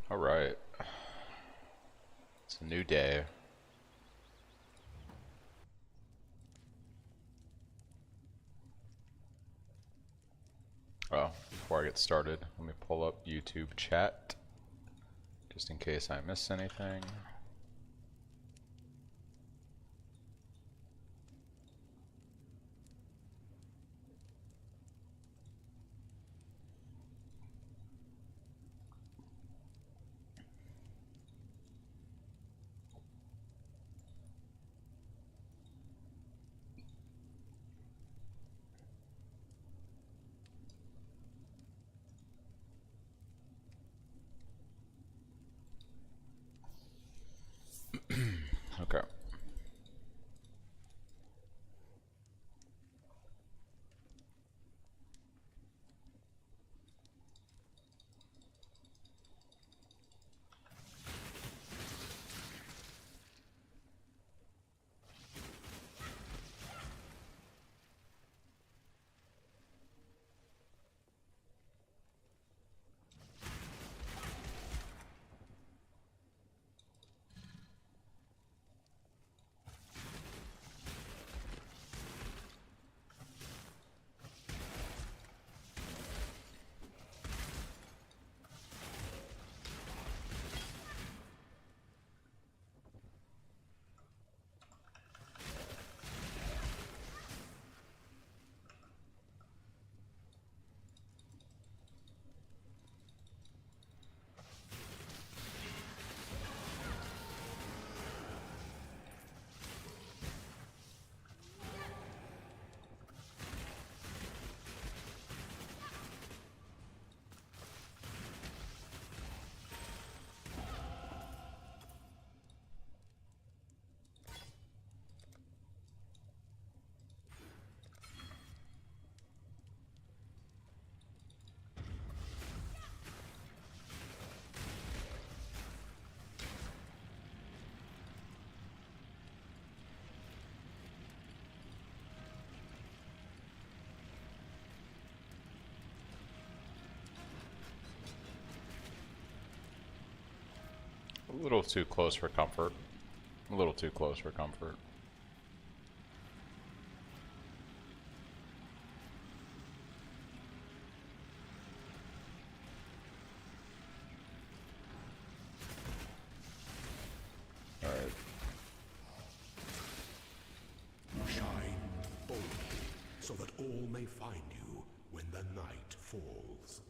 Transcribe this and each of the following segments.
All right. It's a new day. Oh, before I get started, let me pull up YouTube chat, just in case I miss anything. Okay. A little too close for comfort. A little too close for comfort. Alright. Shine boldly, so that all may find you when the night falls.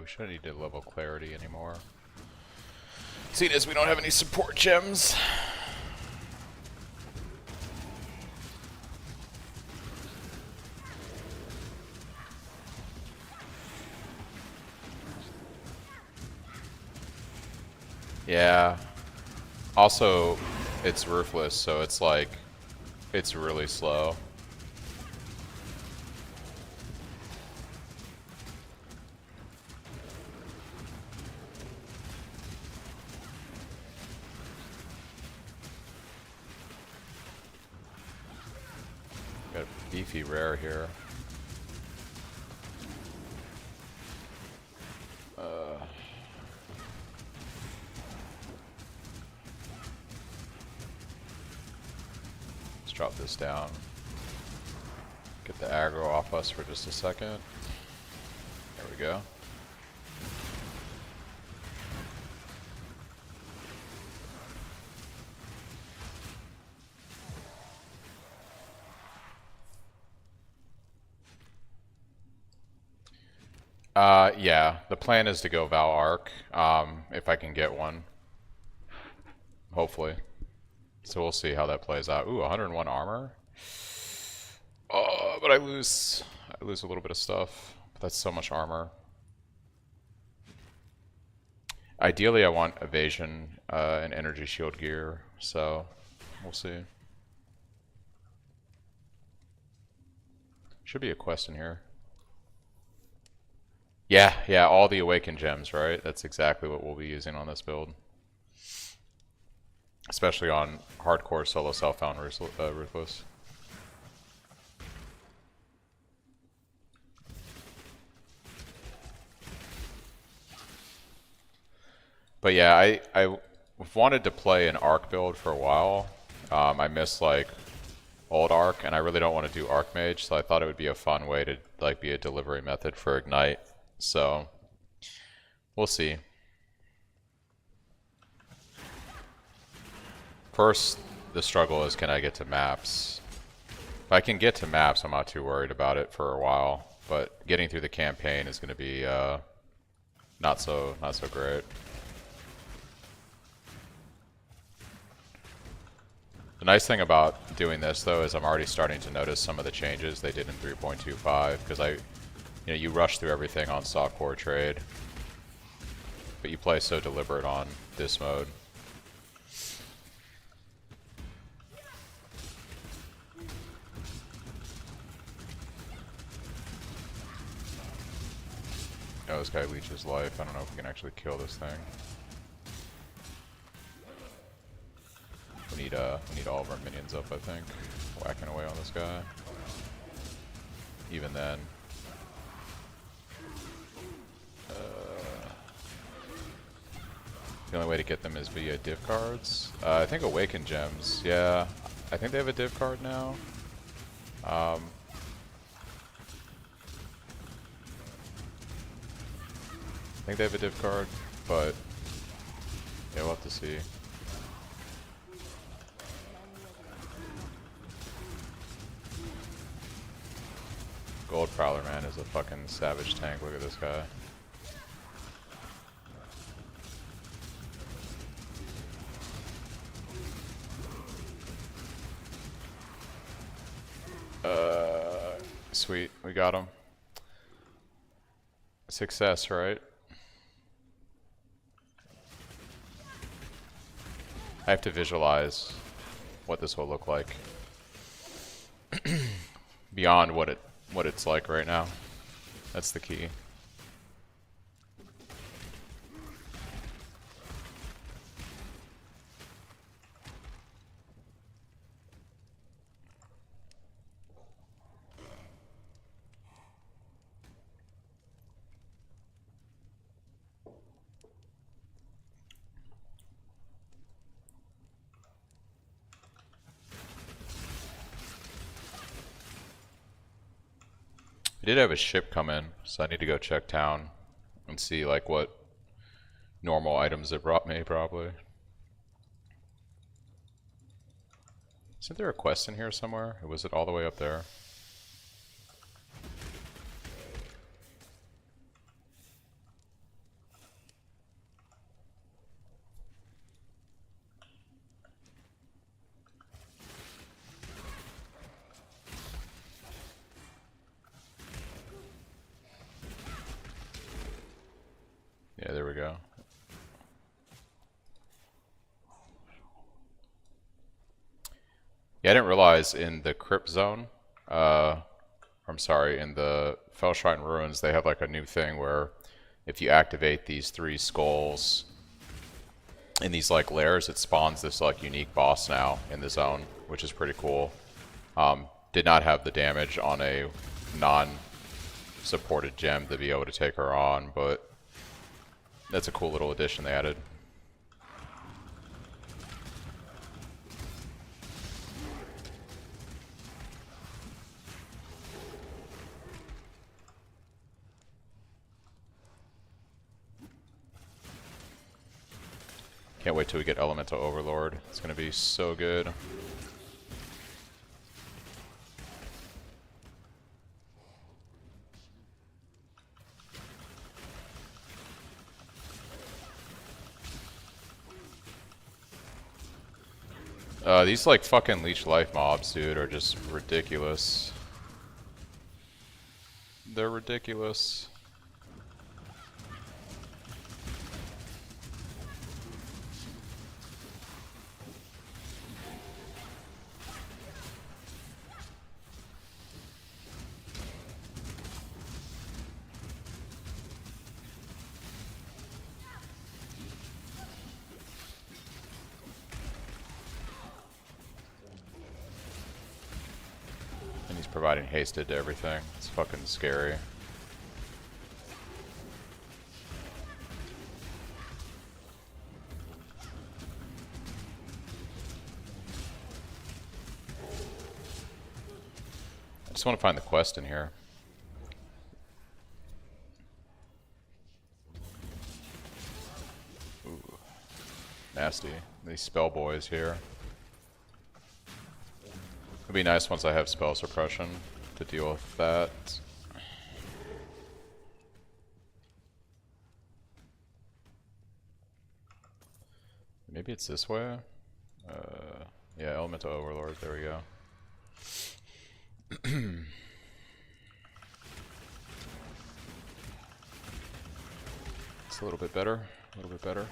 We shouldn't need to level clarity anymore. Seeing as we don't have any support gems. Yeah. Also, it's Ruthless, so it's like, it's really slow. Got a beefy rare here. Let's drop this down. Get the aggro off us for just a second. There we go. Yeah, the plan is to go Val Arc, if I can get one. Hopefully. So we'll see how that plays out. Ooh, 101 armor. Oh, but I lose a little bit of stuff. But that's so much armor. Ideally, I want evasion and energy shield gear, so we'll see. Should be a quest in here. Yeah, yeah, all the awakened gems, right? That's exactly what we'll be using on this build. Especially on hardcore solo self-found Ruthless. But yeah, I wanted to play an arc build for a while. I miss like old arc, and I really don't want to do arc mage, so I thought it would be a fun way to like be a delivery method for ignite. So we'll see. First, the struggle is, can I get to maps? If I can get to maps, I'm not too worried about it for a while. But getting through the campaign is going to be not so great. The nice thing about doing this, though, is I'm already starting to notice some of the changes they did in 3.25, because you rush through everything on softcore trade, but you play so deliberate on this mode. Oh, this guy leeches life. I don't know if we can actually kill this thing. We need all of our minions up, I think. Whacking away on this guy. Even then. The only way to get them is via div cards. I think Awakened Gems, yeah. I think they have a div card now. I think they have a div card, but yeah, we'll have to see. Gold Prowler, man, is a fucking savage tank. Look at this guy. Sweet, we got him. Success, right? I have to visualize what this will look like beyond what it's like right now. That's the key. I did have a ship come in, so I need to go check town and see like what normal items it brought me, probably. Isn't there a quest in here somewhere? Or was it all the way up there? Yeah, there we go. Yeah, I didn't realize in the Crypt Zone, I'm sorry, in the Fellshrine Ruins, they have like a new thing where if you activate these 3 skulls in these like layers, it spawns this like unique boss now in the zone, which is pretty cool. Did not have the damage on a non-supported gem to be able to take her on, but that's a cool little addition they added. Can't wait till we get Elemental Overlord. It's gonna be so good. These like fucking leech life mobs, dude, are just ridiculous. They're ridiculous. providing hasted to everything. It's fucking scary. I just want to find the quest in here. Ooh. Nasty. These spell boys here. It'd be nice once I have spell suppression to deal with that. Maybe it's this way? Yeah, Elemental Overlord, there we go. It's a little bit better, a little bit better.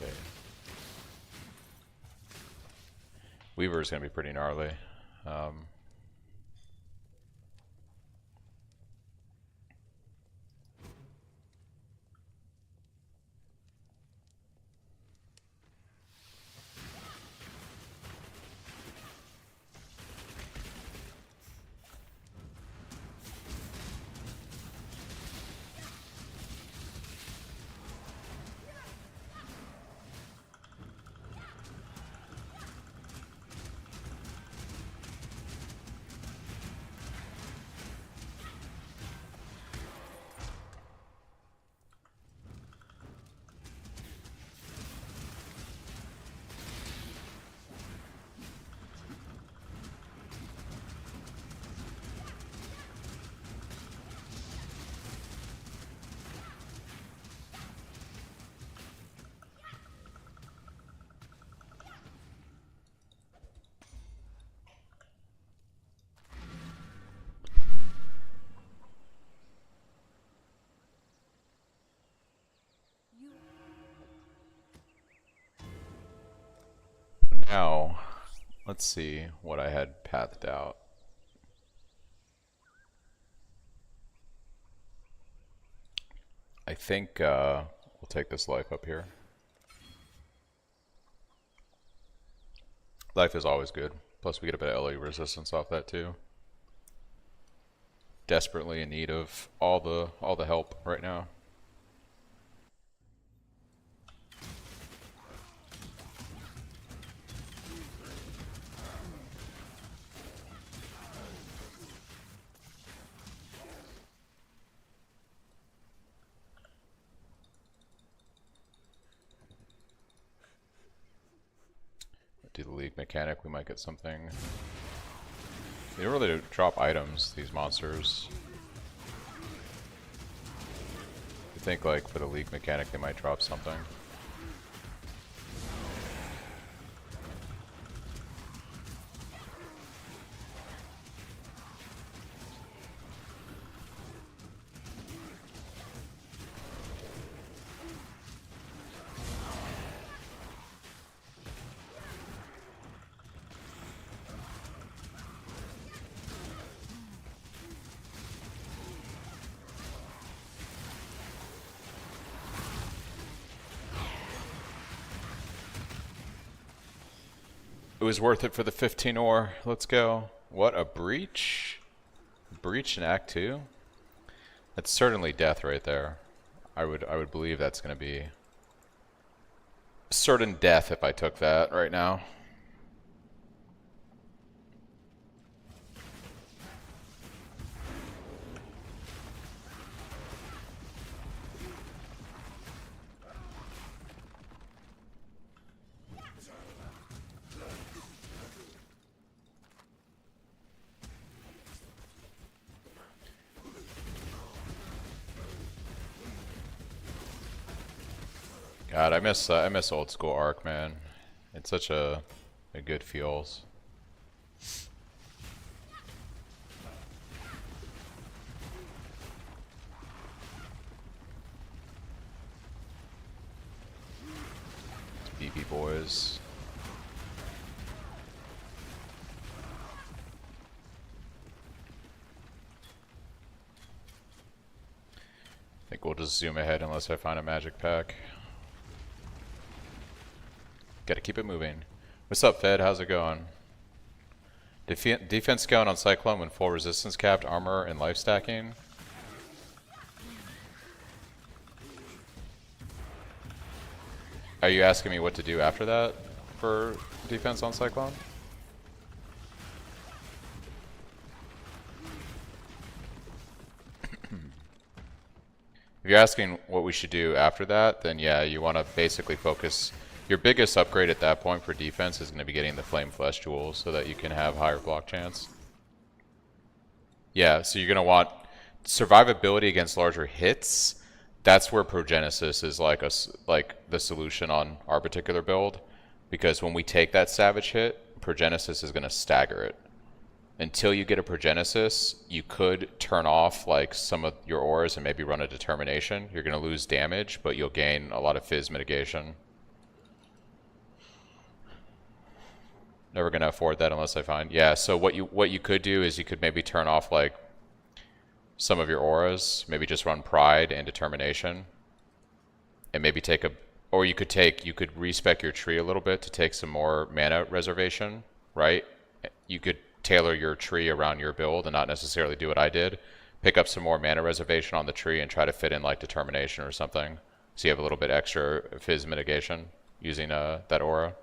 Okay. Weaver's gonna be pretty gnarly. Now, let's see what I had pathed out. I think we'll take this life up here. Life is always good. Plus we get a bit of LA resistance off that too. Desperately in need of all the help right now. Do the league mechanic, we might get something. They don't really drop items, these monsters. I think like for the league mechanic they might drop something. It was worth it for the 15 ore. Let's go. What a breach. Breach in Act 2? That's certainly death right there. I would believe that's going to be certain death if I took that right now. God, I miss old school Arc, man. It's such a good feels. BP boys. we'll just zoom ahead unless I find a magic pack. Gotta keep it moving. What's up, Fed? How's it going? Defense scaling on Cyclone when full resistance capped, armor, and life stacking. Are you asking me what to do after that for defense on Cyclone? If you're asking what we should do after that, then yeah, you want to basically focus. Your biggest upgrade at that point for defense is going to be getting the Flame Flesh Jewel so that you can have higher block chance. Yeah, so you're going to want survivability against larger hits. That's where Progenesis is like the solution on our particular build, because when we take that Savage hit, Progenesis is going to stagger it. Until you get a Progenesis, you could turn off like some of your auras and maybe run a Determination. You're going to lose damage, but you'll gain a lot of Fizz mitigation. Never going to afford that unless I find. Yeah, so what you could do is you could maybe turn off like some of your auras, maybe just run Pride and Determination, and maybe take a, or you could respec your tree a little bit to take some more mana reservation, right? You could tailor your tree around your build and not necessarily do what I did. Pick up some more mana reservation on the tree and try to fit in like Determination or something, so you have a little bit extra Fizz mitigation using that aura.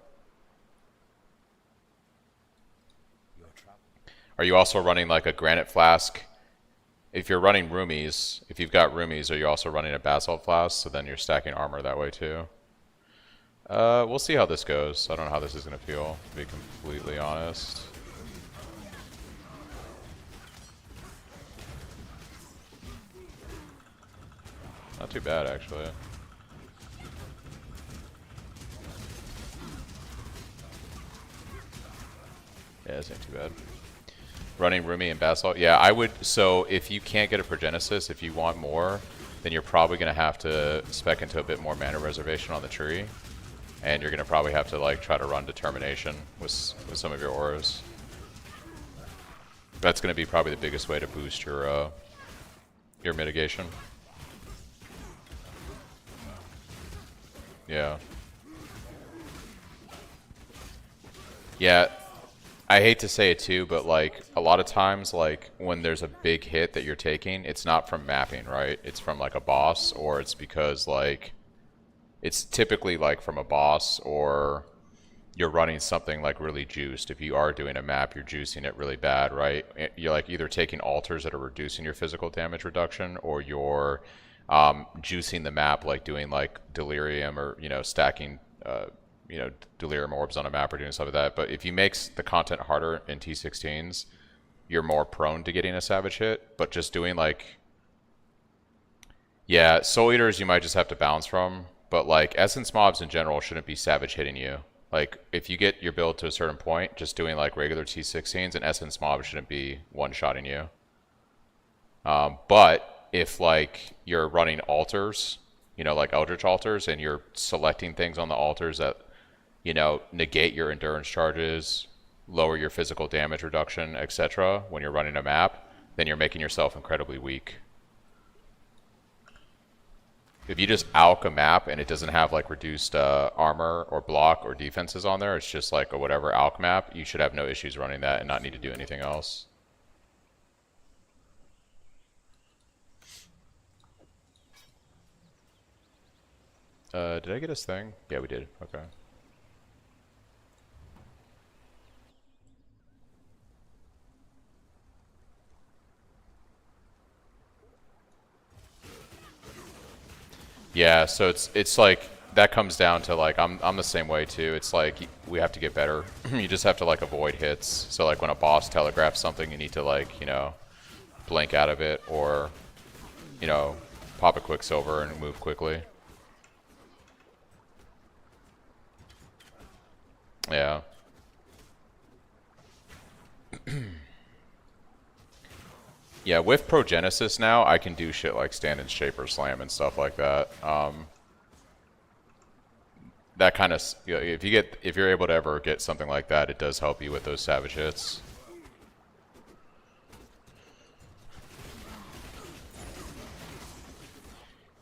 Are you also running like a Granite Flask? If you're running Roomies, if you've got Roomies, are you also running a Basalt Flask? So then you're stacking armor that way too. We'll see how this goes. I don't know how this is going to feel, to be completely honest. Not too bad, actually. Yeah, this ain't too bad. Running Roomy and Basalt? Yeah, I would. So if you can't get a Progenesis, if you want more, then you're probably going to have to spec into a bit more mana reservation on the tree. And you're going to probably have to like try to run Determination with some of your auras. That's going to be probably the biggest way to boost your mitigation. Yeah. Yeah. I hate to say it too, but like a lot of times, like when there's a big hit that you're taking, it's not from mapping, right? It's from like a boss, or it's because like it's typically like from a boss, or you're running something like really juiced. If you are doing a map, you're juicing it really bad, right? You're like either taking alters that are reducing your physical damage reduction, or you're juicing the map, like doing like Delirium, or stacking Delirium orbs on a map or doing stuff like that. But if you make the content harder in T16s, you're more prone to getting a Savage hit. But just doing like, yeah, Soul Eaters you might just have to bounce from, but like Essence mobs in general shouldn't be Savage hitting you. Like if you get your build to a certain point, just doing like regular T16s, and Essence mobs shouldn't be one-shotting you. But if like you're running altars, like Eldritch altars, and you're selecting things on the altars that negate your endurance charges, lower your physical damage reduction, etc. when you're running a map, then you're making yourself incredibly weak. If you just alch a map and it doesn't have like reduced armor or block or defenses on there, it's just like a whatever alch map, you should have no issues running that and not need to do anything else. Did I get his thing? Yeah, we did. Okay. Yeah, so it's like that comes down to like I'm the same way too. It's like we have to get better. You just have to like avoid hits. So like when a boss telegraphs something, you need to like blink out of it, or pop a Quicksilver and move quickly. Yeah. Yeah, with Progenesis now, I can do shit like Stand and Shaper Slam and stuff like that. That kind of, if you're able to ever get something like that, it does help you with those Savage hits.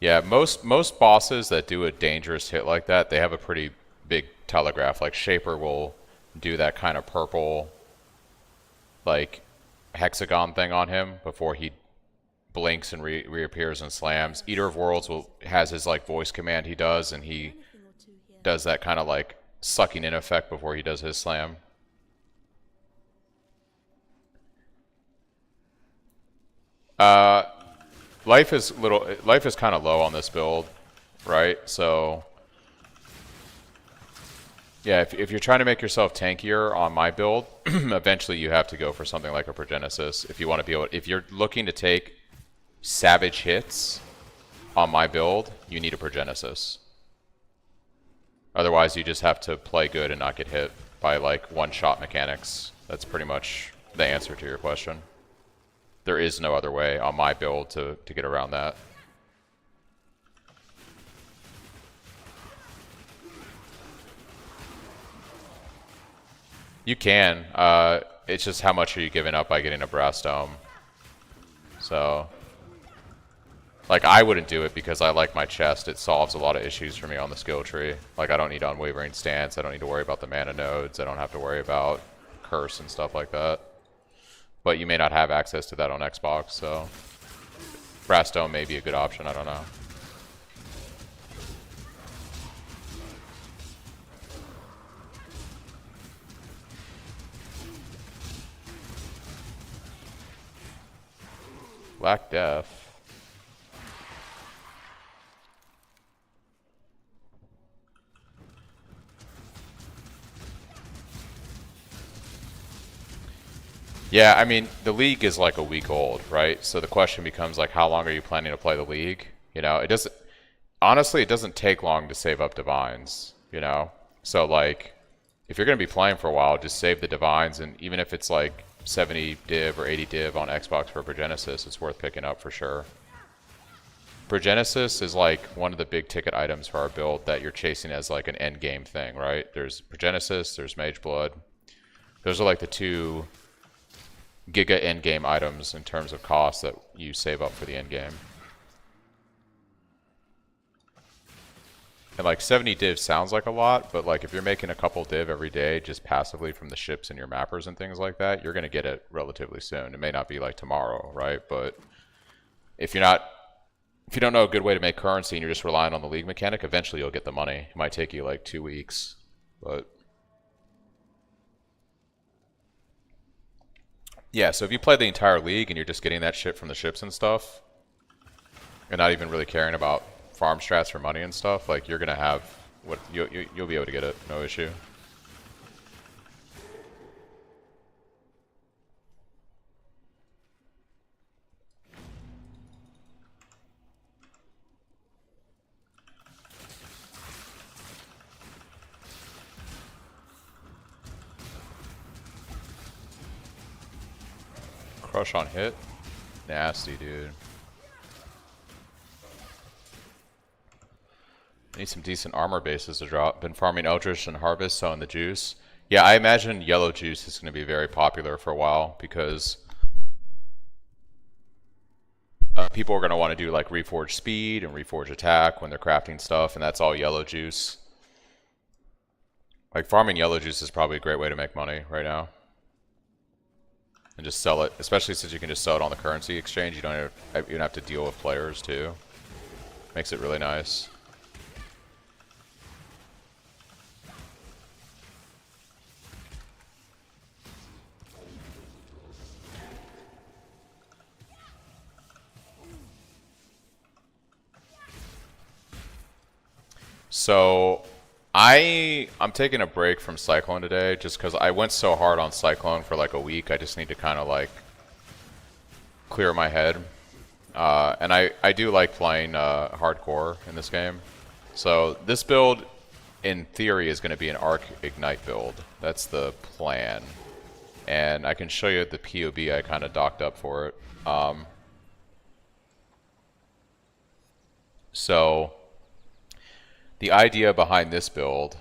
Yeah, most bosses that do a dangerous hit like that, they have a pretty big telegraph. Like Shaper will do that kind of purple, like hexagon thing on him before he blinks and reappears and slams. Eater of Worlds has his like voice command he does, and he does that kind of like sucking in effect before he does his slam. Life is kind of low on this build, right? So yeah, if you're trying to make yourself tankier on my build, eventually you have to go for something like a Progenesis if you want to be able. If you're looking to take savage hits on my build, you need a Progenesis. Otherwise, you just have to play good and not get hit by like one-shot mechanics. That's pretty much the answer to your question. There is no other way on my build to get around that. You can. It's just how much are you giving up by getting a Brass Dome? So, like, I wouldn't do it because I like my chest. It solves a lot of issues for me on the skill tree. Like, I don't need Unwavering Stance. I don't need to worry about the mana nodes. I don't have to worry about Curse and stuff like that. But you may not have access to that on Xbox, so Brass Dome may be a good option. I don't know. Black Death. Yeah, I mean, the league is like a week old, right? So the question becomes like, how long are you planning to play the league? You know, it doesn't, honestly, it doesn't take long to save up divines, you know? So like, if you're going to be playing for a while, just save the divines, and even if it's like 70 div or 80 div on Xbox for Progenesis, it's worth picking up for sure. Progenesis is like one of the big ticket items for our build that you're chasing as like an end game thing, right? There's Progenesis, there's Mage Blood. Those are like the two giga end game items in terms of cost that you save up for the end game. And like 70 div sounds like a lot, but like if you're making a couple div every day just passively from the ships and your mappers and things like that, you're going to get it relatively soon. It may not be like tomorrow, right? But if you don't know a good way to make currency and you're just relying on the league mechanic, eventually you'll get the money. It might take you like 2 weeks, but yeah, so if you play the entire league and you're just getting that shit from the ships and stuff, and not even really caring about farm strats for money and stuff, like you're gonna have what you'll be able to get it, no issue. Crush on hit? Nasty, dude. Need some decent armor bases to drop. Been farming Eldritch and Harvest, selling the juice. Yeah, I imagine yellow juice is going to be very popular for a while because people are going to want to do like Reforge Speed and Reforge Attack when they're crafting stuff, and that's all yellow juice. Like farming yellow juice is probably a great way to make money right now. And just sell it, especially since you can just sell it on the currency exchange. You don't have to deal with players too. Makes it really nice. So I'm taking a break from Cyclone today just because I went so hard on Cyclone for like a week. I just need to kind of like clear my head. And I do like playing hardcore in this game. So this build, in theory, is going to be an Arc Ignite build. That's the plan. And I can show you the POB I kind of docked up for it. So the idea behind this build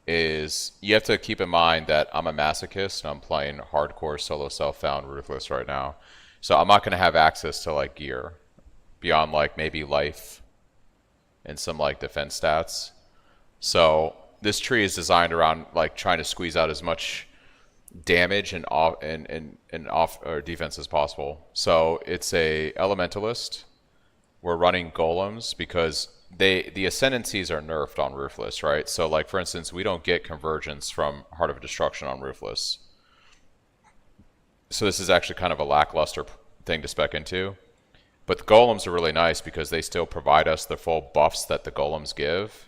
is you have to keep in mind that I'm a masochist and I'm playing hardcore solo self-found Ruthless right now. So I'm not going to have access to like gear beyond like maybe life and some like defense stats. So this tree is designed around like trying to squeeze out as much damage and off or defense as possible. So it's a Elementalist. We're running golems because the Ascendancies are nerfed on Ruthless, right? So like for instance, we don't get convergence from Heart of Destruction on Ruthless. So this is actually kind of a lackluster thing to spec into. But the golems are really nice because they still provide us the full buffs that the golems give.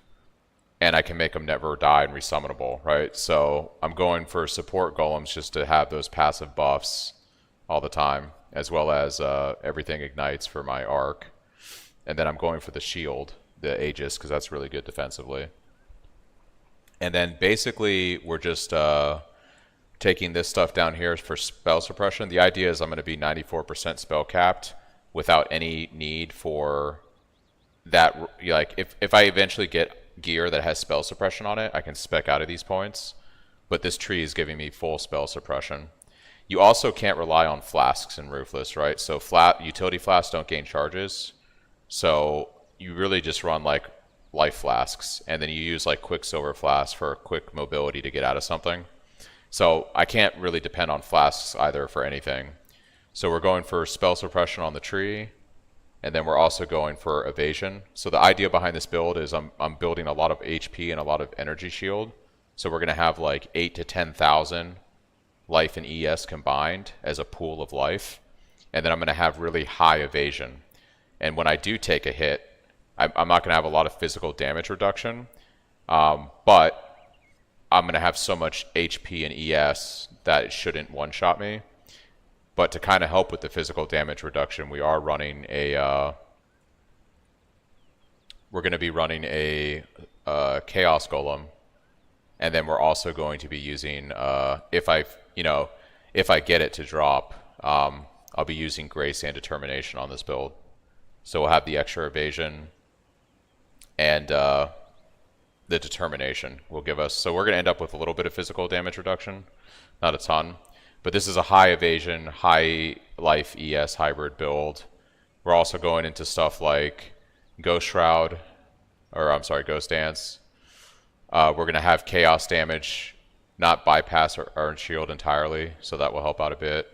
And I can make them never die and resummonable, right? So I'm going for support golems just to have those passive buffs all the time, as well as everything ignites for my arc. And then I'm going for the shield, the Aegis, because that's really good defensively. And then basically we're just taking this stuff down here for spell suppression. The idea is I'm going to be 94% spell capped without any need for that. Like if I eventually get gear that has spell suppression on it, I can spec out of these points, but this tree is giving me full spell suppression. You also can't rely on flasks in Ruthless, right? So utility flasks don't gain charges, so you really just run like life flasks, and then you use like Quicksilver flasks for quick mobility to get out of something. So I can't really depend on flasks either for anything. So we're going for spell suppression on the tree, and then we're also going for evasion. So the idea behind this build is I'm building a lot of HP and a lot of energy shield. So we're going to have like 8 to 10,000 life and ES combined as a pool of life. And then I'm going to have really high evasion. And when I do take a hit, I'm not going to have a lot of physical damage reduction. But I'm going to have so much HP and ES that it shouldn't one-shot me. But to kind of help with the physical damage reduction, we are running a we're going to be running a Chaos Golem, and then we're also going to be using if I get it to drop, I'll be using Grace and Determination on this build. So we'll have the extra evasion and the Determination will give us. So we're going to end up with a little bit of physical damage reduction, not a ton. But this is a high evasion, high life ES hybrid build. We're also going into stuff like Ghost Shroud, or I'm sorry, Ghost Dance. We're going to have chaos damage, not bypass our shield entirely, so that will help out a bit.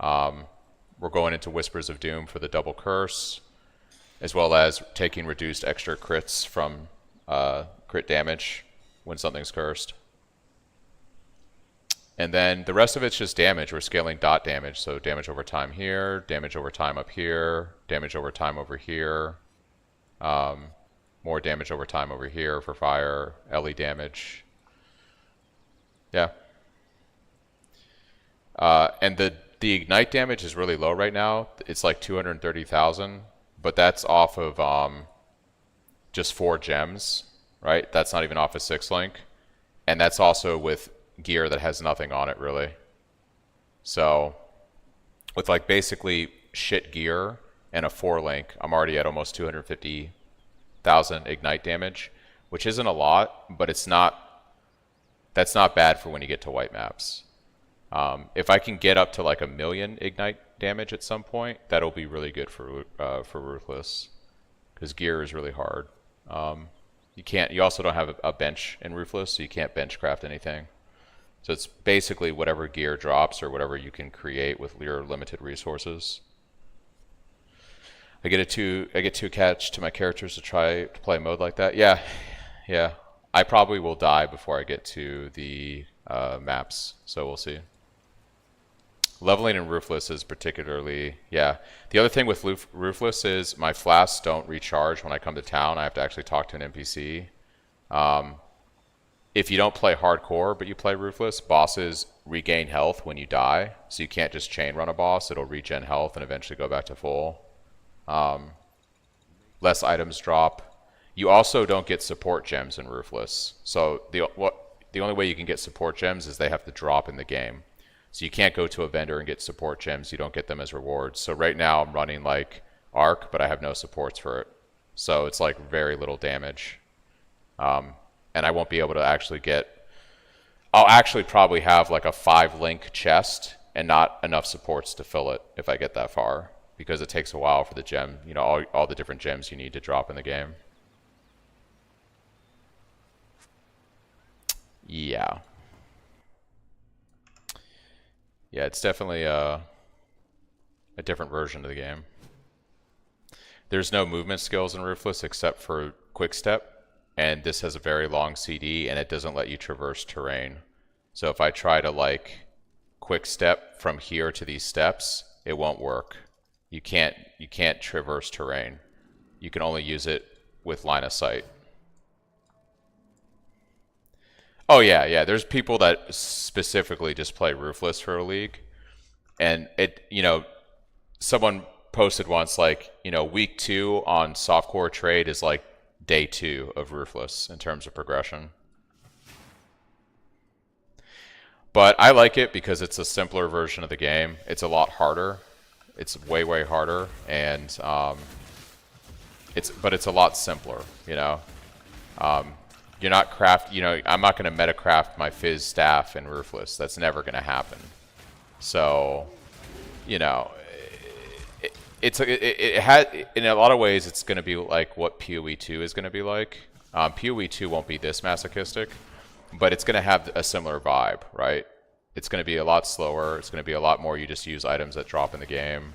We're going into Whispers of Doom for the double curse, as well as taking reduced extra crits from crit damage when something's cursed. And then the rest of it's just damage. We're scaling dot damage. So damage over time here, damage over time up here, damage over time over here, more damage over time over here for fire, LE damage. Yeah. And the ignite damage is really low right now. It's like 230,000, but that's off of just 4 gems, right? That's not even off a 6-link. And that's also with gear that has nothing on it really. So with like basically shit gear and a 4-link, I'm already at almost 250,000 ignite damage, which isn't a lot, but that's not bad for when you get to white maps. If I can get up to like 1 million ignite damage at some point, that'll be really good for Ruthless, because gear is really hard. You also don't have a bench in Ruthless, so you can't bench craft anything. So it's basically whatever gear drops or whatever you can create with your limited resources. I get too attached to my characters to try to play a mode like that. Yeah. I probably will die before I get to the maps, so we'll see. Leveling in Ruthless is particularly, yeah. The other thing with Ruthless is my flasks don't recharge when I come to town. I have to actually talk to an NPC. If you don't play hardcore, but you play Ruthless, bosses regain health when you die. So you can't just chain run a boss. It'll regen health and eventually go back to full. Less items drop. You also don't get support gems in Ruthless. So the only way you can get support gems is they have to drop in the game. So you can't go to a vendor and get support gems. You don't get them as rewards. So right now I'm running like Arc, but I have no supports for it. So it's like very little damage. And I won't be able to actually I'll actually probably have like a 5-link chest and not enough supports to fill it if I get that far, because it takes a while for the gem, all the different gems you need to drop in the game. Yeah. Yeah, it's definitely a different version of the game. There's no movement skills in Ruthless except for Quick Step, and this has a very long CD, and it doesn't let you traverse terrain. So if I try to like Quick Step from here to these steps, it won't work. You can't traverse terrain. You can only use it with line of sight. Oh yeah, yeah. There's people that specifically just play Ruthless for a league, and someone posted once like, week 2 on softcore trade is like day 2 of Ruthless in terms of progression. But I like it because it's a simpler version of the game. It's a lot harder. It's way, way harder, and it's a lot simpler. You're not I'm not going to metacraft my Fizz staff in Ruthless. That's never going to happen. So, it had, in a lot of ways, it's going to be like what PoE 2 is going to be like. PoE 2 won't be this masochistic, but it's going to have a similar vibe, right? It's going to be a lot slower. It's going to be a lot more you just use items that drop in the game.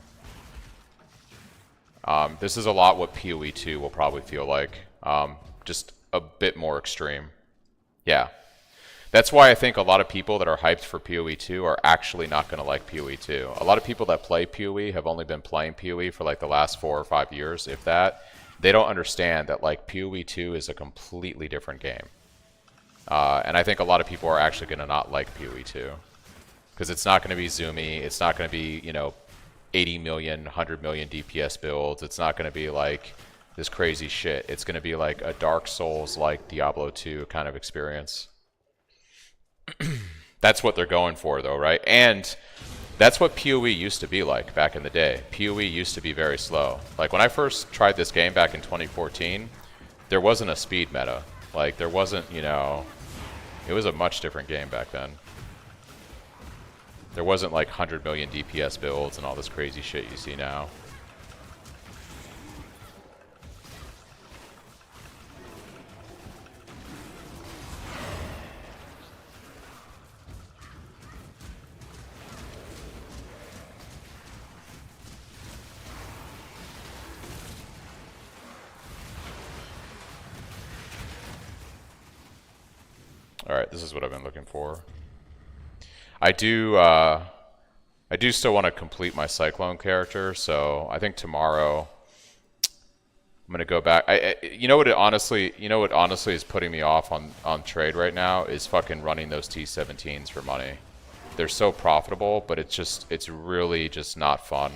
This is a lot what PoE 2 will probably feel like, just a bit more extreme. Yeah. That's why I think a lot of people that are hyped for PoE 2 are actually not going to like PoE 2. A lot of people that play PoE have only been playing PoE for like the last 4 or 5 years, if that. They don't understand that like PoE 2 is a completely different game. And I think a lot of people are actually going to not like PoE 2. Because it's not going to be zoomy. It's not going to be, 80 million, 100 million DPS builds. It's not going to be like this crazy shit. It's going to be like a Dark Souls like Diablo 2 kind of experience. That's what they're going for though, right? And that's what PoE used to be like back in the day. PoE used to be very slow. Like when I first tried this game back in 2014, there wasn't a speed meta. Like there wasn't, it was a much different game back then. There wasn't like 100 million DPS builds and all this crazy shit you see now. Alright, this is what I've been looking for. I do still want to complete my Cyclone character, so I think tomorrow I'm gonna go back. You know what honestly is putting me off on trade right now is fucking running those T17s for money. They're so profitable, but it's really just not fun.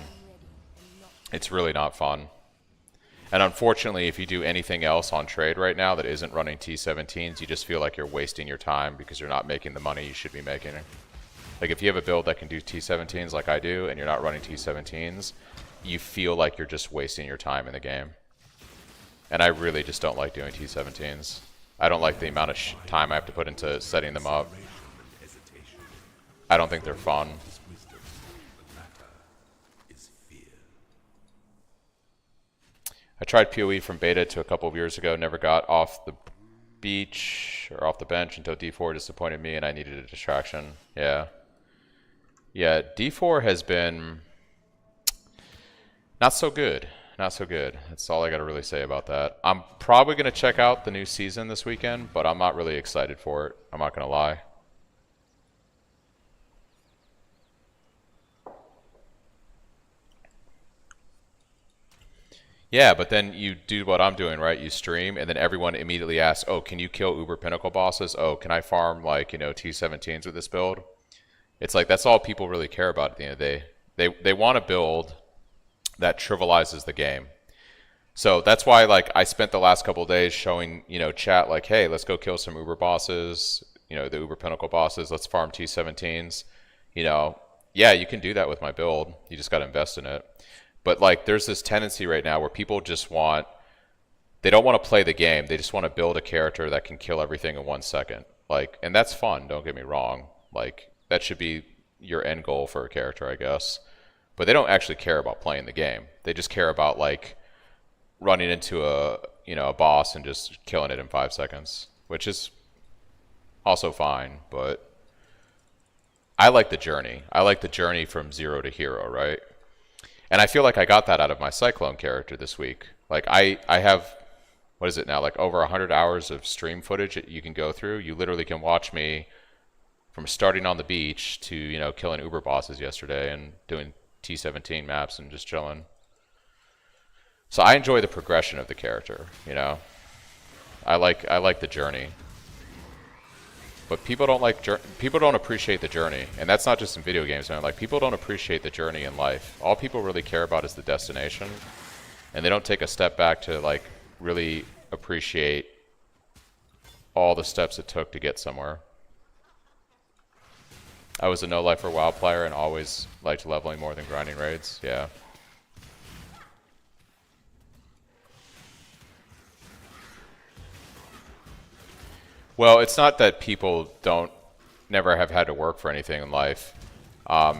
It's really not fun. And unfortunately, if you do anything else on trade right now that isn't running T17s, you just feel like you're wasting your time because you're not making the money you should be making. Like if you have a build that can do T17s like I do and you're not running T17s, you feel like you're just wasting your time in the game. And I really just don't like doing T17s. I don't like the amount of time I have to put into setting them up. I don't think they're fun. I tried PoE from beta to a couple of years ago, never got off the beach or off the bench until D4 disappointed me and I needed a distraction. Yeah. Yeah, D4 has been not so good. Not so good. That's all I got to really say about that. I'm probably going to check out the new season this weekend, but I'm not really excited for it. I'm not going to lie. Yeah, but then you do what I'm doing, right? You stream, and then everyone immediately asks, oh, can you kill Uber Pinnacle bosses? Oh, can I farm, like, T17s with this build? It's like, that's all people really care about at the end of the day. They want a build that trivializes the game. So that's why, like, I spent the last couple of days showing, chat, like, hey, let's go kill some Uber bosses, the Uber Pinnacle bosses, let's farm T17s. Yeah, you can do that with my build. You just got to invest in it. But like, there's this tendency right now where people just they don't want to play the game. They just want to build a character that can kill everything in 1 second. Like, and that's fun. Don't get me wrong. Like, that should be your end goal for a character, I guess. But they don't actually care about playing the game. They just care about like running into a boss and just killing it in 5 seconds, which is Also fine, but I like the journey. I like the journey from zero to hero, right? And I feel like I got that out of my Cyclone character this week. Like I have, what is it now, like over 100 hours of stream footage that you can go through. You literally can watch me from starting on the beach to, you know, killing Uber bosses yesterday and doing T17 maps and just chilling. So I enjoy the progression of the character, you know. I like the journey. But people don't appreciate the journey, and that's not just in video games, man. Like, people don't appreciate the journey in life. All people really care about is the destination, and they don't take a step back to like really appreciate all the steps it took to get somewhere. I was a no life or WoW player and always liked leveling more than grinding raids. Yeah. Well, it's not that people never have had to work for anything in life.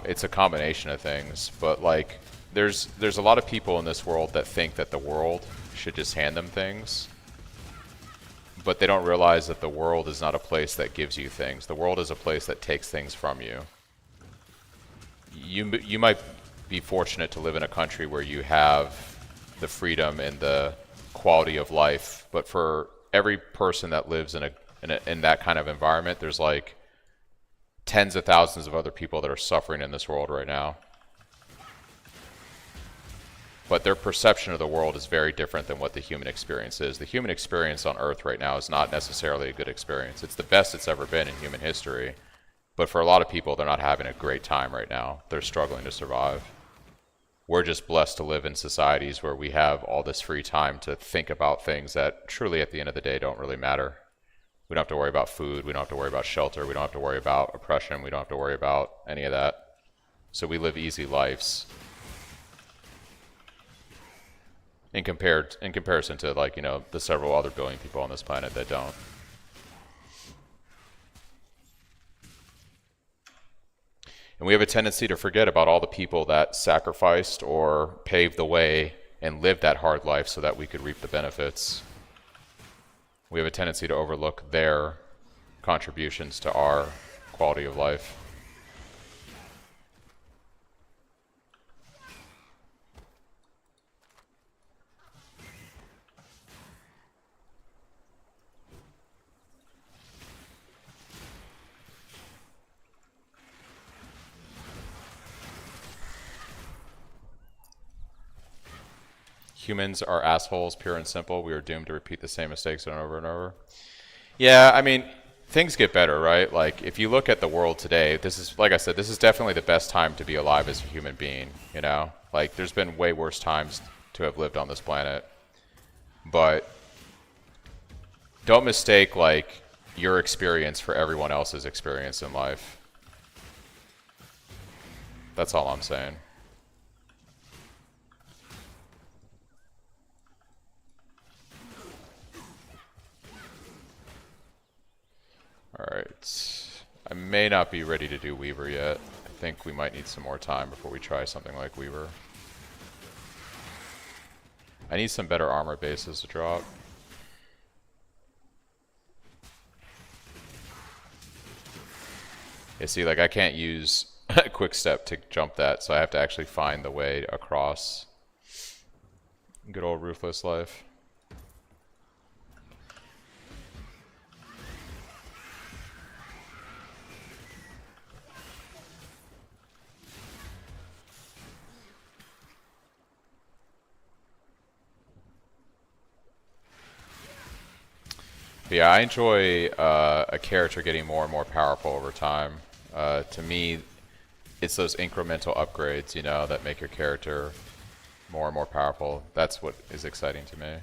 It's a combination of things. But like, there's a lot of people in this world that think that the world should just hand them things. But they don't realize that the world is not a place that gives you things. The world is a place that takes things from you. You might be fortunate to live in a country where you have the freedom and the quality of life. But for every person that lives in that kind of environment, there's like tens of thousands of other people that are suffering in this world right now. But their perception of the world is very different than what the human experience is. The human experience on Earth right now is not necessarily a good experience. It's the best it's ever been in human history. But for a lot of people, they're not having a great time right now. They're struggling to survive. We're just blessed to live in societies where we have all this free time to think about things that truly at the end of the day don't really matter. We don't have to worry about food. We don't have to worry about shelter. We don't have to worry about oppression. We don't have to worry about any of that. So we live easy lives. In comparison to, like, you know, the several other billion people on this planet that don't. And we have a tendency to forget about all the people that sacrificed or paved the way and lived that hard life so that we could reap the benefits. We have a tendency to overlook their contributions to our quality of life. Humans are assholes, pure and simple. We are doomed to repeat the same mistakes over and over. Yeah, I mean, things get better, right? Like, if you look at the world today, this is, like I said, this is definitely the best time to be alive as a human being, you know? Like, there's been way worse times to have lived on this planet. But don't mistake, like, your experience for everyone else's experience in life. That's all I'm saying. Alright, I may not be ready to do Weaver yet. I think we might need some more time before we try something like Weaver. I need some better armor bases to drop. Yeah, see, like, I can't use quick step to jump that, so I have to actually find the way across. Good old Ruthless life. But yeah, I enjoy a character getting more and more powerful over time. To me, it's those incremental upgrades, you know, that make your character more and more powerful. That's what is exciting to me.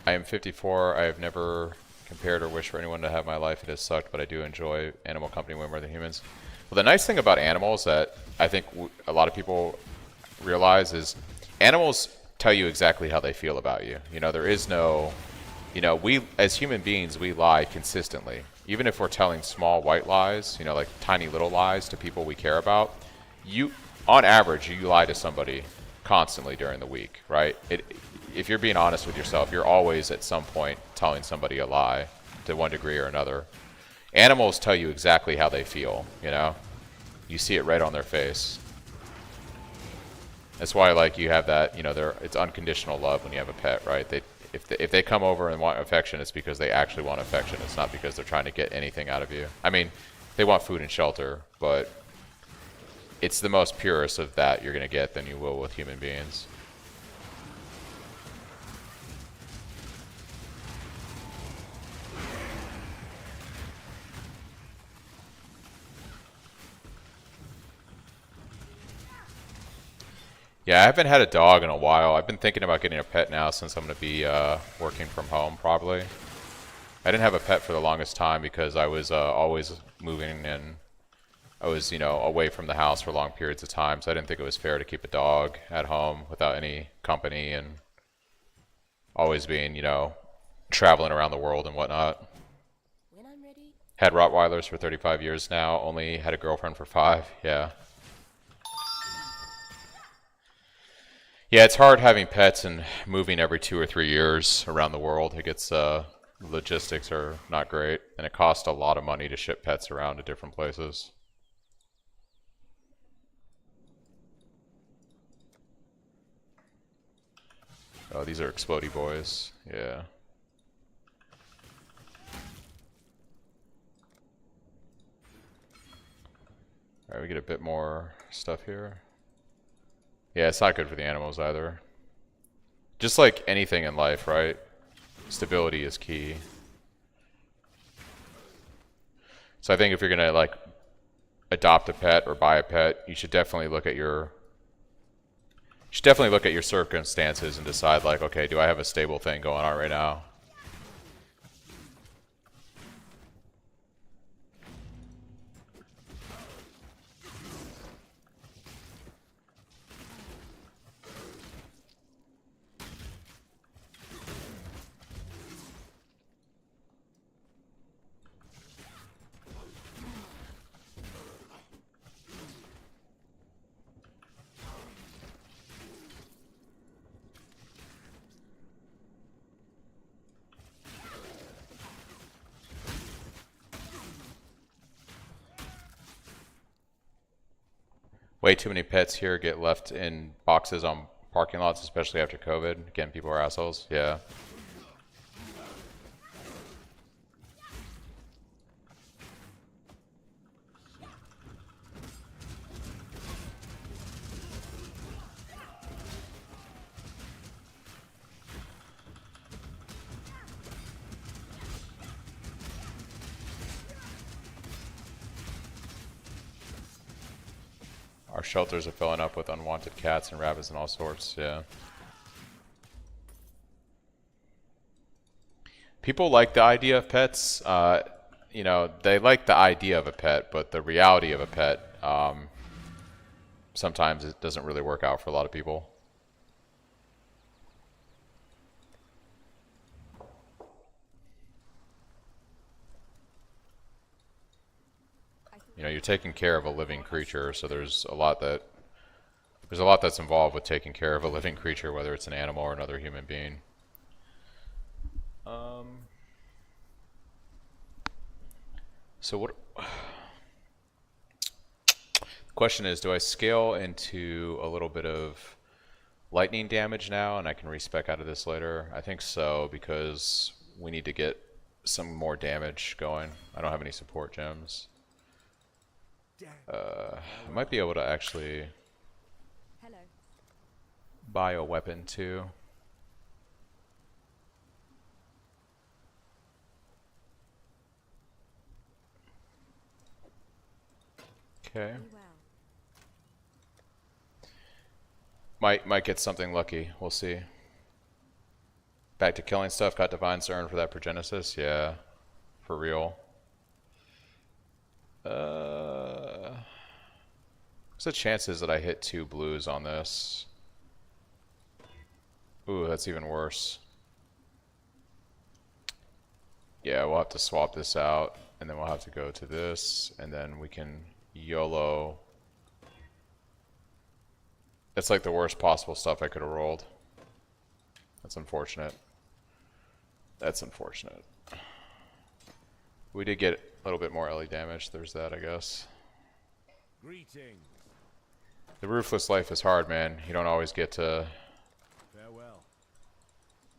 I am 54. I have never compared or wished for anyone to have my life. It has sucked, but I do enjoy animal company way more than humans. Well, the nice thing about animals that I think a lot of people realize is animals tell you exactly how they feel about you. You know, there is no, you know, we as human beings, we lie consistently. Even if we're telling small white lies, you know, like tiny little lies to people we care about, on average, you lie to somebody constantly during the week, right? If you're being honest with yourself, you're always at some point telling somebody a lie to one degree or another. Animals tell you exactly how they feel, you know? You see it right on their face. That's why, like, you have that, you know, it's unconditional love when you have a pet, right? If they come over and want affection, it's because they actually want affection. It's not because they're trying to get anything out of you. I mean, they want food and shelter, but it's the most purest of that you're going to get than you will with human beings. Yeah, I haven't had a dog in a while. I've been thinking about getting a pet now since I'm going to be working from home, probably. I didn't have a pet for the longest time because I was always moving and I was, you know, away from the house for long periods of time, so I didn't think it was fair to keep a dog at home without any company and always being, you know, traveling around the world and whatnot. When I'm ready. Had Rottweilers for 35 years now, only had a girlfriend for 5, yeah. Yeah, it's hard having pets and moving every 2 or 3 years around the world. It gets, logistics are not great, and it costs a lot of money to ship pets around to different places. Oh, these are explodey boys, yeah. Alright, we get a bit more stuff here. Yeah, it's not good for the animals either. Just like anything in life, right? Stability is key. So I think if you're gonna like adopt a pet or buy a pet, you should definitely look at your circumstances and decide like, okay, do I have a stable thing going on right now? Way too many pets here get left in boxes on parking lots, especially after COVID. Again, people are assholes. Yeah. Our shelters are filling up with unwanted cats and rabbits and all sorts, yeah. People like the idea of pets. You know, they like the idea of a pet, but the reality of a pet, sometimes it doesn't really work out for a lot of people. You know, you're taking care of a living creature, so there's a lot that's involved with taking care of a living creature, whether it's an animal or another human being. So what? The question is, do I scale into a little bit of lightning damage now, and I can respec out of this later? I think so, because we need to get some more damage going. I don't have any support gems. I might be able to actually buy a weapon too. Okay. Might get something lucky. We'll see. Back to killing stuff. Got Divine Cern for that Progenesis. Yeah, for real. What's the chances that I hit 2 blues on this? Ooh, that's even worse. Yeah, we'll have to swap this out, and then we'll have to go to this, and then we can YOLO It's like the worst possible stuff I could have rolled. That's unfortunate. That's unfortunate. We did get a little bit more LE damage. There's that, I guess. Greetings. The Ruthless life is hard, man. You don't always get to... Farewell.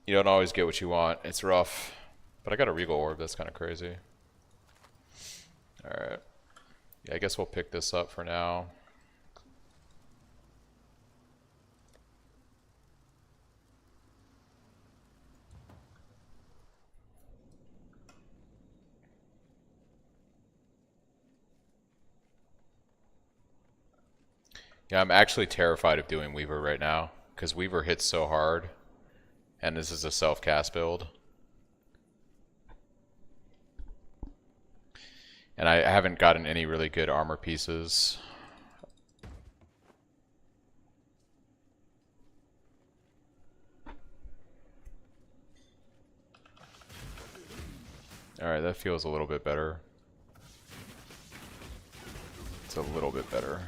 You don't always get what you want. It's rough. But I got a Regal Orb. That's kind of crazy. Alright. Yeah, I guess we'll pick this up for now. Yeah, I'm actually terrified of doing Weaver right now, because Weaver hits so hard, and this is a self-cast build. And I haven't gotten any really good armor pieces. Alright, that feels a little bit better. It's a little bit better.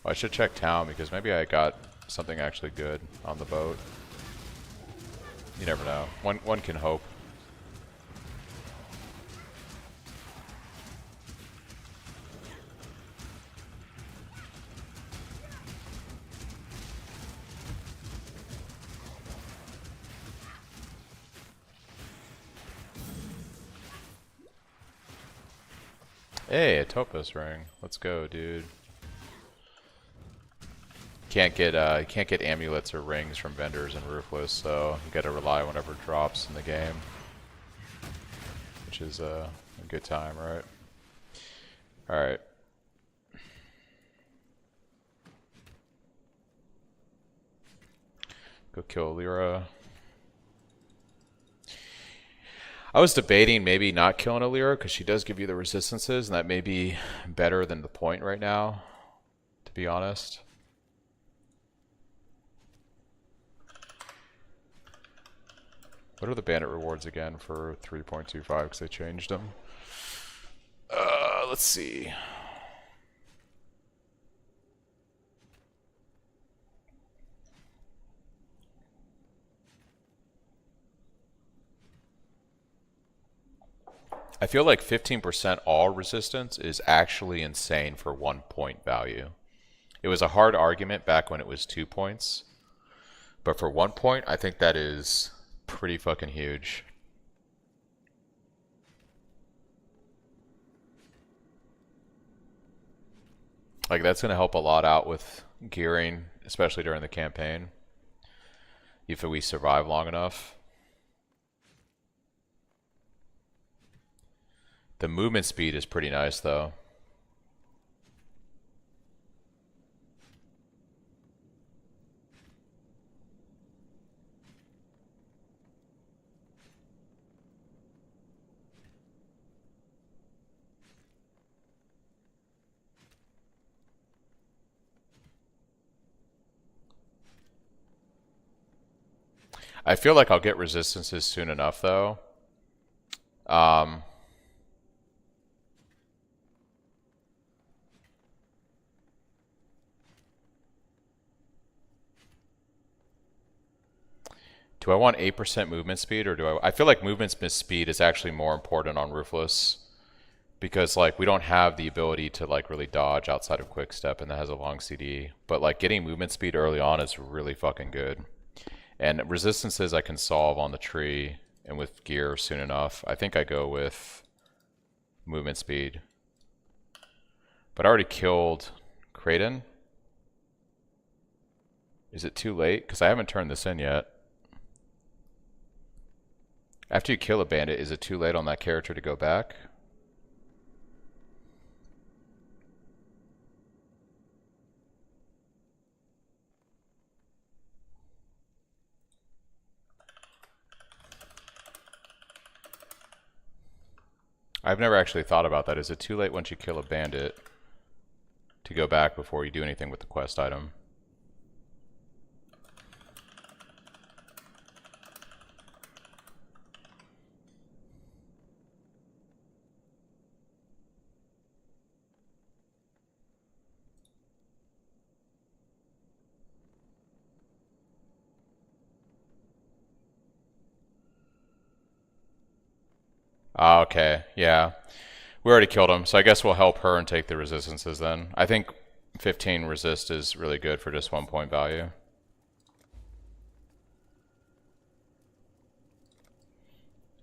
I should check town because maybe I got something actually good on the boat. You never know. One can hope. Hey, a Topaz ring. Let's go, dude. Can't get amulets or rings from vendors in Ruthless, so you gotta rely on whatever drops in the game. Which is a good time, right? Alright. Go kill Lyra. I was debating maybe not killing Lyra because she does give you the resistances, and that may be better than the point right now, to be honest. What are the bandit rewards again for 3.25 because they changed them? Let's see. I feel like 15% all resistance is actually insane for 1 point value. It was a hard argument back when it was 2 points. But for 1 point, I think that is pretty fucking huge. Like, that's going to help a lot out with gearing, especially during the campaign, if we survive long enough. The movement speed is pretty nice, though. I feel like I'll get resistances soon enough, though. Do I want 8% movement speed, or do I feel like movement speed is actually more important on Ruthless, because like we don't have the ability to like really dodge outside of quick step, and that has a long CD. But like getting movement speed early on is really fucking good. And resistances I can solve on the tree and with gear soon enough. I think I go with movement speed. But I already killed Kraden. Is it too late? Because I haven't turned this in yet. After you kill a bandit, is it too late on that character to go back? I've never actually thought about that. Is it too late once you kill a bandit to go back before you do anything with the quest item? Ah, okay, yeah. We already killed him, so I guess we'll help her and take the resistances then. I think 15 resist is really good for just 1 point value.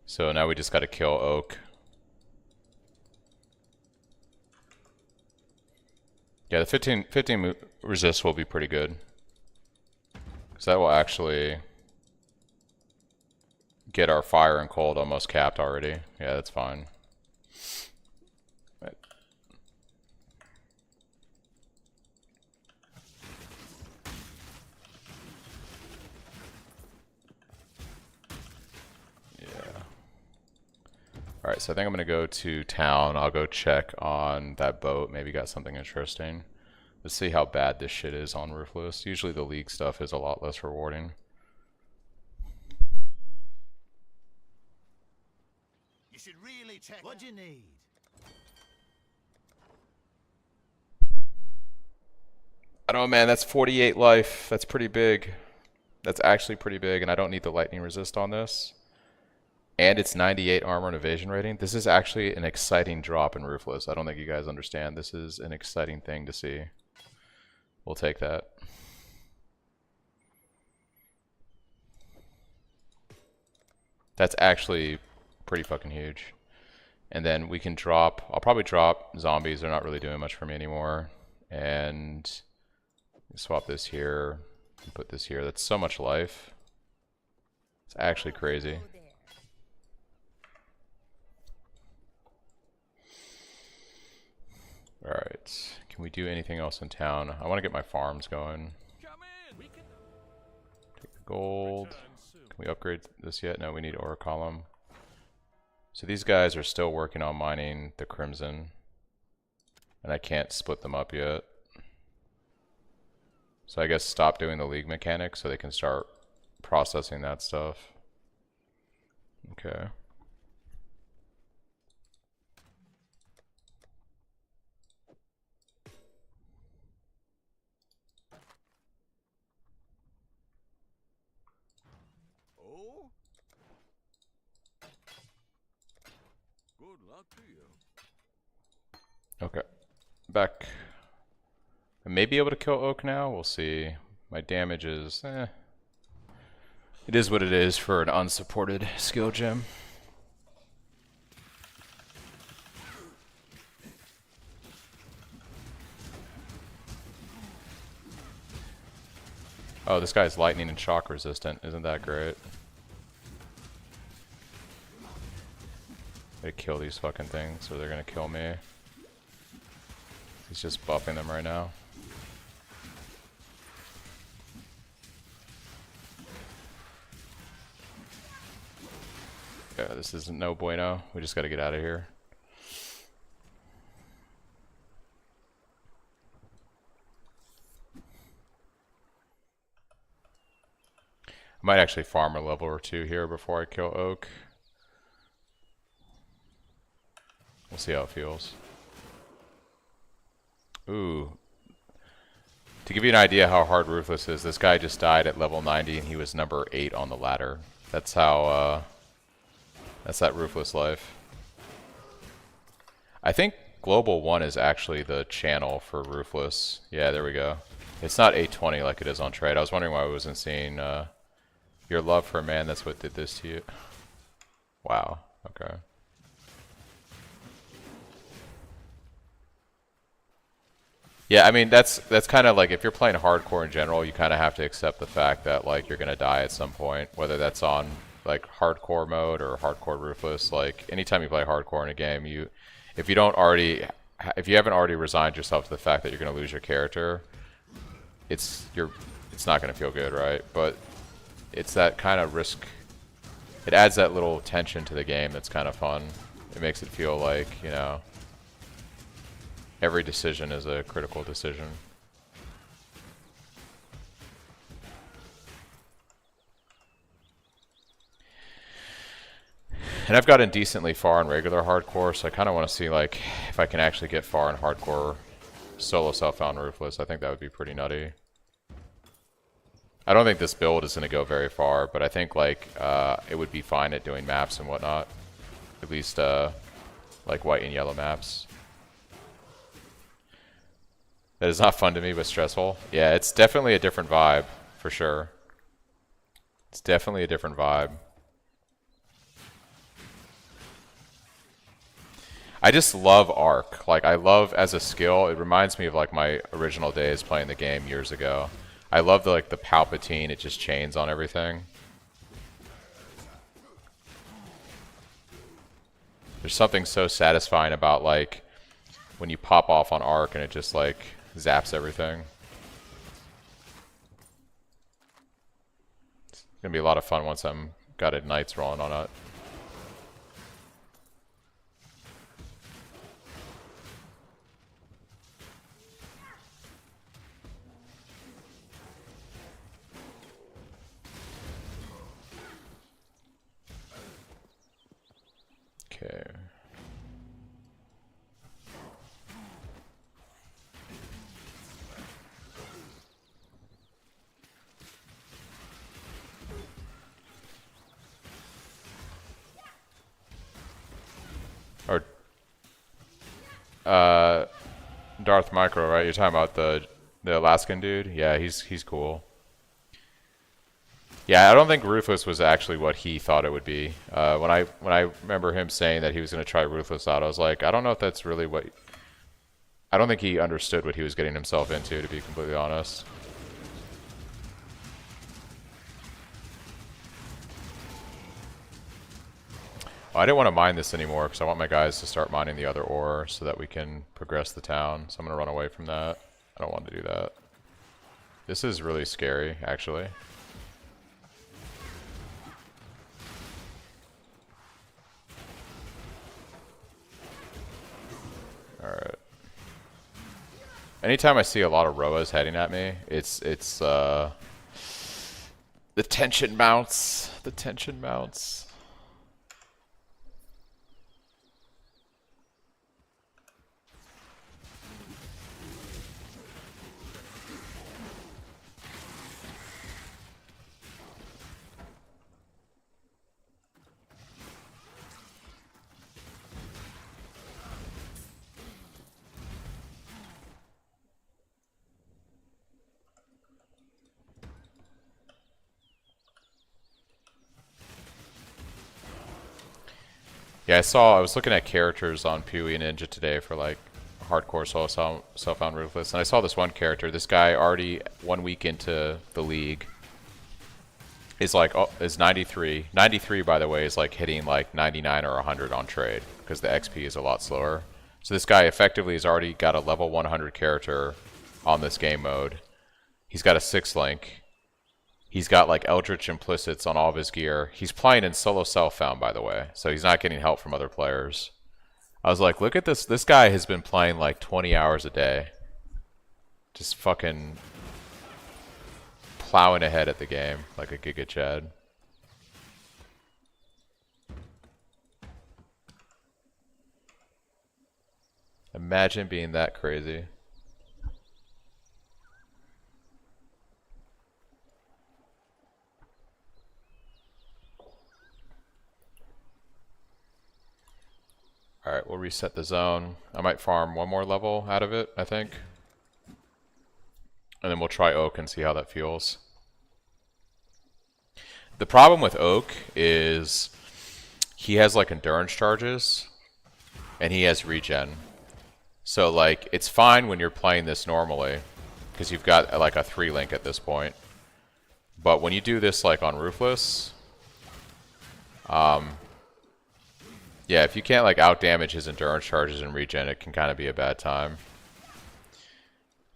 So now we just gotta kill Oak. Yeah, the 15 resist will be pretty good. Because that will actually get our fire and cold almost capped already. Yeah, that's fine. Right. Yeah. Alright, so I think I'm going to go to town. I'll go check on that boat. Maybe got something interesting. Let's see how bad this shit is on Ruthless. Usually the league stuff is a lot less rewarding. You should really check. What do you need? I don't know, man. That's 48 life. That's pretty big. That's actually pretty big, and I don't need the lightning resist on this. And it's 98 armor and evasion rating. This is actually an exciting drop in Ruthless. I don't think you guys understand. This is an exciting thing to see. We'll take that. That's actually pretty fucking huge. And then we can drop, I'll probably drop zombies. They're not really doing much for me anymore. And swap this here and put this here. That's so much life. It's actually crazy. Alright, can we do anything else in town? I want to get my farms going. Take the gold. Can we upgrade this yet? No, we need ore column. So these guys are still working on mining the crimson. And I can't split them up yet. So I guess stop doing the league mechanics so they can start processing that stuff. Okay. Oh? Good luck to you. Okay. Back. I may be able to kill Oak now. We'll see. My damage is... It is what it is for an unsupported skill gem. Oh, this guy's lightning and shock resistant. Isn't that great? They kill these fucking things, or they're gonna kill me. He's just buffing them right now. Yeah, this is no bueno. We just gotta get out of here. I might actually farm a level or two here before I kill Oak. We'll see how it feels. Ooh. To give you an idea how hard Ruthless is, this guy just died at level 90 and he was number 8 on the ladder. That's how, that's that Ruthless life. I think Global 1 is actually the channel for Ruthless. Yeah, there we go. It's not 820 like it is on trade. I was wondering why I wasn't seeing, your love for a man, that's what did this to you. Wow, okay. Yeah, I mean, that's kind of like, if you're playing hardcore in general, you kind of have to accept the fact that, like, you're going to die at some point, whether that's on, like, hardcore mode or hardcore Ruthless. Like, anytime you play hardcore in a game, if you haven't already resigned yourself to the fact that you're going to lose your character, it's not going to feel good, right? But it's that kind of risk. It adds that little tension to the game that's kind of fun. It makes it feel like, you know, every decision is a critical decision. And I've gotten decently far in regular hardcore, so I kind of want to see like if I can actually get far in hardcore solo self-found Ruthless. I think that would be pretty nutty. I don't think this build is going to go very far, but I think like it would be fine at doing maps and whatnot. At least like white and yellow maps. That is not fun to me, but stressful. Yeah, it's definitely a different vibe, for sure. It's definitely a different vibe. I just love Arc. Like, I love as a skill, it reminds me of like my original days playing the game years ago. I love the like the Palpatine, it just chains on everything. There's something so satisfying about like when you pop off on Arc and it just like zaps everything. It's gonna be a lot of fun once I'm got Ignites rolling on it. Okay. Or Darth Micro, right? You're talking about the Alaskan dude? Yeah, he's cool. Yeah, I don't think Ruthless was actually what he thought it would be. When I remember him saying that he was going to try Ruthless out, I was like, I don't know if that's really what... I don't think he understood what he was getting himself into, to be completely honest. Well, I didn't want to mine this anymore because I want my guys to start mining the other ore so that we can progress the town. So I'm going to run away from that. I don't want to do that. This is really scary, actually. Alright. Anytime I see a lot of Roas heading at me, it's the tension mounts. The tension mounts. Yeah, I was looking at characters on PoE and Ninja today for like hardcore self-found Ruthless, and I saw this one character. This guy already 1 week into the league is like is 93. 93, by the way, is like hitting like 99 or 100 on trade because the XP is a lot slower. So this guy effectively has already got a level 100 character on this game mode. He's got a 6-link. He's got like Eldritch Implicits on all of his gear. He's playing in solo self-found, by the way, so he's not getting help from other players. I was like, look at this. This guy has been playing like 20 hours a day. Just fucking plowing ahead at the game like a Giga Chad. Imagine being that crazy. Alright, we'll reset the zone. I might farm one more level out of it, I think. And then we'll try Oak and see how that feels. The problem with Oak is he has like endurance charges and he has regen. So like it's fine when you're playing this normally because you've got like a 3-link at this point. But when you do this like on Ruthless, yeah, if you can't like outdamage his endurance charges and regen, it can kind of be a bad time.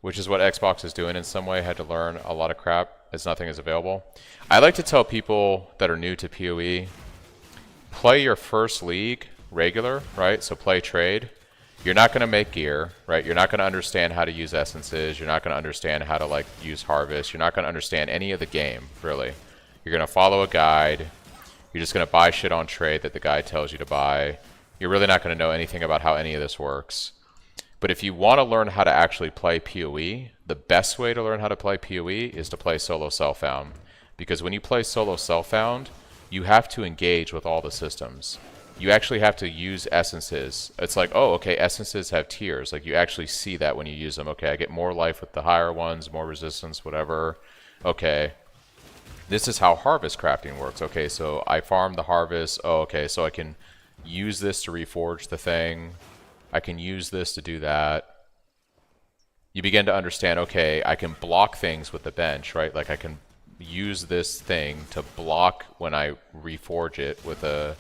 Which is what Xbox is doing in some way. Had to learn a lot of crap as nothing is available. I like to tell people that are new to PoE, play your first league regular, right? So play trade. You're not going to make gear, right? You're not going to understand how to use essences. You're not going to understand how to like use harvest. You're not going to understand any of the game, really. You're going to follow a guide. You're just going to buy shit on trade that the guide tells you to buy. You're really not going to know anything about how any of this works. But if you want to learn how to actually play PoE, the best way to learn how to play PoE is to play solo self-found. Because when you play solo self-found, you have to engage with all the systems. You actually have to use essences. It's like, oh, okay, essences have tiers. Like, you actually see that when you use them. Okay, I get more life with the higher ones, more resistance, whatever. Okay, this is how harvest crafting works. Okay, so I farm the harvest. Oh, okay, so I can use this to reforge the thing. I can use this to do that. You begin to understand, okay, I can block things with the bench, right? Like, I can use this thing to block when I reforge it with a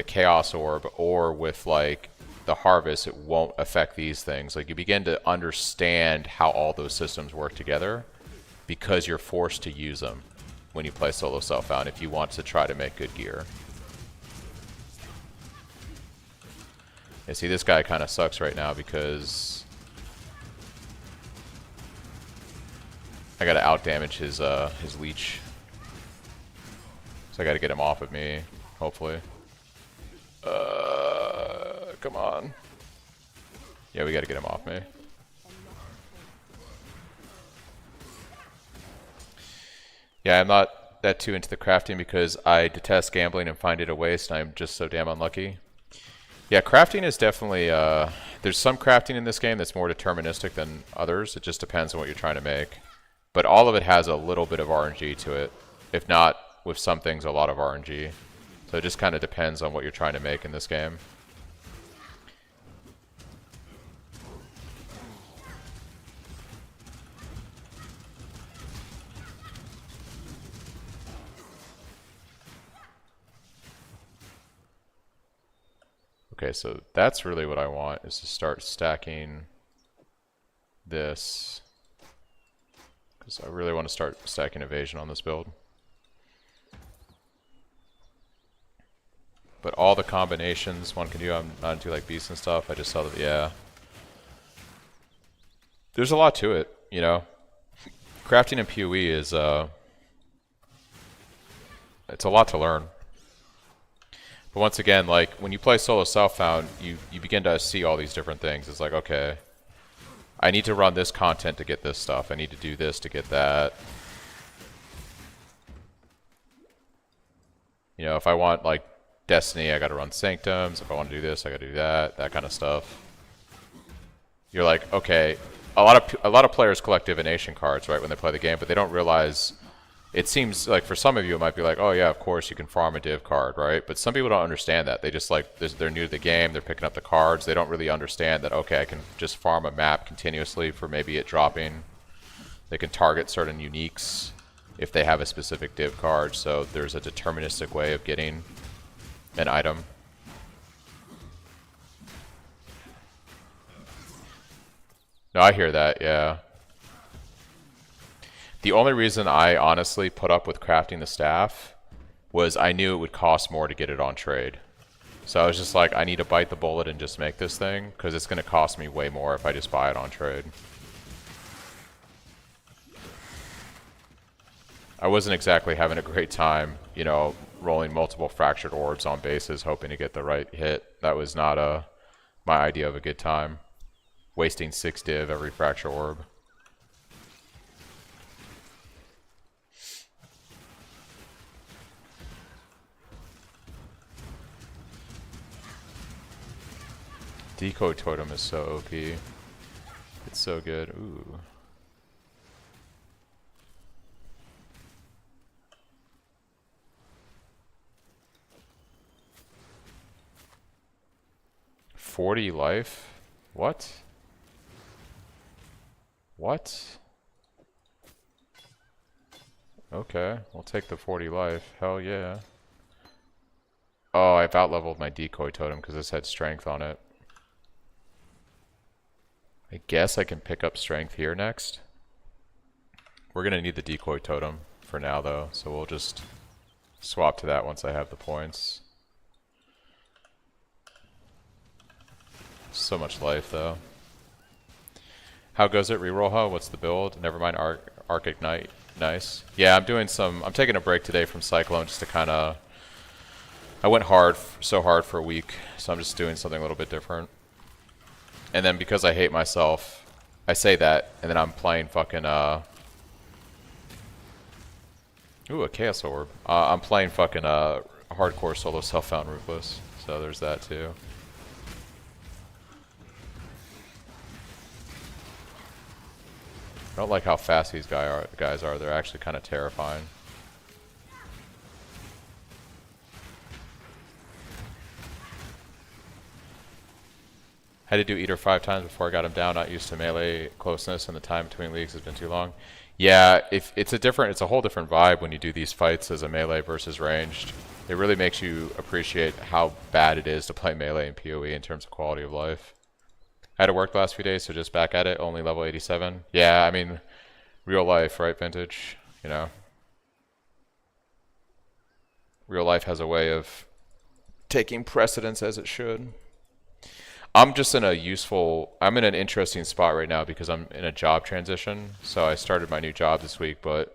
chaos orb, or with like the harvest, it won't affect these things. Like, you begin to understand how all those systems work together because you're forced to use them when you play solo self-found if you want to try to make good gear. Yeah, see, this guy kind of sucks right now because I gotta outdamage his leech. So I gotta get him off of me, hopefully. Come on. Yeah, we gotta get him off me. Yeah, I'm not that too into the crafting because I detest gambling and find it a waste, and I'm just so damn unlucky. Yeah, crafting is definitely, there's some crafting in this game that's more deterministic than others. It just depends on what you're trying to make. But all of it has a little bit of RNG to it. If not, with some things, a lot of RNG. So it just kind of depends on what you're trying to make in this game. Okay, so that's really what I want, is to start stacking this. Because I really want to start stacking evasion on this build. But all the combinations one can do, I'm not into like beasts and stuff. I just saw that, yeah. There's a lot to it, you know. Crafting in PoE is, it's a lot to learn. But once again, like, when you play solo self-found, you begin to see all these different things. It's like, okay, I need to run this content to get this stuff. I need to do this to get that. You know, if I want, like, Destiny, I gotta run Sanctums. If I want to do this, I gotta do that. That kind of stuff. You're like, okay, a lot of players collect divination cards, right, when they play the game, but they don't realize. It seems like for some of you it might be like, oh yeah, of course you can farm a div card, right? But some people don't understand that. They just like, they're new to the game, they're picking up the cards, they don't really understand that, okay, I can just farm a map continuously for maybe it dropping. They can target certain uniques if they have a specific div card, so there's a deterministic way of getting an item. No, I hear that, yeah. The only reason I honestly put up with crafting the staff was I knew it would cost more to get it on trade. So I was just like, I need to bite the bullet and just make this thing, because it's going to cost me way more if I just buy it on trade. I wasn't exactly having a great time, you know, rolling multiple fractured orbs on bases hoping to get the right hit. That was not my idea of a good time. Wasting 6 div every fracture orb. Decoy Totem is so OP. It's so good. Ooh. $40 life? What? What? Okay, we'll take the 40 life. Hell yeah. Oh, I've outleveled my Decoy Totem because this had strength on it. I guess I can pick up strength here next. We're going to need the Decoy Totem for now, though, so we'll just swap to that once I have the points. So much life though. How goes it? Reroll how? What's the build? Never mind Arc Ignite. Nice. Yeah, I'm taking a break today from Cyclone just to kind of... I went so hard for a week, so I'm just doing something a little bit different. And then because I hate myself, I say that, and then I'm playing fucking, ooh, a Chaos Orb. I'm playing fucking, hardcore solo self-found Ruthless, so there's that too. I don't like how fast these guys are. They're actually kind of terrifying. Had to do Eater 5 times before I got him down. Not used to melee closeness, and the time between leagues has been too long. Yeah, it's a whole different vibe when you do these fights as a melee versus ranged. It really makes you appreciate how bad it is to play melee in PoE in terms of quality of life. I had to work the last few days, so just back at it. Only level 87. Yeah, I mean, real life, right, Vintage? You know, real life has a way of taking precedence as it should. I'm just in I'm in an interesting spot right now because I'm in a job transition. So I started my new job this week, but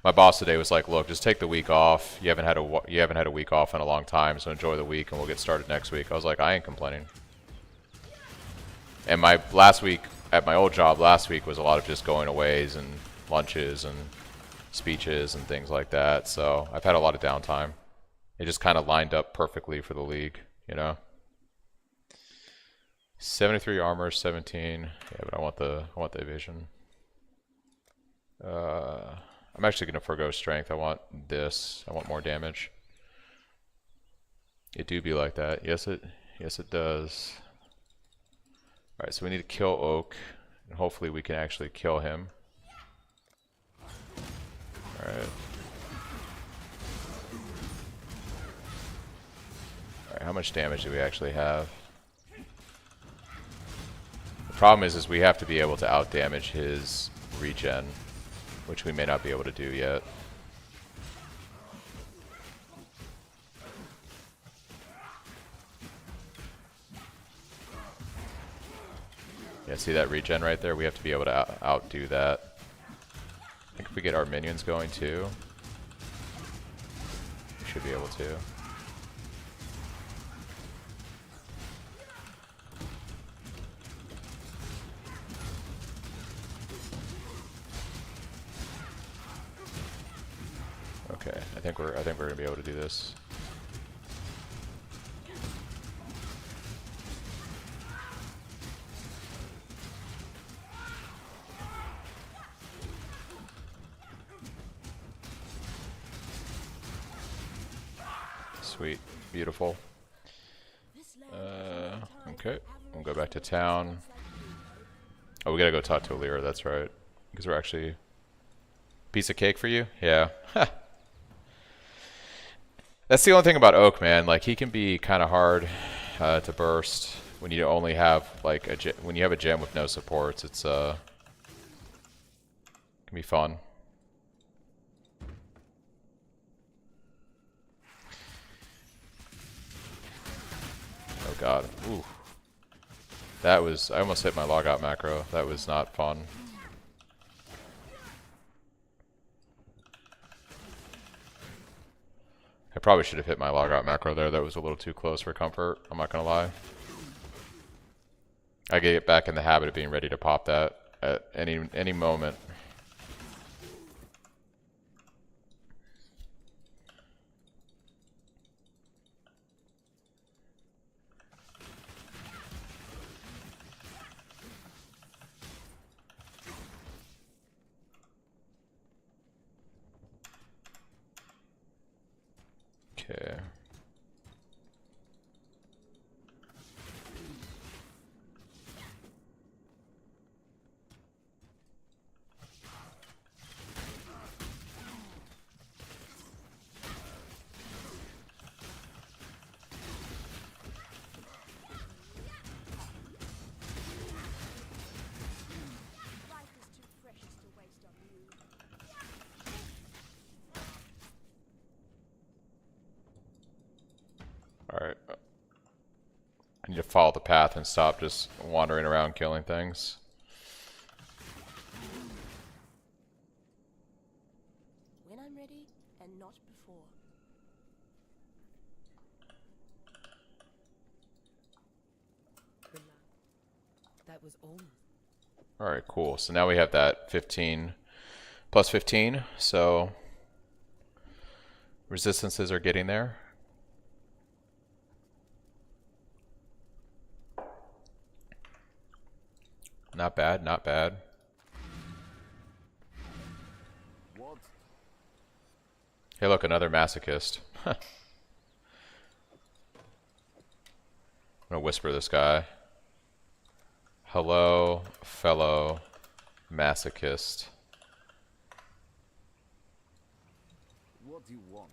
my boss today was like, "Look, just take the week off. You haven't had a week off in a long time, so enjoy the week, and we'll get started next week." I was like, "I ain't complaining." And my last week at my old job last week was a lot of just going aways and lunches and speeches and things like that. So I've had a lot of downtime. It just kind of lined up perfectly for the league, you know. 73 armor, 17. Yeah, but I want the evasion. I'm actually gonna forgo strength. I want this. I want more damage. It do be like that. Yes it does. Alright, so we need to kill Oak, and hopefully we can actually kill him. Alright. Alright, how much damage do we actually have? The problem is we have to be able to outdamage his regen, which we may not be able to do yet. Yeah, see that regen right there? We have to be able to outdo that. I think if we get our minions going too, we should be able to. Okay, I think we're gonna be able to do this. Sweet, beautiful. Okay, we'll go back to town. Oh, we gotta go talk to Alira. That's right, because we're actually piece of cake for you. Yeah. That's the only thing about Oak, man. Like, he can be kind of hard to burst when you only have like when you have a gem with no supports. It's can be fun. Oh god. Ooh. That was, I almost hit my logout macro. That was not fun. I probably should have hit my logout macro there. That was a little too close for comfort. I'm not gonna lie. I get back in the habit of being ready to pop that at any moment. Okay. need to follow the path and stop just wandering around killing things. When I'm ready, and not before. That was almost. Alright, cool. So now we have that 15 plus 15, so resistances are getting there. Not bad, not bad. What? Hey look, another masochist. I'm gonna whisper this guy. Hello, fellow masochist. What do you want?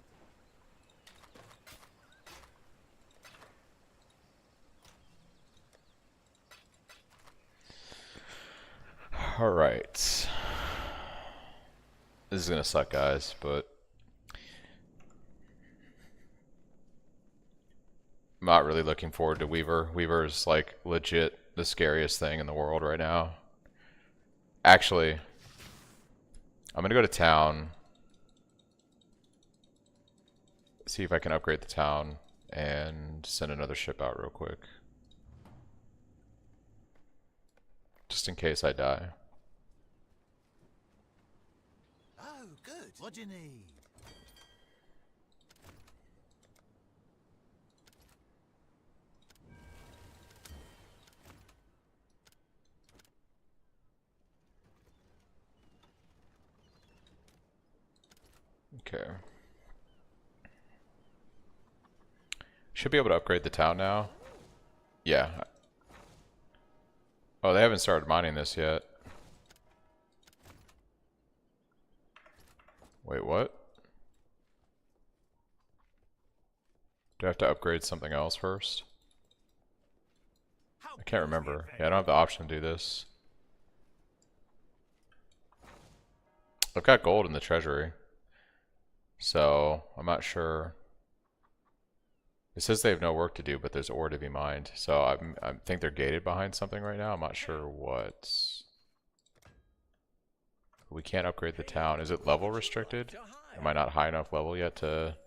Alright. This is gonna suck, guys, but I'm not really looking forward to Weaver. Weaver is like legit the scariest thing in the world right now. Actually, I'm gonna go to town, see if I can upgrade the town, and send another ship out real quick. Just in case I die. Oh, good. What do you need? Okay. Should be able to upgrade the town now. Yeah. Oh, they haven't started mining this yet. Wait, what? Do I have to upgrade something else first? I can't remember. Yeah, I don't have the option to do this. I've got gold in the treasury, so I'm not sure. It says they have no work to do, but there's ore to be mined. So I think they're gated behind something right now. I'm not sure what. We can't upgrade the town. Is it level restricted? Am I not high enough level yet to...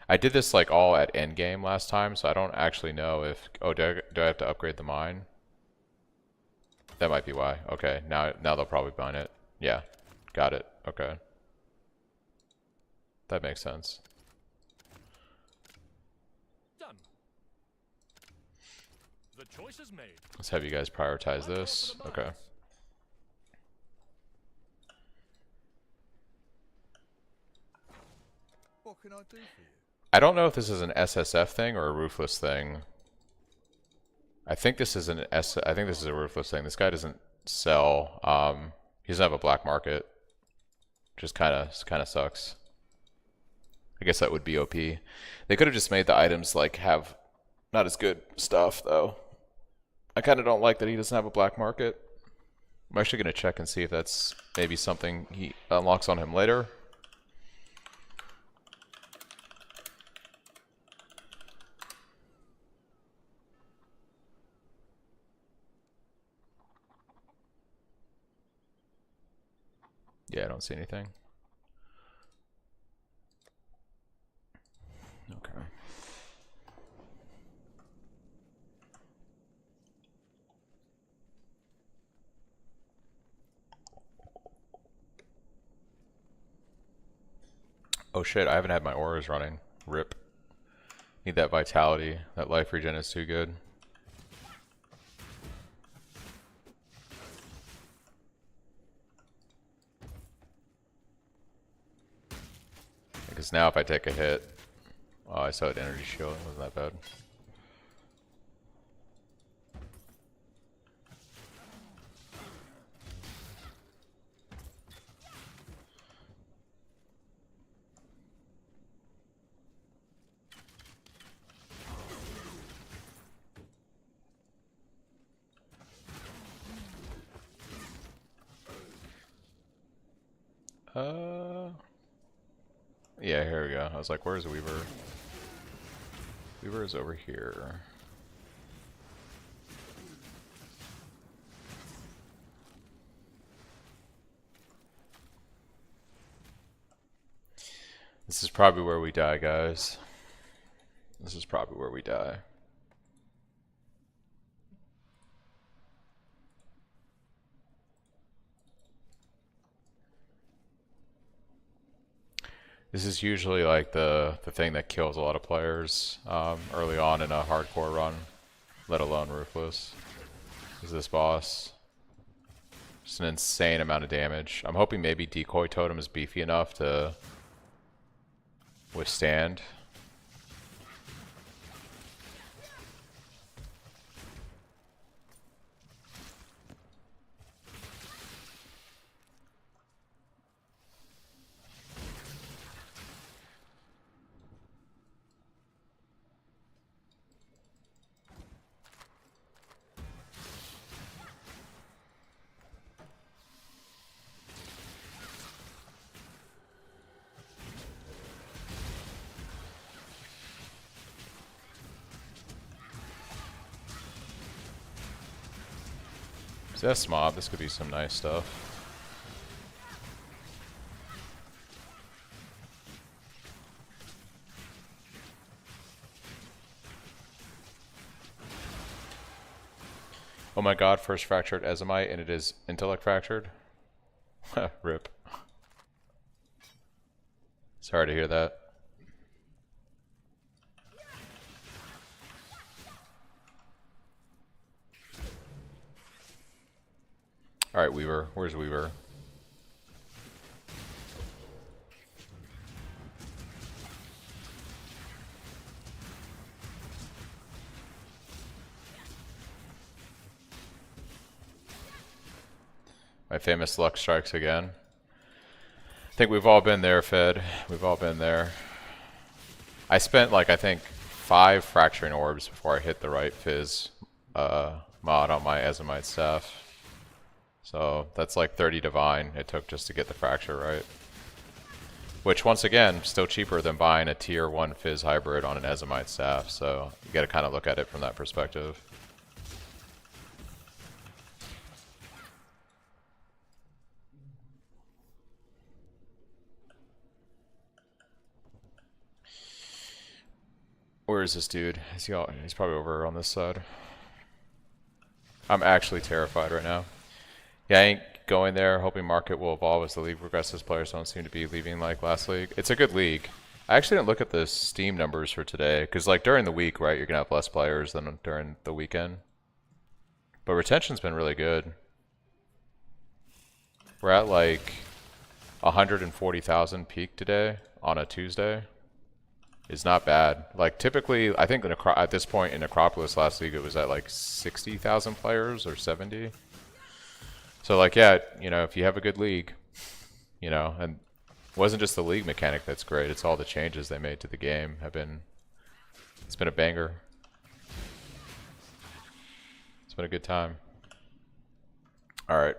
I did this like all at Endgame last time, so I don't actually know if... Oh, do I have to upgrade the mine? That might be why. Okay, now they'll probably mine it. Yeah, got it. Okay. That makes sense. Done. The choice is made. Let's have you guys prioritize this. Okay. What can I do for you? I don't know if this is an SSF thing or a Ruthless thing. I think this is I think this is a Ruthless thing. This guy doesn't sell. He doesn't have a black market. Just kind of sucks. I guess that would be OP. They could have just made the items like have not as good stuff though. I kind of don't like that he doesn't have a black market. I'm actually going to check and see if that's maybe something he unlocks on him later. Yeah, I don't see anything. Okay. Oh shit, I haven't had my auras running. RIP. Need that vitality. That life regen is too good. Because now if I take a hit... Oh, I saw an energy shield. It wasn't that bad. Yeah, here we go. I was like, where's Weaver? Weaver is over here. This is probably where we die, guys. This is probably where we die. This is usually like the thing that kills a lot of players early on in a hardcore run, let alone Ruthless. Is this boss. Just an insane amount of damage. I'm hoping maybe Decoy Totem is beefy enough to withstand. This mob, this could be some nice stuff. Oh my god, first fractured Ezomite and it is intellect fractured? Rip. Sorry to hear that. Alright, Weaver. Where's Weaver? My famous luck strikes again. I think we've all been there, Fed. We've all been there. I spent like, I think, 5 fracturing orbs before I hit the right Fizz mod on my Ezomite staff. So that's like 30 divine it took just to get the fracture right. Which, once again, still cheaper than buying a tier 1 Fizz hybrid on an Ezomite staff. So you gotta kind of look at it from that perspective. Where is this dude? Is he all, he's probably over on this side. I'm actually terrified right now. Yeah, I ain't going there, hoping market will evolve as the league progresses. Players don't seem to be leaving like last league. It's a good league. I actually didn't look at the Steam numbers for today, because like during the week, right, you're going to have less players than during the weekend. But retention's been really good. We're at like 140,000 peak today on a Tuesday. Is not bad. Like typically, I think at this point in Acropolis last league, it was at like 60,000 players or 70. So like, yeah, you know, if you have a good league, you know, and it wasn't just the league mechanic that's great, it's all the changes they made to the game have been, it's been a banger. It's been a good time. All right.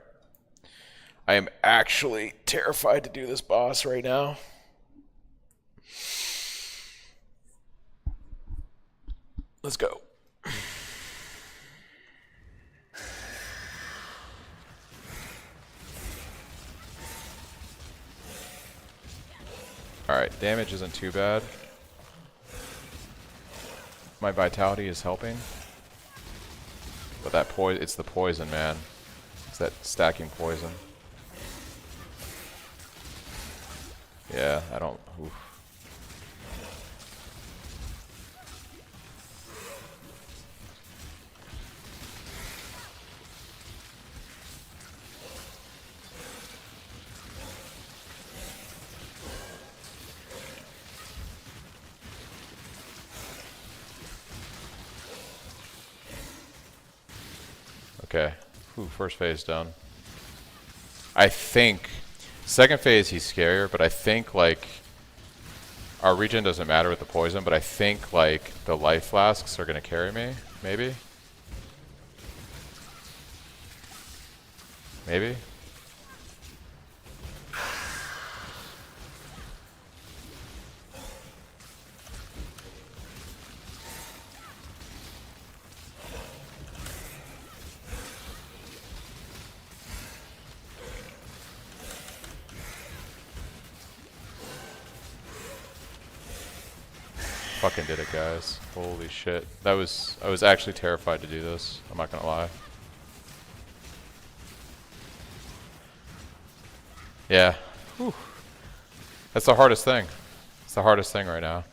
I am actually terrified to do this boss right now. Let's go. Alright, damage isn't too bad. My vitality is helping. But that it's the poison, man. It's that stacking poison. Yeah, I don't... Oof. Okay. Ooh, first phase done. I think second phase he's scarier, but I think like our regen doesn't matter with the poison, but I think like the life flasks are gonna carry me, maybe? Maybe? Fucking did it, guys. Holy shit. I was actually terrified to do this. I'm not gonna lie. Yeah. Whew. That's the hardest thing. It's the hardest thing right now.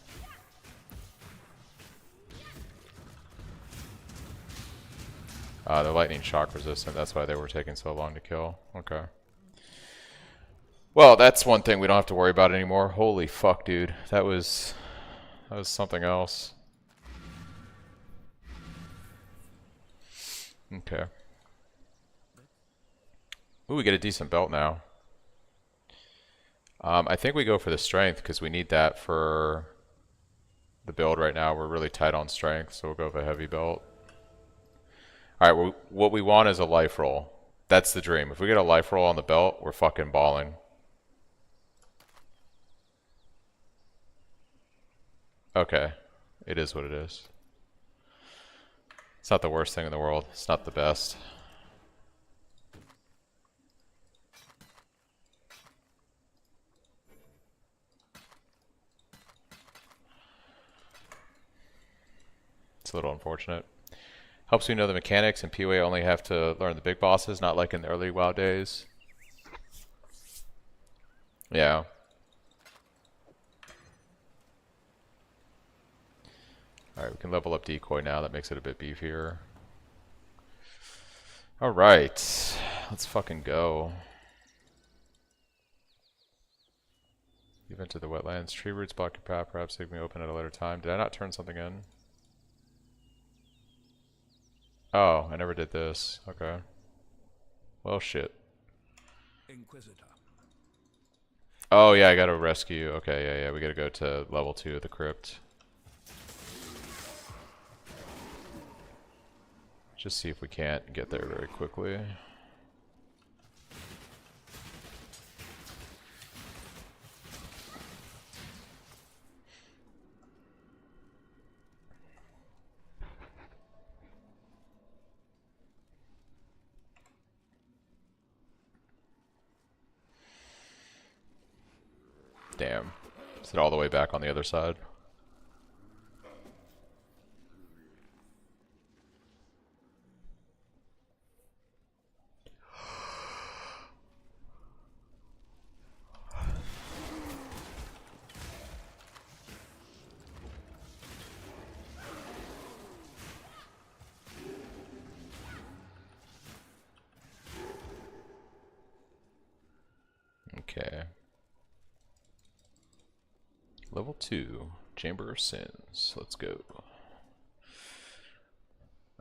The lightning shock resistant. That's why they were taking so long to kill. Okay. Well, that's one thing we don't have to worry about anymore. Holy fuck, dude. That was something else. Okay. Ooh, we get a decent belt now. I think we go for the strength because we need that for the build right now. We're really tight on strength, so we'll go with a heavy belt. Alright, well, what we want is a life roll. That's the dream. If we get a life roll on the belt, we're fucking balling. Okay. It is what it is. It's not the worst thing in the world. It's not the best. It's a little unfortunate. Helps you know the mechanics, and PoE only have to learn the big bosses, not like in the early WoW days. Yeah. Alright, we can level up Decoy now. That makes it a bit beefier. Alright. Let's fucking go. You've entered the wetlands. Tree roots block your path. Perhaps leave me open at a later time. Did I not turn something in? Oh, I never did this. Okay. Well, shit. Inquisitor. Oh, yeah, I gotta rescue. Okay, yeah, we gotta go to level 2 of the crypt. Just see if we can't get there very quickly. Damn. Is it all the way back on the other side? Okay. Level 2, Chamber of Sins. Let's go.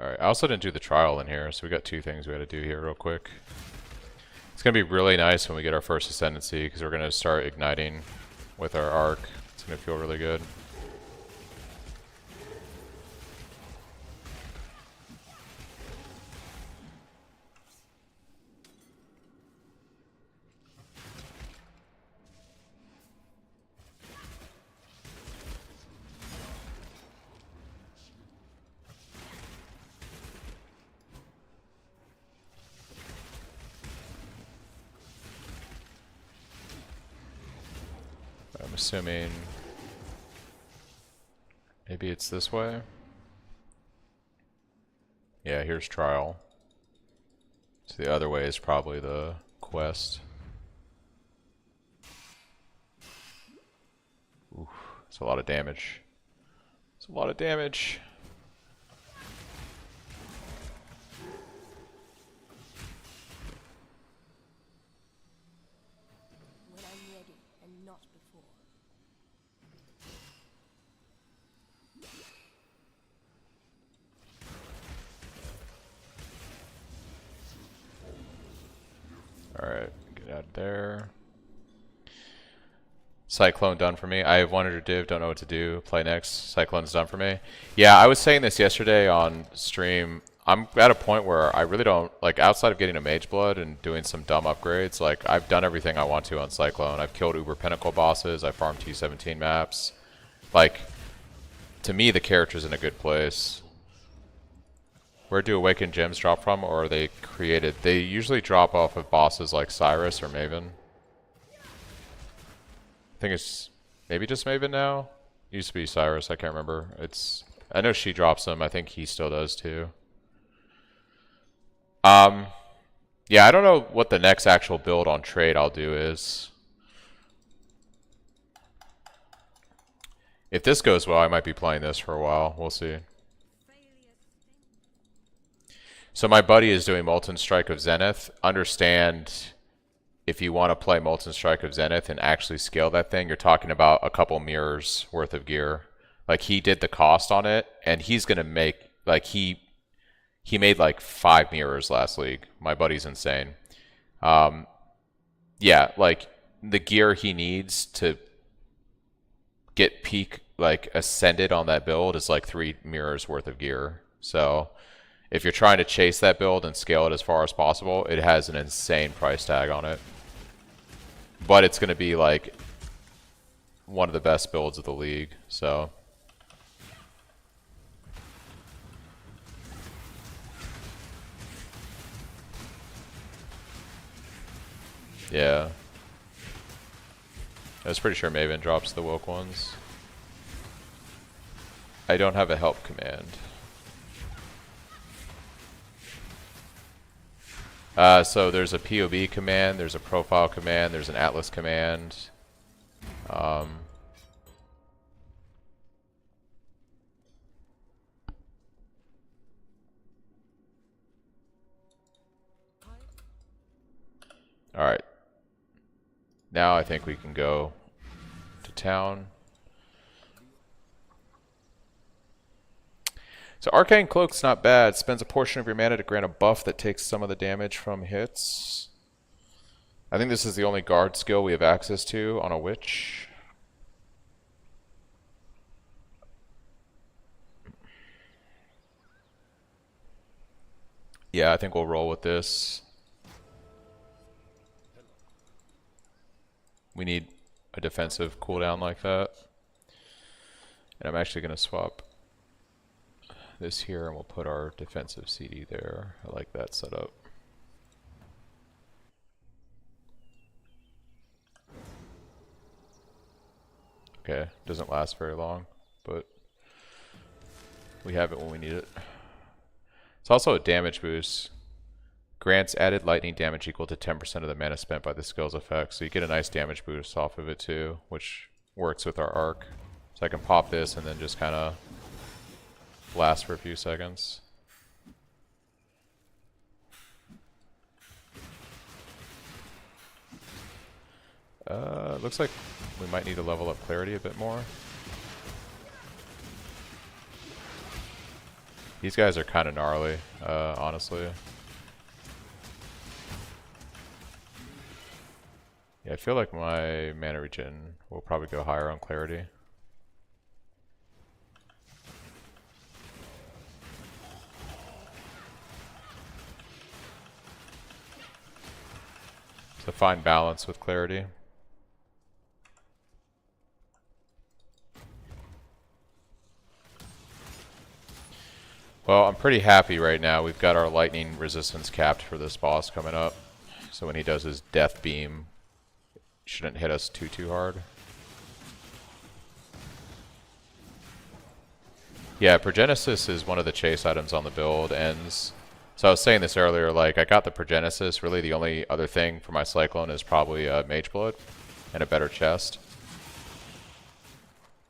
Alright, I also didn't do the trial in here, so we got two things we gotta do here real quick. It's gonna be really nice when we get our first Ascendancy, because we're gonna start igniting with our arc. It's gonna feel really good. I'm assuming maybe it's this way. Yeah, here's trial. So the other way is probably the quest. Oof, it's a lot of damage. It's a lot of damage. When I'm ready and not before. Alright, get out of there. Cyclone done for me. I have 100 div, don't know what to do. Play next. Cyclone's done for me. Yeah, I was saying this yesterday on stream. I'm at a point where I really don't, like, outside of getting a Mage Blood and doing some dumb upgrades, like, I've done everything I want to on Cyclone. I've killed Uber Pinnacle bosses, I farmed T17 maps. Like, to me, the character's in a good place. Where do Awakened Gems drop from, or are they created? They usually drop off of bosses like Cyrus or Maven. I think it's maybe just Maven now. Used to be Cyrus, I can't remember. I know she drops them, I think he still does too. Yeah, I don't know what the next actual build on trade I'll do is. If this goes well, I might be playing this for a while. We'll see. So my buddy is doing Molten Strike of Zenith. Understand, if you want to play Molten Strike of Zenith and actually scale that thing, you're talking about a couple mirrors worth of gear. Like, he did the cost on it, and he's going to make, like, he made like 5 mirrors last league. My buddy's insane. Yeah, like, the gear he needs to get peak, like, ascended on that build is like 3 mirrors worth of gear. So if you're trying to chase that build and scale it as far as possible, it has an insane price tag on it. But it's going to be like one of the best builds of the league, so. Yeah. I was pretty sure Maven drops the woke ones. I don't have a help command. So there's a POB command, there's a profile command, there's an atlas command. Alright. Now I think we can go to town. So Arcane Cloak's not bad. Spends a portion of your mana to grant a buff that takes some of the damage from hits. I think this is the only guard skill we have access to on a witch. Yeah, I think we'll roll with this. We need a defensive cooldown like that. And I'm actually going to swap this here and we'll put our defensive CD there. I like that setup. Okay, doesn't last very long, but we have it when we need it. It's also a damage boost. Grants added lightning damage equal to 10% of the mana spent by the skill's effect. So you get a nice damage boost off of it too, which works with our arc. So I can pop this and then just kind of blast for a few seconds. Looks like we might need to level up clarity a bit more. These guys are kind of gnarly, honestly. Yeah, I feel like my mana regen will probably go higher on clarity. It's a fine balance with clarity. Well, I'm pretty happy right now. We've got our lightning resistance capped for this boss coming up. So when he does his death beam, it shouldn't hit us too hard. Yeah, Progenesis is one of the chase items on the build ends. So I was saying this earlier, like, I got the Progenesis. Really the only other thing for my Cyclone is probably Mage Blood and a better chest.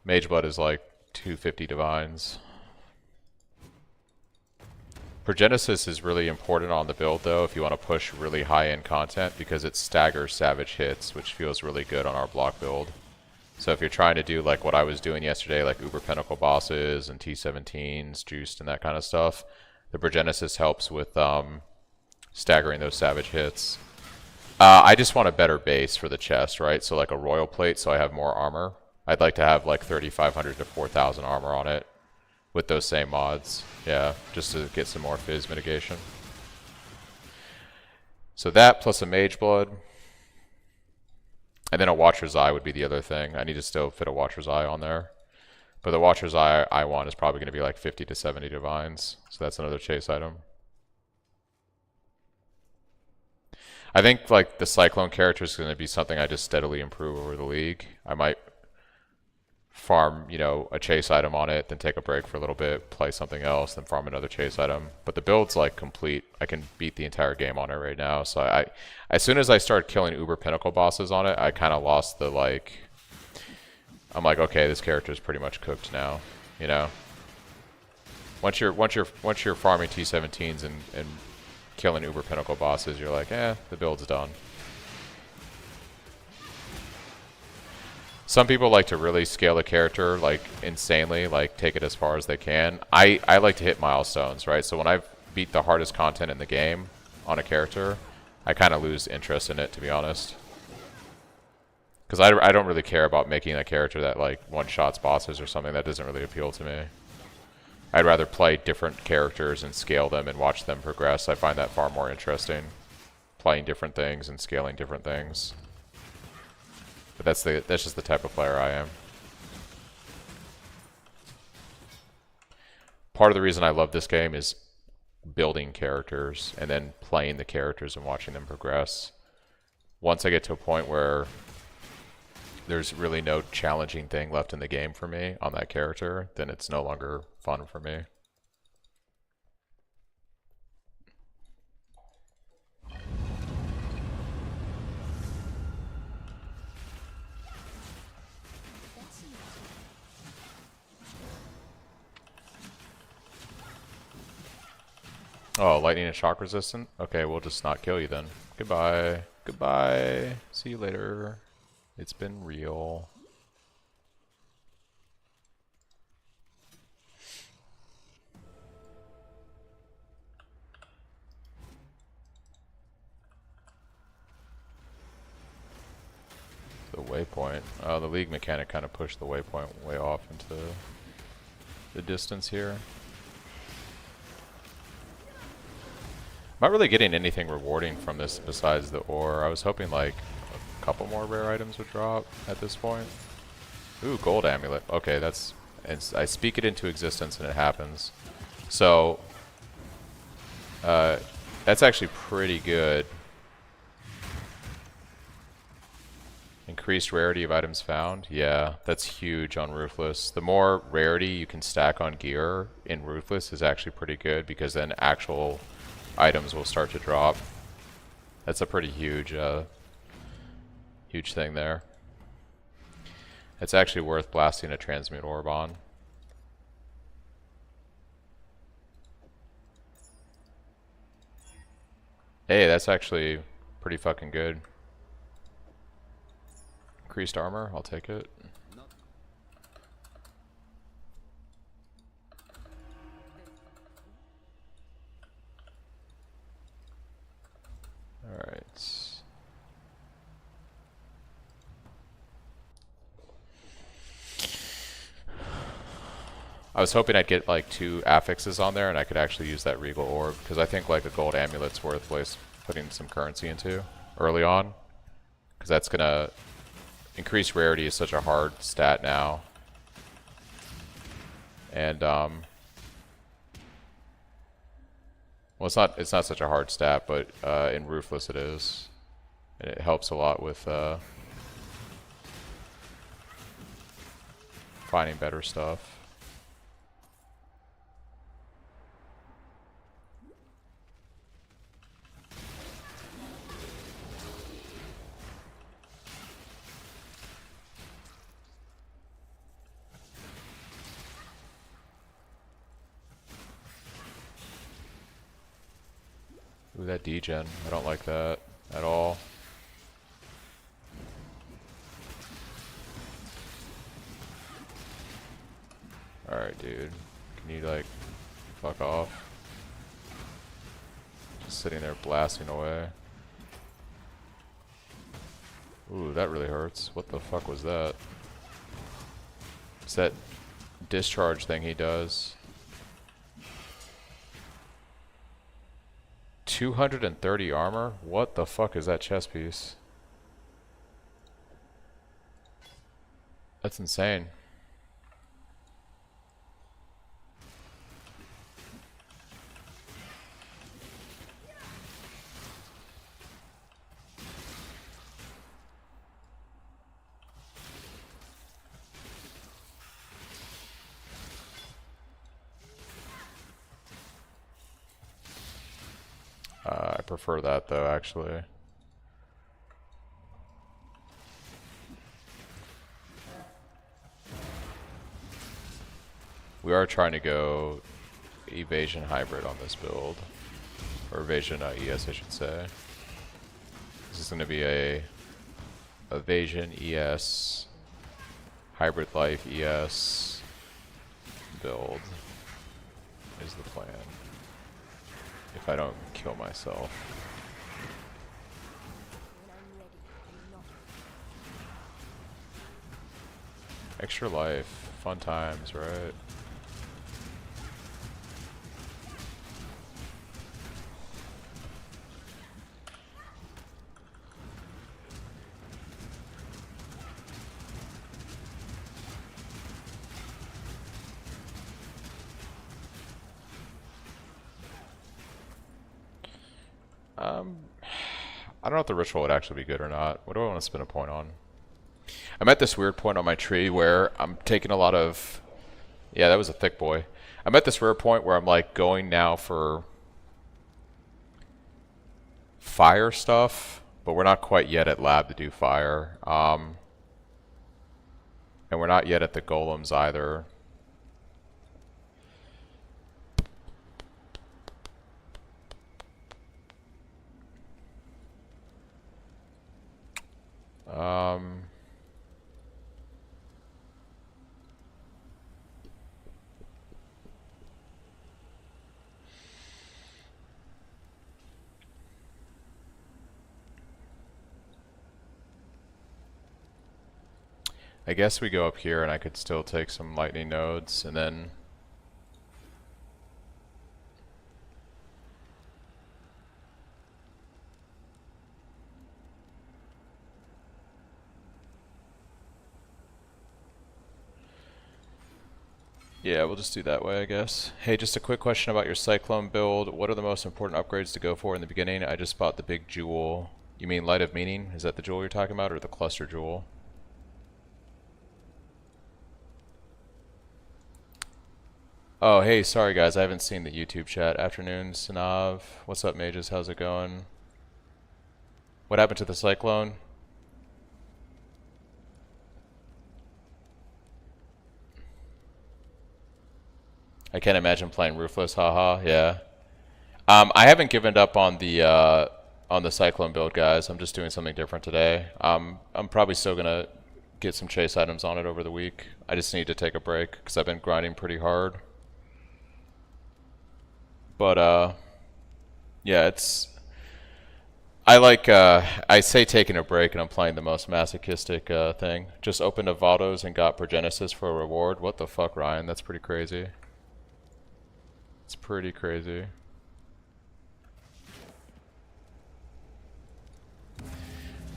Mage Blood is like 250 divines. Progenesis is really important on the build though if you want to push really high-end content because it staggers savage hits, which feels really good on our block build. So if you're trying to do like what I was doing yesterday, like Uber Pinnacle bosses and T17s, Juiced and that kind of stuff, the Progenesis helps with staggering those savage hits. I just want a better base for the chest, right? So like a Royal Plate so I have more armor. I'd like to have like 3,500 to 4,000 armor on it with those same mods. Yeah, just to get some more fizz mitigation. So that plus a Mage Blood. And then a Watcher's Eye would be the other thing. I need to still fit a Watcher's Eye on there. But the Watcher's Eye I want is probably going to be like 50 to 70 divines. So that's another chase item. I think like the Cyclone character is going to be something I just steadily improve over the league. I might farm, you know, a chase item on it, then take a break for a little bit, play something else, then farm another chase item. But the build's like complete. I can beat the entire game on it right now. So as soon as I started killing Uber Pinnacle bosses on it, I kind of lost the like. I'm like, okay, this character is pretty much cooked now, you know. Once you're farming T17s and killing Uber Pinnacle bosses, you're like, the build's done. Some people like to really scale a character like insanely, like take it as far as they can. I like to hit milestones, right? So when I beat the hardest content in the game on a character, I kind of lose interest in it, to be honest. Because I don't really care about making a character that like one-shots bosses or something. That doesn't really appeal to me. I'd rather play different characters and scale them and watch them progress. I find that far more interesting. Playing different things and scaling different things. But that's just the type of player I am. Part of the reason I love this game is building characters and then playing the characters and watching them progress. Once I get to a point where there's really no challenging thing left in the game for me on that character, then it's no longer fun for me. Oh, lightning and shock resistant? Okay, we'll just not kill you then. Goodbye. Goodbye. See you later. It's been real. The waypoint. Oh, the league mechanic kind of pushed the waypoint way off into the distance here. I'm not really getting anything rewarding from this besides the ore. I was hoping like a couple more rare items would drop at this point. Ooh, gold amulet. Okay, I speak it into existence and it happens. So that's actually pretty good. Increased rarity of items found. Yeah, that's huge on Ruthless. The more rarity you can stack on gear in Ruthless is actually pretty good, because then actual items will start to drop. That's a pretty huge huge thing there. It's actually worth blasting a transmute orb on. Hey, that's actually pretty fucking good. Increased armor, I'll take it. Alright. I was hoping I'd get like 2 affixes on there and I could actually use that regal orb, because I think like a gold amulet's worth putting some currency into early on, because that's gonna increase rarity is such a hard stat now. And well, it's not such a hard stat, but in Ruthless it is, and it helps a lot with finding better stuff. Ooh, that degen. I don't like that at all. Alright, dude. Can you, like, fuck off? Just sitting there blasting away. Ooh, that really hurts. What the fuck was that? It's that discharge thing he does. 230 armor? What the fuck is that chest piece? That's insane. prefer that though, actually. We are trying to go evasion hybrid on this build. Or evasion ES, I should say. This is going to be a evasion ES, hybrid life ES build is the plan. If I don't kill myself. When I'm ready and not Extra life, fun times, right? I don't know if the ritual would actually be good or not. What do I want to spend a point on? I'm at this weird point on my tree where I'm taking a lot of... Yeah, that was a thick boy. I'm at this rare point where I'm like going now for fire stuff, but we're not quite yet at lab to do fire. And we're not yet at the golems either. I guess we go up here and I could still take some lightning nodes and then yeah, we'll just do that way, I guess. Hey, just a quick question about your Cyclone build. What are the most important upgrades to go for in the beginning? I just bought the big jewel. You mean Light of Meaning? Is that the jewel you're talking about, or the cluster jewel? Oh, hey, sorry guys, I haven't seen the YouTube chat. Afternoon, Sanav. What's up, mages? How's it going? What happened to the Cyclone? I can't imagine playing Ruthless, haha, yeah. I haven't given up on the Cyclone build, guys. I'm just doing something different today. I'm probably still gonna get some chase items on it over the week. I just need to take a break because I've been grinding pretty hard. But yeah, it's I say taking a break and I'm playing the most masochistic thing. Just opened a Vados and got Progenesis for a reward. What the fuck, Ryan? That's pretty crazy. It's pretty crazy.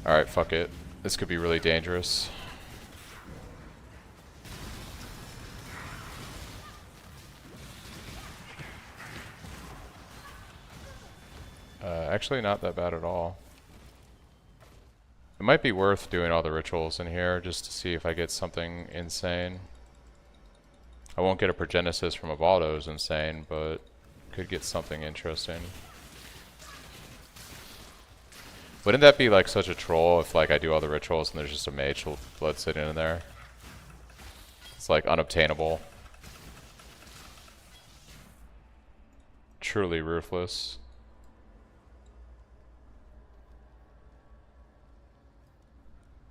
Alright, fuck it. This could be really dangerous. Actually not that bad at all. It might be worth doing all the rituals in here just to see if I get something insane. I won't get a Progenesis from a Vados insane, but could get something interesting. Wouldn't that be like such a troll if like I do all the rituals and there's just a mage blood sitting in there? It's like unobtainable. Truly ruthless.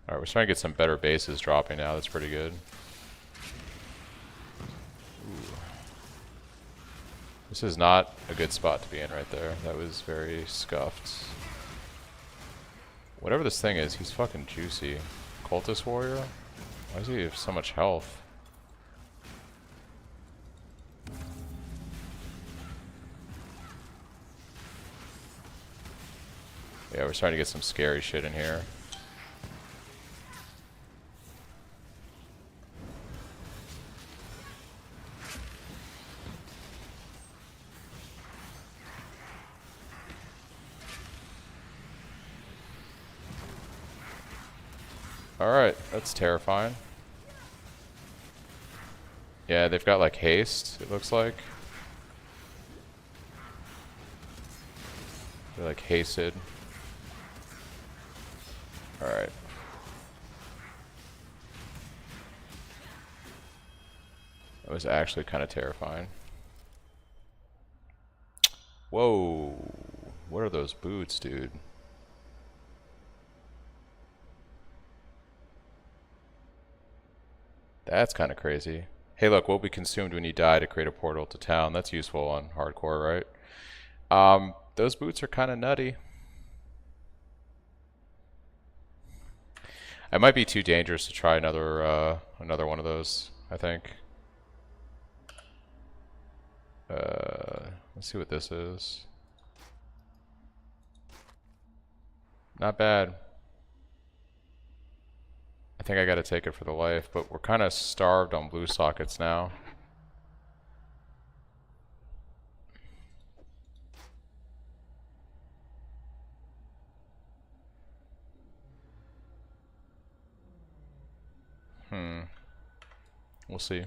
Alright, we're starting to get some better bases dropping now. That's pretty good. Ooh. This is not a good spot to be in right there. That was very scuffed. Whatever this thing is, he's fucking juicy. Cultist warrior? Why does he have so much health? Yeah, we're starting to get some scary shit in here. Alright, that's terrifying. Yeah, they've got like haste, it looks like. They're like hasted. Alright. That was actually kind of terrifying. Whoa. What are those boots, dude? That's kind of crazy. Hey, look, will be consumed when you die to create a portal to town. That's useful on hardcore, right? Those boots are kind of nutty. I might be too dangerous to try another one of those, I think. Let's see what this is. Not bad. I think I gotta take it for the life, but we're kind of starved on blue sockets now. We'll see.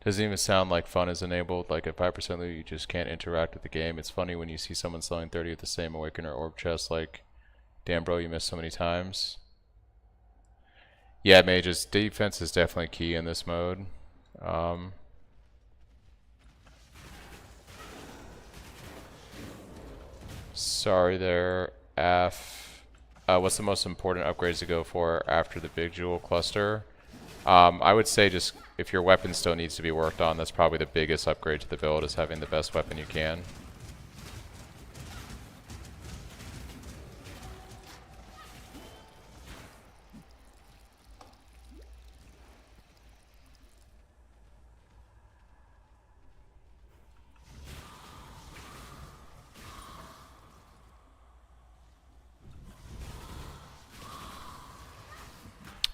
Doesn't even sound like fun is enabled. Like at 5% loot, you just can't interact with the game. It's funny when you see someone selling 30 with the same Awakener orb chest. Like, damn bro, you missed so many times. Yeah, mages, defense is definitely key in this mode. Sorry there, Af. What's the most important upgrades to go for after the big jewel cluster? I would say just if your weapon still needs to be worked on, that's probably the biggest upgrade to the build, is having the best weapon you can.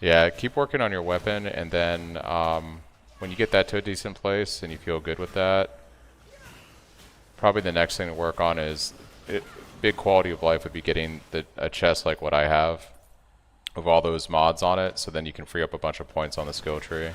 Yeah, keep working on your weapon, and then when you get that to a decent place and you feel good with that, probably the next thing to work on is big quality of life would be getting a chest like what I have of all those mods on it, so then you can free up a bunch of points on the skill tree.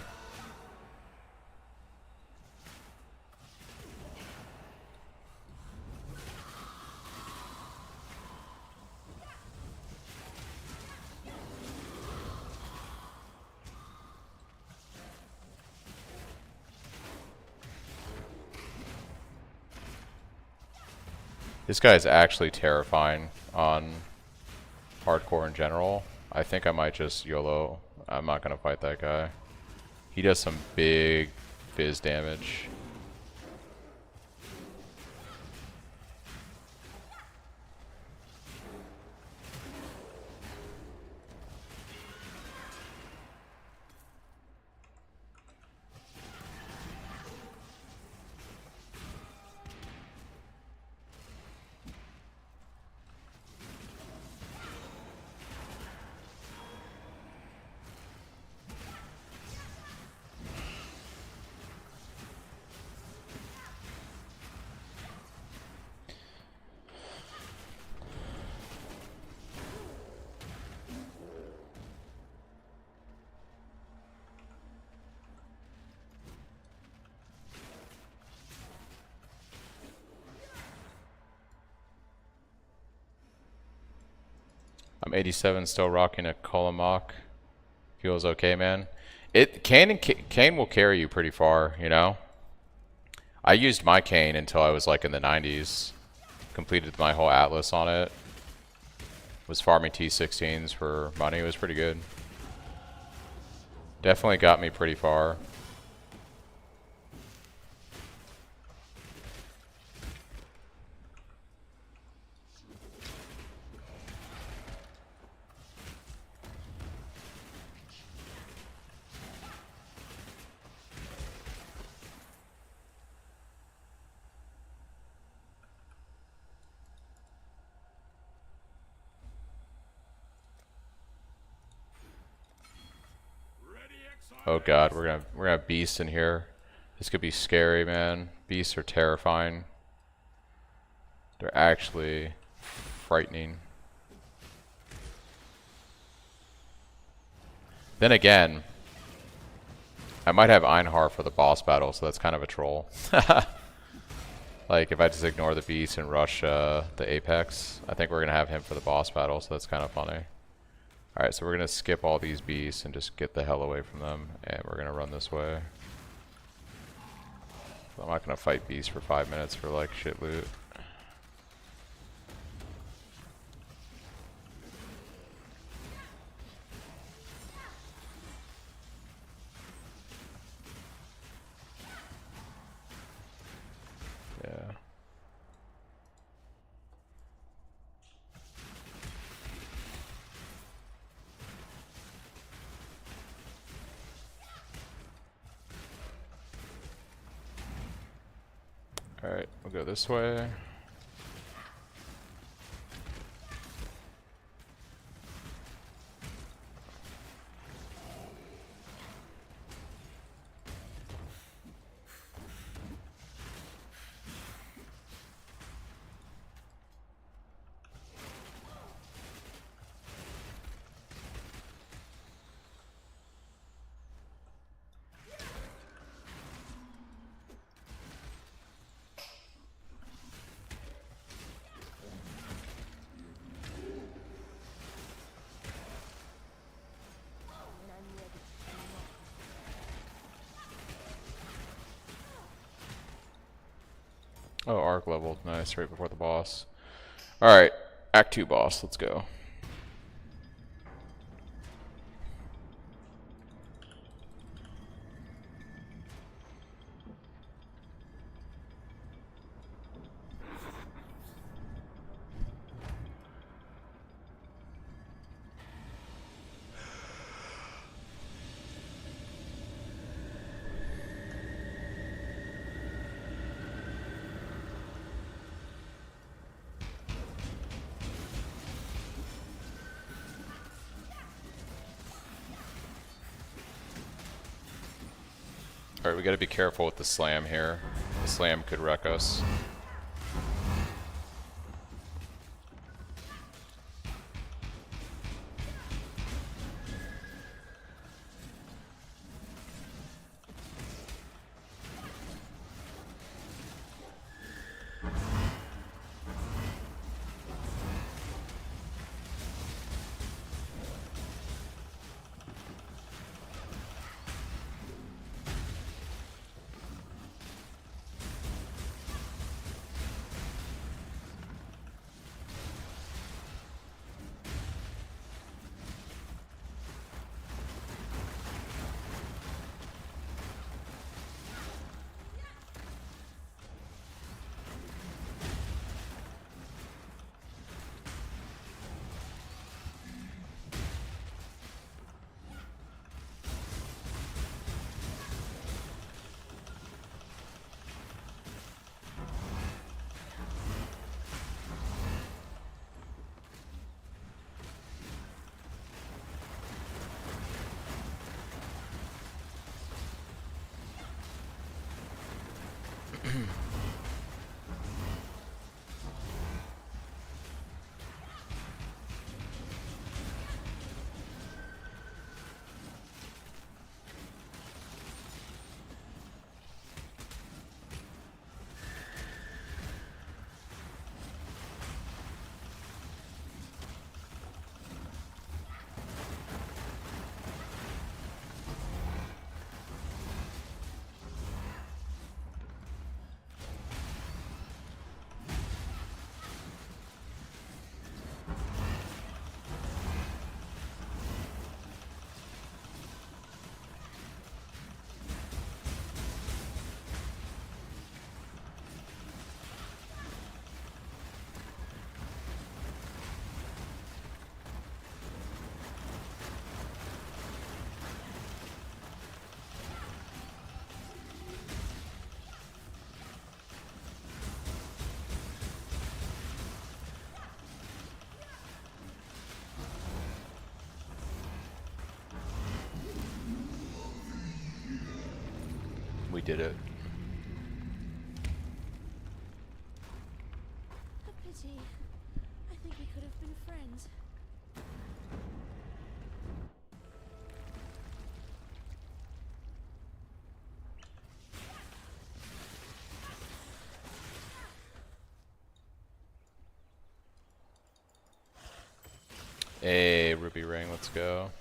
This guy is actually terrifying on hardcore in general. I think I might just YOLO. I'm not going to fight that guy. He does some big fizz damage. I'm 87, still rocking a Kolomak. Feels okay, man. Cane will carry you pretty far, you know? I used my cane until I was like in the 90s. Completed my whole Atlas on it. Was farming T16s for money. It was pretty good. Definitely got me pretty far. Oh god, we're gonna have beasts in here. This could be scary, man. Beasts are terrifying. They're actually frightening. Then again, I might have Einhar for the boss battle, so that's kind of a troll. Like, if I just ignore the beast and rush the Apex, I think we're going to have him for the boss battle, so that's kind of funny. Alright, so we're going to skip all these beasts and just get the hell away from them, and we're going to run this way. I'm not going to fight beasts for 5 minutes for, like, shit loot. Yeah. Alright, we'll go this way. When I'm ready, I'm not. Oh, arc level. Nice, right before the boss. Alright, Act 2 boss. Let's go. Alright, we gotta be careful with the slam here. The slam could wreck us. We did it. A pity. I think we could have been friends. A ruby ring, let's go.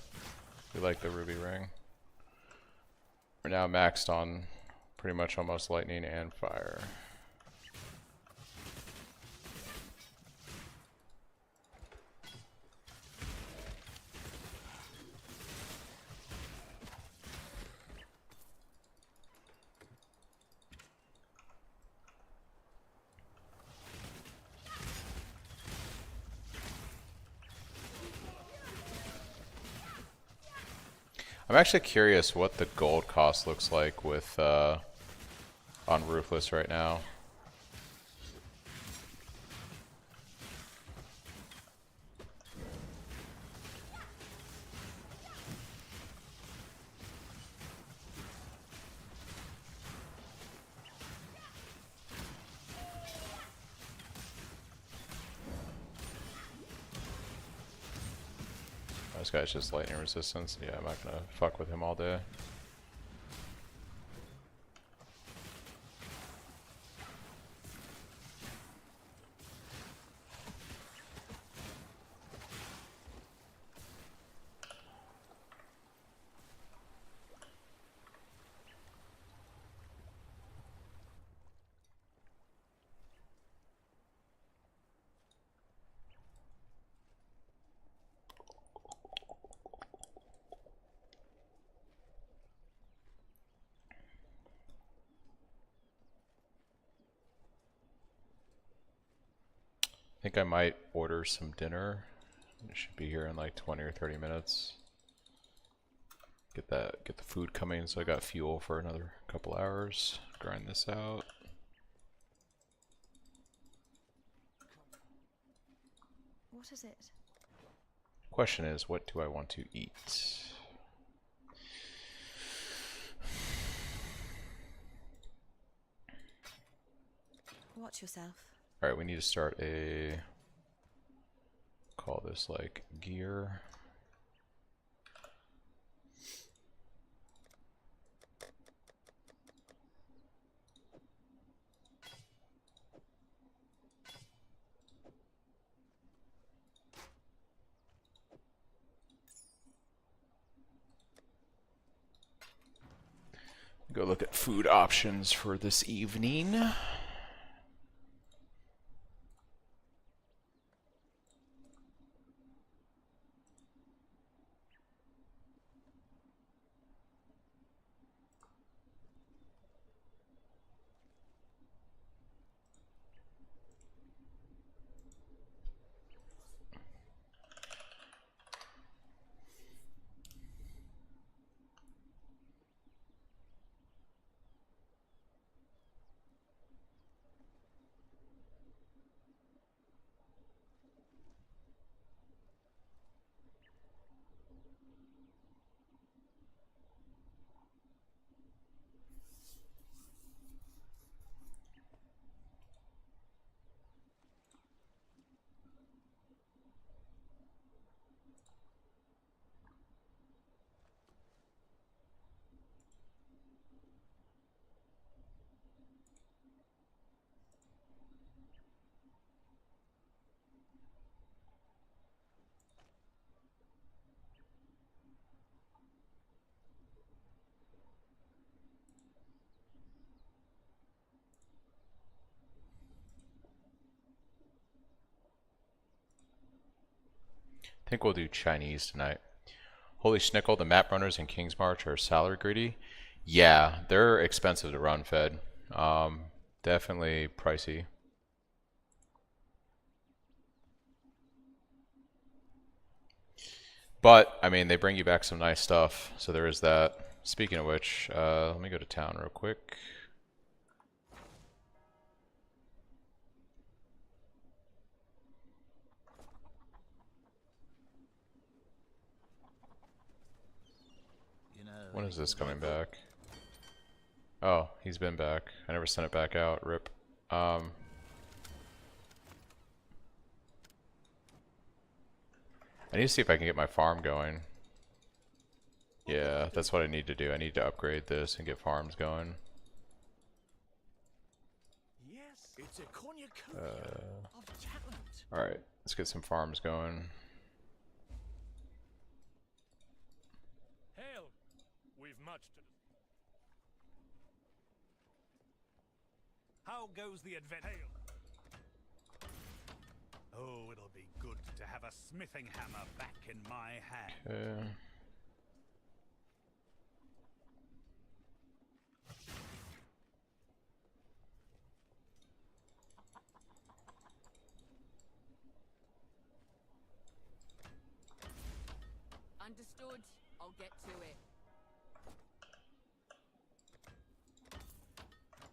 We like the ruby ring. We're now maxed on pretty much almost lightning and fire. I'm actually curious what the gold cost looks like with on Ruthless right now. This guy's just lightning resistance. Yeah, I'm not gonna fuck with him all day. I think I might order some dinner. It should be here in like 20 or 30 minutes. Get the food coming so I got fuel for another couple hours. Grind this out. What is it? Question is, what do I want to eat? Watch yourself. Alright, we need to start a, call this like gear. Go look at food options for this evening. I think we'll do Chinese tonight. Holy Schnickel, the map runners in King's March are salary greedy. Yeah, they're expensive to run fed. Definitely pricey. But, I mean, they bring you back some nice stuff, so there is that. Speaking of which, let me go to town real quick. When is this coming back? Oh, he's been back. I never sent it back out. Rip. I need to see if I can get my farm going. Yeah, that's what I need to do. I need to upgrade this and get farms going. Yes, it's a cornucopia of talent. Alright, let's get some farms going. How goes the adventure? Oh, it'll be good to have a smithing hammer back in my hand. Okay. Understood. I'll get to it.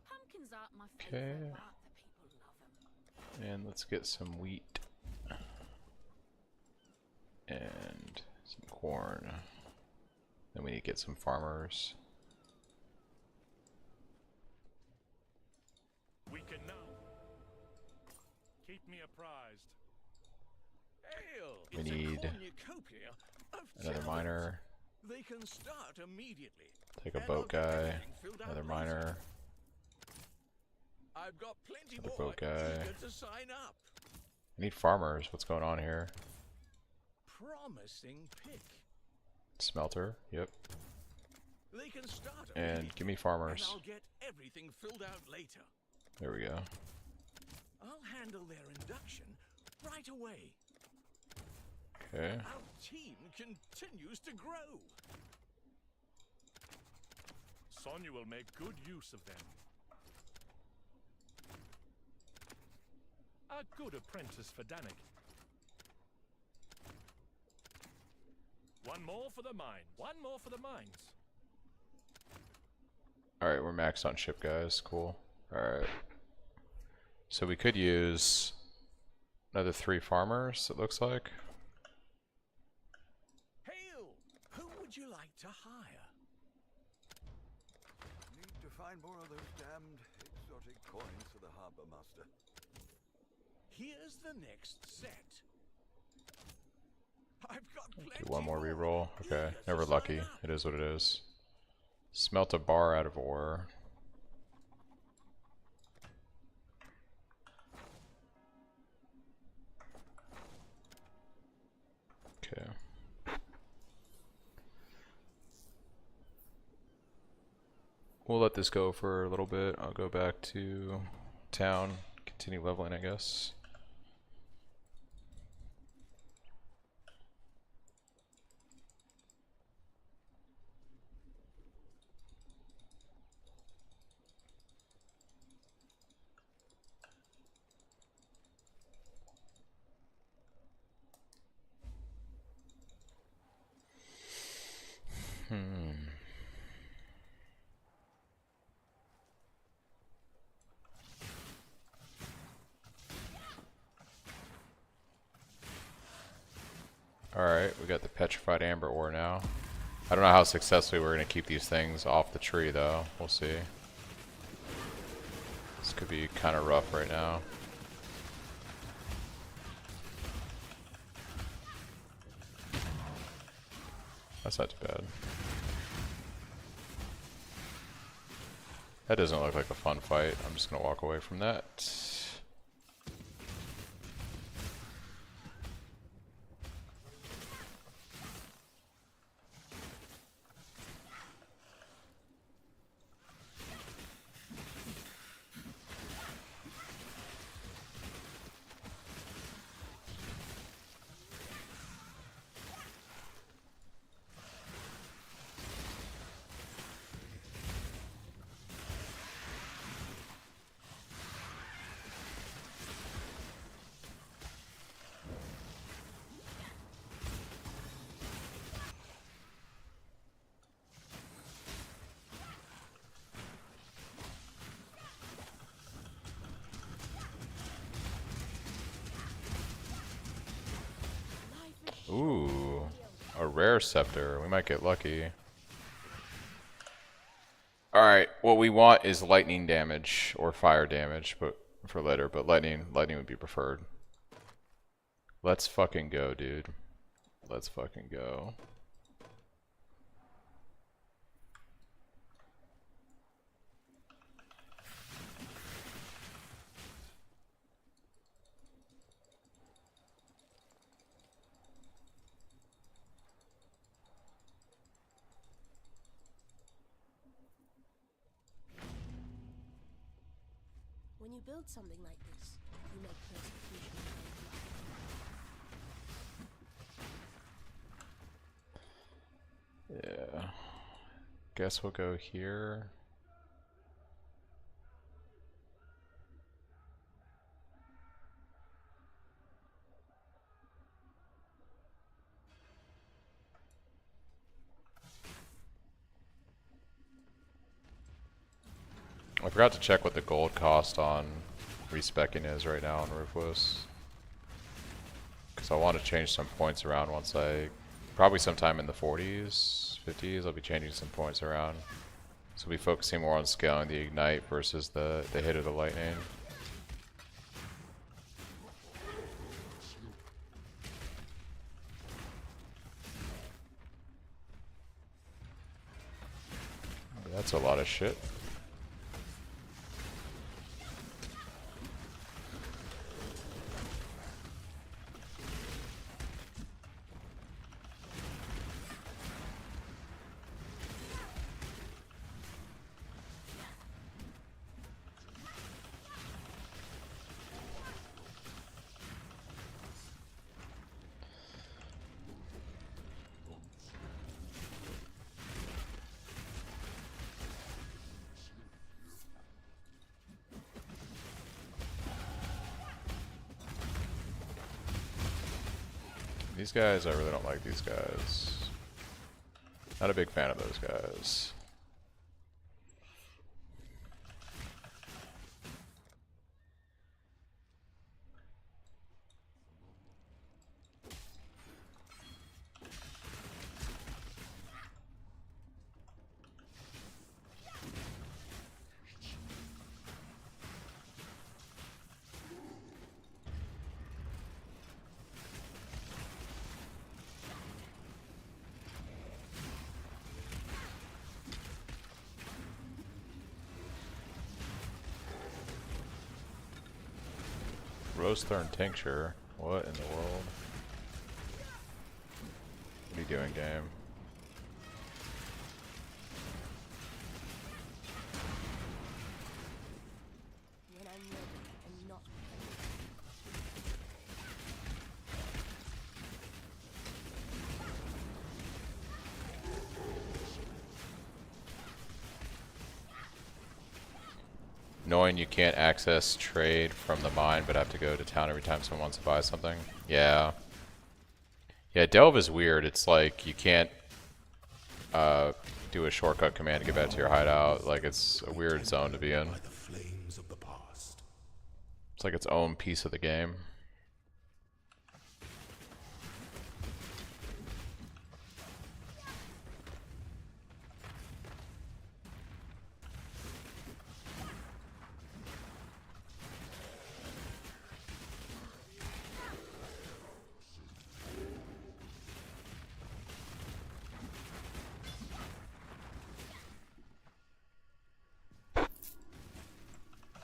Pumpkins aren't my favorite, Okay. but the people love them. And let's get some wheat. And some corn. Then we need to get some farmers. We can now. Keep me apprised. Ale! We It's a need cornucopia of another gentlemen. miner. They can start immediately. Take a And boat I'll get guy. everything filled out Another later. miner. I've got plenty Another more boat guy. eager to sign up. I need farmers. What's going on here? Promising pick. Smelter. Yep. They can start And immediately, give me and farmers. I'll get everything filled out later. There we go. I'll handle their induction right away. Okay. Our team continues to grow. Sonya will make good use of them. A good apprentice for Danik. One more for the mine. One more for the mines. Alright, we're maxed on ship, guys. Cool. Alright. So we could use another 3 farmers, it looks like. Hail! Who would you like to hire? Need to find more of those damned exotic coins for the harbor master. Here's the next set. I've got plenty Do one more reroll. Okay, eager to never sign lucky. up. It is what it is. Smelt a bar out of ore. Okay. We'll let this go for a little bit. I'll go back to town, continue leveling, I guess. Alright, we got the petrified amber ore now. I don't know how successfully we're going to keep these things off the tree though. We'll see. This could be kind of rough right now. That's not too bad. That doesn't look like a fun fight. I'm just going to walk away from that. Ooh, a rare scepter. We might get lucky. Alright, what we want is lightning damage or fire damage, but for later, but lightning would be preferred. Let's fucking go, dude. Let's fucking go. you build something like this, you make persecution a way of life. Yeah. Guess we'll go here. I forgot to check what the gold cost on respecking is right now on Ruthless. Because I want to change some points around once probably sometime in the 40s, 50s, I'll be changing some points around. So we'll be focusing more on scaling the Ignite versus the hit of the Lightning. That's a lot of shit. These guys, I really don't like these guys. Not a big fan of those guys. Rose Thorn Tincture? What in the world? What are you doing, game? When I'm ready and not Knowing you can't access trade from the mine but have to go to town every time someone wants to buy something. Yeah. Yeah, Delve is weird. It's like you can't do a shortcut command to get back to your hideout. Like, it's a weird zone to be in. By the flames of the past. It's like its own piece of the game.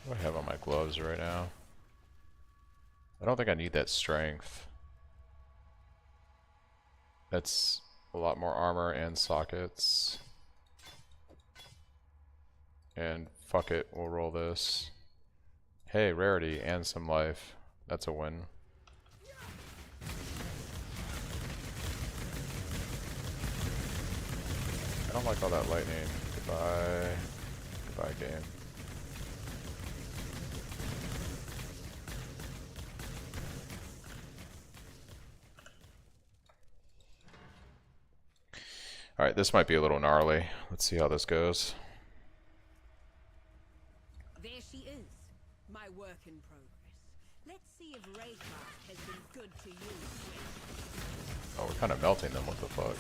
What do I have on my gloves right now? I don't think I need that strength. That's a lot more armor and sockets. And fuck it, we'll roll this. Hey, rarity and some life. That's a win. I don't like all that lightning. Goodbye. Goodbye, game. Alright, this might be a little gnarly. Let's see how this goes. There she is, my work in progress. Let's see if Raycraft has been good to you. Oh, we're kind of melting them. What the fuck?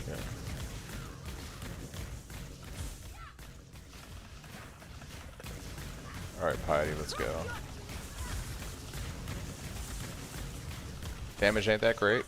Yeah. Alright, Piety, let's go. Damage ain't that great.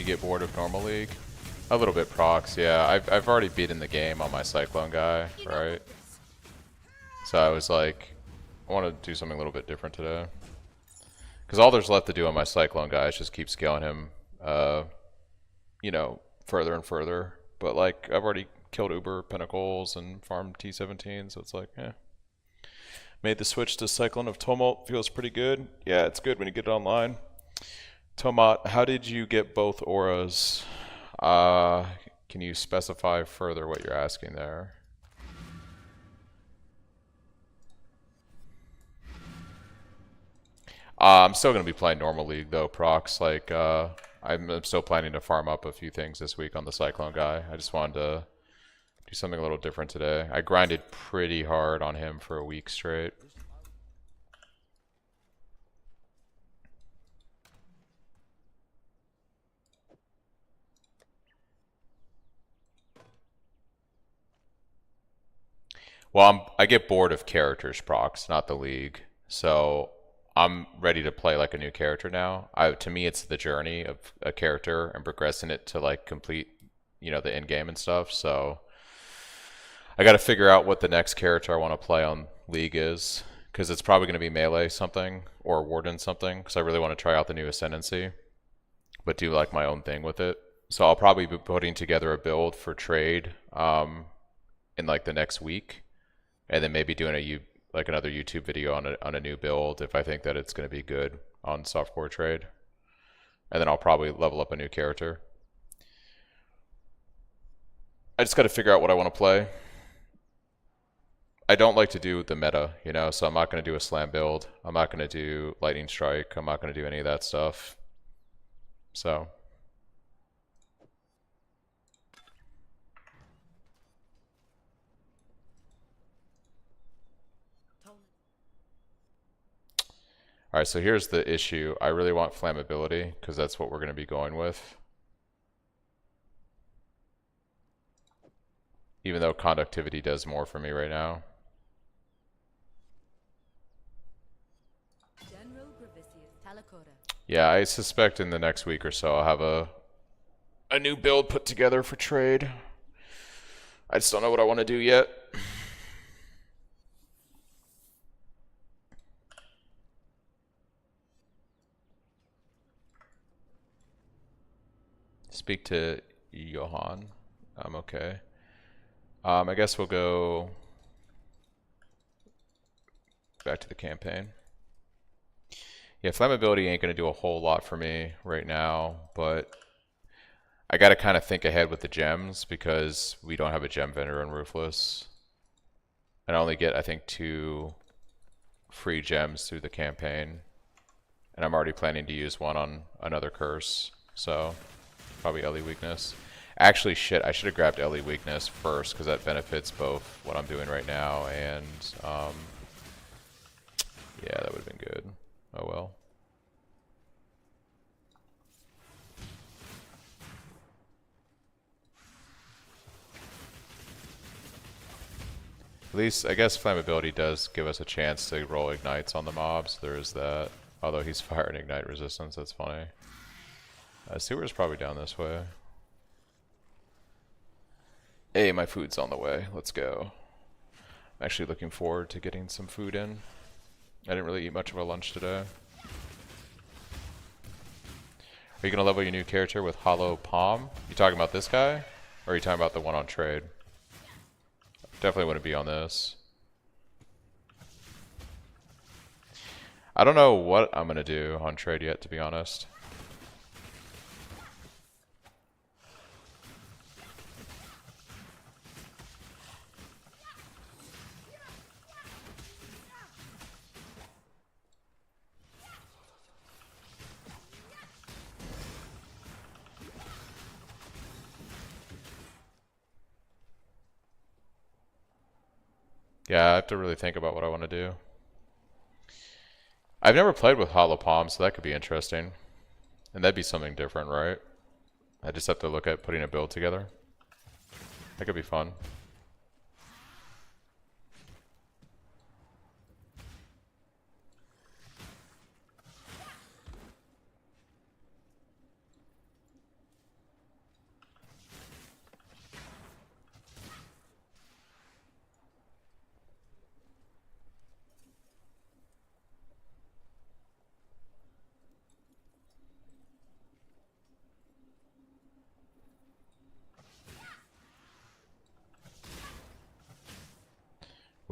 you get bored of normal league? A little bit procs, yeah. I've already beaten the game on my Cyclone guy, right? So I was like, I want to do something a little bit different today. Because all there's left to do on my Cyclone guy is just keep scaling him, you know, further and further. But like, I've already killed Uber Pinnacles and farmed T17, so it's like, eh. Made the switch to Cyclone of Tumult, feels pretty good. Yeah, it's good when you get it online. Tomat, how did you get both auras? Can you specify further what you're asking there? I'm still going to be playing normal league though, procs. Like, I'm still planning to farm up a few things this week on the Cyclone guy. I just wanted to do something a little different today. I grinded pretty hard on him for a week straight. Well, I get bored of characters procs, not the league. So I'm ready to play like a new character now. To me, it's the journey of a character and progressing it to like complete, you know, the end game and stuff. So I got to figure out what the next character I want to play on league is, because it's probably going to be melee something or warden something, because I really want to try out the new Ascendancy, but do like my own thing with it. So I'll probably be putting together a build for trade in like the next week. And then maybe doing another YouTube video on a new build if I think that it's going to be good on softcore trade. And then I'll probably level up a new character. I just got to figure out what I want to play. I don't like to do the meta, you know, so I'm not going to do a slam build. I'm not going to do lightning strike. I'm not going to do any of that stuff. So alright, so here's the issue. I really want flammability, because that's what we're going to be going with. Even though conductivity does more for me right now. Yeah, I suspect in the next week or so I'll have a new build put together for trade. I just don't know what I want to do yet. Speak to Johan. I'm okay. I guess we'll go back to the campaign. Yeah, flammability ain't going to do a whole lot for me right now, but I got to kind of think ahead with the gems because we don't have a gem vendor in Ruthless. And I only get, I think, 2 free gems through the campaign. And I'm already planning to use one on another curse, so probably LE weakness. Actually, shit, I should have grabbed LE weakness first because that benefits both what I'm doing right now and, yeah, that would have been good. Oh well. At least, I guess flammability does give us a chance to roll ignites on the mobs. There is that. Although he's firing ignite resistance, that's funny. Sewer's probably down this way. Hey, my food's on the way. Let's go. I'm actually looking forward to getting some food in. I didn't really eat much of a lunch today. Are you going to level your new character with Hollow Palm? You talking about this guy? Or are you talking about the one on trade? Definitely wouldn't be on this. I don't know what I'm going to do on trade yet, to be honest. Yeah, I have to really think about what I want to do. I've never played with Hollow Palm, so that could be interesting. And that'd be something different, right? I just have to look at putting a build together. That could be fun.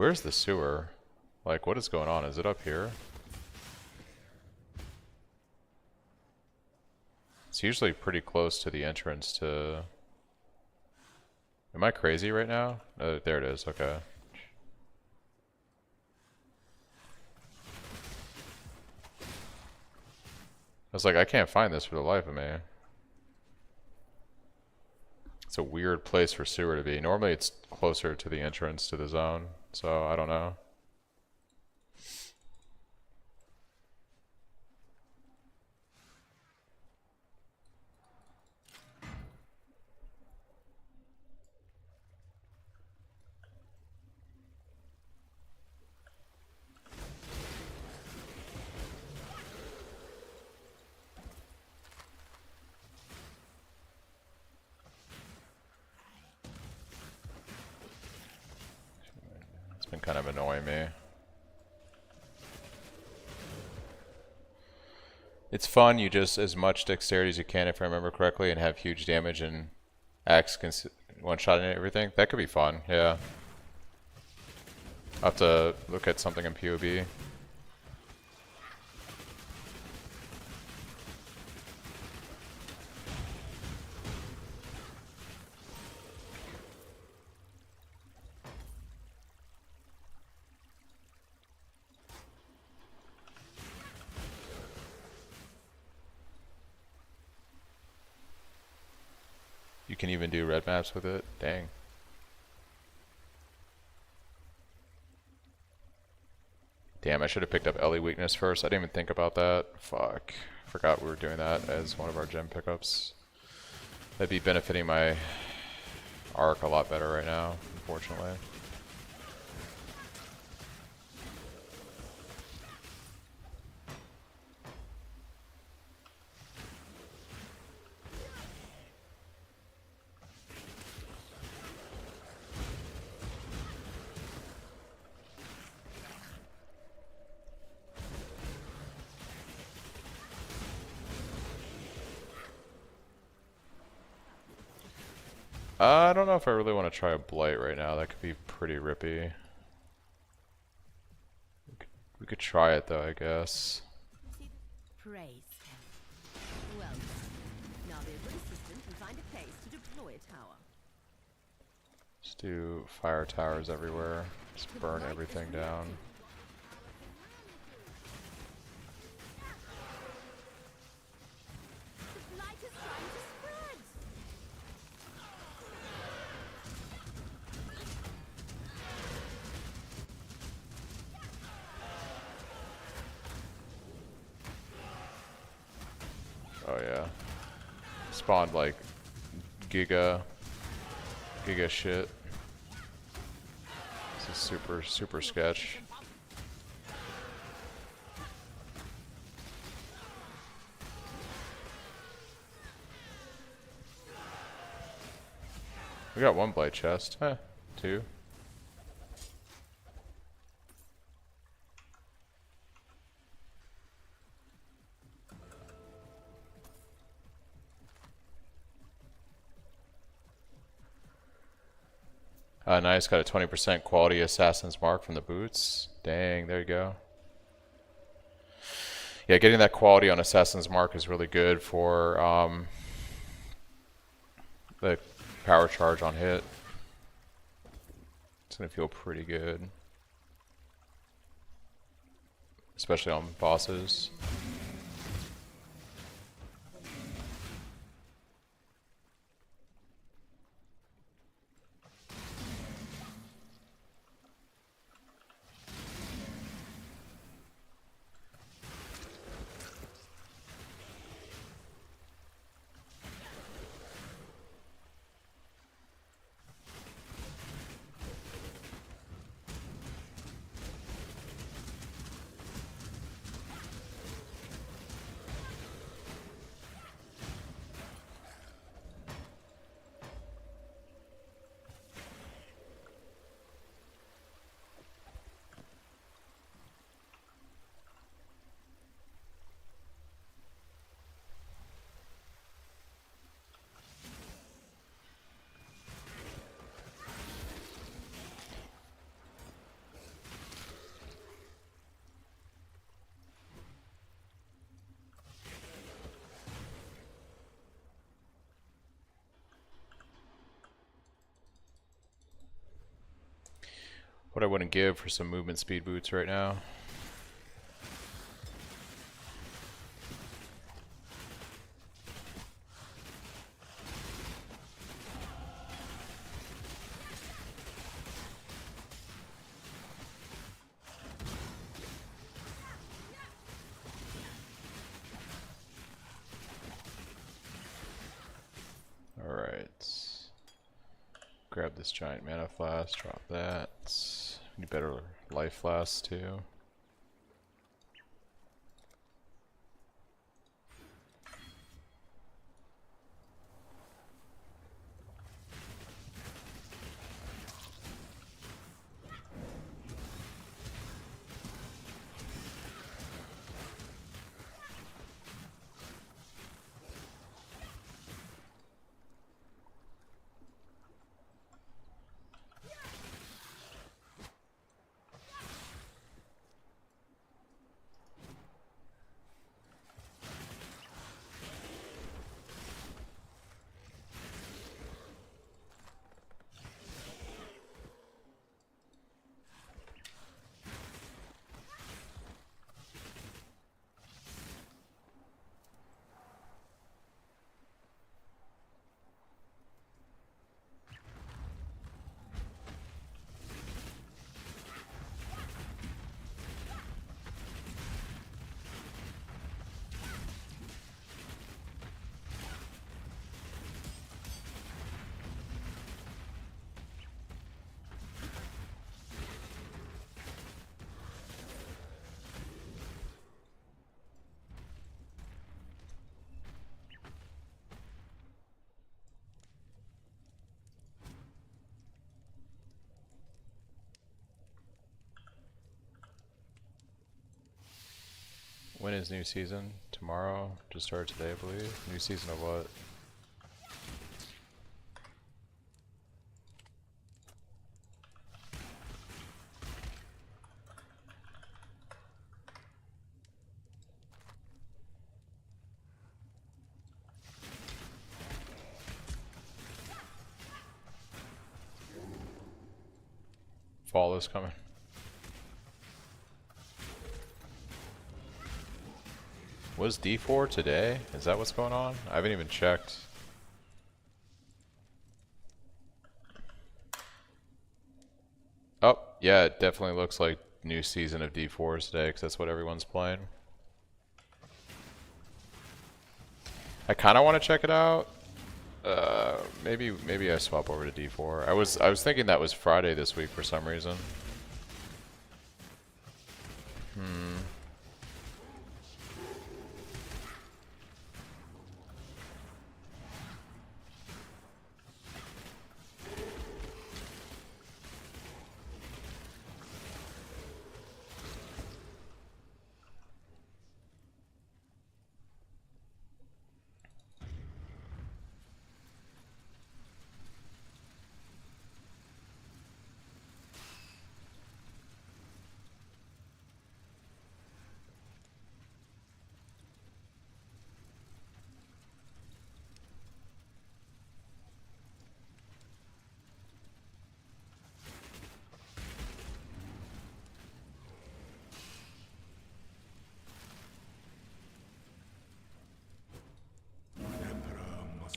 Where's the sewer? Like, what is going on? Is it up here? It's usually pretty close to the entrance to... Am I crazy right now? There it is, okay. I was like, I can't find this for the life of me. It's a weird place for sewer to be. Normally it's closer to the entrance to the zone, so I don't know. It's been kind of annoying me. It's fun, you just as much dexterity as you can if I remember correctly and have huge damage and axe one-shot and everything. That could be fun, yeah. I'll have to look at something in POB. You can even do red maps with it? Dang. Damn, I should have picked up Ellie weakness first. I didn't even think about that. Fuck. Forgot we were doing that as one of our gem pickups. That'd be benefiting my arc a lot better right now, unfortunately. I don't know if I really want to try a blight right now. That could be pretty rippy. We could try it though, I guess. Praise him. Well done. Now be a good assistant and find a place to deploy a tower. Just do fire towers everywhere. Just burn everything down. The light is trying to spread. Oh yeah. Spawned like giga shit. This is super sketch. We got one blade chest. Huh, two. Nice, got a 20% quality assassin's mark from the boots. Dang, there you go. Yeah, getting that quality on assassin's mark is really good for the power charge on hit. It's gonna feel pretty good, especially on bosses. What I wouldn't give for some movement speed boots right now. Grab this giant mana flask, drop that. Need better life flasks too. When is new season? Tomorrow? Just started today, I believe. New season of what? Fall is coming. Was D4 today? Is that what's going on? I haven't even checked. Oh, yeah, it definitely looks like new season of D4 is today, because that's what everyone's playing. I kind of want to check it out. Maybe I swap over to D4. I was thinking that was Friday this week for some reason.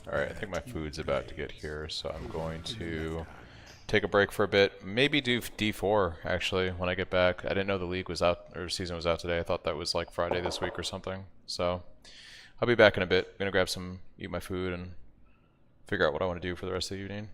Alright, I think my food's about to get here, so I'm going to take a break for a bit. Maybe do D4, actually, when I get back. I didn't know the league was out, or season was out today. I thought that was like Friday this week or something. So, I'll be back in a bit. I'm gonna grab some, eat my food, and figure out what I want to do for the rest of the evening.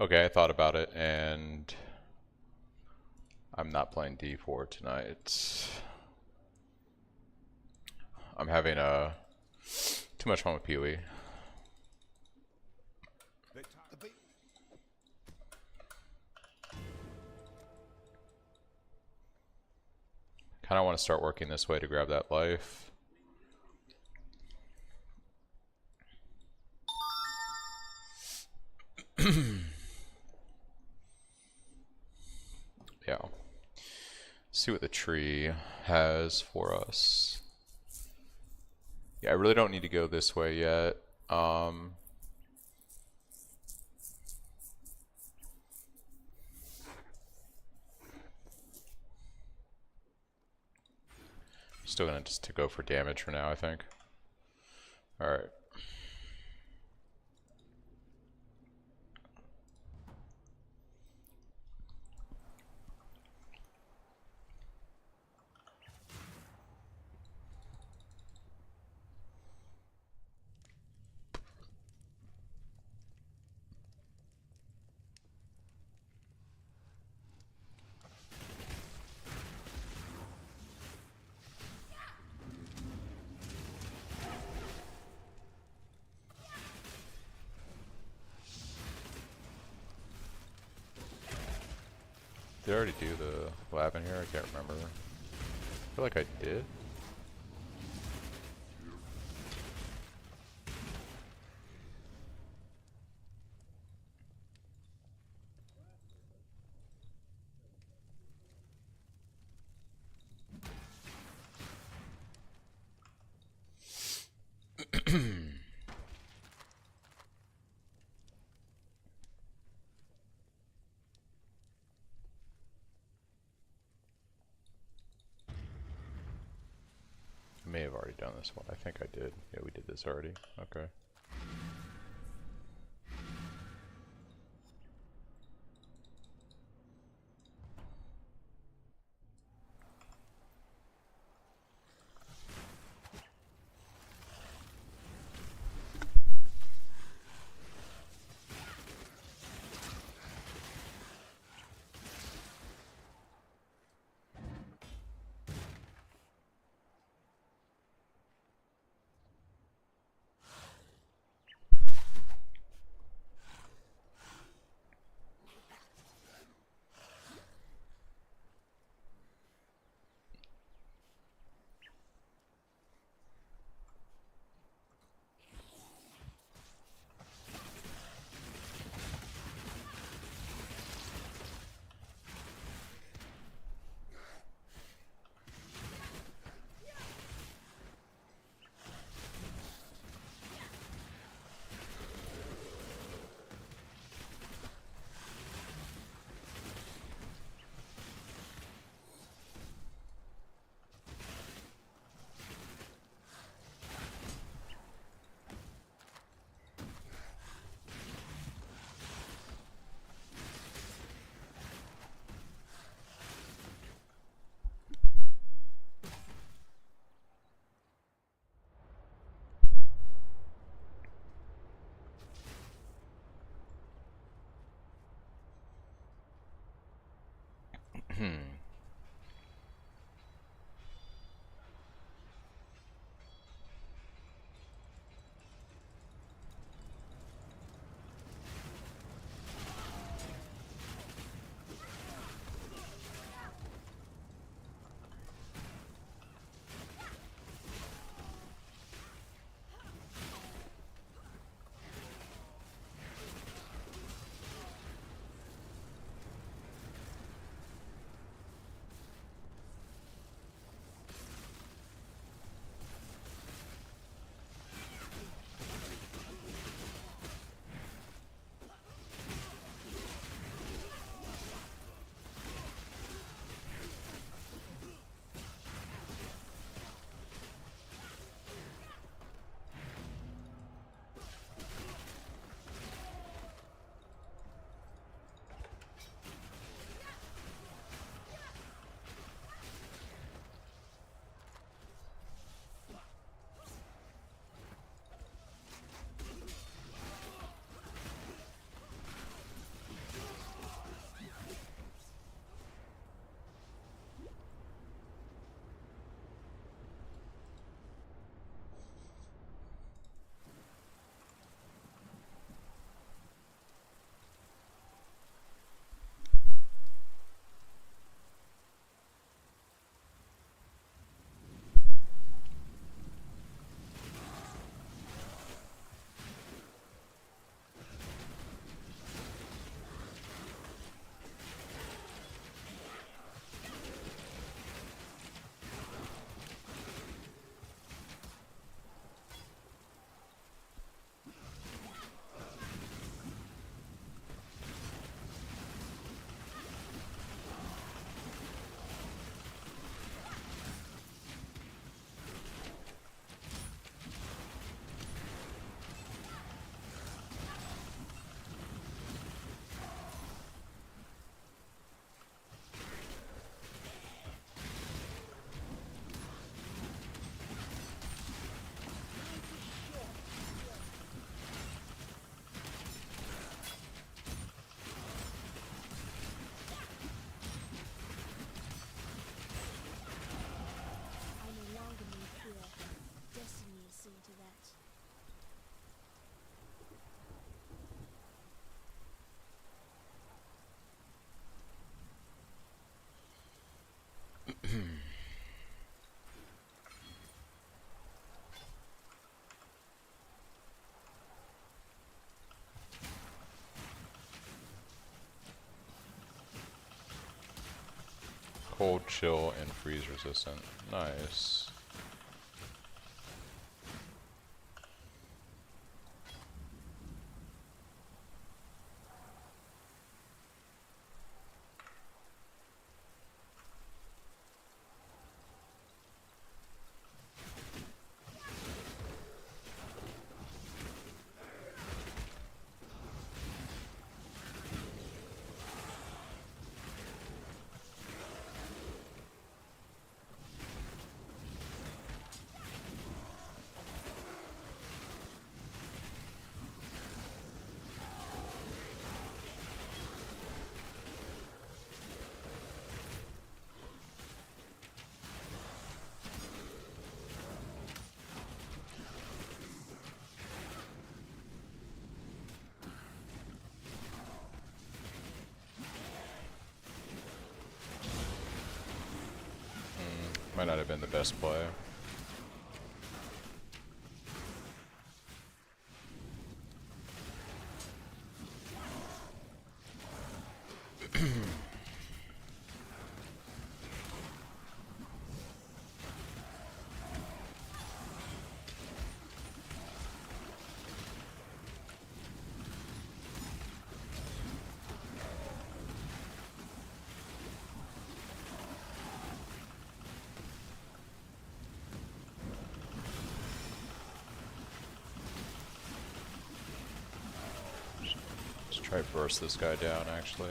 Okay, I thought about it, and I'm not playing D4 tonight. I'm having too much fun with Pee-wee. Kind of want to start working this way to grab that life. Yeah. See what the tree has for us. Yeah, I really don't need to go this way yet. Still gonna just to go for damage for now, I think. All right. Did I already do the lab in here? I can't remember. I feel like I did. I may have already done this one. I think I did. Yeah, we did this already. Okay. Cold, chill, and freeze resistant. Nice. Might not have been the best play. Try to burst this guy down, actually.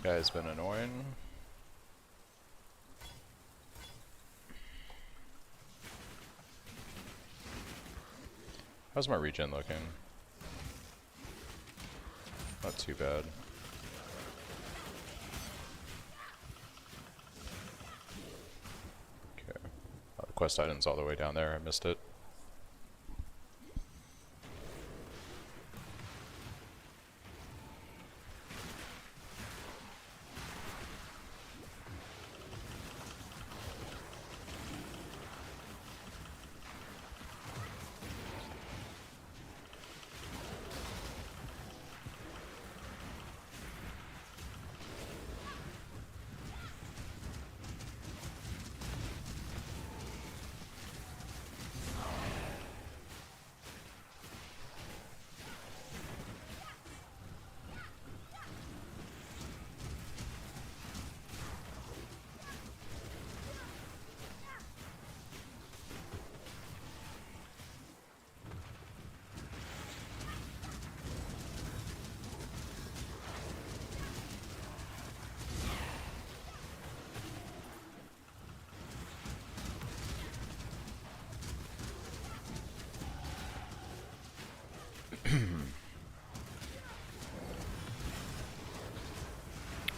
Guy's been annoying. How's my regen looking? Not too bad. Okay. Oh, the quest item's all the way down there. I missed it.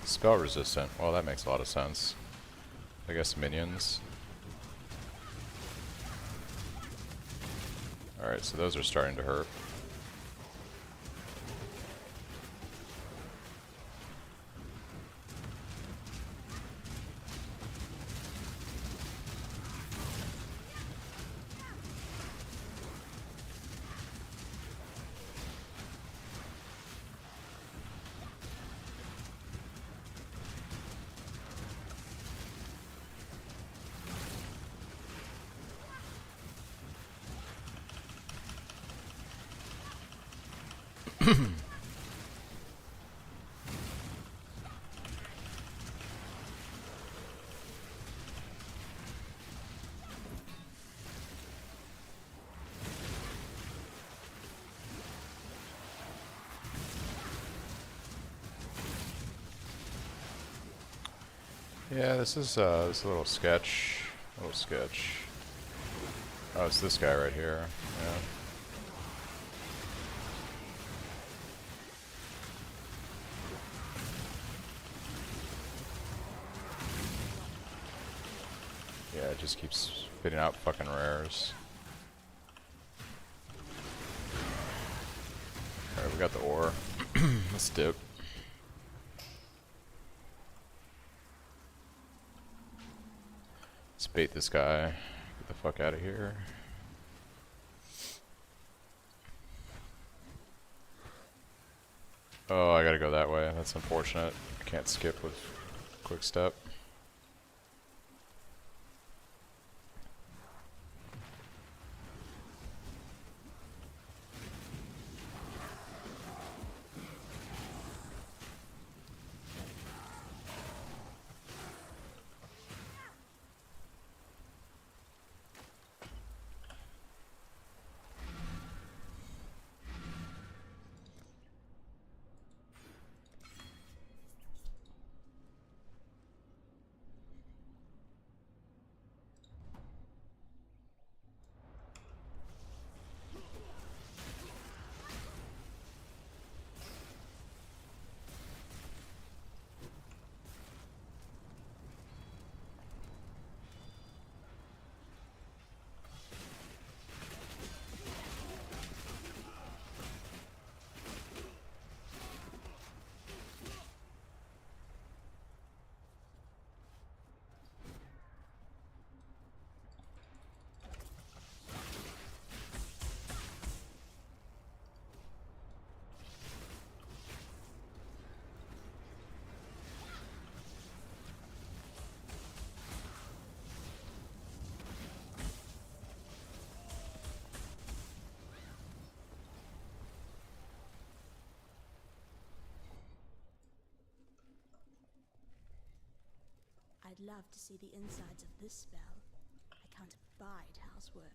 Spell resistant. Well, that makes a lot of sense. I guess minions. Alright, so those are starting to hurt. Yeah, this is a little sketch. Oh, it's this guy right here. Yeah. it just keeps spitting out fucking rares. Alright, we got the ore. Let's dip. Let's bait this guy. Get the fuck out of here. Oh, I gotta go that way. That's unfortunate. I can't skip with quick step. I'd love to see the insides of this spell. I can't abide housework.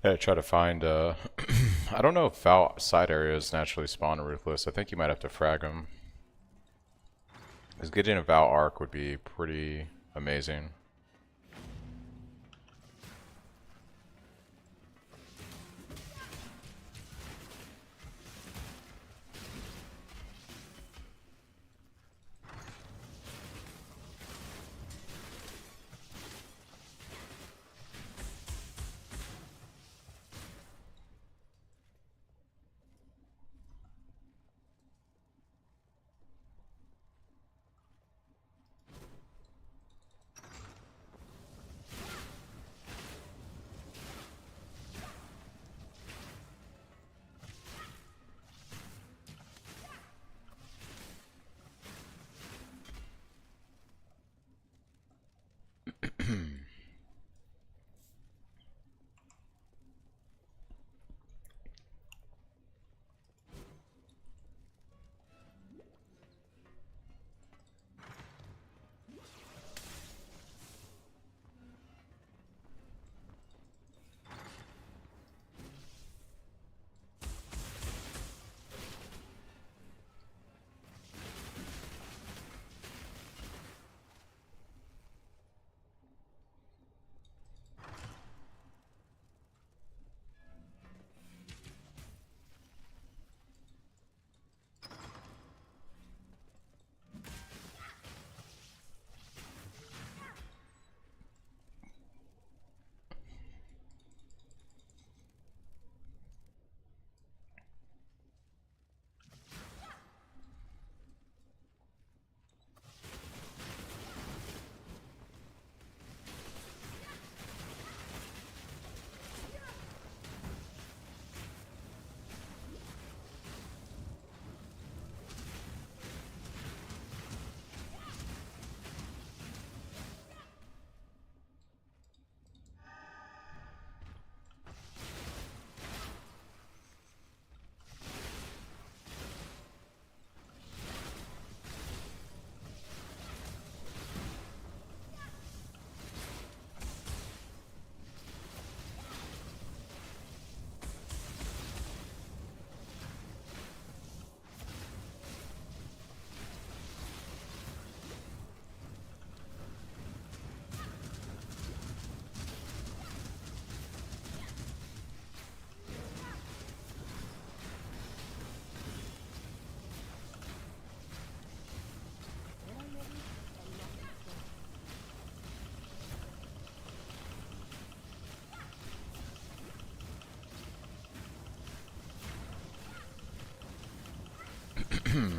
Yeah, try to find, I don't know if Val side areas naturally spawn a Ruthless. I think you might have to frag them. Because getting a Val arc would be pretty amazing. You,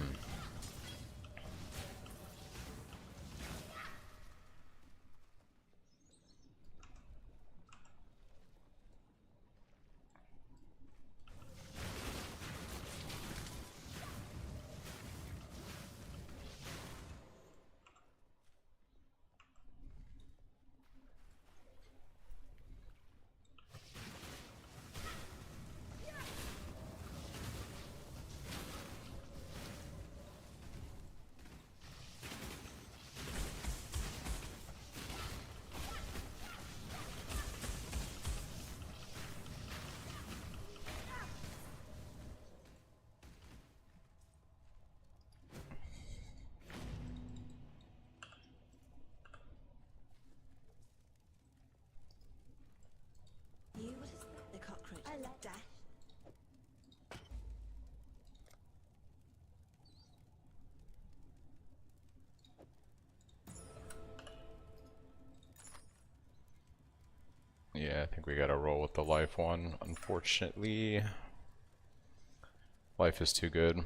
what is that? The cockroach. I like Dash. Yeah, I think we gotta roll with the life one, unfortunately. Life is too good.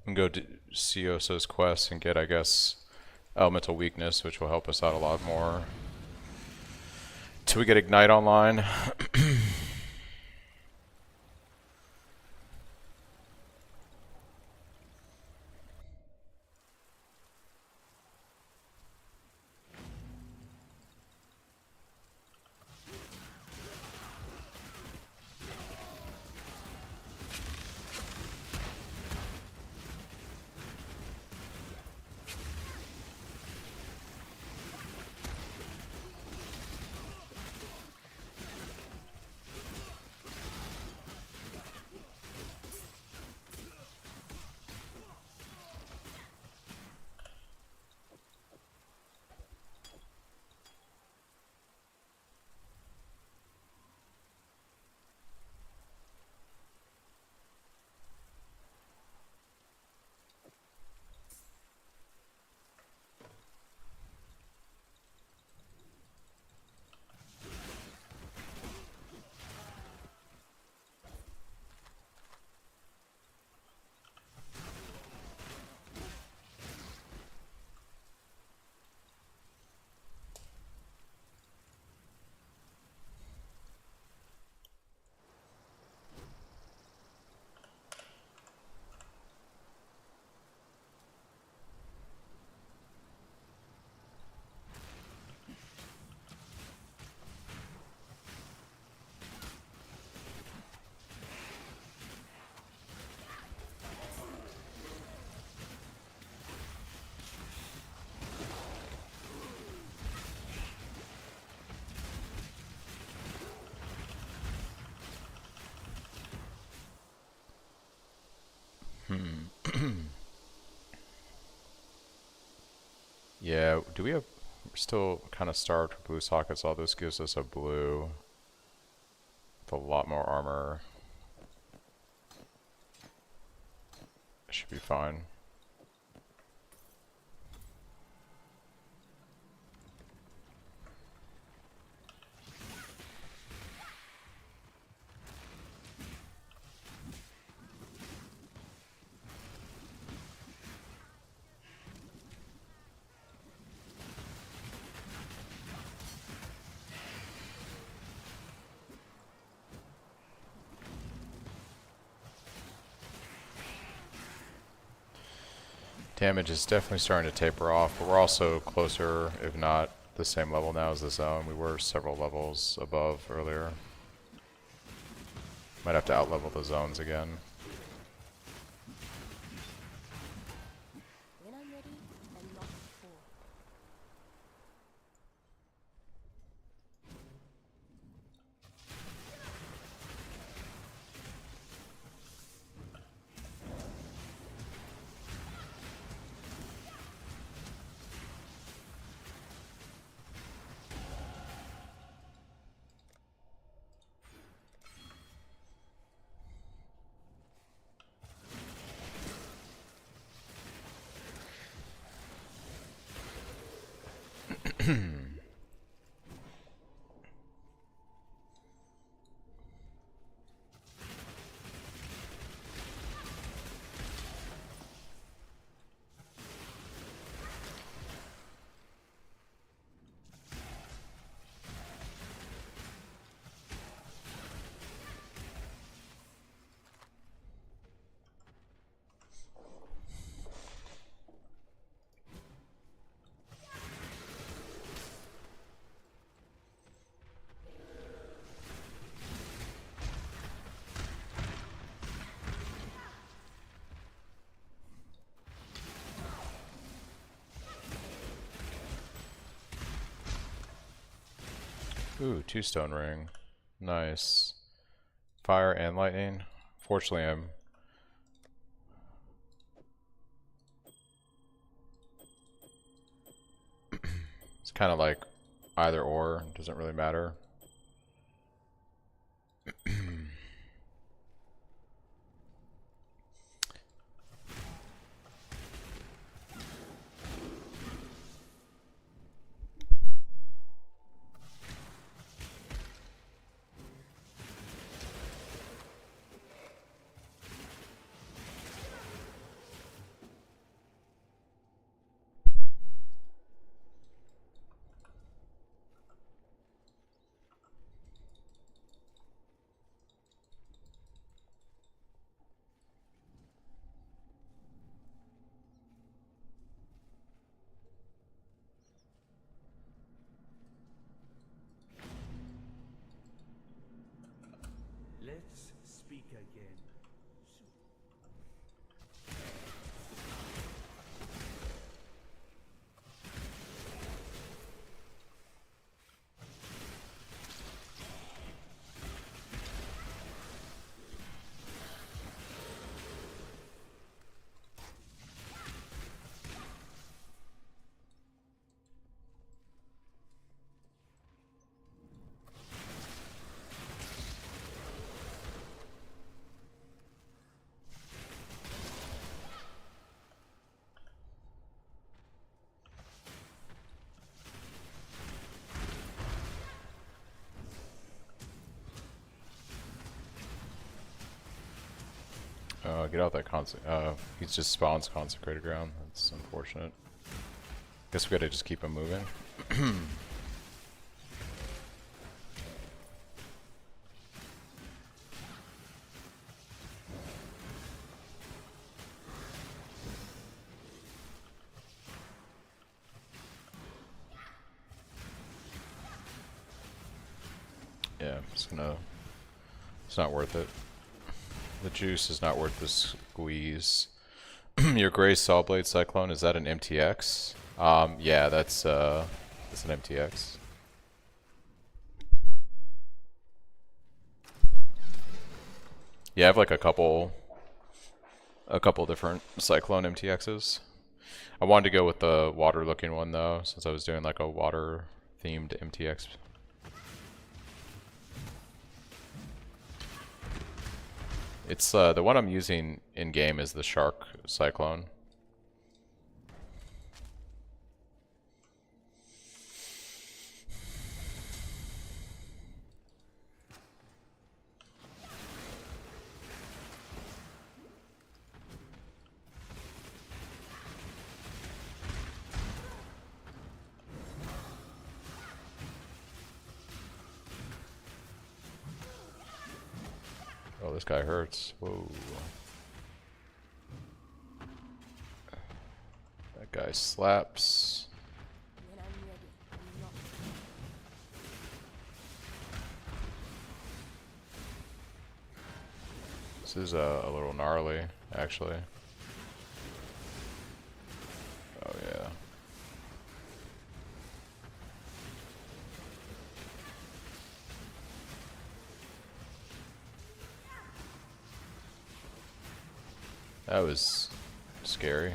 We can go to Siosa's quest and get, I guess, Elemental Weakness, which will help us out a lot more. Till we get Ignite online. Yeah, do we have... We're still kind of starved for blue sockets. All this gives us a blue with a lot more armor. Should be fine. Damage is definitely starting to taper off, but we're also closer, if not the same level now as the zone. We were several levels above earlier. Might have to outlevel the zones again. When I'm ready, and not before. Ooh, 2 stone ring. Nice. Fire and lightning. Fortunately, it's kind of like either or. Doesn't really matter. Let's speak again. Get out that he just spawns consecrated ground. That's unfortunate. Guess we gotta just keep him moving. Yeah, it's not worth it. The juice is not worth the squeeze. Your Gray Sawblade Cyclone, is that an MTX? Yeah, that's an MTX. Yeah, I have like a couple different Cyclone MTXs. I wanted to go with the water looking one though, since I was doing like a water themed MTX. It's the one I'm using in game is the Shark Cyclone. Oh, this guy hurts. Whoa. That guy slaps. When I'm ready, I'm not. This is a little gnarly, actually. Oh yeah. That was scary.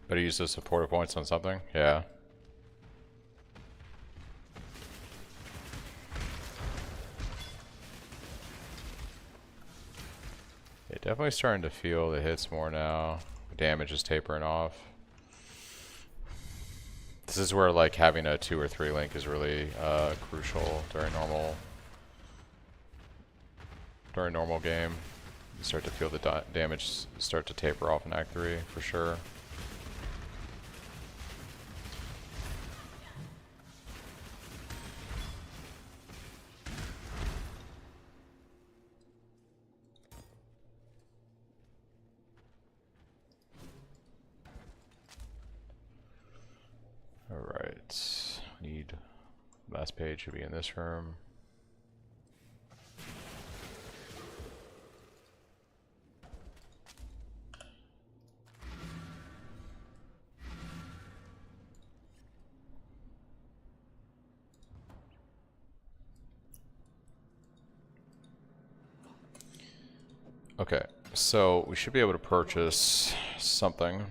Better use those supportive points on something? Yeah. Yeah, definitely starting to feel the hits more now. Damage is tapering off. This is where like having a 2 or 3 link is really crucial during normal game. You start to feel the damage start to taper off in Act 3 for sure. Alright, need last page should be in this room. Okay, so we should be able to purchase something.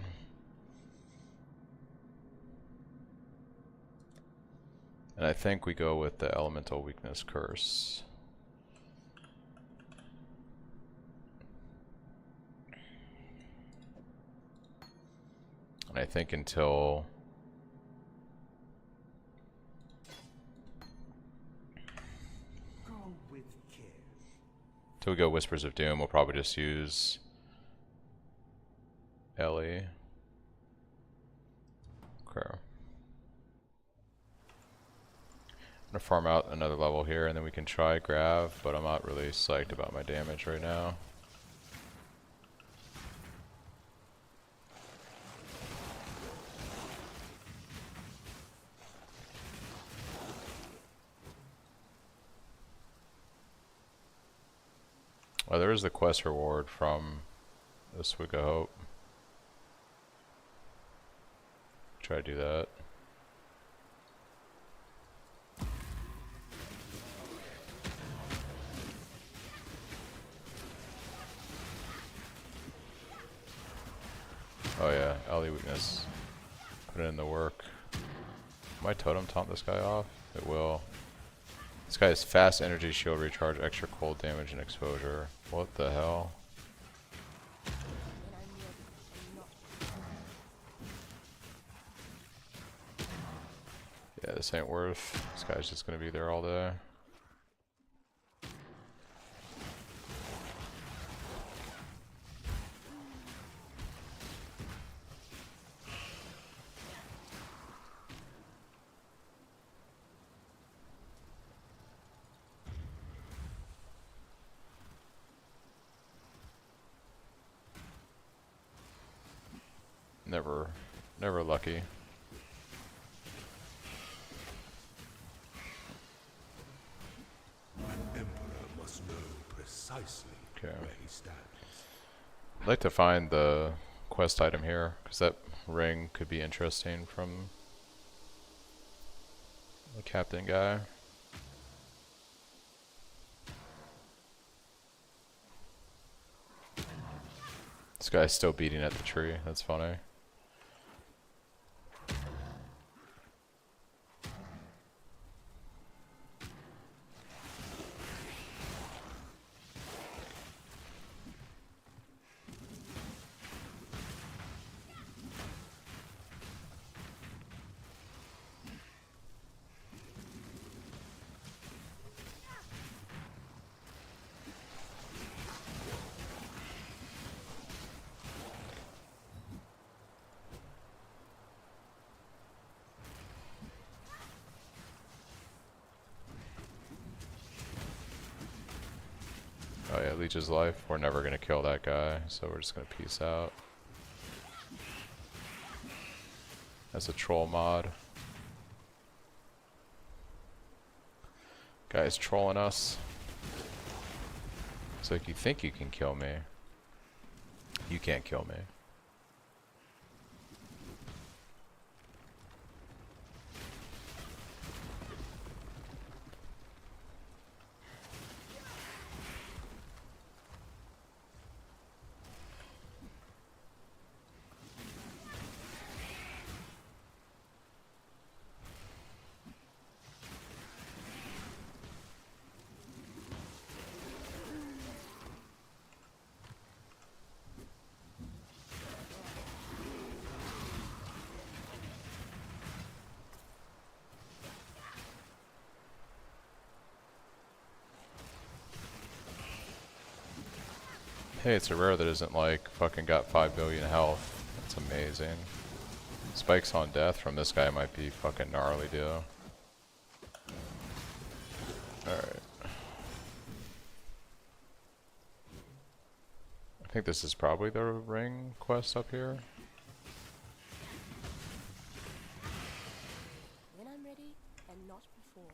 And I think we go with the Elemental Weakness Curse. And I think until we go Whispers of Doom, we'll probably just use Ellie. Okay. I'm gonna farm out another level here and then we can try Grav, but I'm not really psyched about my damage right now. Oh, there is the quest reward from the Swig of Hope. Try to do that. Oh yeah, Ellie weakness. Put in the work. Might totem taunt this guy off? It will. This guy has fast energy, shield recharge, extra cold damage, and exposure. What the hell? Yeah, this ain't worth. This guy's just gonna be there all day. Never lucky. An emperor must know precisely Okay. where he stands. I'd like to find the quest item here, because that ring could be interesting from the captain guy. This guy's still beating at the tree, that's funny. Oh yeah, Leech's life. We're never gonna kill that guy, so we're just gonna peace out. That's a troll mod. Guy's trolling us. It's like, you think you can kill me. You can't kill me. Hey, it's a rare that isn't like fucking got 5 billion health. That's amazing. Spikes on death from this guy might be fucking gnarly, dude. Alright. I think this is probably the ring quest up here. When I'm ready, and not before.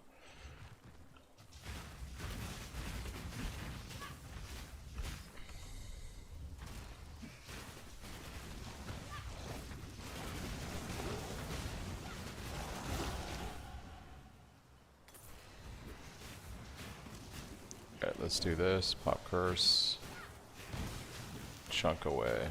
Okay, let's do this. Pop curse. chunk away.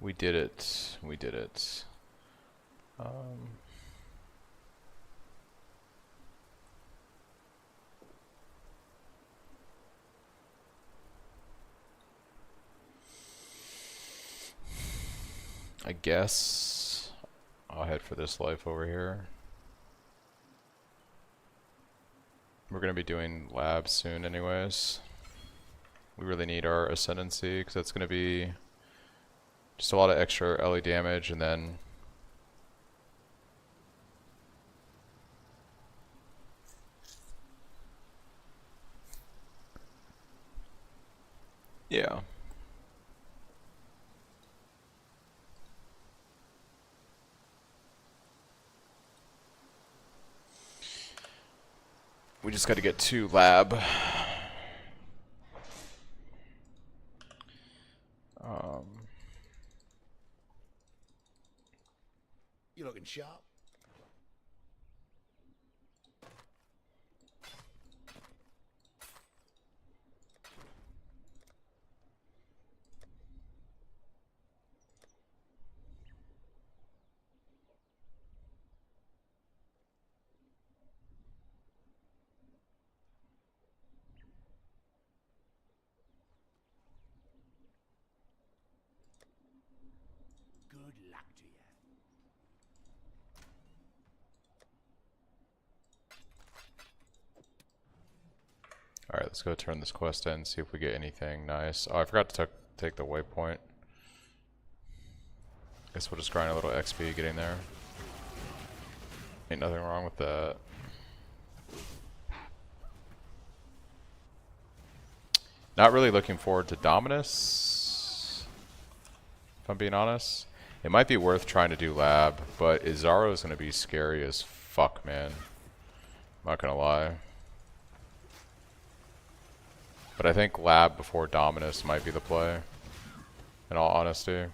We did it. We did it. I guess I'll head for this life over here. We're going to be doing labs soon anyways. We really need our Ascendancy because that's going to be just a lot of extra LE damage, and then yeah. We just got to get to lab. You looking sharp? Good luck to you. Alright, let's go turn this quest in, see if we get anything nice. Oh, I forgot to take the waypoint. Guess we'll just grind a little XP getting there. Ain't nothing wrong with that. Not really looking forward to Dominus, if I'm being honest. It might be worth trying to do lab, but Izaro is going to be scary as fuck, man. I'm not going to lie. But I think lab before Dominus might be the play, in all honesty.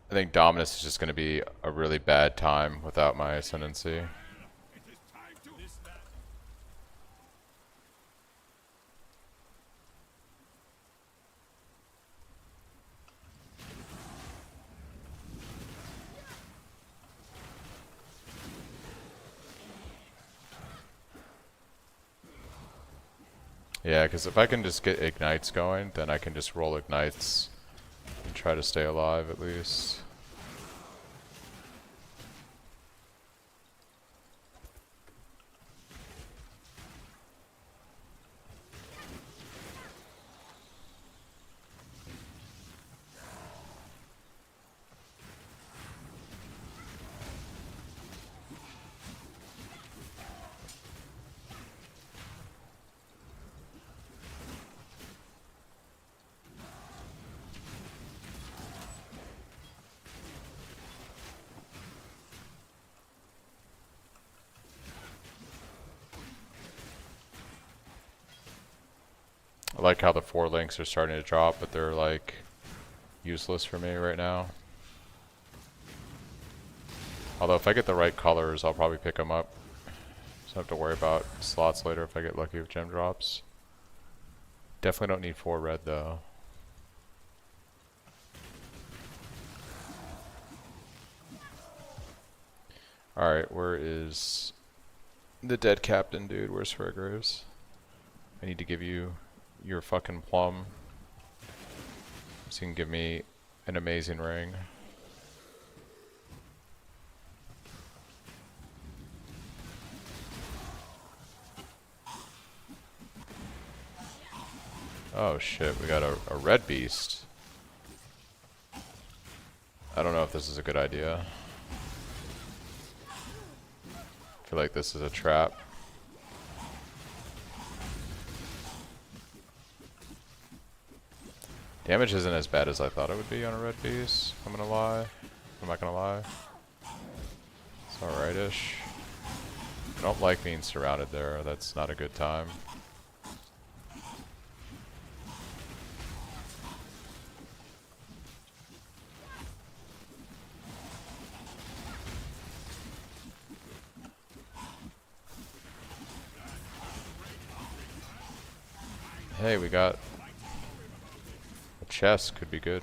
I think Dominus is just going to be a really bad time without my Ascendancy. Yeah, because if I can just get ignites going, then I can just roll ignites and try to stay alive at least. I like how the 4 links are starting to drop, but they're like useless for me right now. Although if I get the right colors, I'll probably pick them up. Just don't have to worry about slots later if I get lucky with gem drops. Definitely don't need 4 red though. Alright, where is the dead captain, dude? Where's Fairgraves? I need to give you your fucking plum so you can give me an amazing ring. Oh shit, we got a red beast. I don't know if this is a good idea. I feel like this is a trap. Damage isn't as bad as I thought it would be on a red beast, I'm gonna lie. I'm not gonna lie. It's alright-ish. I don't like being surrounded there, that's not a good time. Hey, we got a chest, could be good.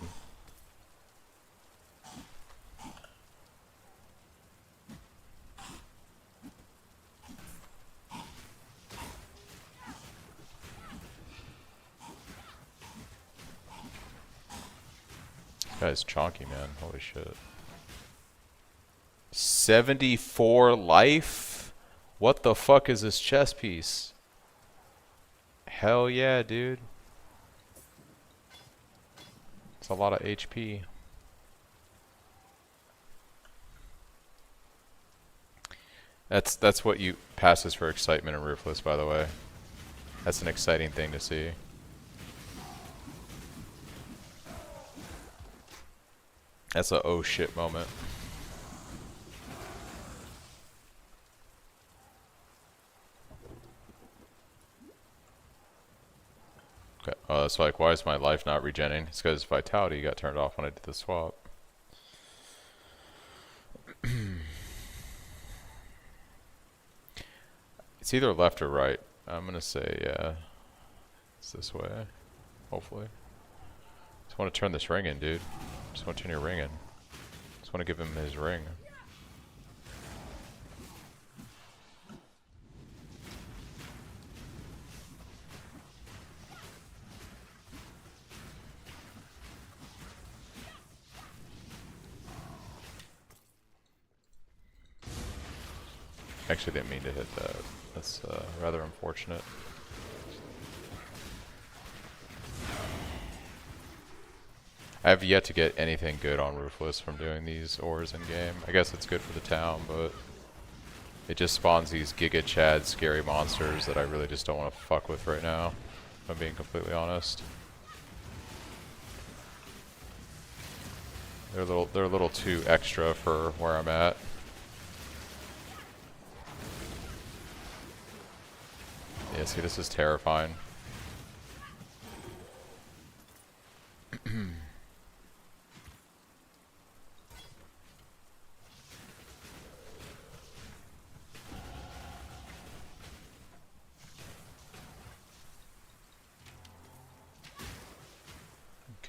This guy's chonky, man. Holy shit. 74 life? What the fuck is this chess piece? Hell yeah, dude. It's a lot of HP. That's what you passes for excitement in Ruthless, by the way. That's an exciting thing to see. That's a oh shit moment. Okay. Oh, that's like, why is my life not regenerating? It's because vitality got turned off when I did the swap. It's either left or right. I'm gonna say, yeah. It's this way. Hopefully. Just want to turn this ring in, dude. Just want to turn your ring in. Just want to give him his ring. Actually didn't mean to hit that. That's rather unfortunate. I have yet to get anything good on Ruthless from doing these ores in game. I guess it's good for the town, but it just spawns these Giga Chad scary monsters that I really just don't want to fuck with right now, if I'm being completely honest. They're a little too extra for where I'm at. Yeah, see, this is terrifying.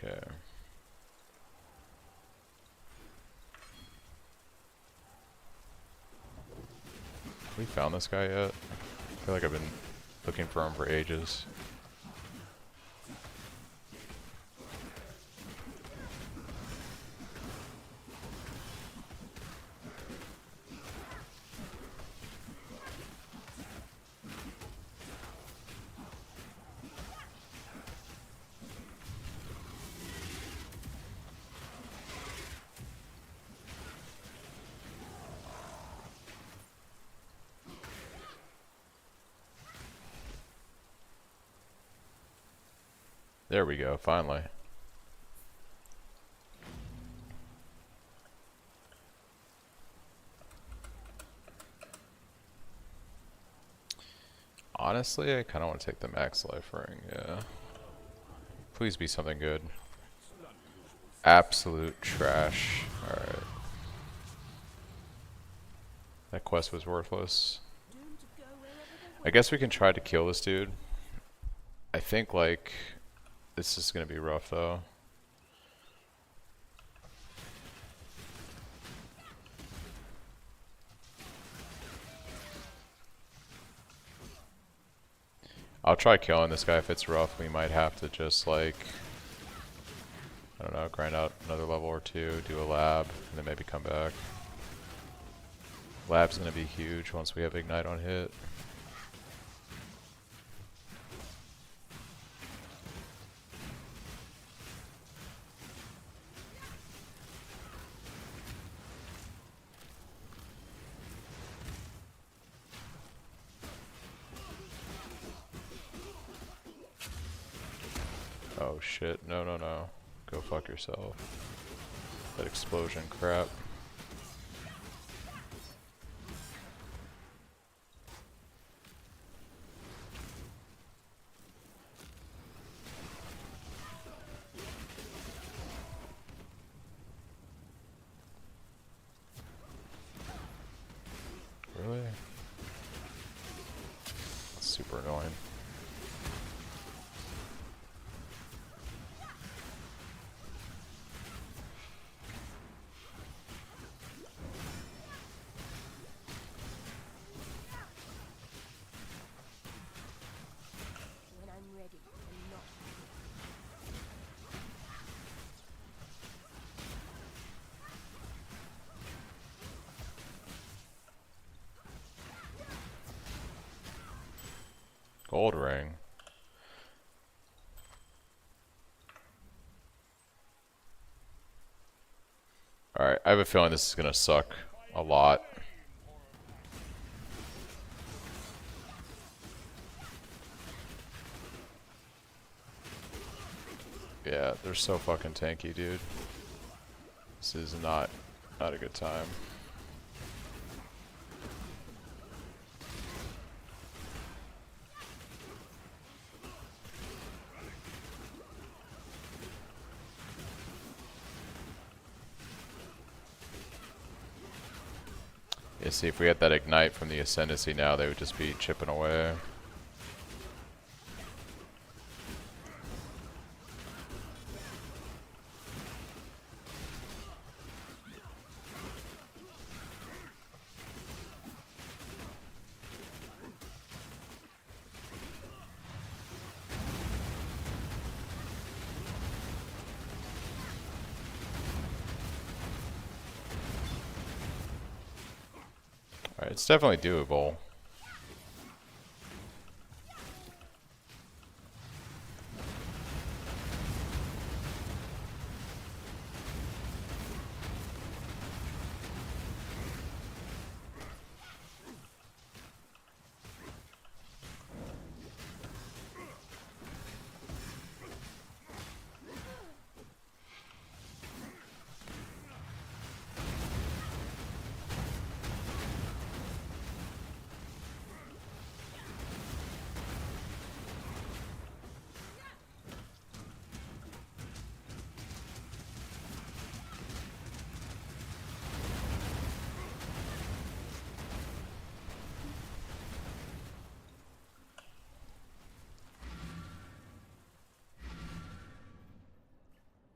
Okay. Have we found this guy yet? I feel like I've been looking for him for ages. There we go, finally. Honestly, I kind of want to take the max life ring, yeah. Please be something good. Absolute trash. Alright. That quest was worthless. I guess we can try to kill this dude. I think, like, this is gonna be rough, though. I'll try killing this guy if it's rough. We might have to just, like, I don't know, grind out another level or two, do a lab, and then maybe come back. Lab's gonna be huge once we have Ignite on hit. Oh shit, no, no, no. Go fuck yourself. That explosion crap. Really? That's super annoying. Gold ring. Alright, I have a feeling this is gonna suck a lot. Yeah, they're so fucking tanky, dude. This is not a good time. Yeah, see, if we had that ignite from the Ascendancy now, they would just be chipping away. Alright, it's definitely doable.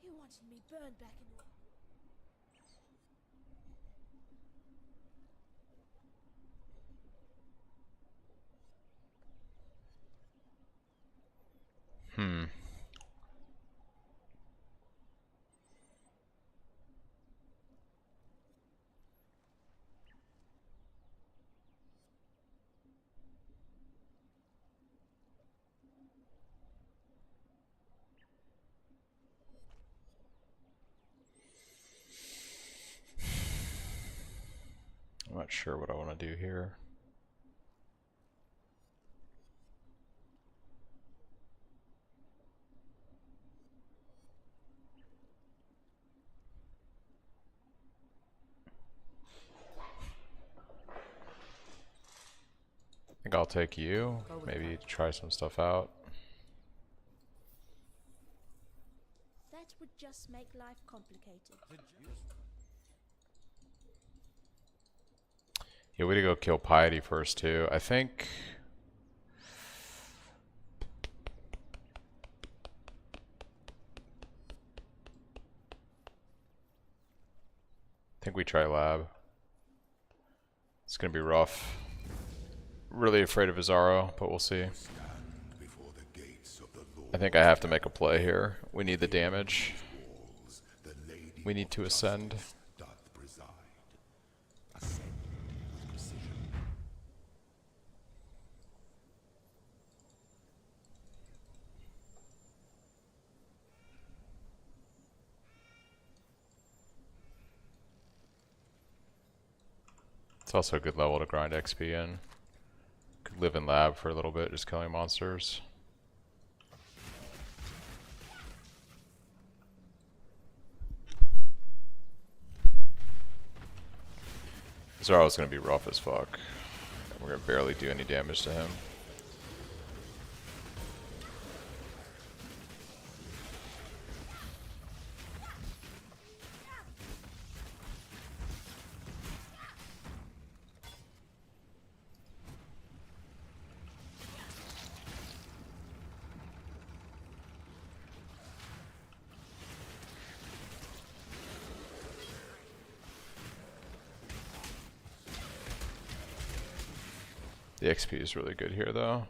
You wanted me burned back in. I'm not sure what I want to do here. I think I'll take you. Maybe try some stuff out. That would just make life complicated. Yeah, we gotta go kill Piety first too. I think we try lab. It's gonna be rough. Really afraid of Azaro, but we'll see. before the gates of the Lord. I think I have to make a play here. We need the damage. Walls, the Lady We need to of ascend. Justice doth preside. Ascend with precision. It's also a good level to grind XP in. Could live in lab for a little bit, just killing monsters. Zaro's gonna be rough as fuck. We're gonna barely do any damage to him. The XP is really good here though.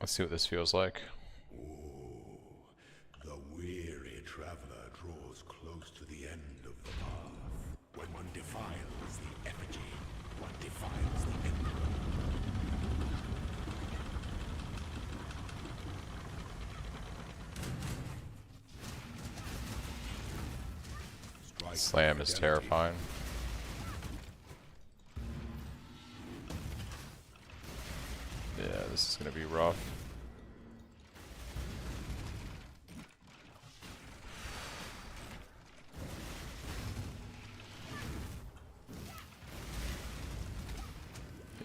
Let's see what this feels like. The weary traveler draws close to the end of the path. When one defiles the effigy, one defiles the emperor. Strike Slam is fidelity. terrifying. Yeah, this is gonna be rough.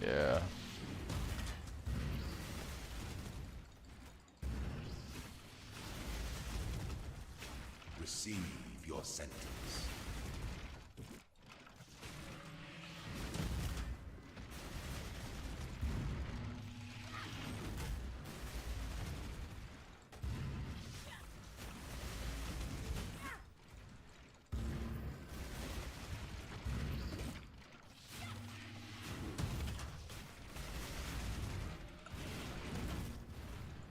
Yeah. Receive your sentence.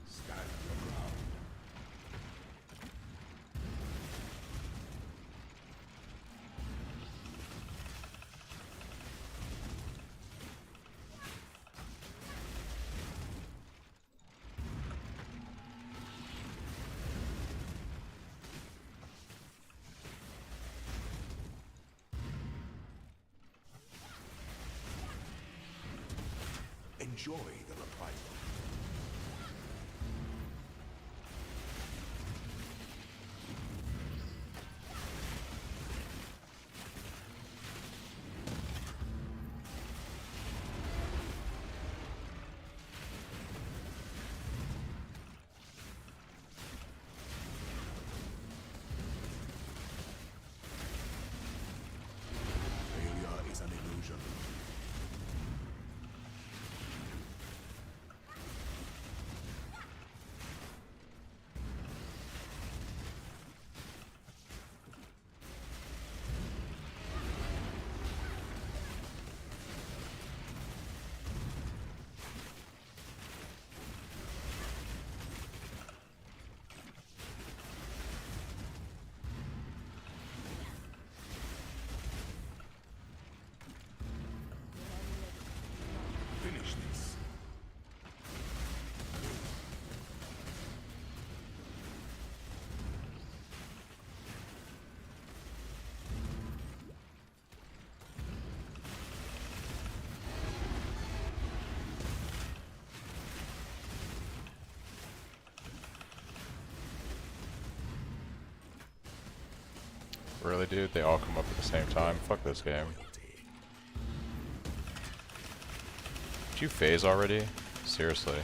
Stand your ground. Enjoy the reprisal. Failure is an illusion. Finish this. Really, dude? They all come up at the same time? Fuck this game. Did you phase already? Seriously.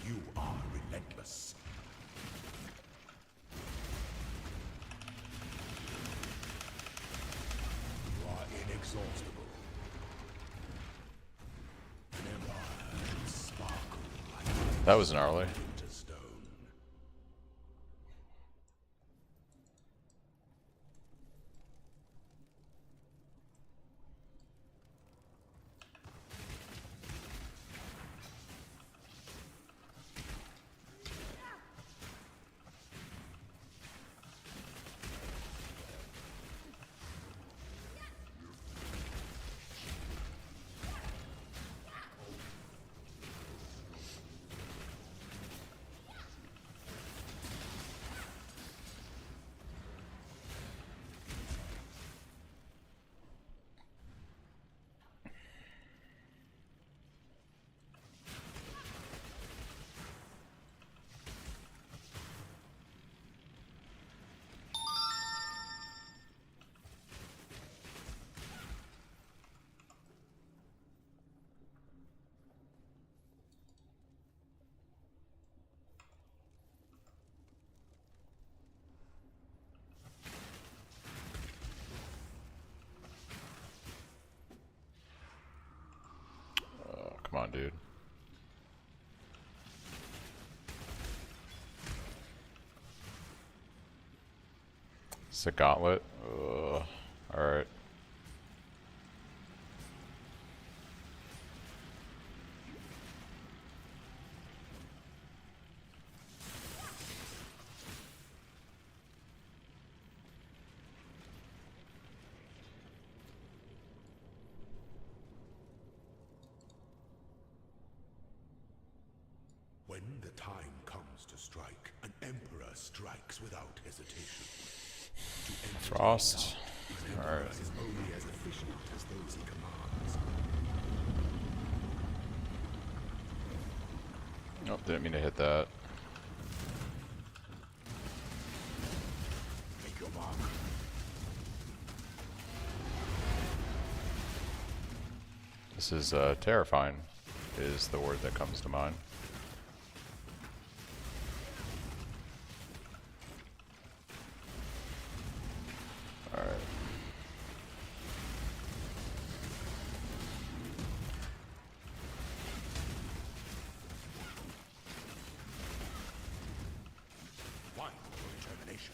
You are relentless. You are inexhaustible. An empire sparkle like That was gnarly. winter stone. Come on, dude. It's a gauntlet. Ugh. Alright. When the time comes to strike, an emperor strikes without hesitation. To enter Frost. an emperor Alright. is only as efficient as those he commands. Nope, didn't mean to hit that. Make your mark. This is terrifying, is the word that comes to mind. Alright. One for determination.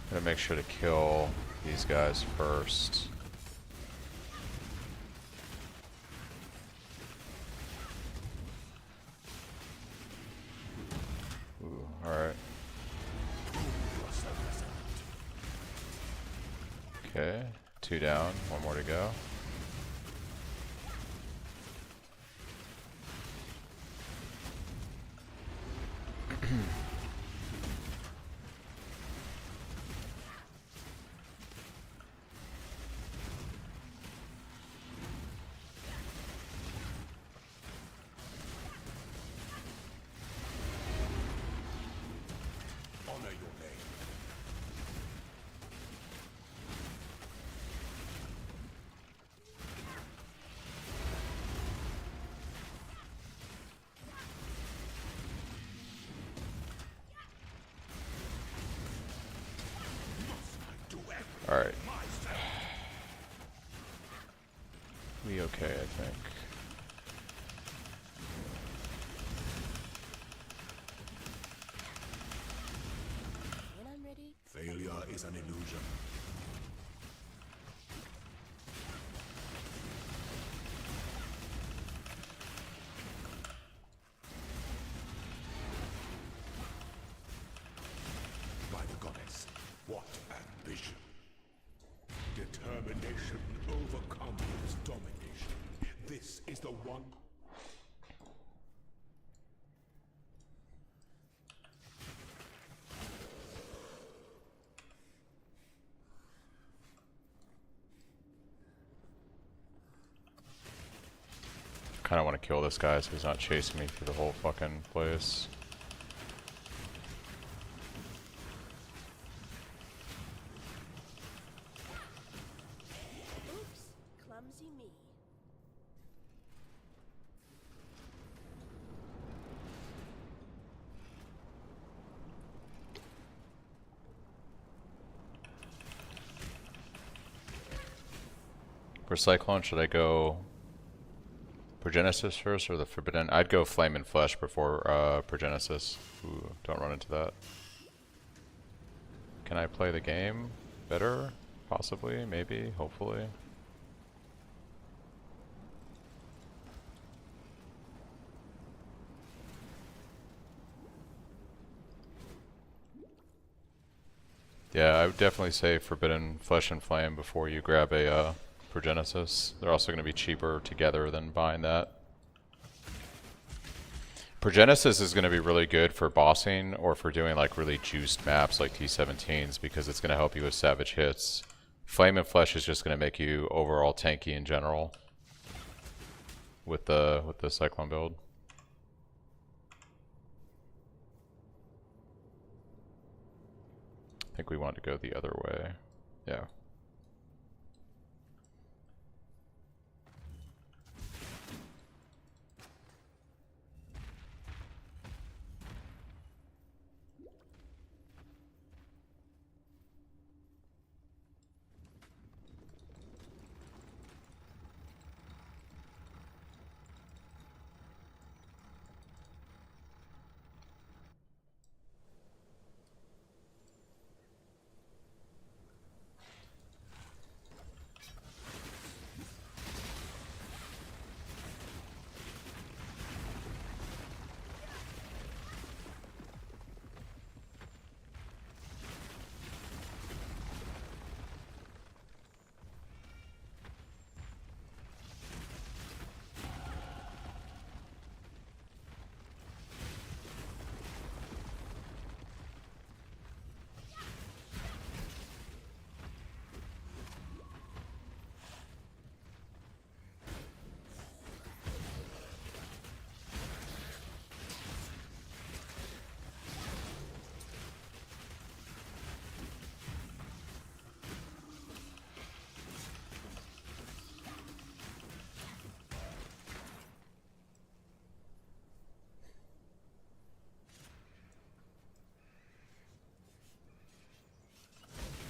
Gotta make sure to kill these guys first. Ooh, alright. Okay, 2 down, 1 more to go. Honor your name. Alright. We okay, I think. When I'm ready, Failure is an illusion. By the goddess, what ambition! Determination overcomes domination. This is the one. Kinda wanna kill this guy so he's not chasing me through the whole fucking place. oops, clumsy me. For Cyclone, should I go Progenesis first or the Forbidden? I'd go Flame and Flesh before Progenesis. Ooh, don't run into that. Can I play the game better? Possibly, maybe, hopefully. Yeah, I would definitely say Forbidden Flesh and Flame before you grab a Progenesis. They're also going to be cheaper together than buying that. Progenesis is going to be really good for bossing or for doing like really juiced maps like T17s because it's going to help you with savage hits. Flame and Flesh is just going to make you overall tanky in general with the Cyclone build. I think we want to go the other way. Yeah.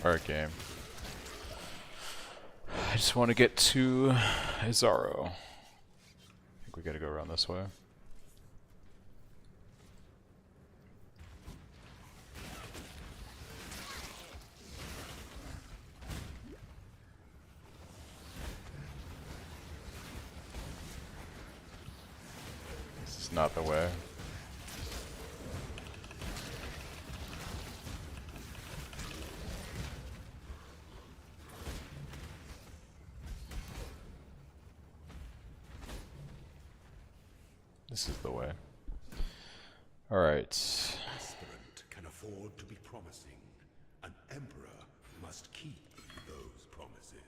Alright, game. I just want to get to Izaro. I think we gotta go around this way. This is not the way. This is the way. Alright. Aspirant can afford to be promising. An emperor must keep those promises.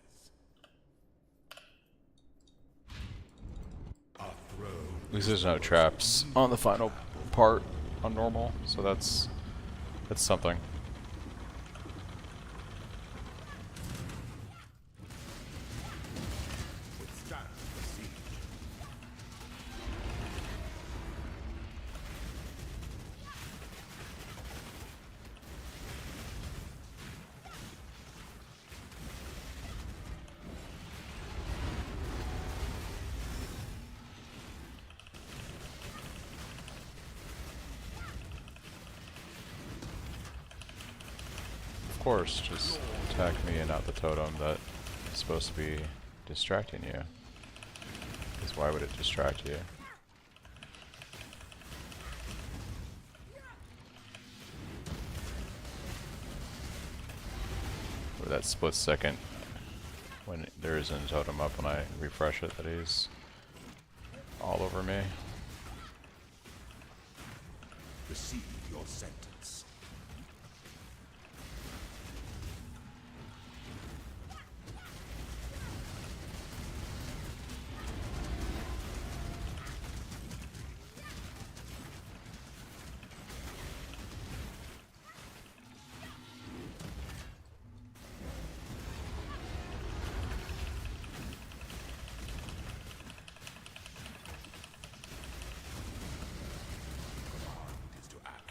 A throne. At least there's no traps on the final part on normal, so that's something. Withstand the siege. Of course, just attack me and not the totem that is supposed to be distracting you. Because why would it distract you? Or that split second when there isn't a totem up when I refresh it that he's all over me. Receive your sentence. Is to act.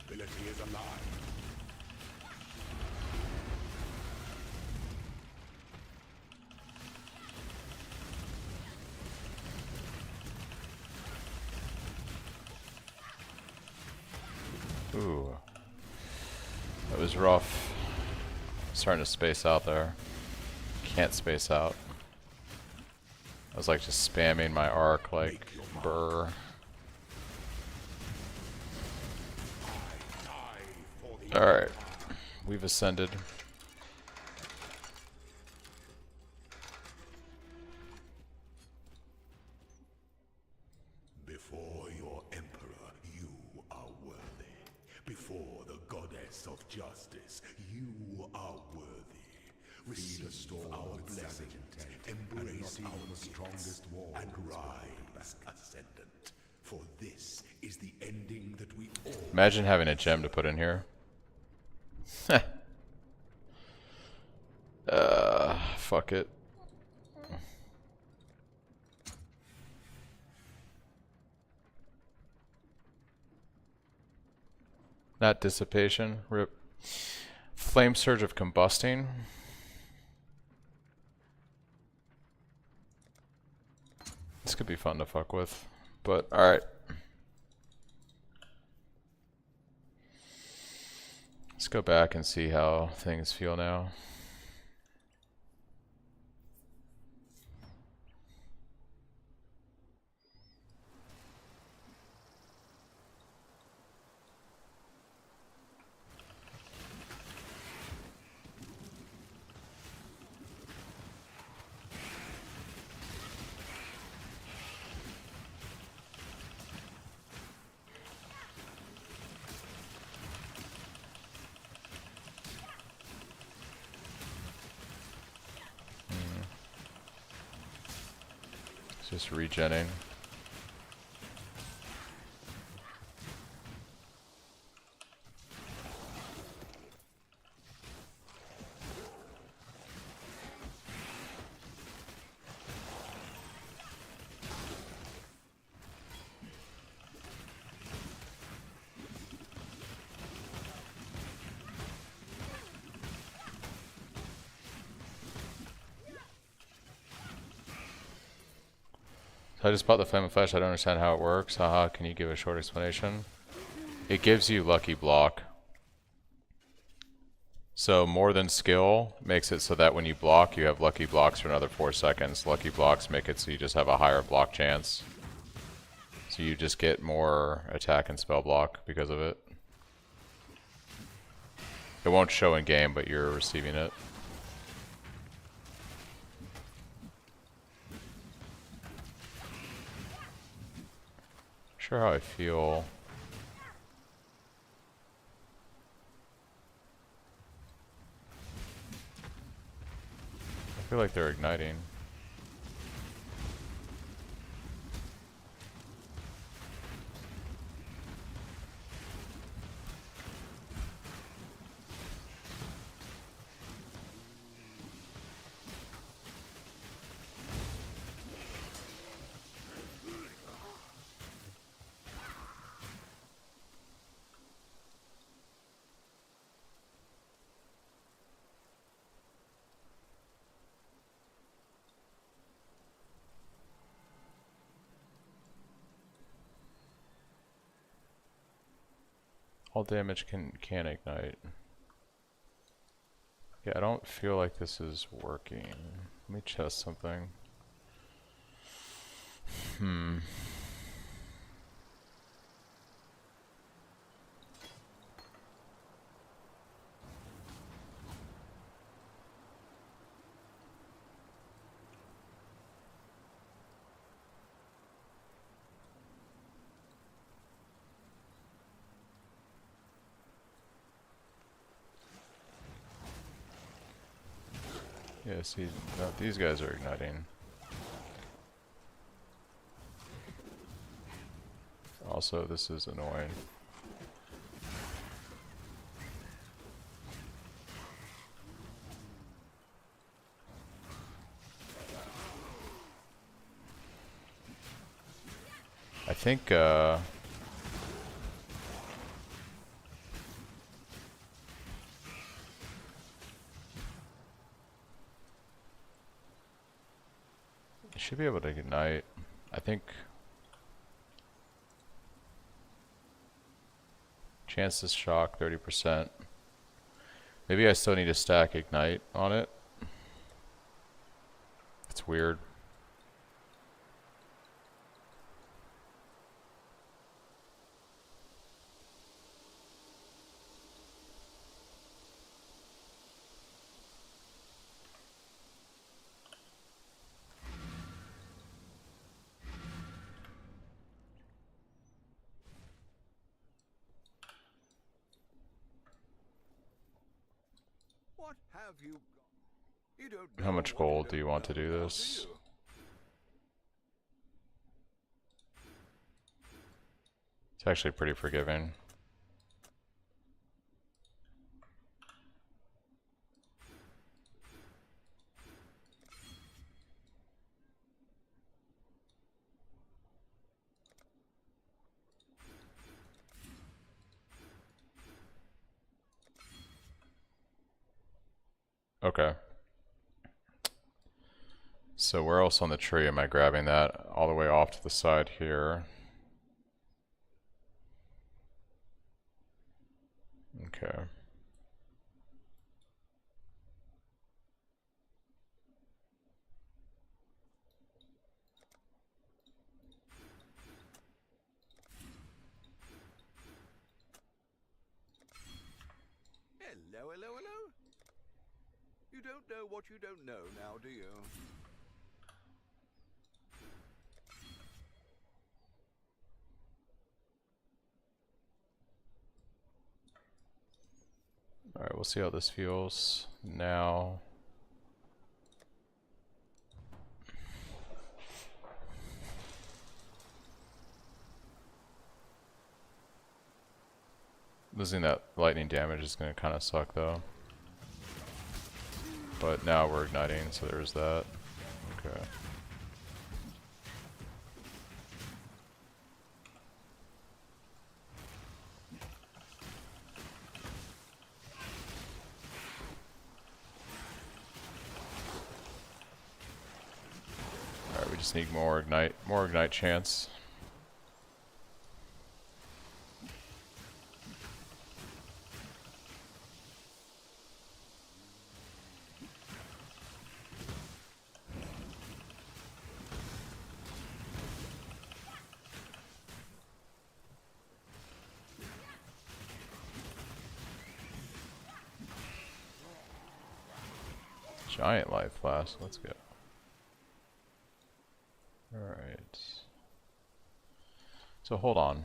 Nobility is alive. Ooh. That was rough. Starting to space out there. Can't space out. I was like just spamming my arc like burr. Alright. We've ascended. Before your emperor, you are worthy. Before the goddess of justice, you are worthy. Receive our blessing, embrace our strongest wall, and rise, ascendant. For this is the ending that we all Imagine having a gem to put in here. Fuck it. Not dissipation. Rip. Flame surge of combusting. This could be fun to fuck with, but alright. Let's go back and see how things feel now. It's just regenning. I just bought the Flame of Flesh. I don't understand how it works. Haha, can you give a short explanation? It gives you Lucky Block. So more than skill makes it so that when you block, you have Lucky Blocks for another 4 seconds. Lucky Blocks make it so you just have a higher block chance. So you just get more attack and spell block because of it. It won't show in game, but you're receiving it. Sure how I feel. I feel like they're igniting. All damage can ignite. Yeah, I don't feel like this is working. Let me test something. Yeah, see, no, these guys are igniting. Also, this is annoying. I think, you should be able to ignite. I think chance to shock 30%. Maybe I still need to stack ignite on it. It's weird. What have you got? You don't How know much what you gold do you don't want to know do now, this? you? It's actually pretty forgiving. Okay. So where else on the tree am I grabbing that? All the way off to the side here. Okay. Hello, hello, hello. You don't know what you don't know now, do you? Alright, we'll see how this feels now. Losing that lightning damage is going to kind of suck though. But now we're igniting, so there's that. Okay. Alright, we just need more ignite chance. Giant life flask, let's go. Alright. So hold on.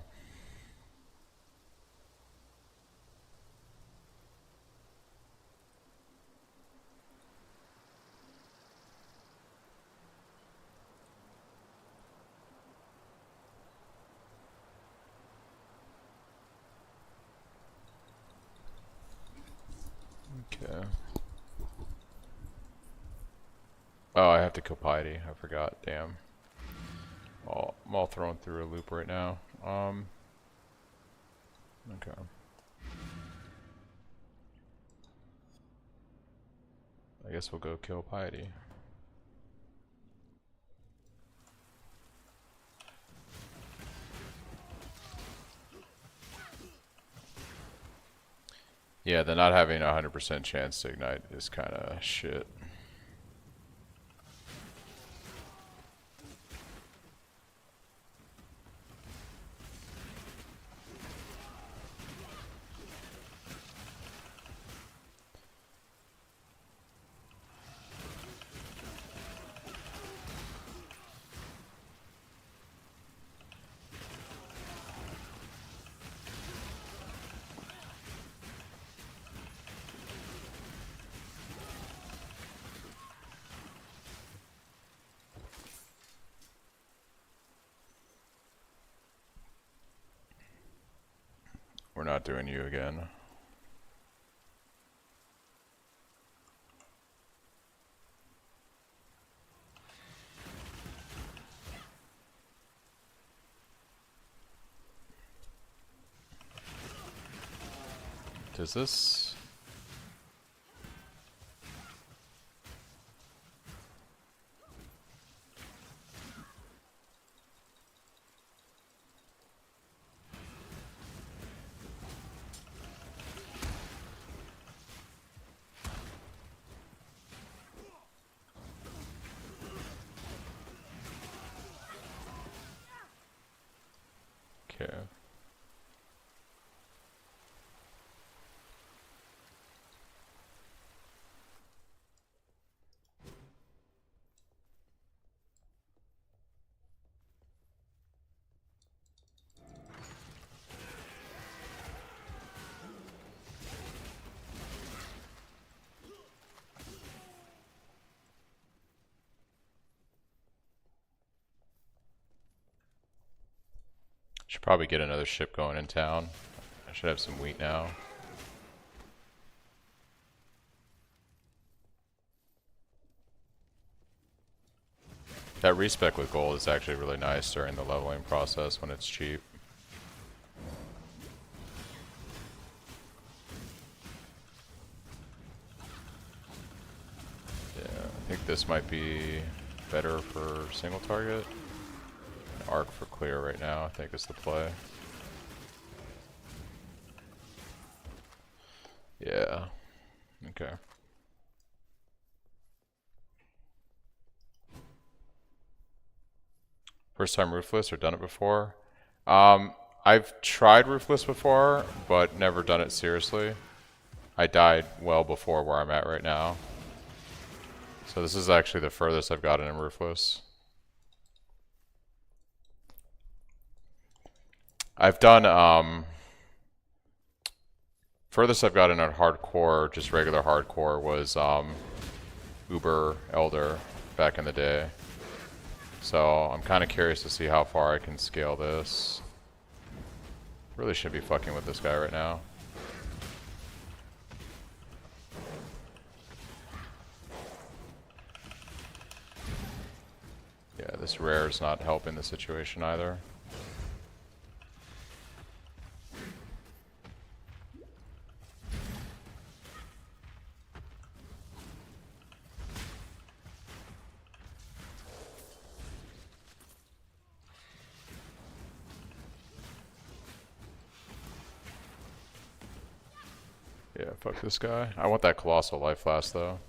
Okay. Oh, I have to kill Piety. I forgot. Damn. I'm all thrown through a loop right now. Okay. I guess we'll go kill Piety. Yeah, the not having a 100% chance to ignite is kind of shit. We're not doing you again. Does this... Okay. Should probably get another ship going in town. I should have some wheat now. That respec with gold is actually really nice during the leveling process when it's cheap. Yeah, I think this might be better for single target. Arc for clear right now, I think is the play. Yeah. Okay. First time Ruthless or done it before? I've tried Ruthless before, but never done it seriously. I died well before where I'm at right now. So this is actually the furthest I've gotten in Ruthless. I've done, furthest I've gotten on hardcore, just regular hardcore, was Uber Elder back in the day. So I'm kind of curious to see how far I can scale this. Really shouldn't be fucking with this guy right now. this rare is not helping the situation either. Yeah, fuck this guy. I want that Colossal Life Flask though.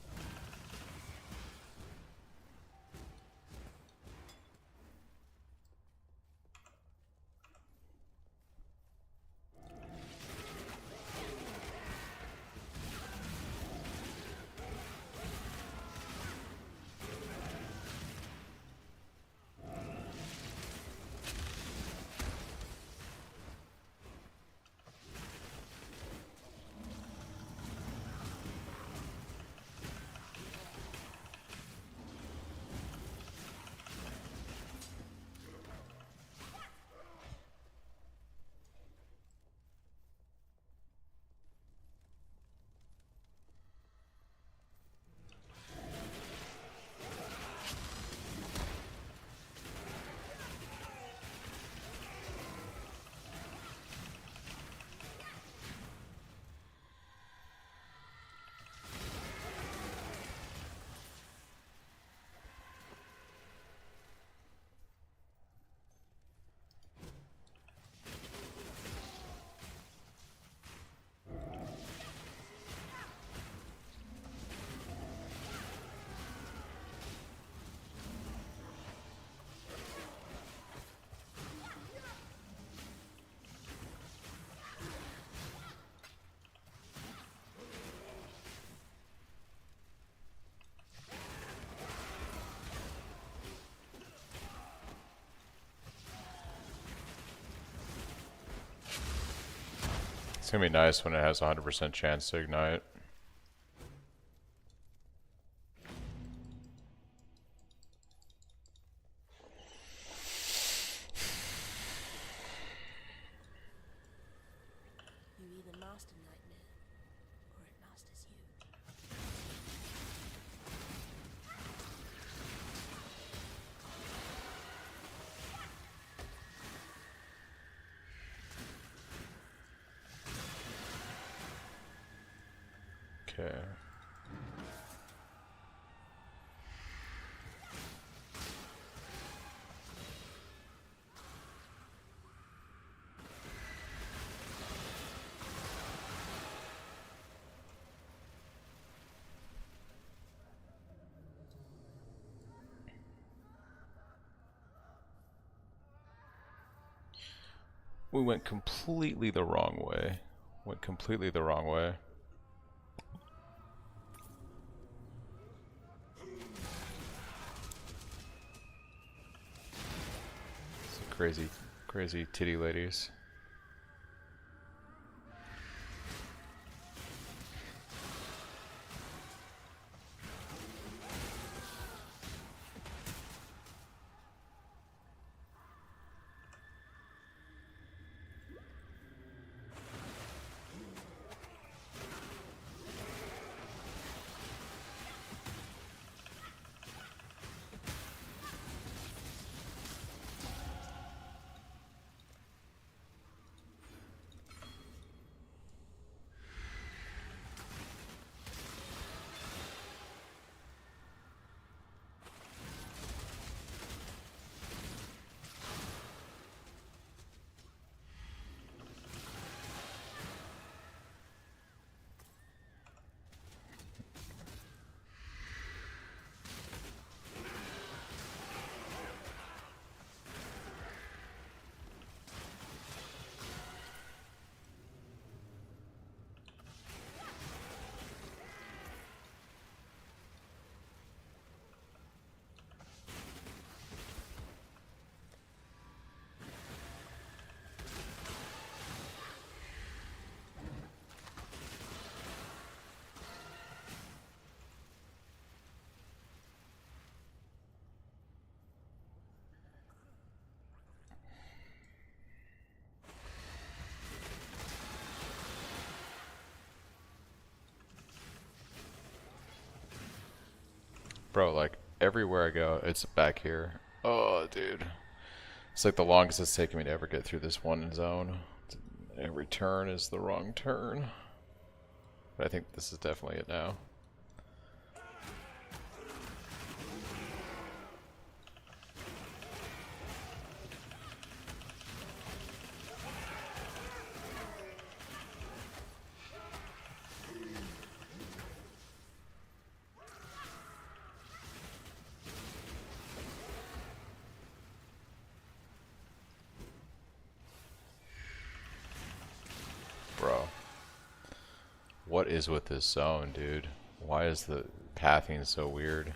It's gonna be nice when it has a 100% chance to ignite. You either master Nightmare, or it masters you. Okay. We went completely the wrong way. Went completely the wrong way. Some crazy, crazy titty ladies. Bro, like, everywhere I go, it's back here. Oh, dude. It's like the longest it's taken me to ever get through this one zone. Every turn is the wrong turn. But I think this is definitely it now. Bro. What is with this zone, dude? Why is the pathing so weird?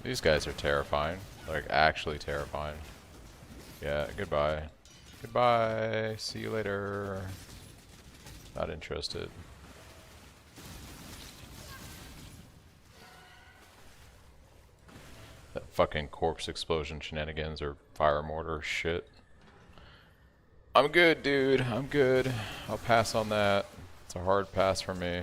These guys are terrifying. Like, actually terrifying. Yeah, goodbye. Goodbye. See you later. Not interested. That fucking corpse explosion shenanigans or fire mortar shit. I'm good, dude. I'm good. I'll pass on that. It's a hard pass for me.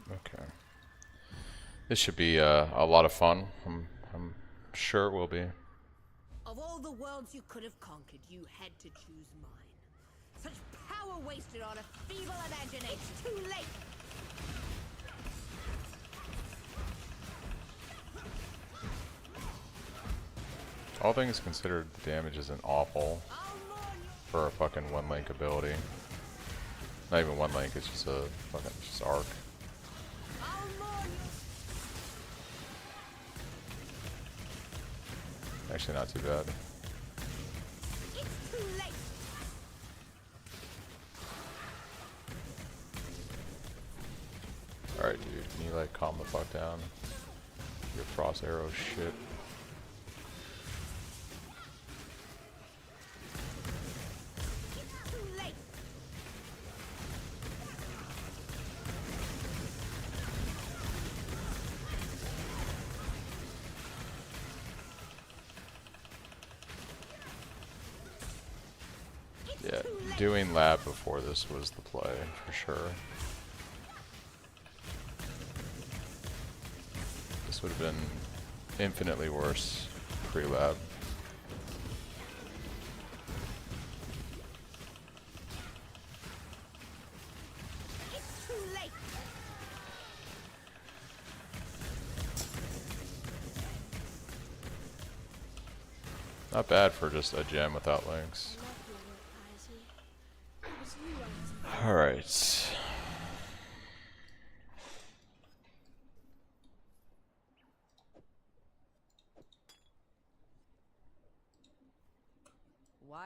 Okay. This should be a lot of fun. I'm sure it will be. Of all the worlds you could have conquered, you had to choose mine. Such power wasted on a feeble imagination. It's too late. All things considered, the damage isn't awful for a fucking one link ability. Not even one link, it's just a fucking just arc. Actually, not too bad. It's too late. Alright, dude, can you like calm the fuck down? Your frost arrow shit. It's too late. Yeah, doing lab before this was the play, for sure. This would have been infinitely worse pre-lab. It's too late. Not bad for just a gem without links. Alright.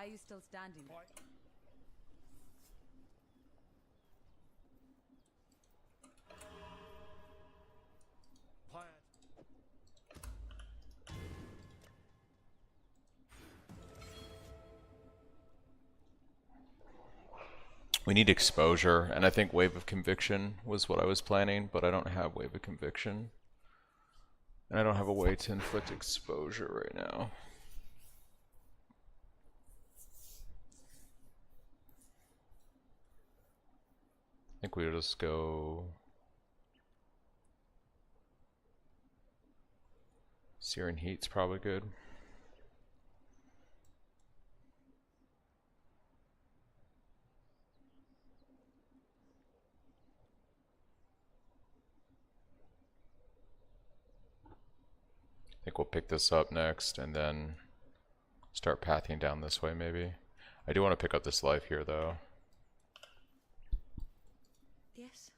Why are you still standing there? We need exposure, and I think Wave of Conviction was what I was planning, but I don't have Wave of Conviction. And I don't have a way to inflict exposure right now. I think we'll just go Searing Heat's probably good. I think we'll pick this up next and then start pathing down this way maybe. I do want to pick up this life here though. Yes.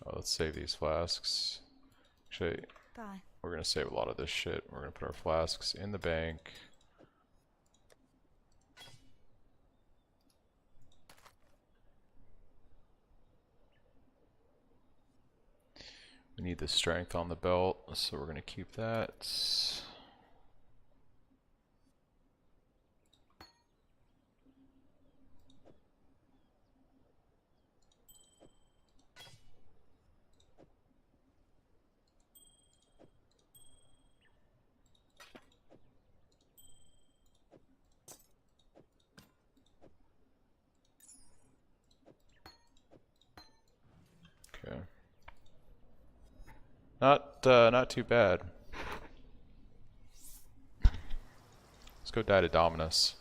Oh, let's save these flasks. Actually, Bye. we're going to save a lot of this shit. We're going to put our flasks in the bank. We need the strength on the belt, so we're going to keep that. Okay. Not too bad. Let's go die to Dominus.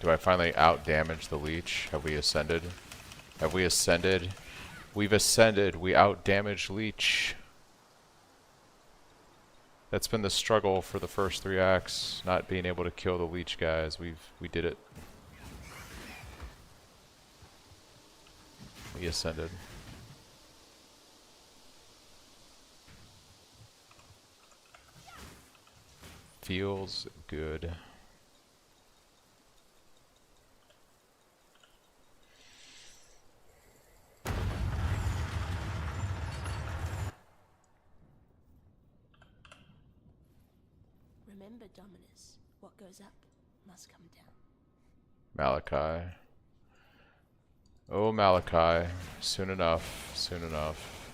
Do I finally out damage the leech? Have we ascended? Have we ascended? We've ascended. We out damaged leech. That's been the struggle for the first 3 acts, not being able to kill the leech guys. We did it. We ascended. Feels good. Remember, Dominus, what goes up must come down. Malachi. Oh, Malachi. Soon enough. Soon enough.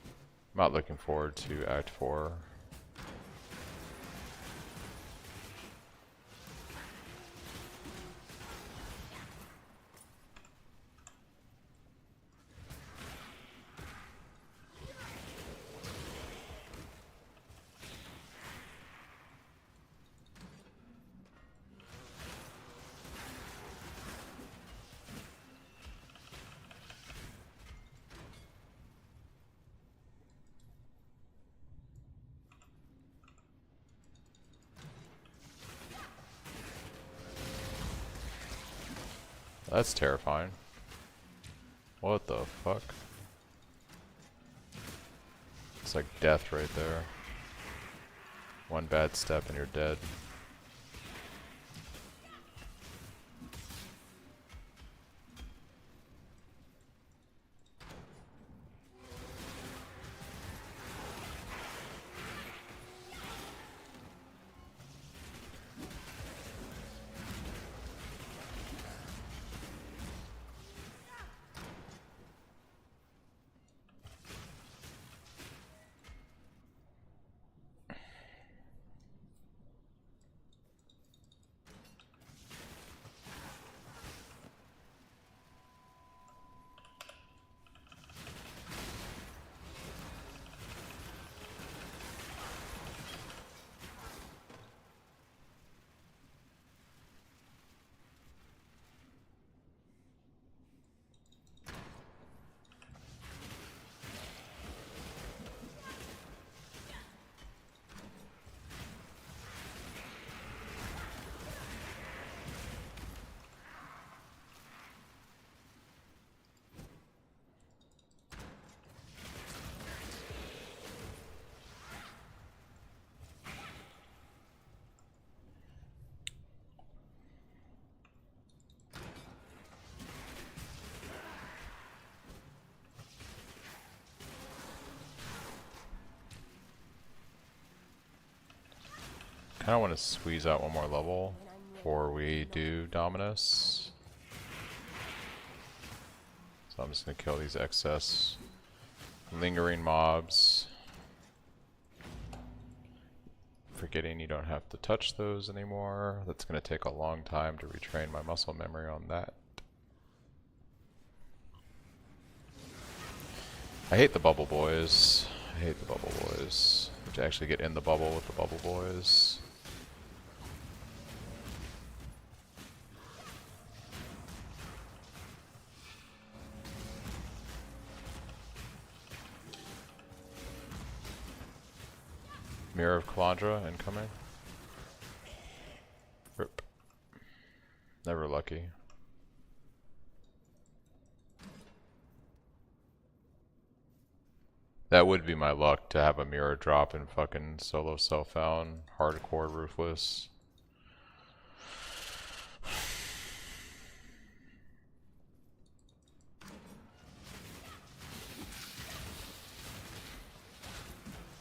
I'm not looking forward to Act 4. That's terrifying. What the fuck? It's like death right there. One bad step and you're dead. kind of want to squeeze out one more level before we do Dominus. So I'm just going to kill these excess lingering mobs. Forgetting you don't have to touch those anymore. That's going to take a long time to retrain my muscle memory on that. I hate the bubble boys. I hate the bubble boys. To actually get in the bubble with the bubble boys. Mirror of Calandra incoming. Rip. Never lucky. That would be my luck to have a mirror drop in fucking solo self-found, hardcore ruthless.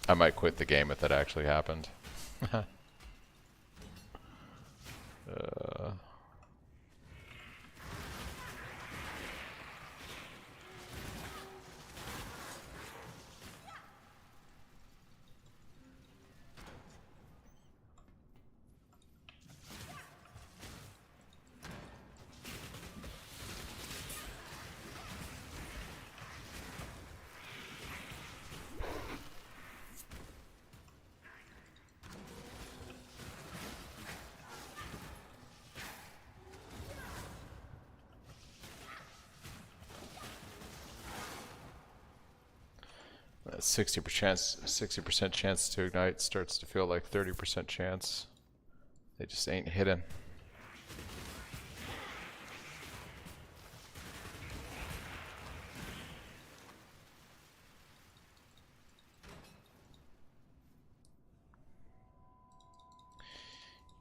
I might quit the game if that actually happened. That 60% chance to ignite starts to feel like 30% chance. They just ain't hidden.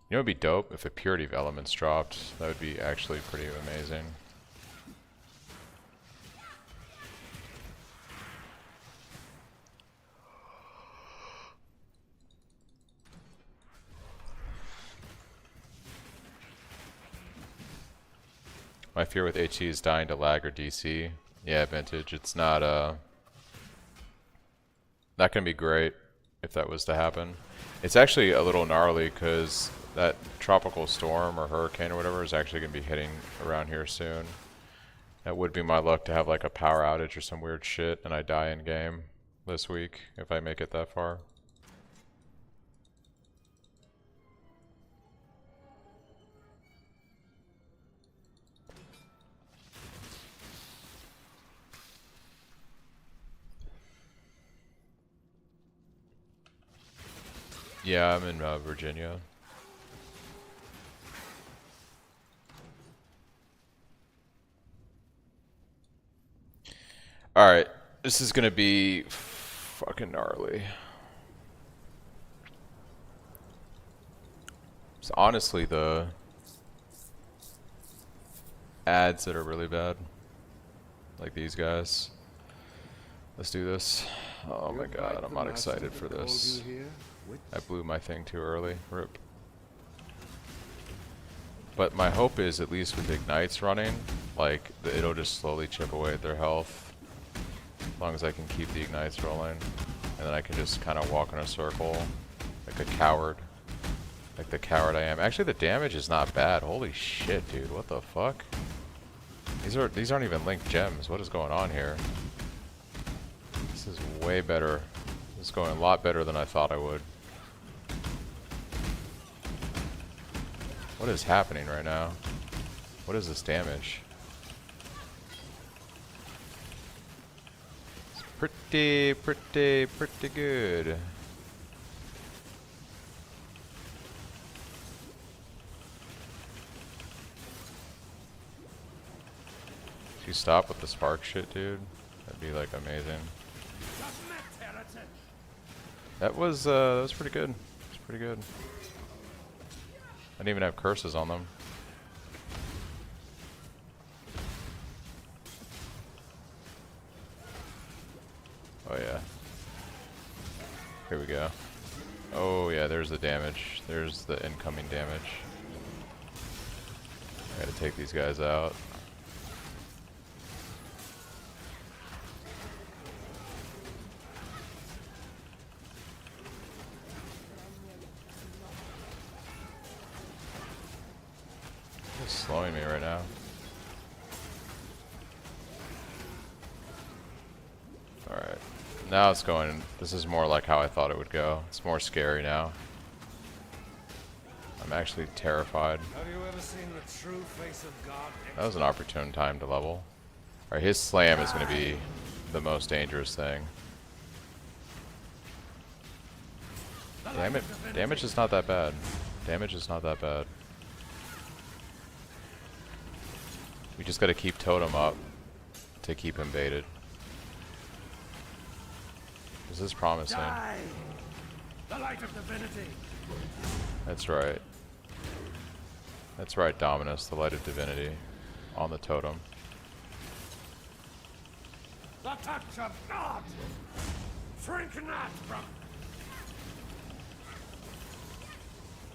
You know, it'd be dope if a Purity of Elements dropped. That would be actually pretty amazing. My fear with HE is dying to lag or DC. Yeah, Vintage. It's not not gonna be great if that was to happen. It's actually a little gnarly because that tropical storm or hurricane or whatever is actually gonna be hitting around here soon. That would be my luck to have like a power outage or some weird shit and I die in game this week if I make it that far. Yeah, I'm in Virginia. Alright, this is gonna be fucking gnarly. It's honestly the ads that are really bad. Like these guys. Let's do this. Oh my god, I'm not excited for this. I blew my thing too early. Rip. But my hope is, at least with Ignites running, like, it'll just slowly chip away at their health. As long as I can keep the Ignites rolling. And then I can just kind of walk in a circle. Like a coward. Like the coward I am. Actually, the damage is not bad. Holy shit, dude. What the fuck? These aren't even linked gems. What is going on here? This is way better. This is going a lot better than I thought I would. What is happening right now? What is this damage? It's pretty good. If you stop with the spark shit, dude, that'd be like amazing. That was pretty good. It's pretty good. I didn't even have curses on them. Oh yeah. Here we go. Oh yeah, there's the damage. There's the incoming damage. I gotta take these guys out. It's slowing me right now. Alright. Now it's going, this is more like how I thought it would go. It's more scary now. I'm actually terrified. Have you ever seen the true face of God? That was an opportune time to level. Alright, his slam is going to be the most dangerous thing. Damage is not that bad. Damage is not that bad. We just gotta keep Totem up to keep him baited. This is promising. Die! The light of divinity! That's right. That's right, Dominus, the light of divinity. On the totem. The touch of God! Shrink not from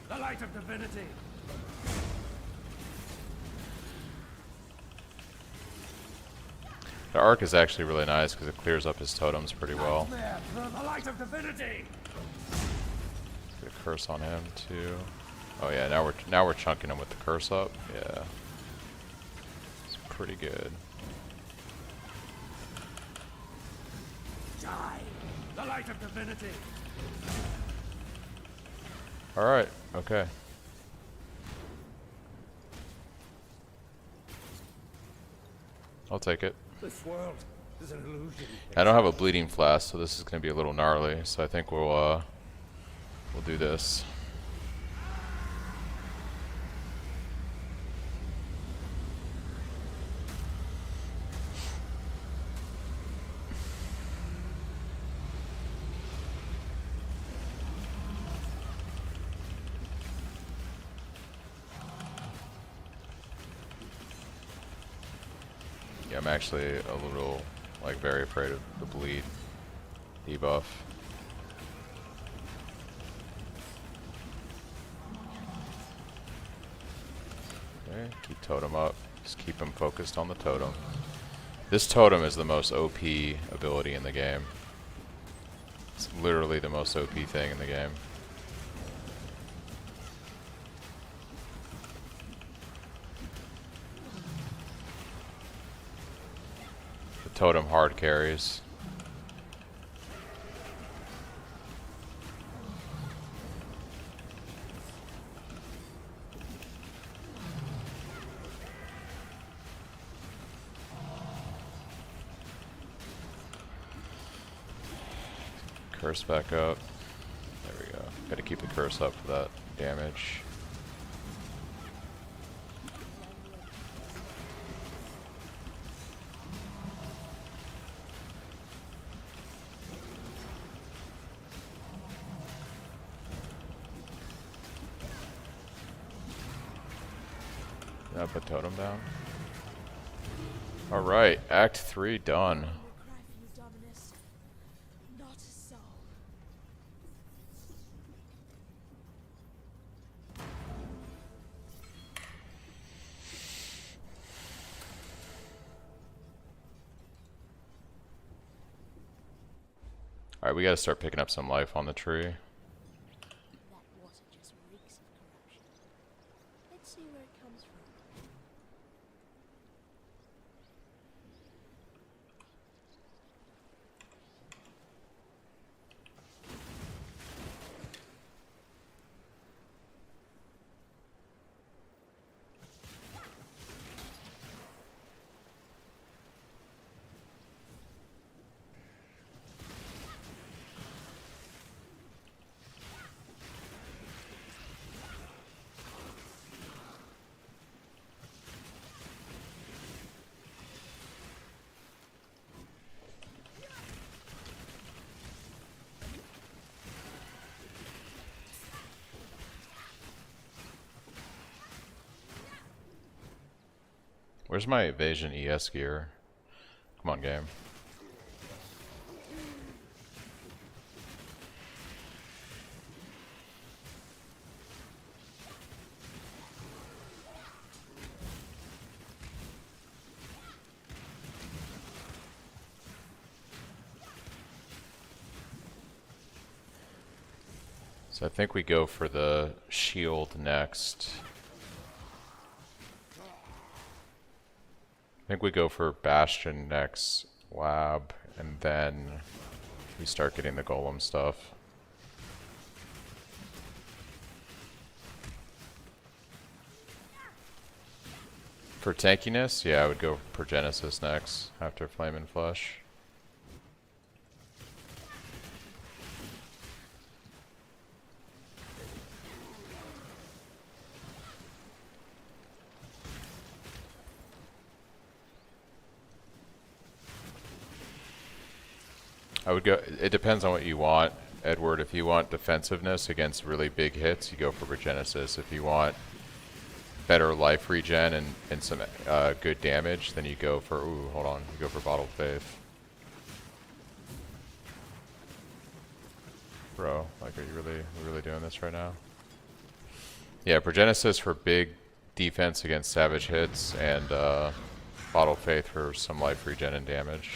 the light of divinity! The arc is actually really nice because it clears up his totems pretty well. There, the light of divinity! Get a curse on him too. Oh yeah, now we're chunking him with the curse up. Yeah. It's pretty good. Die! The light of divinity! Alright, okay. I'll take it. This world is an illusion. I don't have a bleeding flask, so this is going to be a little gnarly. So I think we'll do this. Yeah, I'm actually a little, like, very afraid of the bleed debuff. Okay, keep totem up. Just keep him focused on the totem. This totem is the most OP ability in the game. It's literally the most OP thing in the game. The totem hard carries. Curse back up. There we go. Gotta keep the curse up for that damage. Now put totem down. Alright, Act 3 done. Cry for you, Dominus. Not so. Alright, we gotta start picking up some life on the tree. That water just reeks of corruption. Let's see where it comes from. Where's my evasion ES gear? Come on, game. So I think we go for the shield next. I think we go for Bastion next, Lab, and then we start getting the Golem stuff. For tankiness, yeah, I would go for Genesis next, after Flame and Flesh. I would go, it depends on what you want, Edward. If you want defensiveness against really big hits, you go for Regenesis. If you want better life regen and some good damage, then you go for, ooh, hold on, you go for Bottled Faith. Bro, like, are you really doing this right now? Yeah, Progenesis for big defense against savage hits, and Bottled Faith for some life regen and damage.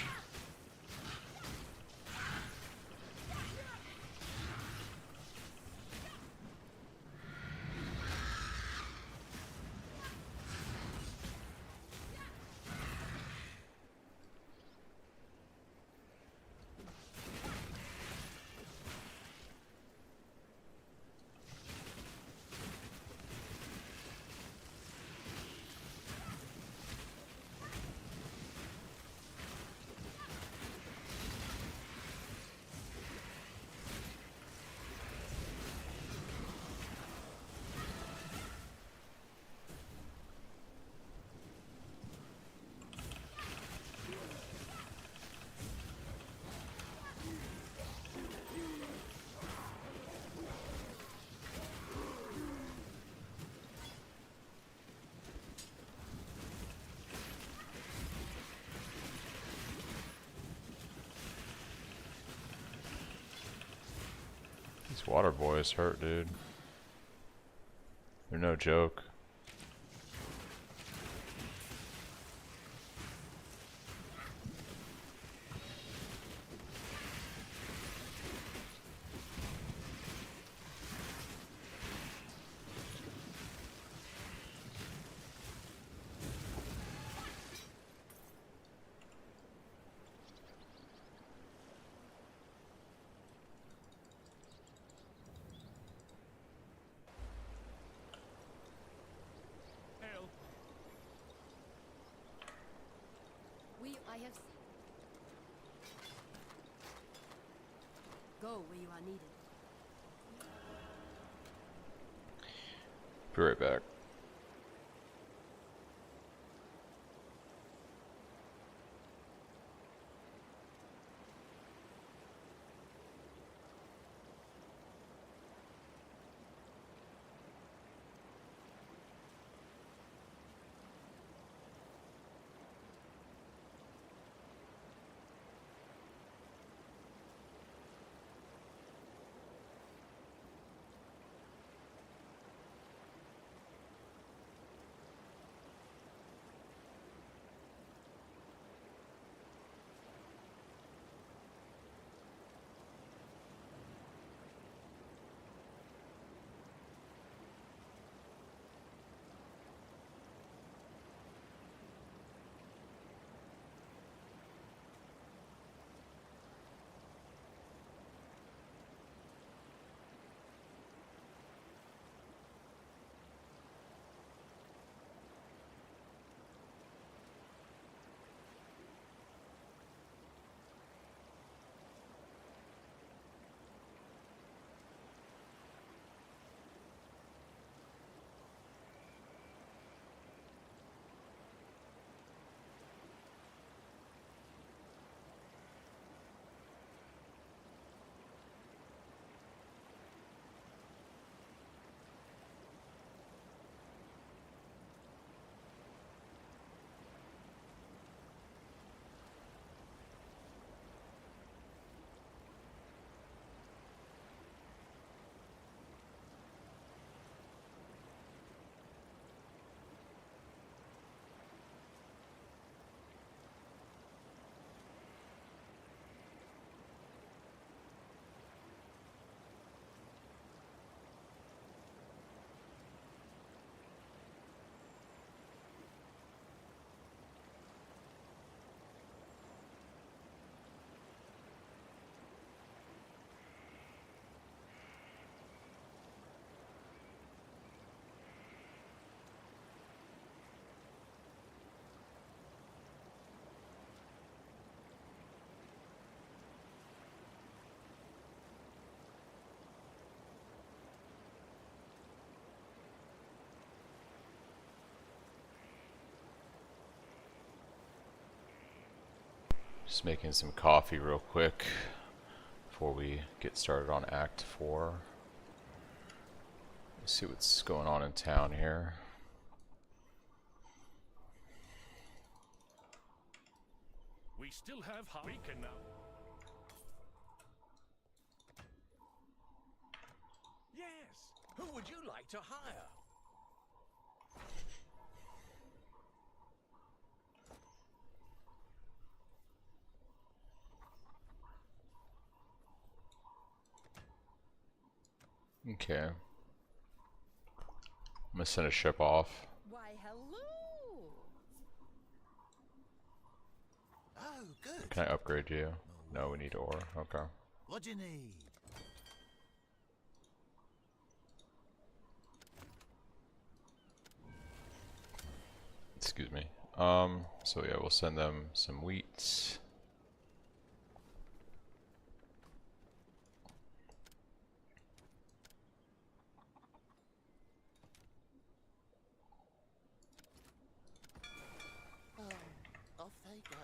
These water boys hurt, dude. They're no joke. Hail. I have. Go where you are needed. Be right back. Just making some coffee real quick before we get started on Act 4. Let's see what's going on in town here. We still have we can now. Yes. Who would you like to hire? Okay. I'm gonna send a ship off. Why, hello! Oh, good. Can I upgrade you? No, we need ore. Okay. What do you need? Excuse me. So yeah, we'll send them some wheat. Off they go.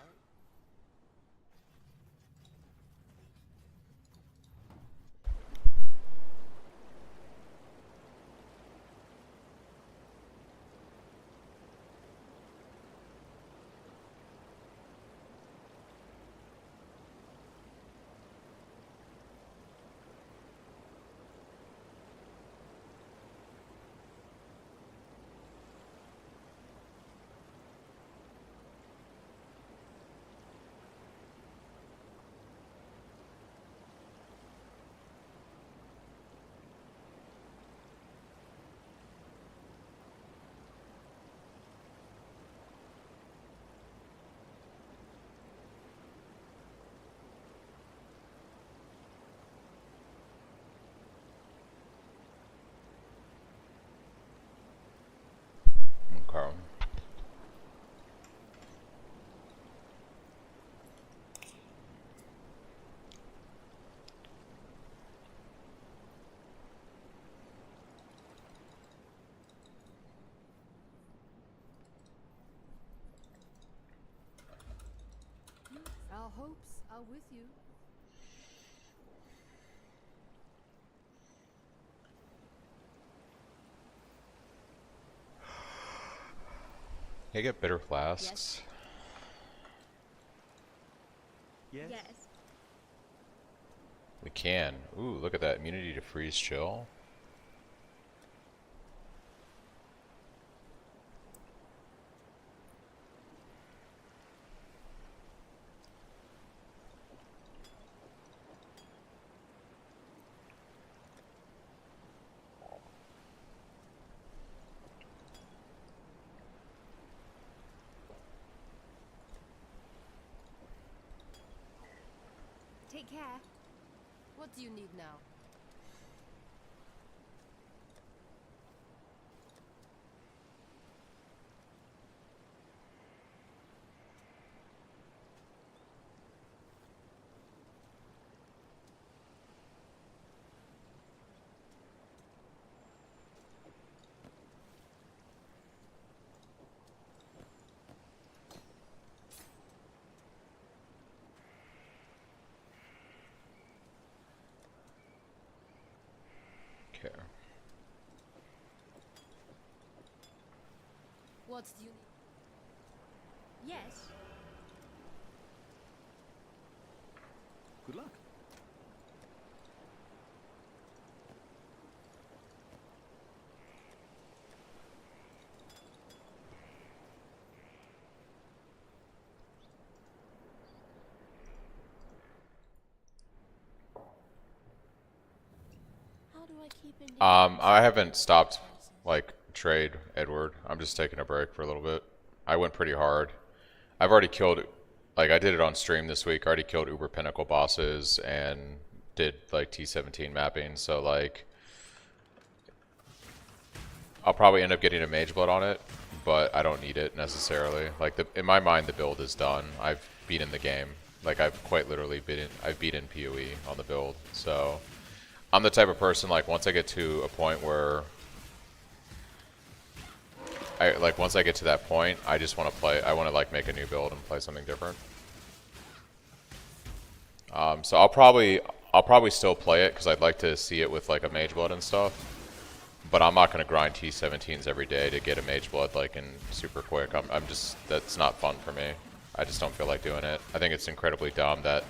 Okay. Our hopes are with you. Can I get bitter flasks? Yes. We can. Ooh, look at that. Immunity to freeze chill. Take care. What do you need now? Okay. What do you need? Yes. Good luck. How do I keep in I haven't stopped like trade Edward. I'm just taking a break for a little bit. I went pretty hard. I've already killed, like I did it on stream this week. I already killed Uber Pinnacle bosses and did like T17 mapping. So like, I'll probably end up getting a Mage Blood on it, but I don't need it necessarily. Like in my mind, the build is done. I've beaten the game. Like I've quite literally beaten PoE on the build. So I'm the type of person, like once I get to a point where once I get to that point, I just want to play, I want to like make a new build and play something different. So I'll probably still play it because I'd like to see it with like a Mage Blood and stuff. But I'm not going to grind T17s every day to get a Mage Blood like in super quick. I'm just, that's not fun for me. I just don't feel like doing it. I think it's incredibly dumb that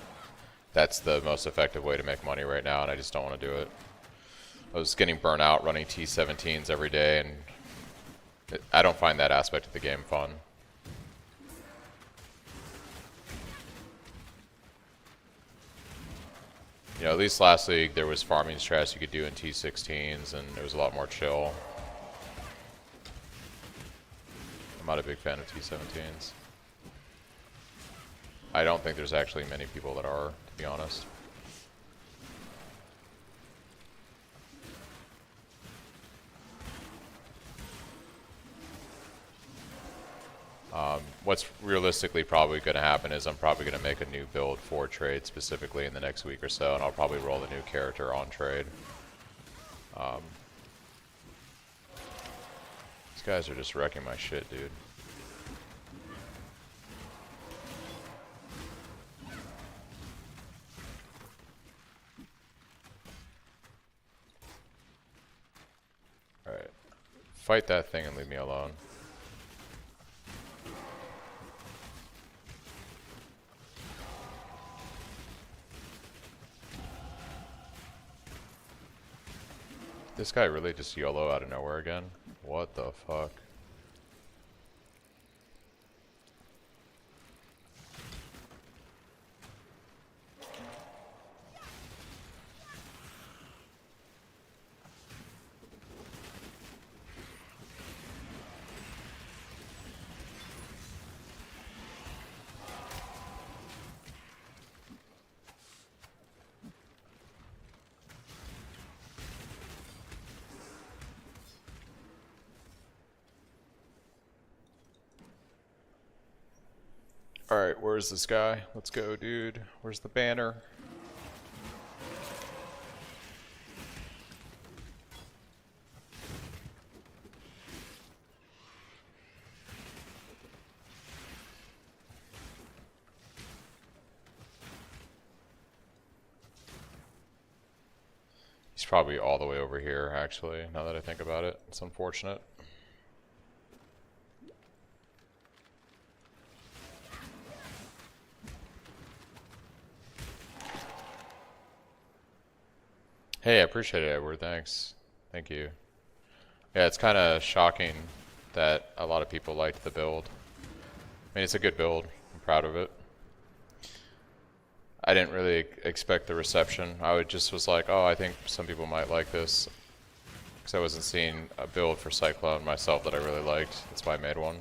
that's the most effective way to make money right now, and I just don't want to do it. I was getting burnt out running T17s every day, and I don't find that aspect of the game fun. You know, at least last league there was farming strats you could do in T16s, and it was a lot more chill. I'm not a big fan of T17s. I don't think there's actually many people that are, to be honest. What's realistically probably going to happen is I'm probably going to make a new build for trade specifically in the next week or so, and I'll probably roll a new character on trade. These guys are just wrecking my shit, dude. Alright. Fight that thing and leave me alone. This guy really just YOLO out of nowhere again? What the fuck? Alright, where's this guy? Let's go, dude. Where's the banner? He's probably all the way over here, actually, now that I think about it. It's unfortunate. Hey, I appreciate it, Edward. Thanks. Thank you. Yeah, it's kind of shocking that a lot of people liked the build. I mean, it's a good build. I'm proud of it. I didn't really expect the reception. I just was like, oh, I think some people might like this. Because I wasn't seeing a build for Cyclone myself that I really liked. That's why I made one.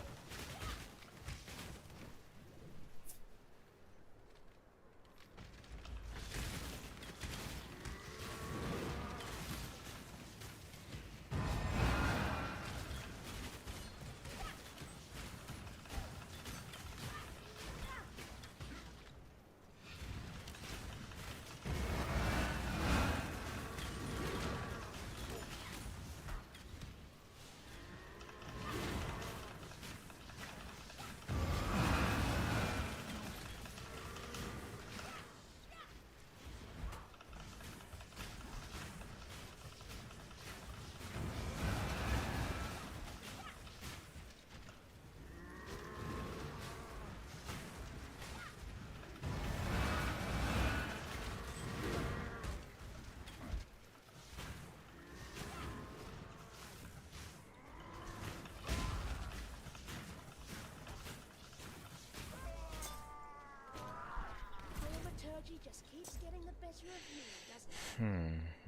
Just keeps getting the better of me, doesn't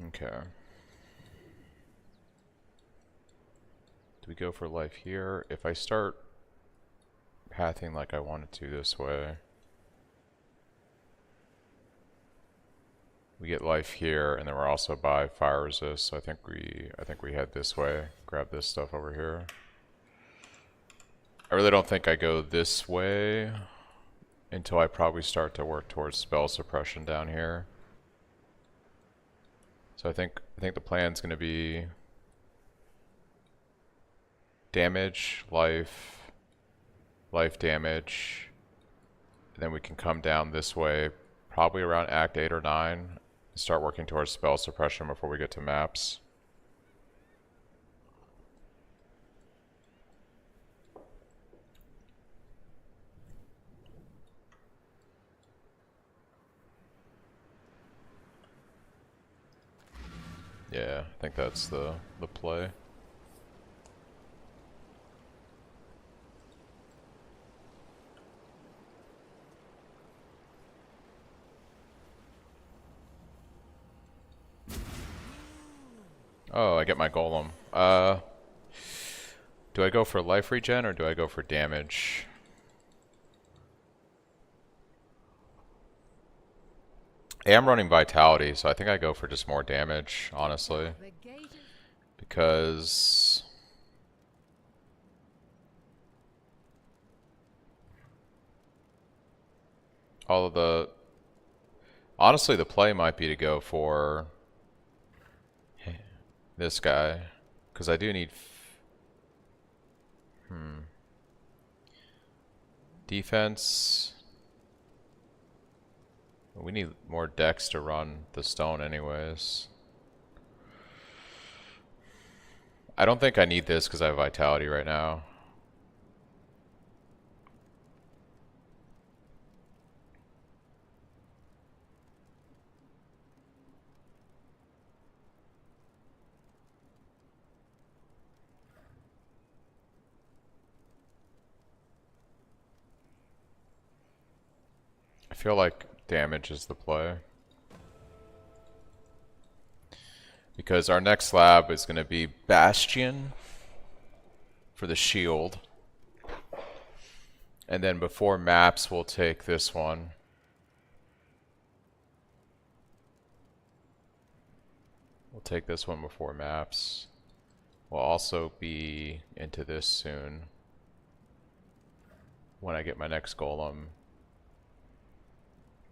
it? Okay. Do we go for life here? If I start pathing like I wanted to this way, we get life here, and then we're also by fire resist. So I think we head this way. Grab this stuff over here. I really don't think I go this way until I probably start to work towards spell suppression down here. So I think the plan's going to be damage, life damage, and then we can come down this way, probably around Act 8 or 9. Start working towards spell suppression before we get to maps. Yeah, I think that's the play. Oh, I get my golem. Do I go for life regen or do I go for damage? I am running vitality, so I think I go for just more damage, honestly. Because all of the... Honestly, the play might be to go for this guy. Because I do need... Defense... We need more decks to run the stone anyways. I don't think I need this because I have vitality right now. I feel like damage is the play. Because our next lab is going to be Bastion for the shield. And then before maps, we'll take this one. We'll take this one before maps. We'll also be into this soon. When I get my next golem.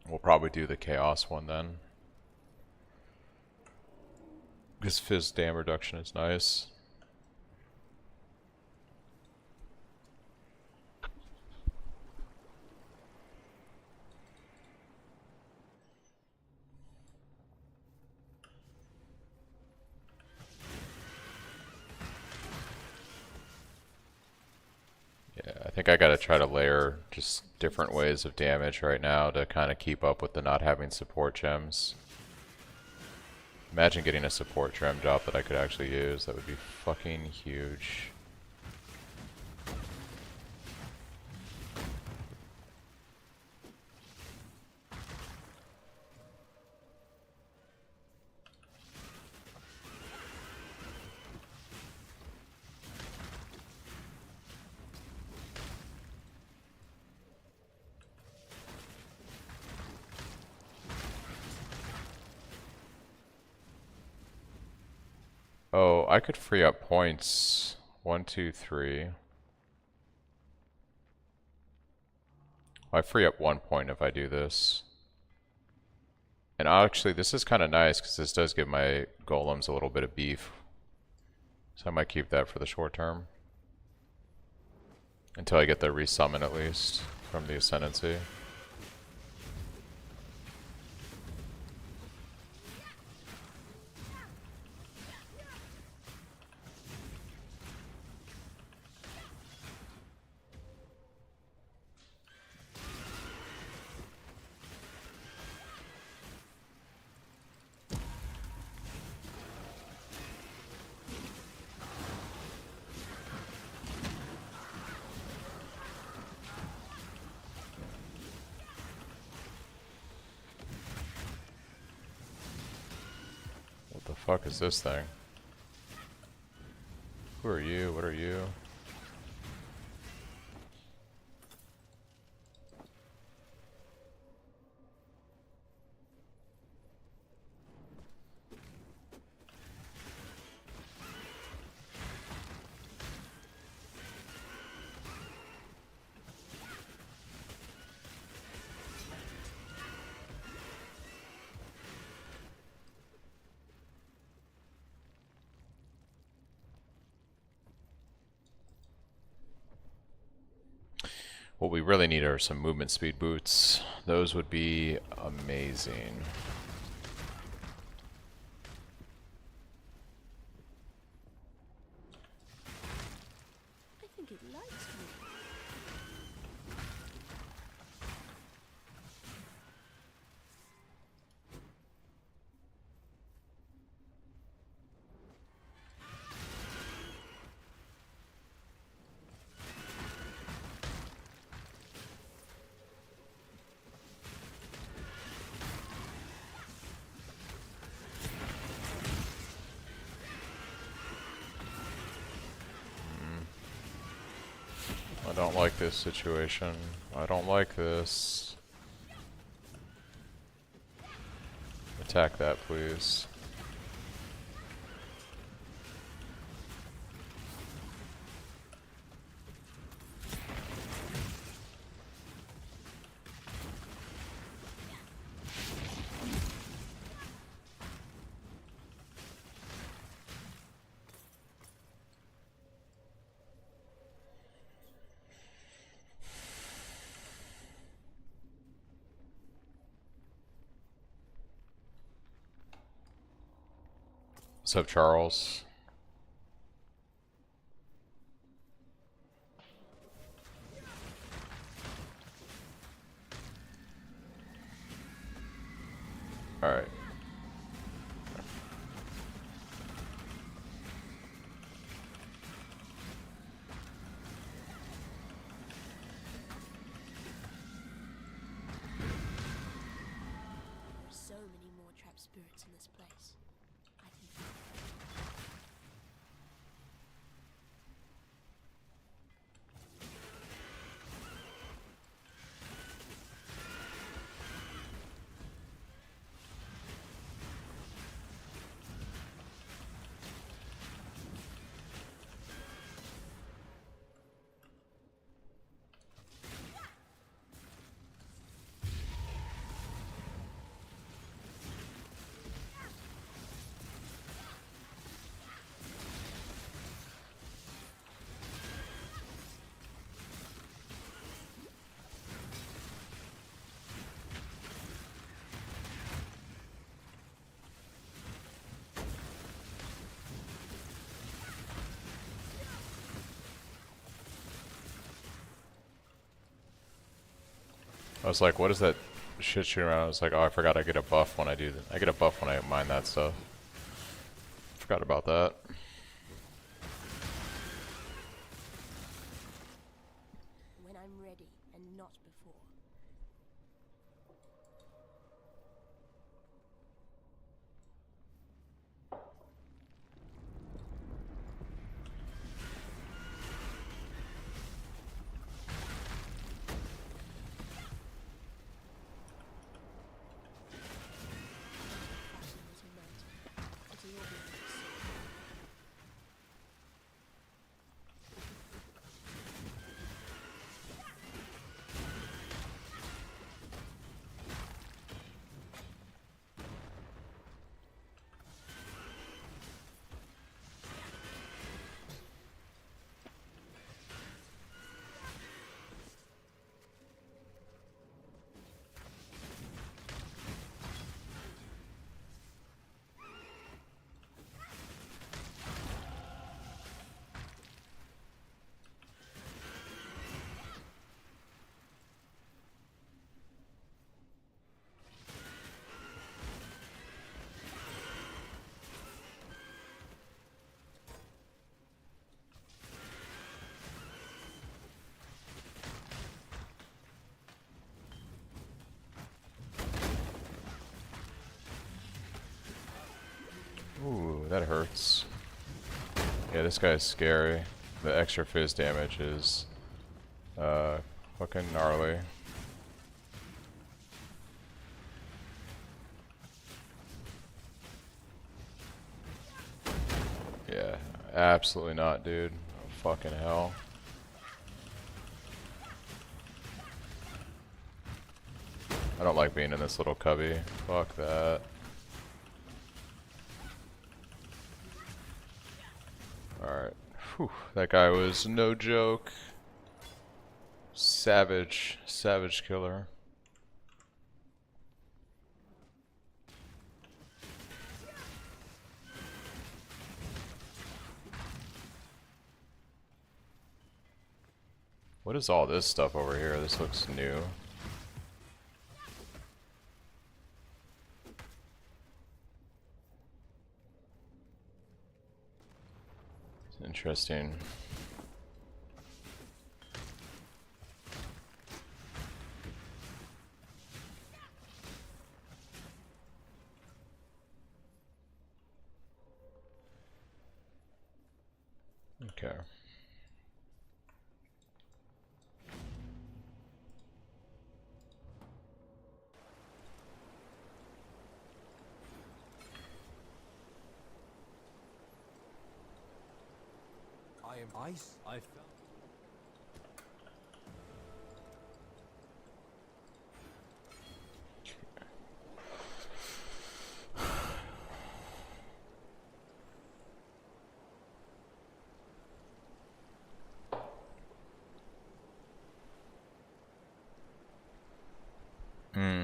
We'll probably do the chaos one then. Because fizz dam reduction is nice. Yeah, I think I gotta try to layer just different ways of damage right now to kind of keep up with the not having support gems. Imagine getting a support gem drop that I could actually use. That would be fucking huge. Oh, I could free up points. 1, 2, 3. I free up 1 point if I do this. And actually, this is kind of nice because this does give my golems a little bit of beef. So I might keep that for the short term. Until I get the resummon at least from the Ascendancy. What the fuck is this thing? Who are you? What are you? What we really need are some movement speed boots. Those would be amazing. I think it likes me. I don't like this situation. I don't like this. Attack that, please. What's up, Charles? Alright. There are so many more trapped spirits in this place. I can I was like, what is that shit shooting around? I was like, oh, I forgot I get a buff when I do that. I get a buff when I mine that stuff. Forgot about that. when I'm ready and not before. Fighting is a mountain. It'll all be over soon. Ooh, that hurts. Yeah, this guy's scary. The extra fizz damage is fucking gnarly. Yeah, absolutely not, dude. Oh, fucking hell. I don't like being in this little cubby. Fuck that. Alright. Whew, that guy was no joke. Savage killer. What is all this stuff over here? This looks new. It's interesting. Okay. I am ice. I felt. Hmm.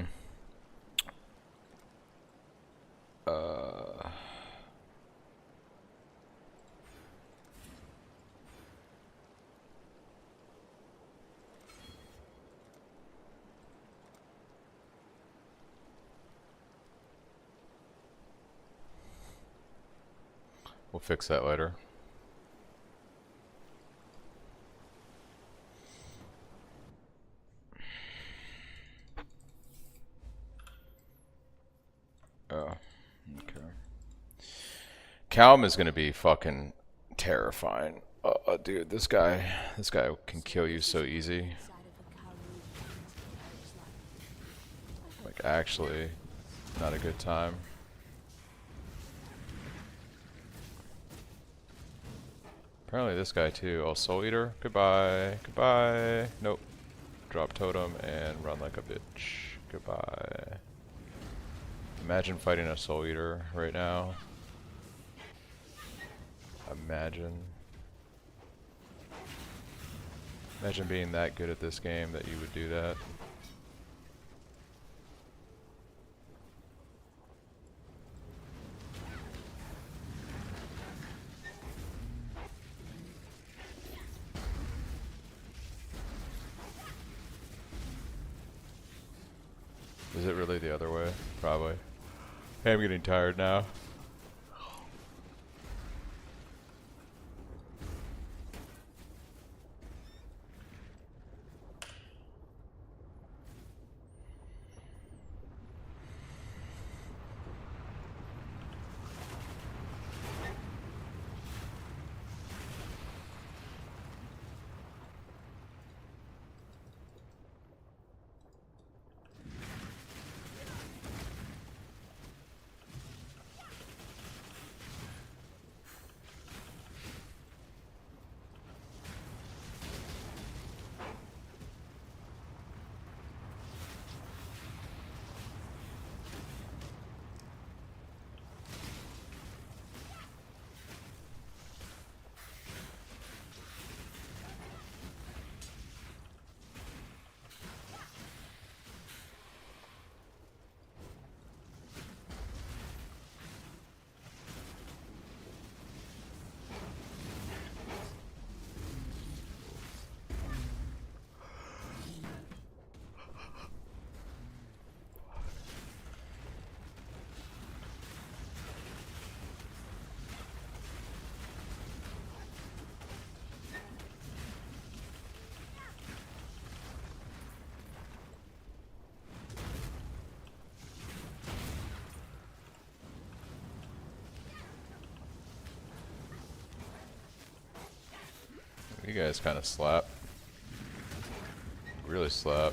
We'll fix that later. Oh, okay. Calm is gonna be fucking terrifying. Dude, this guy can kill you so easy. Like, actually, not a good time. Apparently this guy too. Oh, Soul Eater. Goodbye. Goodbye. Nope. Drop totem and run like a bitch. Goodbye. Imagine fighting a Soul Eater right now. Imagine. Imagine being that good at this game that you would do that. Is it really the other way? Probably. Hey, I'm getting tired now. You guys kind of slap. Really slap.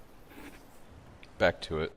back to it.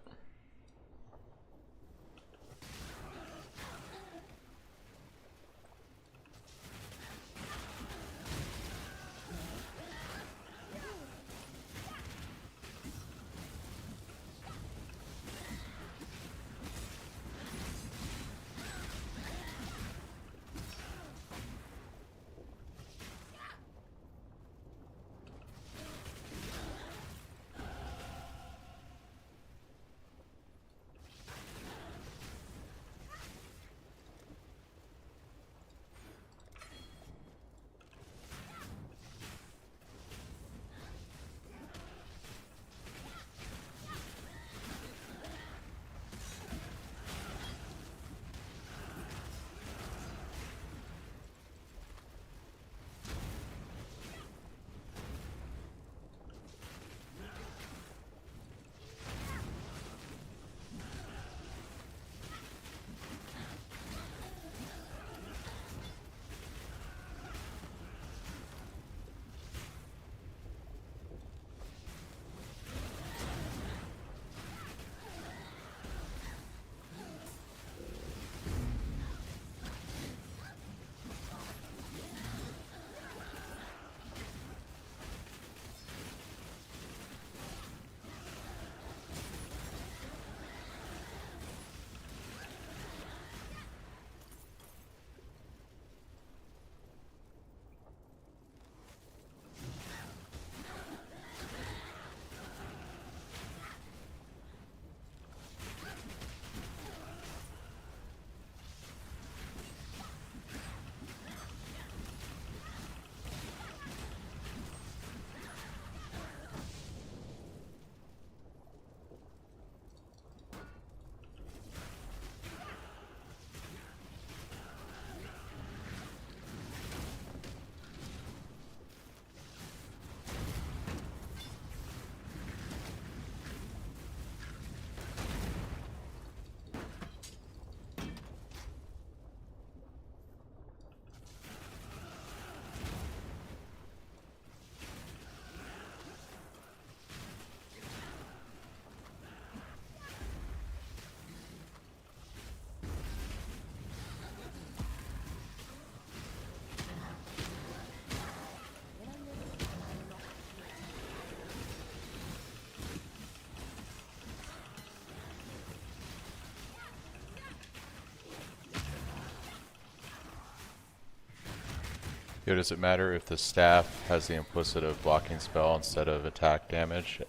Yo, does it matter if the staff has the implicit of blocking spell instead of attack damage?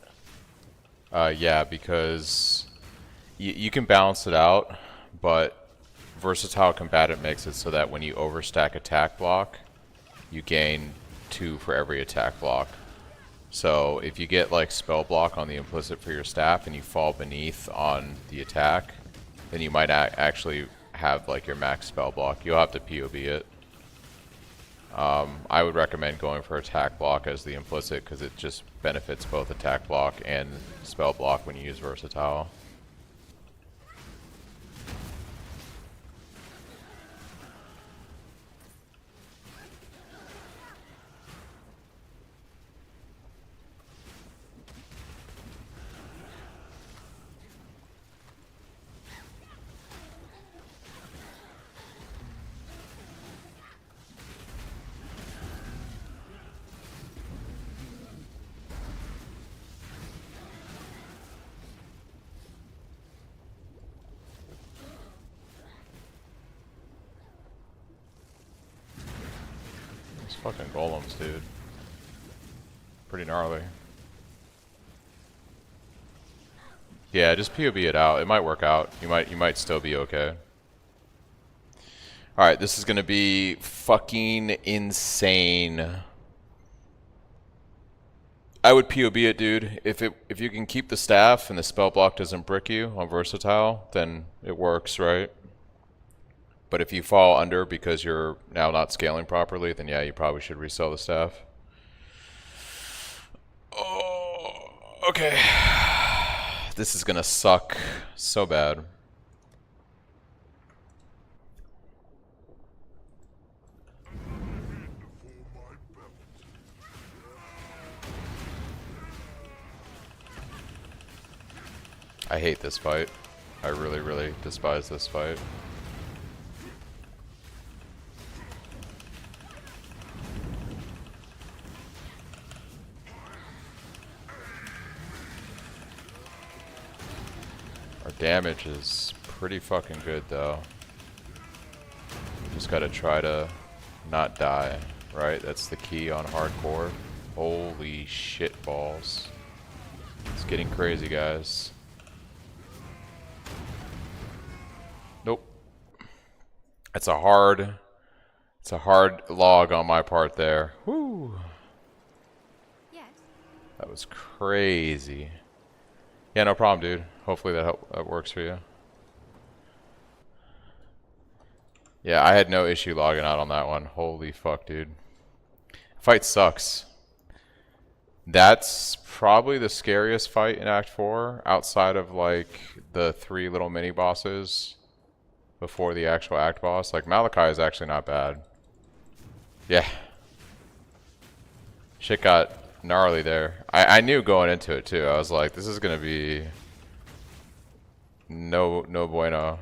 Yeah, because you can balance it out, but Versatile Combatant makes it so that when you overstack attack block, you gain 2 for every attack block. So if you get like spell block on the implicit for your staff and you fall beneath on the attack, then you might actually have like your max spell block. You'll have to POB it. I would recommend going for attack block as the implicit because it just benefits both attack block and spell block when you use Versatile. Fucking golems, dude. Pretty gnarly. Yeah, just POB it out. It might work out. You might still be okay. Alright, this is gonna be fucking insane. I would POB it, dude. If you can keep the staff and the spell block doesn't brick you on Versatile, then it works, right? But if you fall under because you're now not scaling properly, then yeah, you probably should resell the staff. Oh, okay. This is gonna suck so bad. I hate this fight. I really, really despise this fight. Our damage is pretty fucking good though. Just gotta try to not die, right? That's the key on hardcore. Holy shit balls. It's getting crazy, guys. Nope. It's a hard log on my part there. Woo. Yes. That was crazy. Yeah, no problem, dude. Hopefully that works for you. Yeah, I had no issue logging out on that one. Holy fuck, dude. Fight sucks. That's probably the scariest fight in Act 4, outside of like the 3 little mini bosses before the actual Act boss. Like Malachi is actually not bad. Yeah. Shit got gnarly there. I knew going into it too. I was like, this is gonna be no bueno.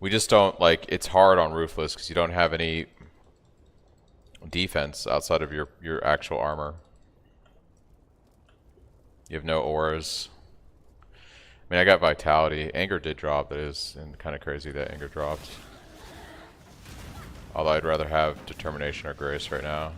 We just don't, like, it's hard on Ruthless because you don't have any defense outside of your actual armor. You have no auras. I mean, I got Vitality. Anger did drop, that is kind of crazy that Anger dropped. Although I'd rather have Determination or Grace right now.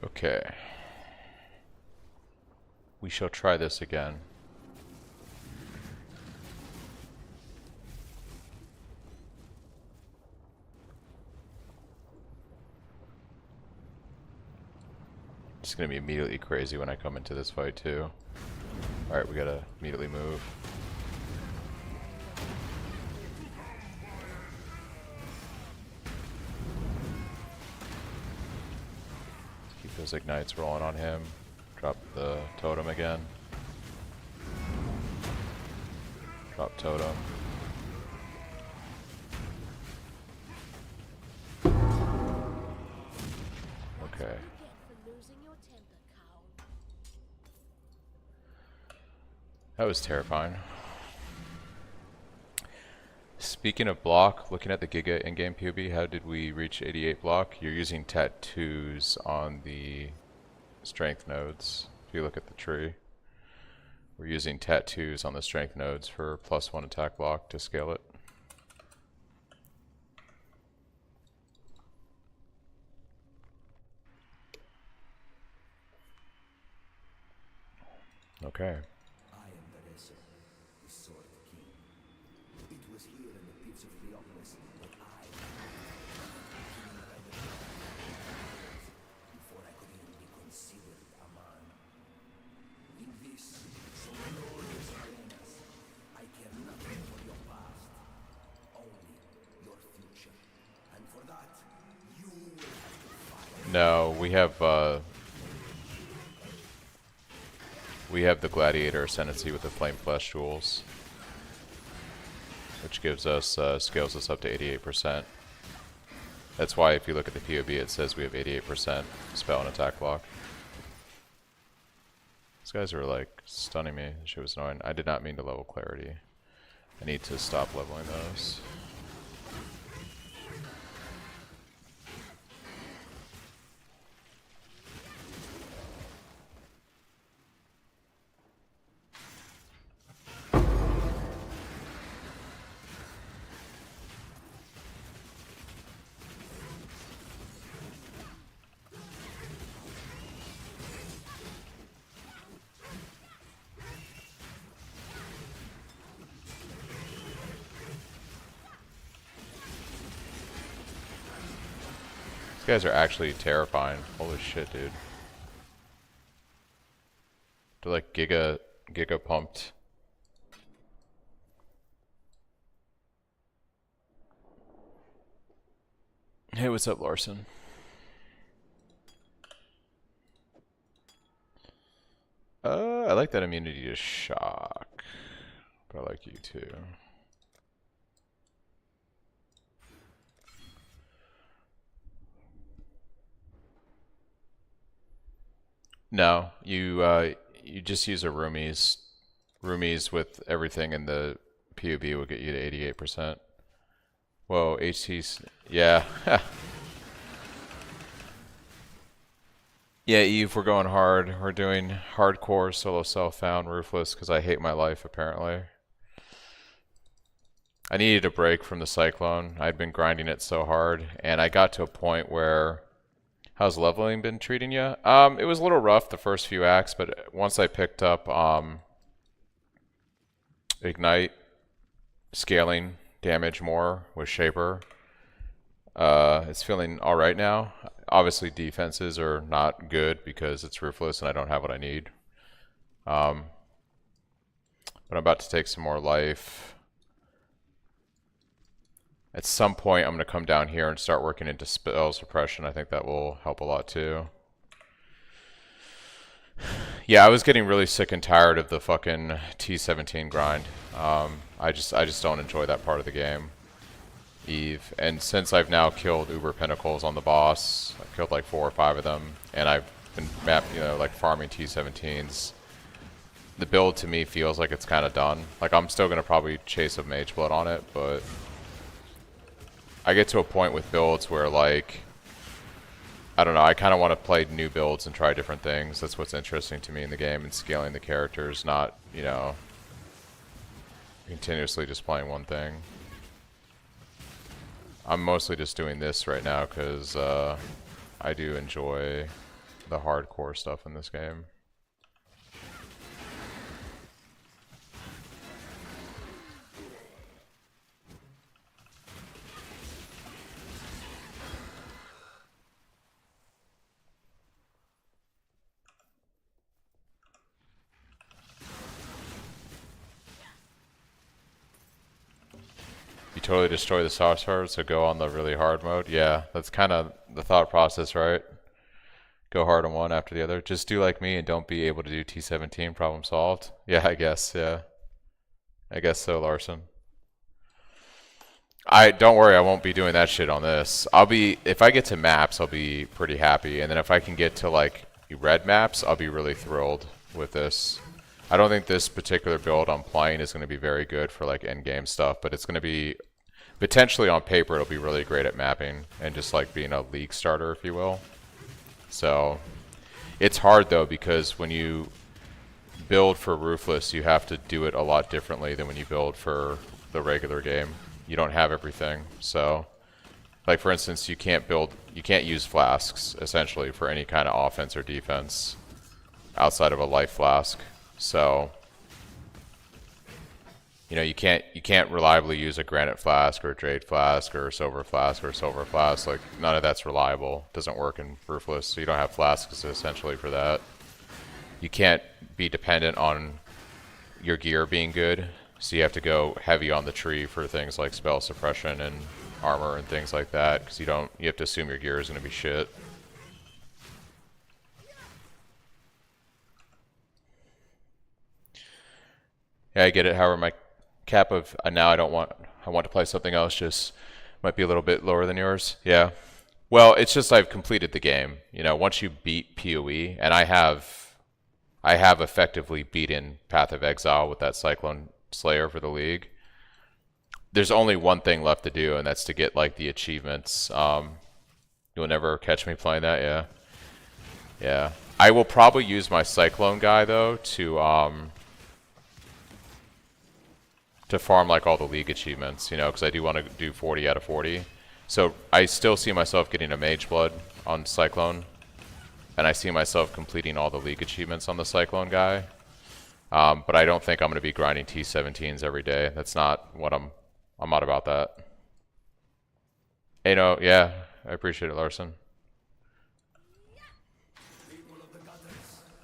Okay. We shall try this again. It's gonna be immediately crazy when I come into this fight too. Alright, we gotta immediately move. Those ignites rolling on him. Drop the totem again. Drop totem. Okay. That was terrifying. Speaking of block, looking at the Giga in-game POB, how did we reach 88 block? You're using tattoos on the strength nodes. If you look at the tree, we're using tattoos on the strength nodes for +1 attack block to scale it. Okay. No, we have the Gladiator Ascendancy with the Flame Flesh Jewels, which gives us scales us up to 88%. That's why if you look at the POB, it says we have 88% spell and attack block. These guys are like stunning me. This shit was annoying. I did not mean to level Clarity. I need to stop leveling those. guys are actually terrifying. Holy shit, dude. They're like giga pumped. Hey, what's up, Larson? I like that immunity to shock, but I like you too. No, you just use a roomies. Roomies with everything in the PUB will get you to 88%. Whoa, HT's, yeah. Yeah, Eve, we're going hard. We're doing hardcore solo self-found Ruthless because I hate my life, apparently. I needed a break from the Cyclone. I'd been grinding it so hard, and I got to a point where... How's leveling been treating you? It was a little rough the first few acts, but once I picked up Ignite, scaling damage more with Shaper, it's feeling alright now. Obviously defenses are not good because it's Ruthless and I don't have what I need. But I'm about to take some more life. At some point I'm going to come down here and start working into spell suppression. I think that will help a lot too. Yeah, I was getting really sick and tired of the fucking T17 grind. I just don't enjoy that part of the game. Eve, and since I've now killed Uber Pinnacles on the boss, I've killed like 4 or 5 of them, and I've been like farming T17s. The build to me feels like it's kind of done. Like I'm still gonna probably chase a Mage Blood on it, but I get to a point with builds where like I don't know, I kind of want to play new builds and try different things. That's what's interesting to me in the game, and scaling the characters, not, you know, continuously just playing one thing. I'm mostly just doing this right now because I do enjoy the hardcore stuff in this game. You totally destroy the sorcerer, so go on the really hard mode. Yeah, that's kind of the thought process, right? Go hard on one after the other. Just do like me and don't be able to do T17, problem solved. Yeah, I guess, yeah. I guess so, Larson. Don't worry, I won't be doing that shit on this. If I get to maps, I'll be pretty happy. And then if I can get to like red maps, I'll be really thrilled with this. I don't think this particular build I'm playing is going to be very good for like endgame stuff, but it's going to be, potentially on paper, it'll be really great at mapping and just like being a league starter, if you will. So it's hard though, because when you build for Ruthless, you have to do it a lot differently than when you build for the regular game. You don't have everything. So like for instance, you can't use flasks essentially for any kind of offense or defense outside of a life flask. So, you know, you can't reliably use a granite flask or a jade flask or a silver flask or a silver flask. Like none of that's reliable. It doesn't work in Ruthless. So you don't have flasks essentially for that. You can't be dependent on your gear being good. So you have to go heavy on the tree for things like spell suppression and armor and things like that, because you have to assume your gear is going to be shit. Yeah, I get it. However, my cap of now I want to play something else just might be a little bit lower than yours. Yeah. Well, it's just I've completed the game. You know, once you beat PoE, and I have effectively beaten Path of Exile with that Cyclone Slayer for the league. There's only one thing left to do, and that's to get like the achievements. You'll never catch me playing that. Yeah. Yeah. I will probably use my Cyclone guy though to farm like all the league achievements, you know, because I do want to do 40 out of 40. So I still see myself getting a Mage Blood on Cyclone, and I see myself completing all the league achievements on the Cyclone guy. But I don't think I'm going to be grinding T17s every day. That's not what I'm not about that. Hey, no, yeah, I appreciate it, Larson.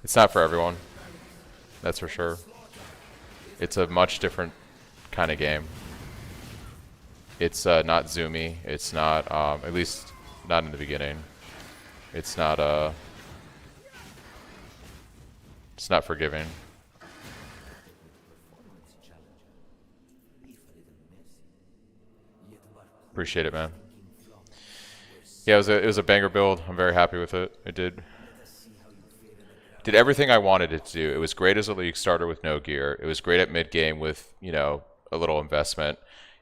It's not for everyone. That's for sure. It's a much different kind of game. It's not zoomy. It's not, at least not in the beginning. It's not forgiving. Appreciate it, man. Yeah, it was a banger build. I'm very happy with it. It did everything I wanted it to do. It was great as a league starter with no gear. It was great at mid game with, you know, a little investment,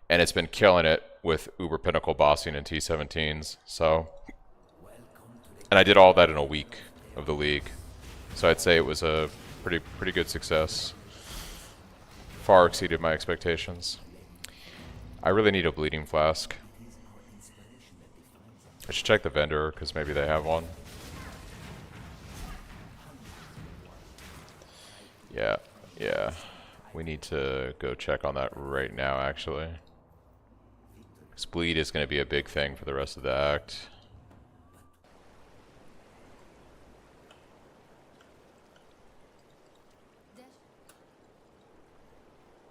and it's been killing it with Uber Pinnacle bossing and T17s. So, and I did all that in a week of the league. So I'd say it was a pretty good success. Far exceeded my expectations. I really need a bleeding flask. I should check the vendor because maybe they have one. Yeah. We need to go check on that right now, actually. Because bleed is going to be a big thing for the rest of the act.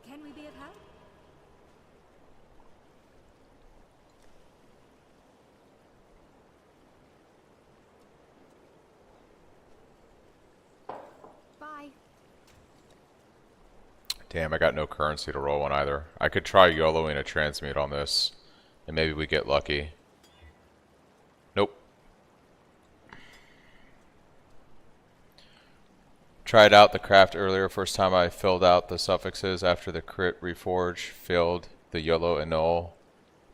Can we be of help? Bye. Damn, I got no currency to roll one either. I could try YOLOing a transmute on this, and maybe we get lucky. Nope. Tried out the craft earlier, first time I filled out the suffixes after the crit reforge, failed the YOLO annul,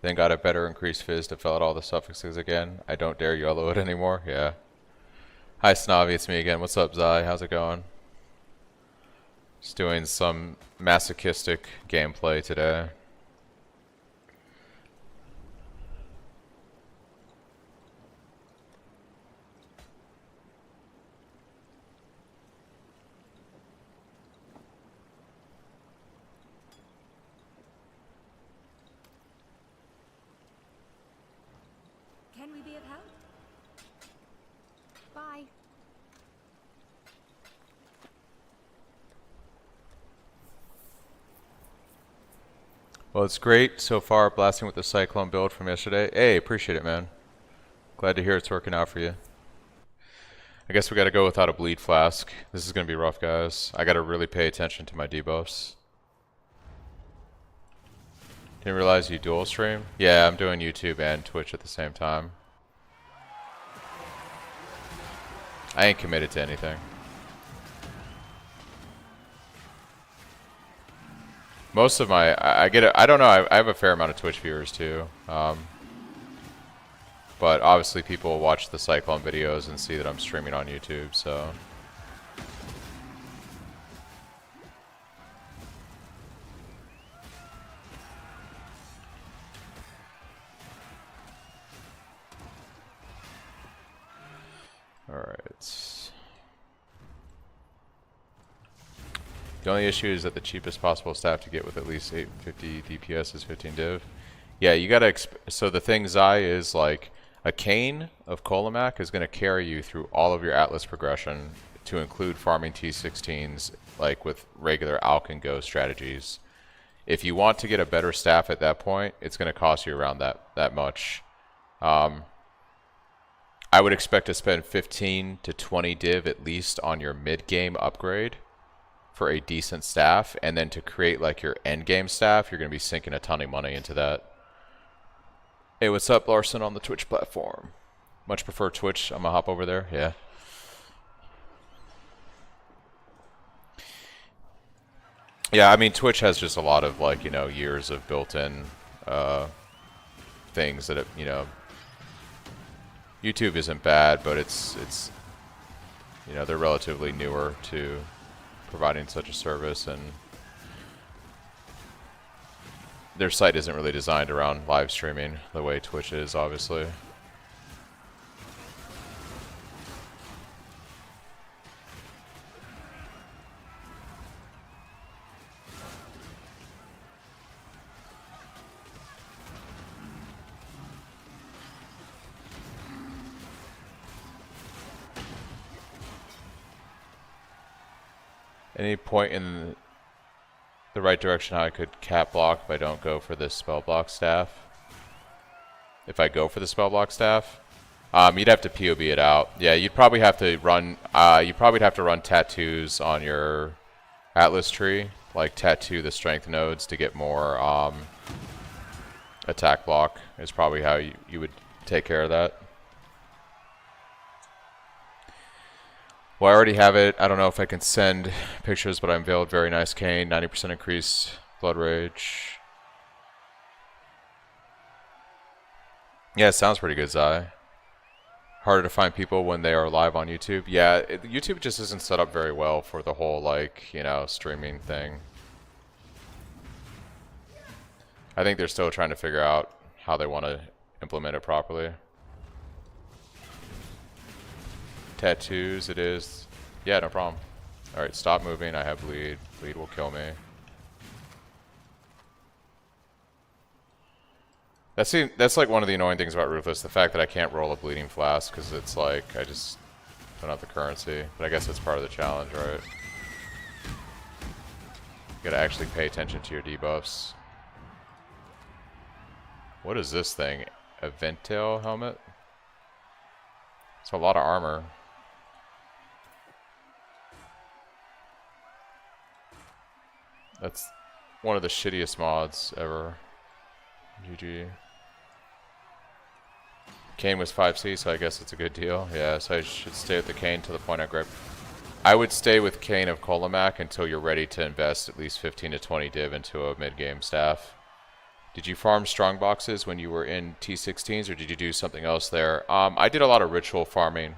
then got a better increased fizz to fill out all the suffixes again. I don't dare YOLO it anymore, yeah. Hi Snobby, it's me again. What's up, Zai? How's it going? Just doing some masochistic gameplay today. Can we be of help? Bye. Well, it's great so far, blasting with the Cyclone build from yesterday. Hey, appreciate it, man. Glad to hear it's working out for you. I guess we gotta go without a bleed flask. This is gonna be rough, guys. I gotta really pay attention to my debuffs. Didn't realize you dual stream? Yeah, I'm doing YouTube and Twitch at the same time. I ain't committed to anything. Most of my, I don't know, I have a fair amount of Twitch viewers too. But obviously people watch the Cyclone videos and see that I'm streaming on YouTube, so. Alright. The only issue is that the cheapest possible staff to get with at least 850 DPS is 15 div. Yeah, you gotta, so the thing, Zai, is like, a Cane of Kolomak is gonna carry you through all of your Atlas progression to include farming T16s, like with regular Alk and Go strategies. If you want to get a better staff at that point, it's gonna cost you around that much. I would expect to spend 15 to 20 div at least on your mid-game upgrade for a decent staff, and then to create like your endgame staff, you're going to be sinking a ton of money into that. Hey, what's up, Larson, on the Twitch platform? Much prefer Twitch. I'm going to hop over there. Yeah. Yeah, I mean, Twitch has just a lot of, like, you know, years of built-in things that, you know, YouTube isn't bad, but it's you know, they're relatively newer to providing such a service, and their site isn't really designed around live streaming the way Twitch is, obviously. Any point in the right direction how I could cap block if I don't go for this spell block staff? If I go for the spell block staff, you'd have to POB it out. Yeah, you'd probably have to run. You'd probably have to run tattoos on your Atlas tree, like tattoo the strength nodes to get more attack block. Is probably how you would take care of that. Well, I already have it. I don't know if I can send pictures, but I unveiled very nice cane, 90% increase blood rage. Yeah, it sounds pretty good, Zai. Harder to find people when they are live on YouTube. Yeah, YouTube just isn't set up very well for the whole, like, you know, streaming thing. I think they're still trying to figure out how they want to implement it properly. Tattoos, it is. Yeah, no problem. Alright, stop moving. I have bleed. Bleed will kill me. That's like one of the annoying things about Ruthless, the fact that I can't roll a bleeding flask, because it's like, I just don't have the currency. But I guess that's part of the challenge, right? You gotta actually pay attention to your debuffs. What is this thing? A Ventail helmet? It's a lot of armor. That's one of the shittiest mods ever. GG. Cane was 5C, so I guess it's a good deal. Yeah, so I should stay with the Cane to the point I grab. I would stay with Cane of Kolomak until you're ready to invest at least 15 to 20 div into a mid-game staff. Did you farm strong boxes when you were in T16s, or did you do something else there? I did a lot of ritual farming.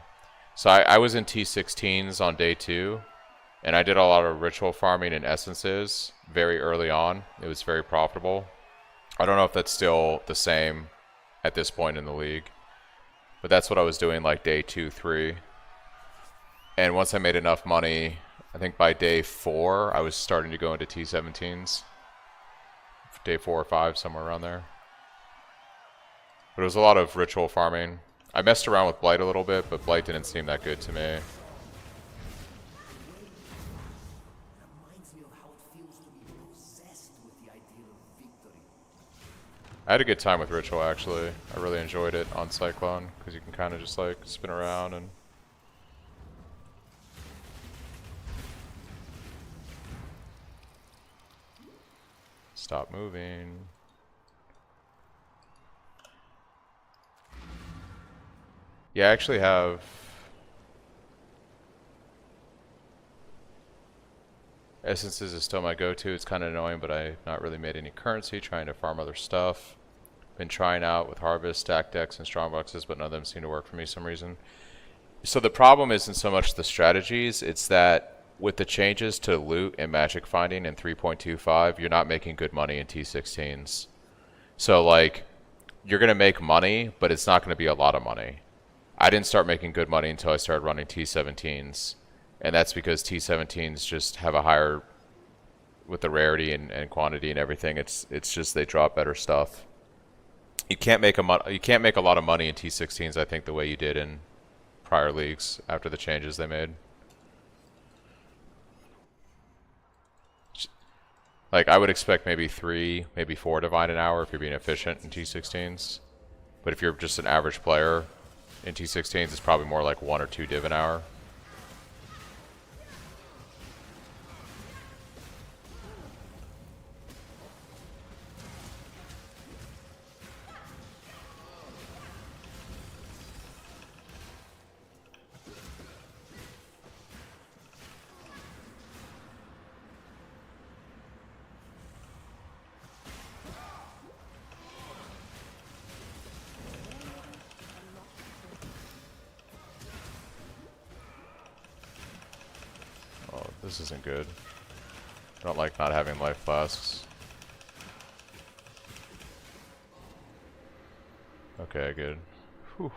So I was in T16s on day 2, and I did a lot of ritual farming in essences very early on. It was very profitable. I don't know if that's still the same at this point in the league, but that's what I was doing like day 2, 3. And once I made enough money, I think by day 4, I was starting to go into T17s. Day 4 or 5, somewhere around there. But it was a lot of ritual farming. I messed around with Blight a little bit, but Blight didn't seem that good to me. I had a good time with Ritual, actually. I really enjoyed it on Cyclone, because you can kind of just like spin around and... Stop moving. Yeah, I actually have... Essences is still my go-to. It's kind of annoying, but I've not really made any currency trying to farm other stuff. Been trying out with Harvest, Stack Decks, and Strongboxes, but none of them seem to work for me for some reason. So the problem isn't so much the strategies, it's that with the changes to loot and magic finding in 3.25, you're not making good money in T16s. So like, you're going to make money, but it's not going to be a lot of money. I didn't start making good money until I started running T17s. And that's because T17s just have a higher, with the rarity and quantity and everything, it's just they drop better stuff. You can't make a lot of money in T16s, I think, the way you did in prior leagues after the changes they made. Like, I would expect maybe 3, maybe 4 divine an hour if you're being efficient in T16s. But if you're just an average player in T16s, it's probably more like 1 or 2 div an hour. This isn't good. I don't like not having life flasks. Okay, good. Whew.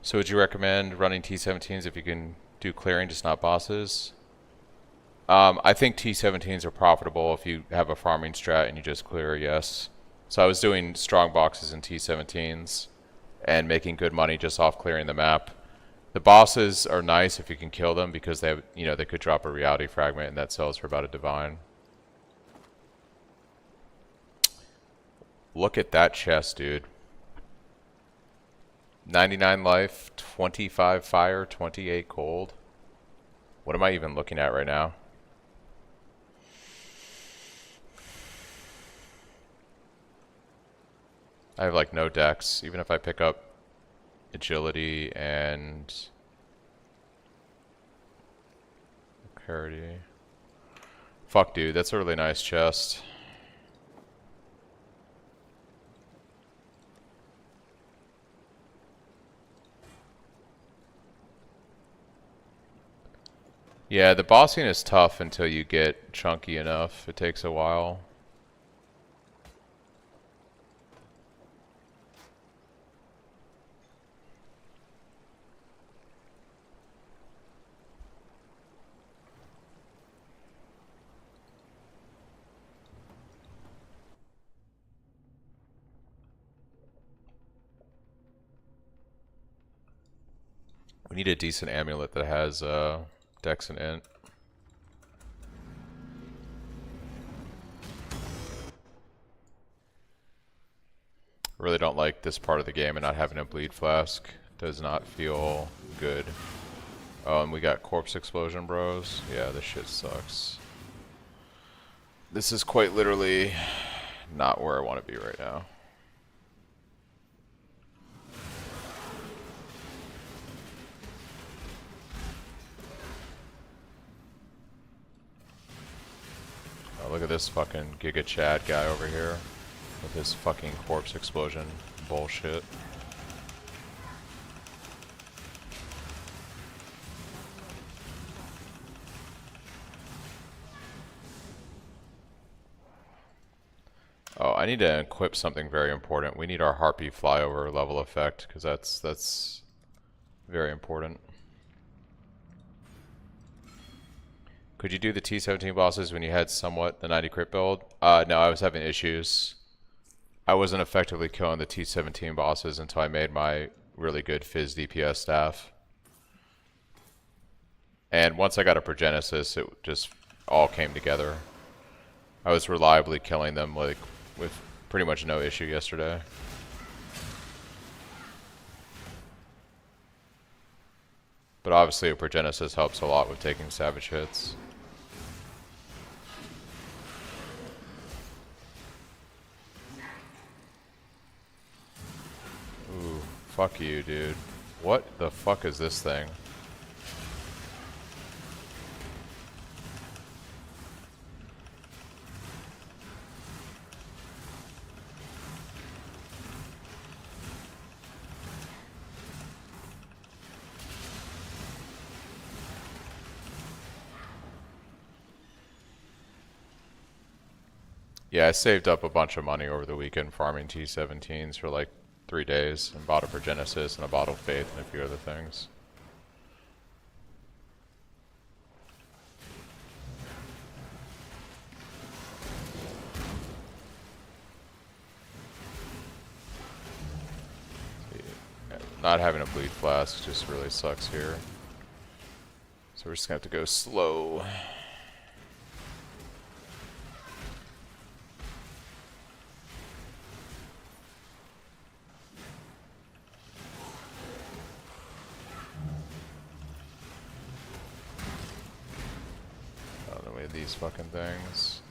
So would you recommend running T17s if you can do clearing, just not bosses? I think T17s are profitable if you have a farming strat and you just clear, yes. So I was doing strong boxes in T17s and making good money just off clearing the map. The bosses are nice if you can kill them because they have, you know, they could drop a reality fragment and that sells for about a divine. Look at that chest, dude. 99 life, 25 fire, 28 cold. What am I even looking at right now? I have like no decks, even if I pick up agility and parity. Fuck, dude, that's a really nice chest. Yeah, the bossing is tough until you get chunky enough. It takes a while. We need a decent amulet that has Dex and Int. Really don't like this part of the game and not having a bleed flask. Does not feel good. Oh, and we got corpse explosion, bros. Yeah, this shit sucks. This is quite literally not where I want to be right now. Oh, look at this fucking Giga Chad guy over here with his fucking corpse explosion bullshit. Oh, I need to equip something very important. We need our Harpy flyover level effect because that's very important. Could you do the T17 bosses when you had somewhat the 90 crit build? No, I was having issues. I wasn't effectively killing the T17 bosses until I made my really good Fizz DPS staff. And once I got a Progenesis, it just all came together. I was reliably killing them like with pretty much no issue yesterday. But obviously a Progenesis helps a lot with taking savage hits. Ooh, fuck you, dude. What the fuck is this thing? Yeah, I saved up a bunch of money over the weekend farming T17s for like 3 days and bought a Progenesis and a Bottle of Faith and a few other things. Not having a bleed flask just really sucks here. So we're just gonna have to go slow. Out of the way of these fucking things.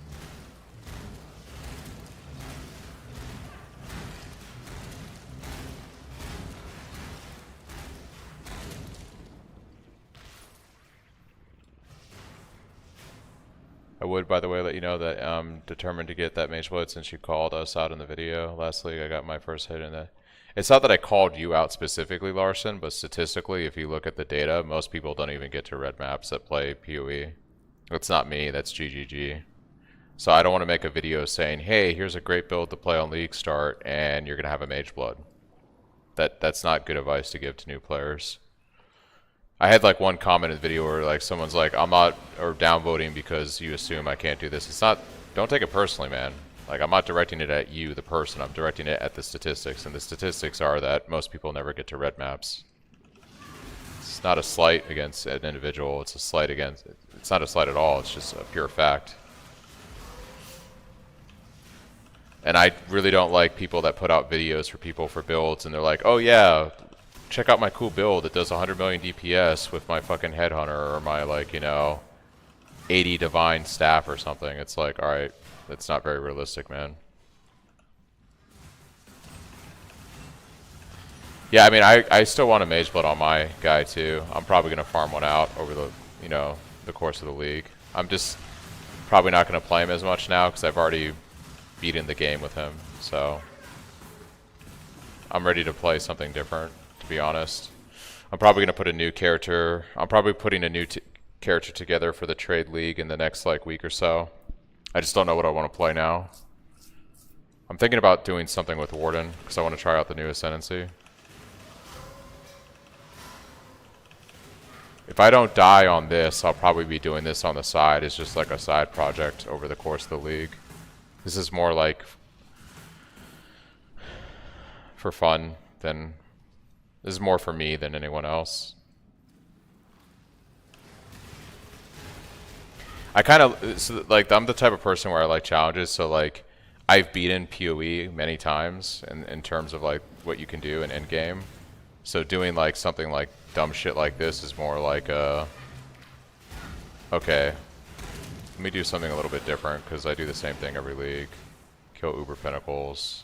I would, by the way, let you know that I'm determined to get that Mage Blood since you called us out in the video. Lastly, I got my first hit in it. It's not that I called you out specifically, Larson, but statistically, if you look at the data, most people don't even get to red maps that play PoE. That's not me, that's GGG. So I don't want to make a video saying, hey, here's a great build to play on League Start, and you're going to have a Mage Blood. that's not good advice to give to new players. I had like one comment in the video where like someone's like, I'm not or downvoting because you assume I can't do this. It's not. Don't take it personally, man. Like, I'm not directing it at you, the person. I'm directing it at the statistics, and the statistics are that most people never get to red maps. It's not a slight against an individual. It's a slight against. It's not a slight at all. It's just a pure fact. And I really don't like people that put out videos for people for builds, and they're like, oh yeah, check out my cool build that does 100 million DPS with my fucking headhunter or my, like, you know, 80 divine staff or something. It's like, alright, that's not very realistic, man. Yeah, I mean, I still want a mage blood on my guy too. I'm probably going to farm one out over the, you know, the course of the league. I'm just probably not going to play him as much now because I've already beaten the game with him. So I'm ready to play something different, to be honest. I'm probably going to put a new character. I'm probably putting a new character together for the trade league in the next like week or so. I just don't know what I want to play now. I'm thinking about doing something with Warden because I want to try out the new Ascendancy. If I don't die on this, I'll probably be doing this on the side. It's just like a side project over the course of the league. This is more like for fun than... This is more for me than anyone else. I kind of, so like, I'm the type of person where I like challenges, so like, I've beaten PoE many times in terms of like what you can do in endgame. So doing like something like dumb shit like this is more like okay, let me do something a little bit different because I do the same thing every league. Kill Uber Pinnacles.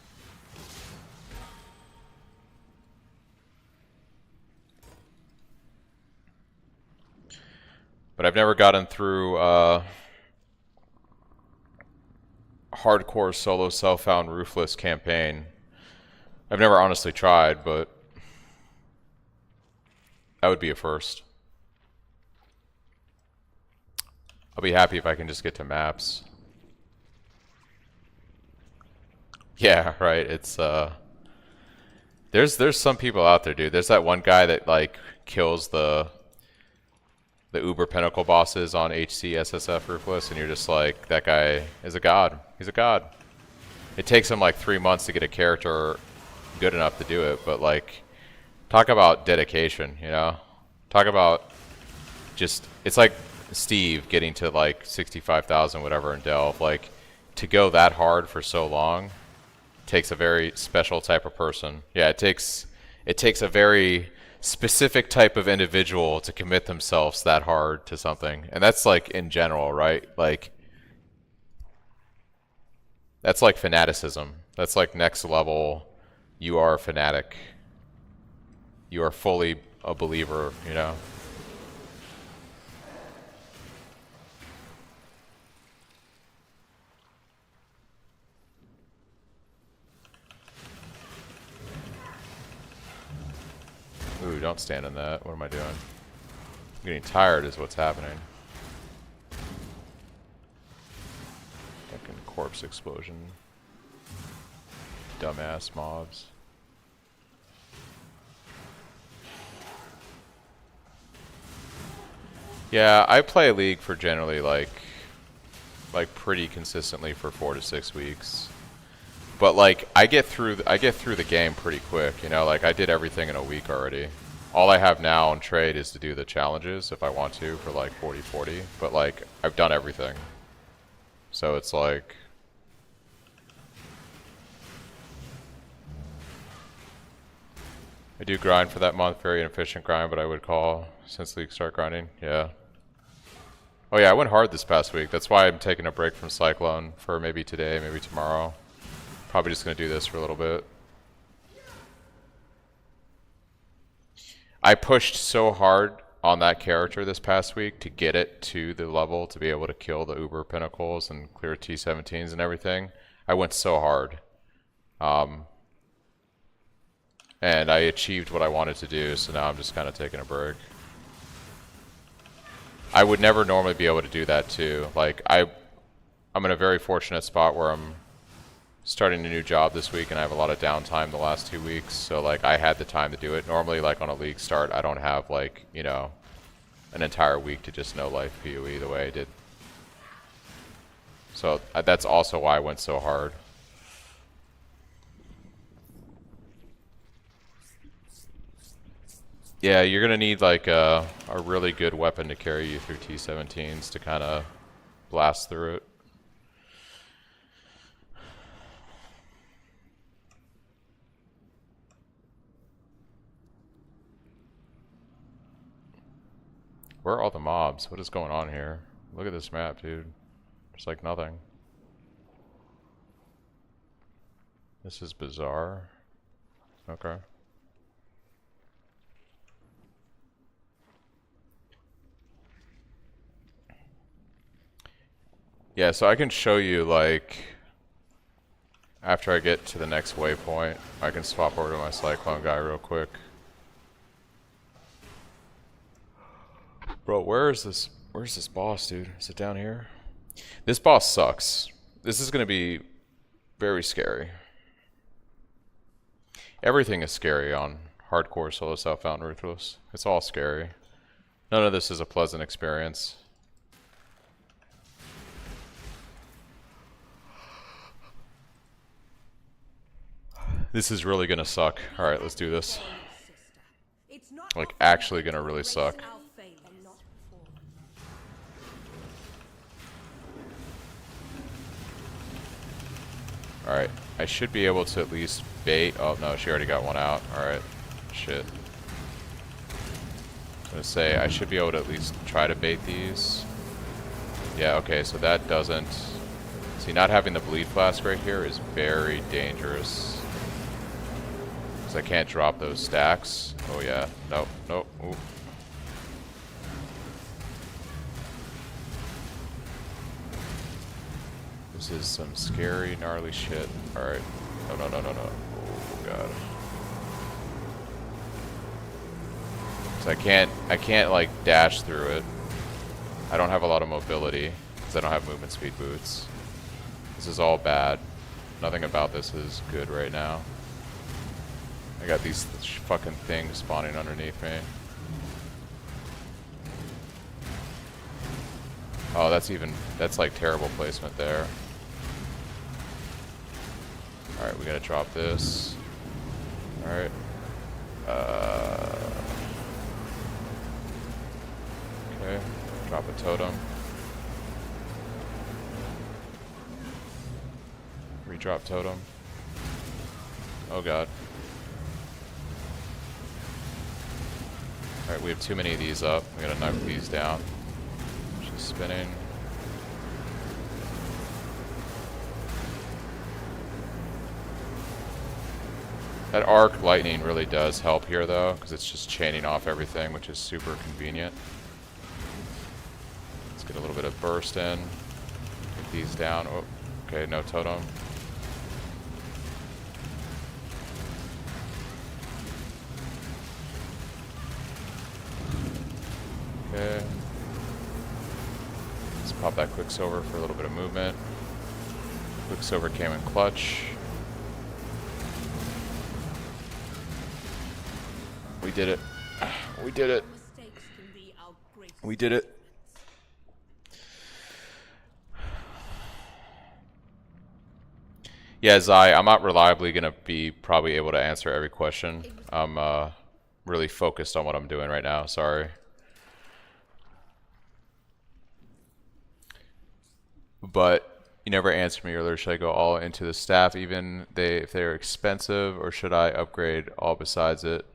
But I've never gotten through hardcore solo self-found Ruthless campaign. I've never honestly tried, but that would be a first. I'll be happy if I can just get to maps. Yeah, right. It's there's some people out there, dude. There's that one guy that like kills the Uber Pinnacle bosses on HC SSF Ruthless, and you're just like, that guy is a god. He's a god. It takes him like 3 months to get a character good enough to do it, but like, talk about dedication, you know? Talk about just, it's like Steve getting to like 65,000 whatever in Delve. Like, to go that hard for so long takes a very special type of person. Yeah, it takes a very specific type of individual to commit themselves that hard to something. And that's like in general, right? Like, that's like fanaticism. That's like next level. You are a fanatic. You are fully a believer, you know? Ooh, don't stand in that. What am I doing? I'm getting tired is what's happening. Fucking corpse explosion. Dumbass mobs. Yeah, I play League for generally like pretty consistently for 4 to 6 weeks. But like I get through the game pretty quick, you know, like I did everything in a week already. All I have now on trade is to do the challenges if I want to for like 40-40, but like I've done everything. So it's like I do grind for that month, very inefficient grind, but I would call since League start grinding. Yeah. Oh yeah, I went hard this past week. That's why I'm taking a break from Cyclone for maybe today, maybe tomorrow. Probably just going to do this for a little bit. I pushed so hard on that character this past week to get it to the level to be able to kill the Uber Pinnacles and clear T17s and everything. I went so hard. And I achieved what I wanted to do, so now I'm just kind of taking a break. I would never normally be able to do that too. Like, I'm in a very fortunate spot where I'm starting a new job this week, and I have a lot of downtime the last 2 weeks, so like I had the time to do it. Normally, like on a league start, I don't have like, you know, an entire week to just no life PoE the way I did. So that's also why I went so hard. Yeah, you're gonna need like a really good weapon to carry you through T17s to kind of blast through it. Where are all the mobs? What is going on here? Look at this map, dude. It's like nothing. This is bizarre. Okay. Yeah, so I can show you, like, after I get to the next waypoint, I can swap over to my Cyclone guy real quick. Bro, where's this boss, dude? Is it down here? This boss sucks. This is gonna be very scary. Everything is scary on hardcore solo self-found Ruthless. It's all scary. None of this is a pleasant experience. This is really gonna suck. Alright, let's do this. Like, actually gonna really suck. Alright, I should be able to at least bait. Oh no, she already got one out. Alright, shit. I was gonna say, I should be able to at least try to bait these. Yeah, okay, so that doesn't... See, not having the bleed flask right here is very dangerous. I can't drop those stacks. Oh yeah. Nope. Nope. Ooh. This is some scary, gnarly shit. Alright. No, no, no, no, no. Oh god. So I can't like dash through it. I don't have a lot of mobility because I don't have movement speed boots. This is all bad. Nothing about this is good right now. I got these fucking things spawning underneath me. Oh, that's like terrible placement there. Alright, we gotta drop this. Alright. Okay, drop a totem. Redrop totem. Oh god. Alright, we have too many of these up. We gotta knock these down. She's spinning. That arc lightning really does help here though, because it's just chaining off everything, which is super convenient. Let's get a little bit of burst in. Get these down. Oh, okay, no totem. Okay. Let's pop that Quicksilver for a little bit of movement. Quicksilver came in clutch. We did it. We did it. We did it. Yeah, Zai, I'm not reliably going to be probably able to answer every question. I'm really focused on what I'm doing right now. Sorry. But you never answered me earlier. Should I go all into the staff even if they're expensive, or should I upgrade all besides it?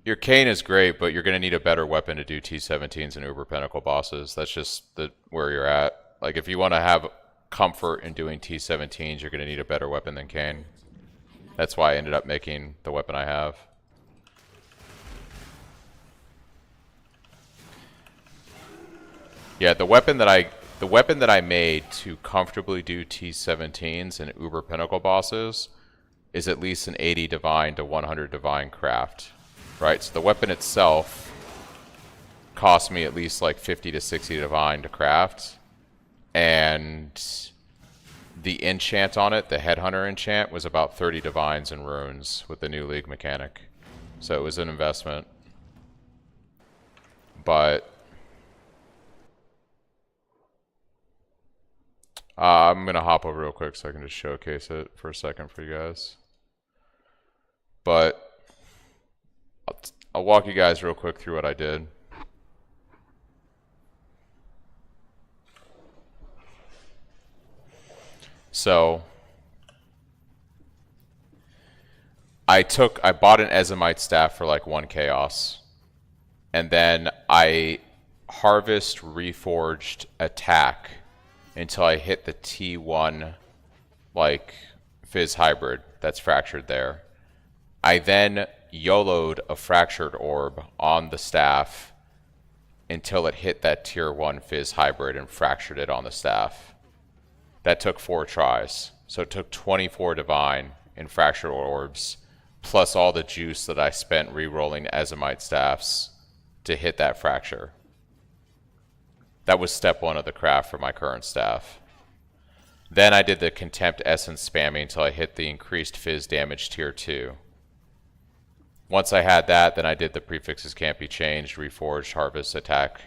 Your Cane is great, but you're going to need a better weapon to do T17s and Uber Pinnacle bosses. That's just where you're at. Like, if you want to have comfort in doing T17s, you're going to need a better weapon than Cane. That's why I ended up making the weapon I have. Yeah, the weapon that I made to comfortably do T17s and Uber Pinnacle bosses is at least an 80 divine to 100 divine craft, right? So the weapon itself cost me at least like 50 to 60 divine to craft, and the enchant on it, the Headhunter enchant, was about 30 divines and runes with the new league mechanic. So it was an investment. But I'm going to hop over real quick so I can just showcase it for a second for you guys. But I'll walk you guys real quick through what I did. So I bought an Ezomite staff for like 1 chaos, and then I harvest reforged attack until I hit the T1 like Fizz hybrid that's fractured there. I then YOLO'd a fractured orb on the staff until it hit that tier 1 Fizz hybrid and fractured it on the staff. That took 4 tries. So it took 24 divine and fractured orbs, plus all the juice that I spent re-rolling Ezomite staffs to hit that fracture. That was step 1 of the craft for my current staff. Then I did the Contempt Essence spamming until I hit the increased Fizz damage tier 2. Once I had that, then I did the prefixes can't be changed, reforged, harvest, attack,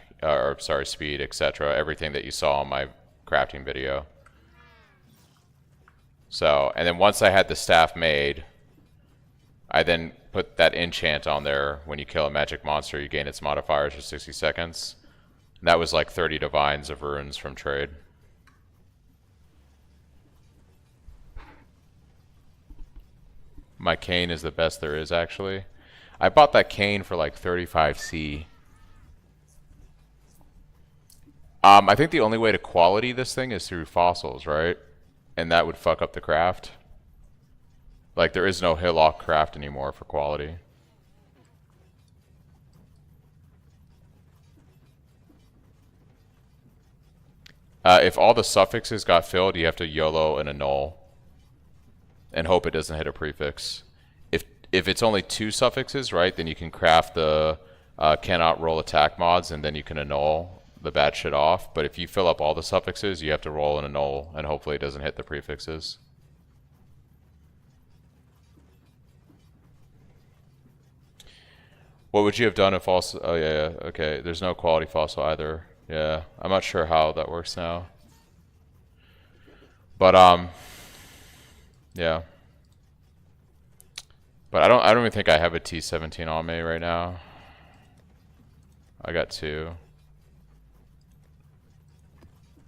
speed, etc. Everything that you saw in my crafting video. So, and then once I had the staff made, I then put that enchant on there. When you kill a magic monster, you gain its modifiers for 60 seconds. And that was like 30 divines of runes from trade. My cane is the best there is, actually. I bought that cane for like 35C. I think the only way to quality this thing is through fossils, right? And that would fuck up the craft. Like, there is no Hillock craft anymore for quality. If all the suffixes got filled, you have to YOLO and annul. And hope it doesn't hit a prefix. If it's only 2 suffixes, right, then you can craft the cannot roll attack mods, and then you can annul the bad shit off. But if you fill up all the suffixes, you have to roll and annul, and hopefully it doesn't hit the prefixes. What would you have done if also... Oh, yeah, okay. There's no quality fossil either. Yeah, I'm not sure how that works now. But, yeah. But I don't even think I have a T17 on me right now. I got 2.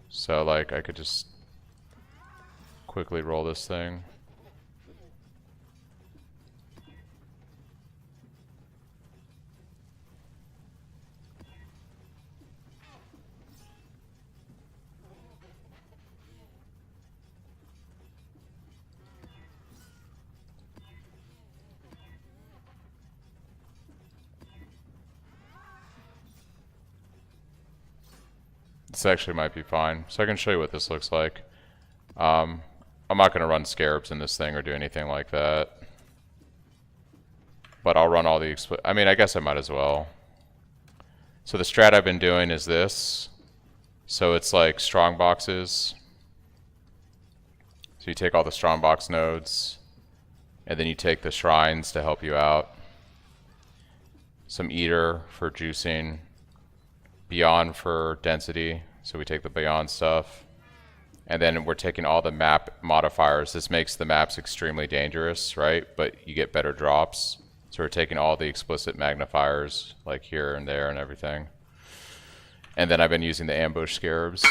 So, like, I could just quickly roll this thing. This actually might be fine. So I can show you what this looks like. I'm not going to run scarabs in this thing or do anything like that. But I'll run all the... I mean, I guess I might as well. So the strat I've been doing is this. So it's like strong boxes. So you take all the strong box nodes. And then you take the shrines to help you out. Some eater for juicing. Beyond for density, so we take the beyond stuff, and then we're taking all the map modifiers. This makes the maps extremely dangerous, right? But you get better drops, so we're taking all the explicit magnifiers like here and there and everything. And then I've been using the ambush scarabs.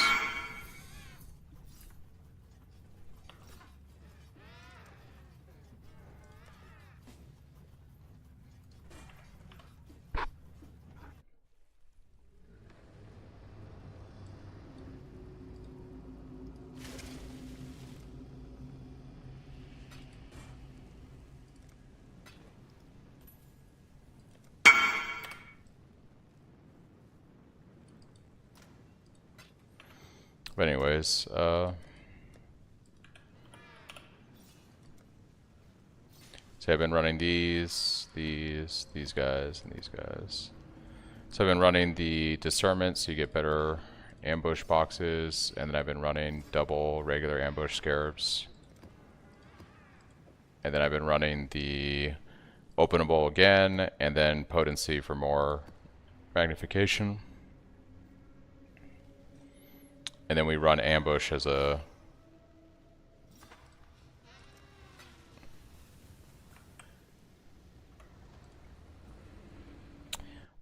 But anyways, so I've been running these guys, and these guys. So I've been running the discernment, so you get better ambush boxes, and then I've been running double regular ambush scarabs. And then I've been running the openable again, and then potency for more magnification. And then we run ambush as a...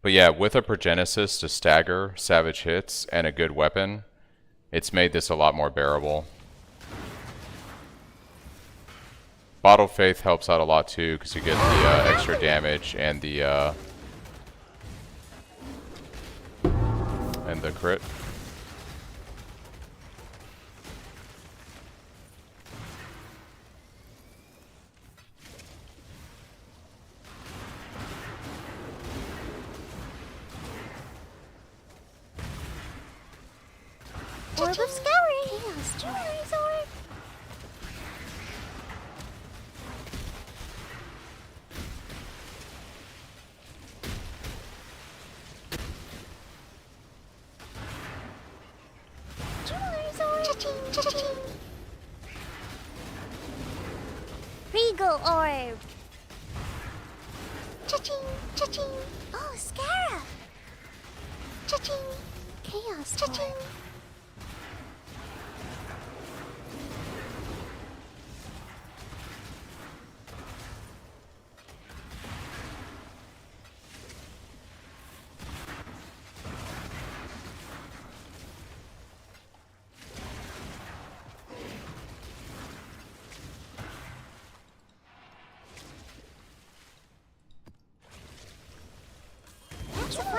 But yeah, with a Progenesis to stagger savage hits and a good weapon, it's made this a lot more bearable. Bottle Faith helps out a lot too, because you get the extra damage and the crit. Orb of Scouring! Chaos Jewelry's Orb! Jewelry's Orb! Cha-ching, cha-ching! Regal Orb! Cha-ching, cha-ching! Oh, Scarab! Cha-ching! Chaos Cha-ching!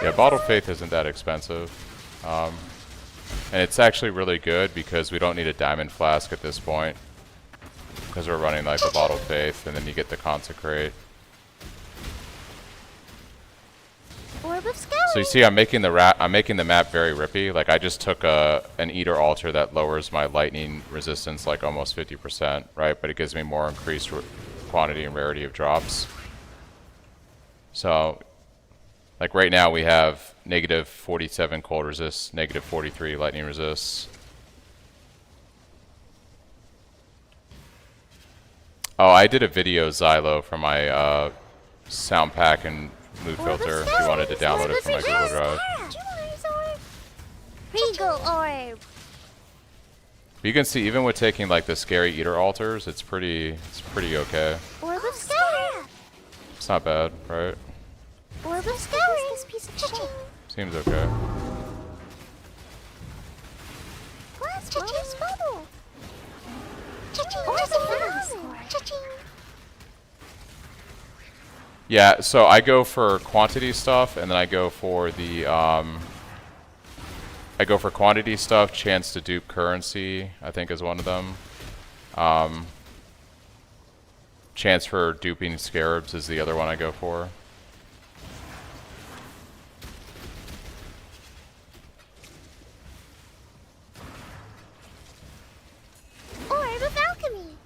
Yeah, Bottle Faith isn't that expensive. And it's actually really good because we don't need a Diamond Flask at this point. Because we're running like the Bottle Faith, and then you get the Consecrate. Orb of Scouring! So you see, I'm making the map very rippy. Like I just took an Eater Altar that lowers my lightning resistance like almost 50%, right? But it gives me more increased quantity and rarity of drops. So, like right now we have negative 47 cold resist, negative 43 lightning resists. Oh, I did a video Xylo for my sound pack and mood filter if you wanted to download it from my Google Drive. Regal Orb! But you can see, even with taking like the scary Eater Altars, it's pretty okay. Orb of Scouring! It's not bad, right? Orb of Scouring! This piece of shit. Seems okay. Glass Cha-ching! Bubble! Cha-ching! Cha-ching! Yeah, so I go for quantity stuff, and then I go for the quantity stuff. Chance to dupe currency, I think, is one of them. Chance for duping scarabs is the other one I go for. Orb of Alchemy!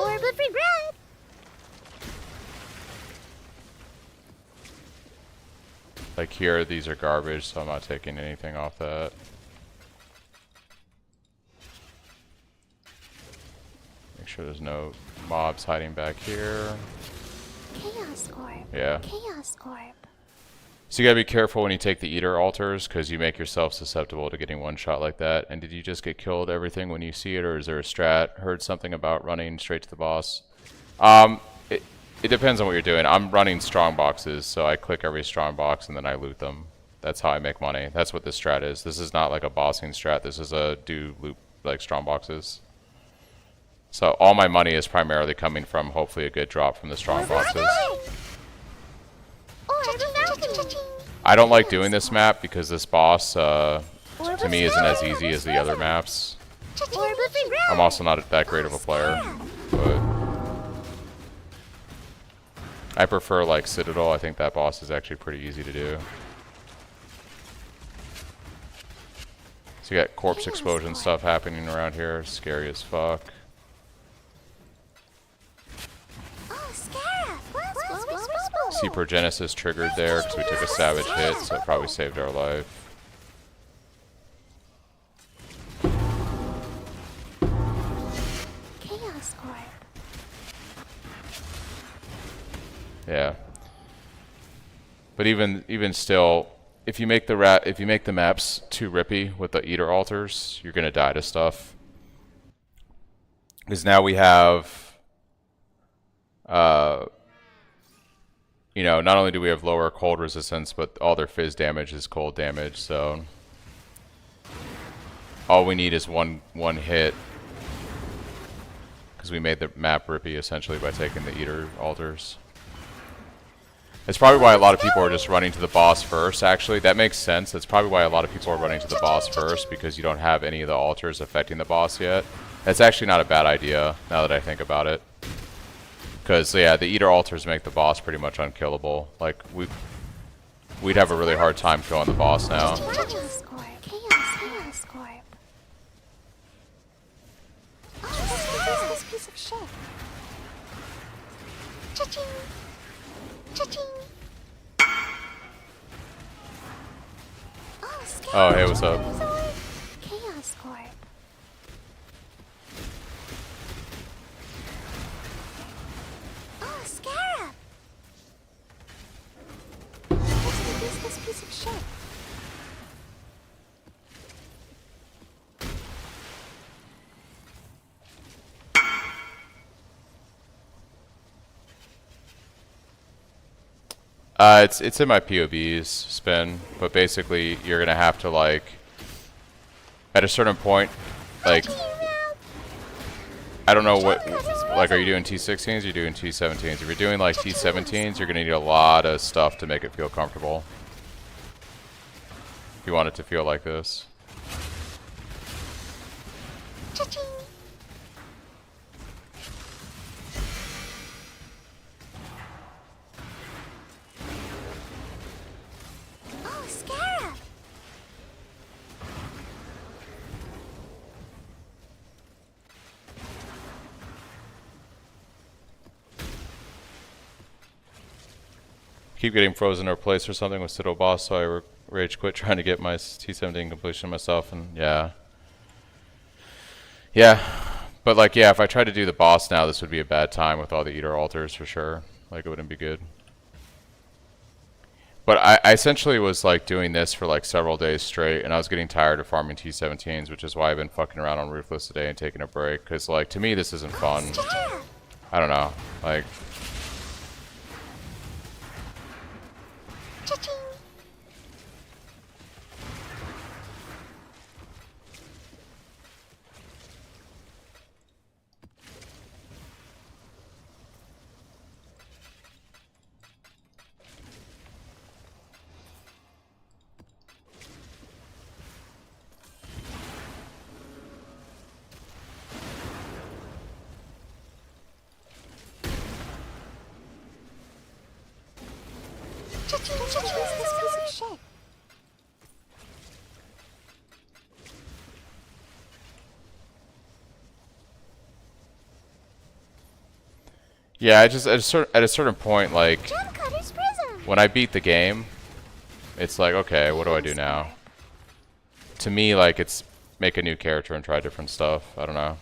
Orb of Regret! Like here, these are garbage, so I'm not taking anything off that. Make sure there's no mobs hiding back here. Chaos Orb. Yeah. Chaos Orb. So you gotta be careful when you take the Eater Altars, because you make yourself susceptible to getting one shot like that. And did you just get killed everything when you see it, or is there a strat? Heard something about running straight to the boss. It depends on what you're doing. I'm running strong boxes, so I click every strong box and then I loot them. That's how I make money. That's what this strat is. This is not like a bossing strat. This is a loot like strong boxes. So all my money is primarily coming from hopefully a good drop from the strong boxes. I don't like doing this map because this boss to me isn't as easy as the other maps. I'm also not that great of a player, but I prefer like Citadel. I think that boss is actually pretty easy to do. So you got corpse explosion stuff happening around here. Scary as fuck. Oh, Scarab! Super Genesis triggered there because we took a savage hit, so it probably saved our life. Chaos Orb. Yeah. But even still, if you make the maps too rippy with the Eater altars, you're gonna die to stuff. Because now we have, you know, not only do we have lower cold resistance, but all their fizz damage is cold damage. So all we need is one hit, because we made the map rippy essentially by taking the Eater altars. That's probably why a lot of people are just running to the boss first, actually. That makes sense. That's probably why a lot of people are running to the boss first, because you don't have any of the altars affecting the boss yet. That's actually not a bad idea, now that I think about it. Because, yeah, the Eater altars make the boss pretty much unkillable. Like, we'd have a really hard time killing the boss now. Chaos Orb. Chaos Orb. Oh, this piece of shit. Cha-ching. Cha-ching. Oh, hey, what's up? Chaos Orb. Oh, Scarab. Let's use this piece of shit. It's in my POVs spin, but basically you're gonna have to, like, at a certain point, like, I don't know what, like, are you doing T16s or are you doing T17s? If you're doing like T17s, you're gonna need a lot of stuff to make it feel comfortable. If you want it to feel like this. Cha-ching. Oh, Scarab. Keep getting frozen or replaced or something with Citadel boss, so I rage quit trying to get my T17 completion myself, and yeah. Yeah, but like, yeah, if I tried to do the boss now, this would be a bad time with all the Eater altars for sure. Like, it wouldn't be good. But I essentially was like doing this for like several days straight, and I was getting tired of farming T17s, which is why I've been fucking around on Ruthless today and taking a break, because like, to me this isn't fun. I don't know, like... Cha-ching. Cha-ching. Cha-ching. This piece of shit. Yeah, I just, at a certain point, like, Jump Cutter's Prism. when I beat the game, it's like, okay, what do I do now? To me, like, it's make a new character and try different stuff. I don't know.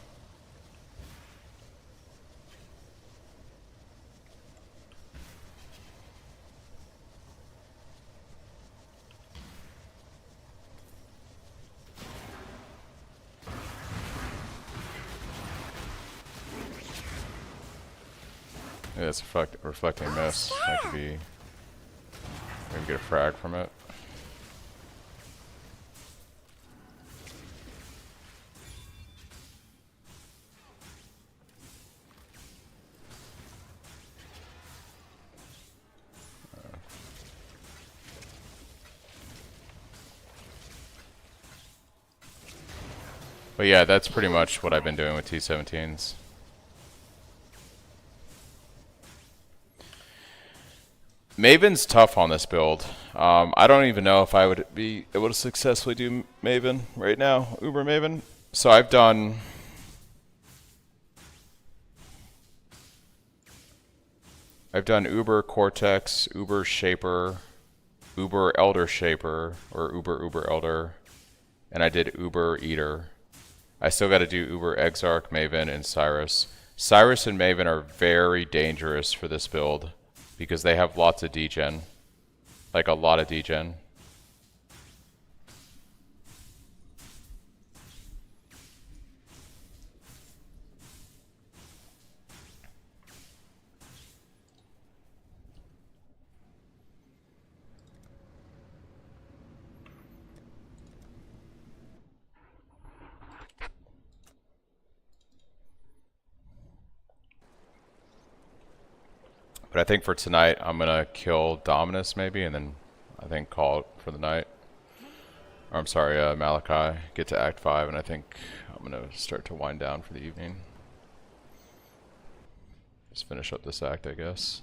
Yeah, it's reflecting miss. That could be... Maybe get a frag from it. But yeah, that's pretty much what I've been doing with T17s. Maven's tough on this build. I don't even know if I would be able to successfully do Maven right now, Uber Maven. So I've done... I've done Uber Cortex, Uber Shaper, Uber Elder Shaper, or Uber Elder, and I did Uber Eater. I still got to do Uber Exarch, Maven, and Cyrus. Cyrus and Maven are very dangerous for this build because they have lots of degen. Like a lot of degen. But I think for tonight, I'm going to kill Dominus maybe, and then I think call it for the night. Or I'm sorry, Malachi, get to Act 5, and I think I'm going to start to wind down for the evening. Just finish up this act, I guess.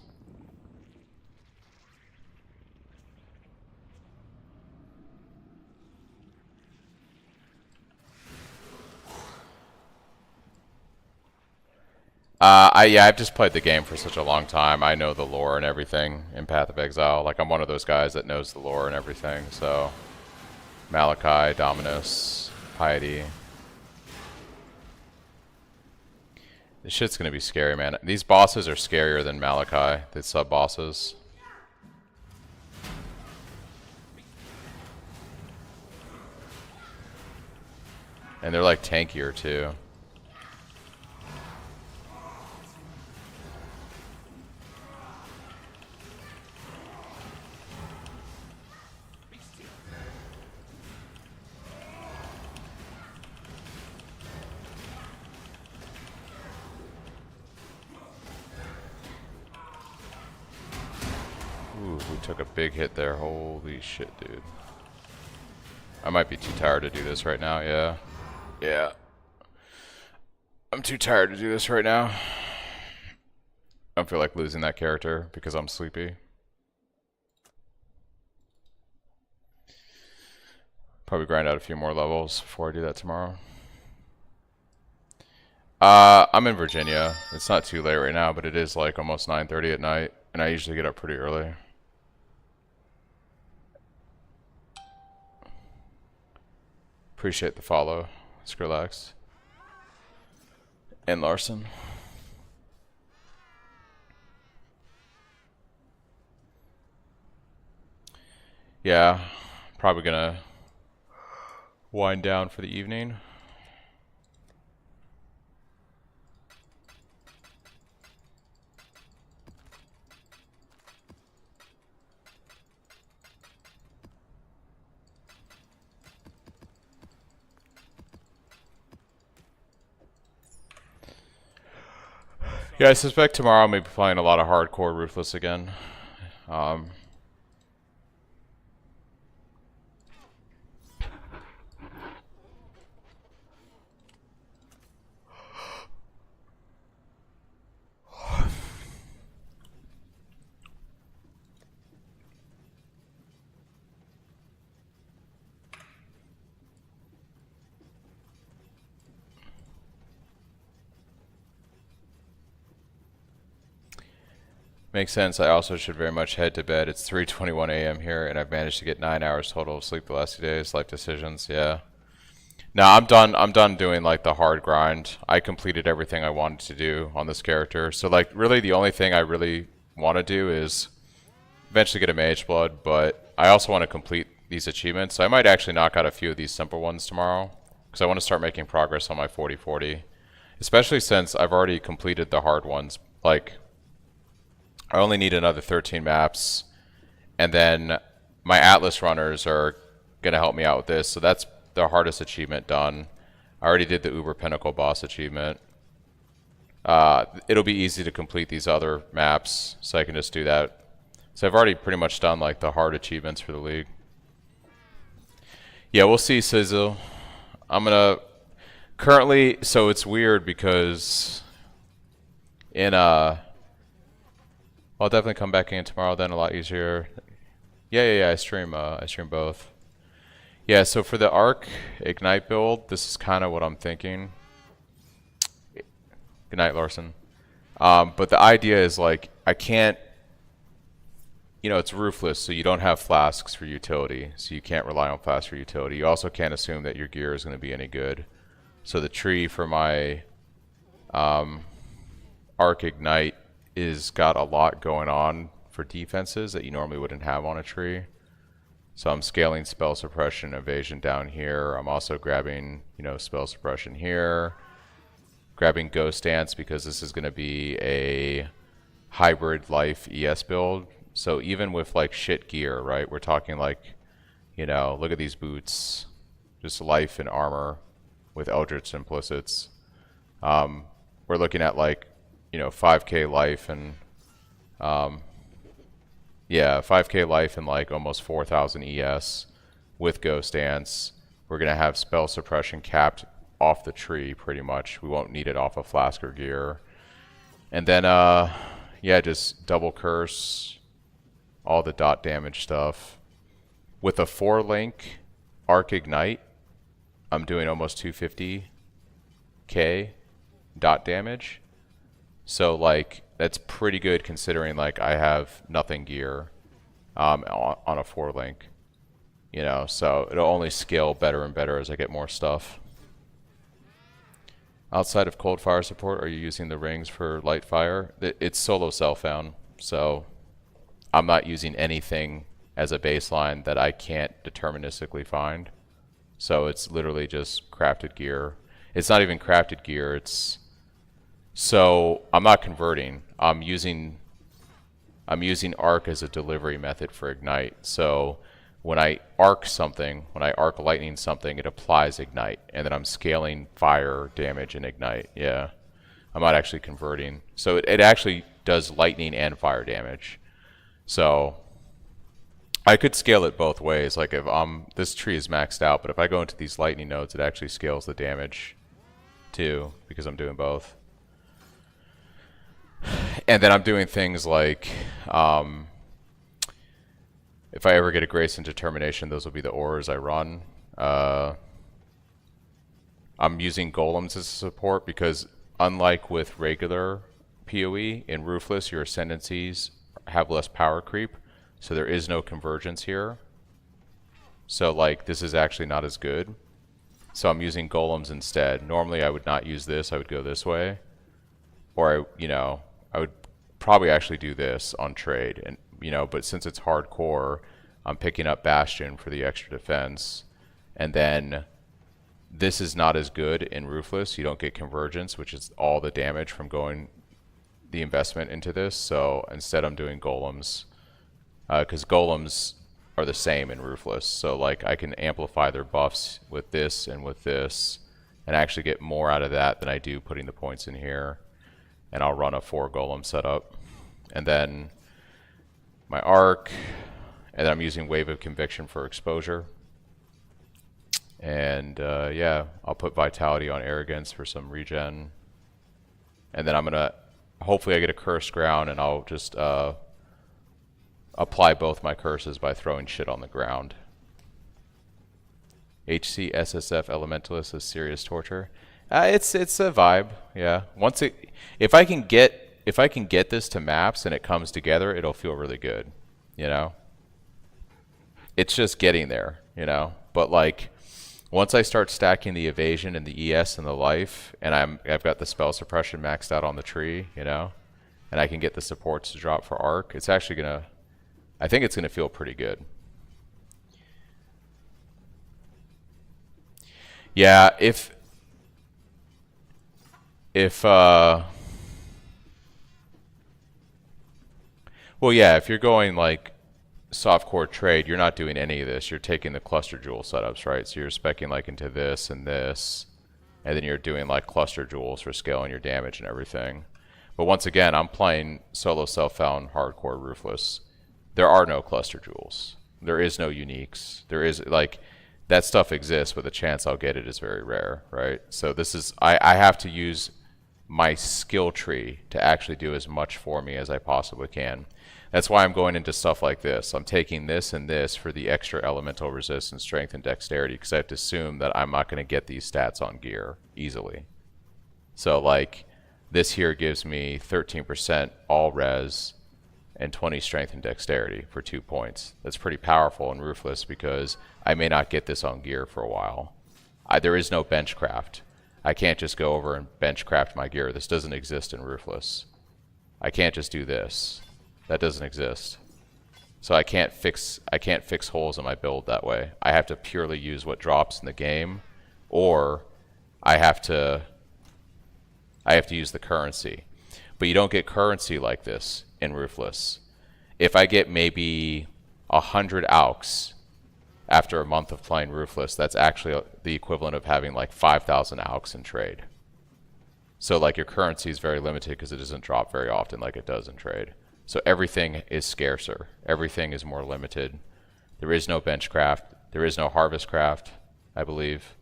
I've just played the game for such a long time. I know the lore and everything in Path of Exile. Like, I'm one of those guys that knows the lore and everything, so... Malachi, Dominus, Piety. This shit's gonna be scary, man. These bosses are scarier than Malachi, the sub-bosses. And they're, like, tankier, too. Ooh, we took a big hit there. Holy shit, dude. I might be too tired to do this right now, yeah. Yeah. I'm too tired to do this right now. I don't feel like losing that character because I'm sleepy. Probably grind out a few more levels before I do that tomorrow. I'm in Virginia. It's not too late right now, but it is like almost 9:30 at night, and I usually get up pretty early. Appreciate the follow, Skrillex. And Larson. Yeah, probably gonna wind down for the evening. Yeah, I suspect tomorrow I'll be playing a lot of hardcore Ruthless again. Makes sense. I also should very much head to bed. It's 3:21 a.m. here, and I've managed to get 9 hours total of sleep the last 2 days. Life decisions, yeah. No, I'm done. I'm done doing like the hard grind. I completed everything I wanted to do on this character. So like, really, the only thing I really want to do is eventually get a Mage Blood, but I also want to complete these achievements. So I might actually knock out a few of these simple ones tomorrow because I want to start making progress on my 40/40, especially since I've already completed the hard ones. Like, I only need another 13 maps, and then my Atlas runners are going to help me out with this, so that's the hardest achievement done. I already did the Uber Pinnacle boss achievement. It'll be easy to complete these other maps, so I can just do that. So I've already pretty much done like the hard achievements for the league. Yeah, we'll see, Sizzle. I'm going to... Currently, so it's weird because in... I'll definitely come back in tomorrow, then a lot easier. Yeah, I stream both. Yeah, so for the Arc Ignite build, this is kind of what I'm thinking. Good night, Larson. But the idea is like, I can't, you know, it's ruthless, so you don't have flasks for utility, so you can't rely on flasks for utility. You also can't assume that your gear is going to be any good. So the tree for my Arc Ignite is got a lot going on for defenses that you normally wouldn't have on a tree. So I'm scaling spell suppression, evasion down here. I'm also grabbing, you know, spell suppression here. Grabbing Ghost Dance because this is going to be a hybrid life ES build. So even with like shit gear, right? We're talking like, you know, look at these boots. Just life and armor with Eldritch Implicits. We're looking at like, you know, 5k life and yeah, 5k life and like almost 4,000 ES with Ghost Dance. We're gonna have spell suppression capped off the tree pretty much. We won't need it off of flask or gear. And then yeah, just double curse, all the dot damage stuff. With a 4-link Arc Ignite, I'm doing almost 250k dot damage. So like that's pretty good considering like I have nothing gear on a 4-link. You know, so it'll only scale better and better as I get more stuff. Outside of cold fire support, are you using the rings for light fire? It's solo self-found, so I'm not using anything as a baseline that I can't deterministically find. So it's literally just crafted gear. It's not even crafted gear, it's... So I'm not converting. I'm using arc as a delivery method for ignite. So when I arc something, when I arc lightning something, it applies ignite, and then I'm scaling fire damage and ignite. Yeah, I'm not actually converting. So it actually does lightning and fire damage. So I could scale it both ways. Like if this tree is maxed out, but if I go into these lightning nodes, it actually scales the damage too, because I'm doing both. And then I'm doing things like, if I ever get a Grace and Determination, those will be the ores I run. I'm using golems as support because unlike with regular PoE, in Ruthless, your Ascendancies have less power creep, so there is no convergence here. So like, this is actually not as good. So I'm using golems instead. Normally I would not use this, I would go this way. Or, you know, I would probably actually do this on trade, and you know, but since it's hardcore, I'm picking up Bastion for the extra defense, and then this is not as good in Ruthless. You don't get convergence, which is all the damage from going the investment into this. So instead, I'm doing golems because golems are the same in Ruthless. So like I can amplify their buffs with this and actually get more out of that than I do putting the points in here. And I'll run a 4 golem setup, and then my arc, and then I'm using Wave of Conviction for exposure. And yeah, I'll put Vitality on Arrogance for some regen. And then I'm gonna, hopefully I get a Cursed Ground, and I'll just apply both my curses by throwing shit on the ground. HC SSF Elementalist is serious torture. It's a vibe, yeah. If I can get this to maps and it comes together, it'll feel really good, you know. It's just getting there, you know. But like, once I start stacking the evasion and the ES and the life, and I've got the spell suppression maxed out on the tree, you know, and I can get the supports to drop for arc, it's actually gonna, I think it's gonna feel pretty good. Yeah, well, yeah, if you're going like softcore trade, you're not doing any of this. You're taking the cluster jewel setups, right? So you're speccing like into this and this, and then you're doing like cluster jewels for scaling your damage and everything. But once again, I'm playing solo self-found hardcore Ruthless. There are no cluster jewels. There is no uniques. There is like, that stuff exists, but the chance I'll get it is very rare, right? So this is, I have to use my skill tree to actually do as much for me as I possibly can. That's why I'm going into stuff like this. I'm taking this and this for the extra elemental resistance, strength, and dexterity, because I have to assume that I'm not going to get these stats on gear easily. So like, This here gives me 13% all res and 20 strength and dexterity for 2 points. That's pretty powerful in Ruthless because I may not get this on gear for a while. There is no bench craft. I can't just go over and bench craft my gear. This doesn't exist in Ruthless. I can't just do this. That doesn't exist. So I can't fix holes in my build that way. I have to purely use what drops in the game, or I have to use the currency. But you don't get currency like this in Ruthless. If I get maybe 100 AUX after a month of playing Ruthless, that's actually the equivalent of having like 5,000 AUX in trade. So like your currency is very limited because it doesn't drop very often like it does in trade. So everything is scarcer. Everything is more limited. There is no bench craft. There is no harvest craft, I believe.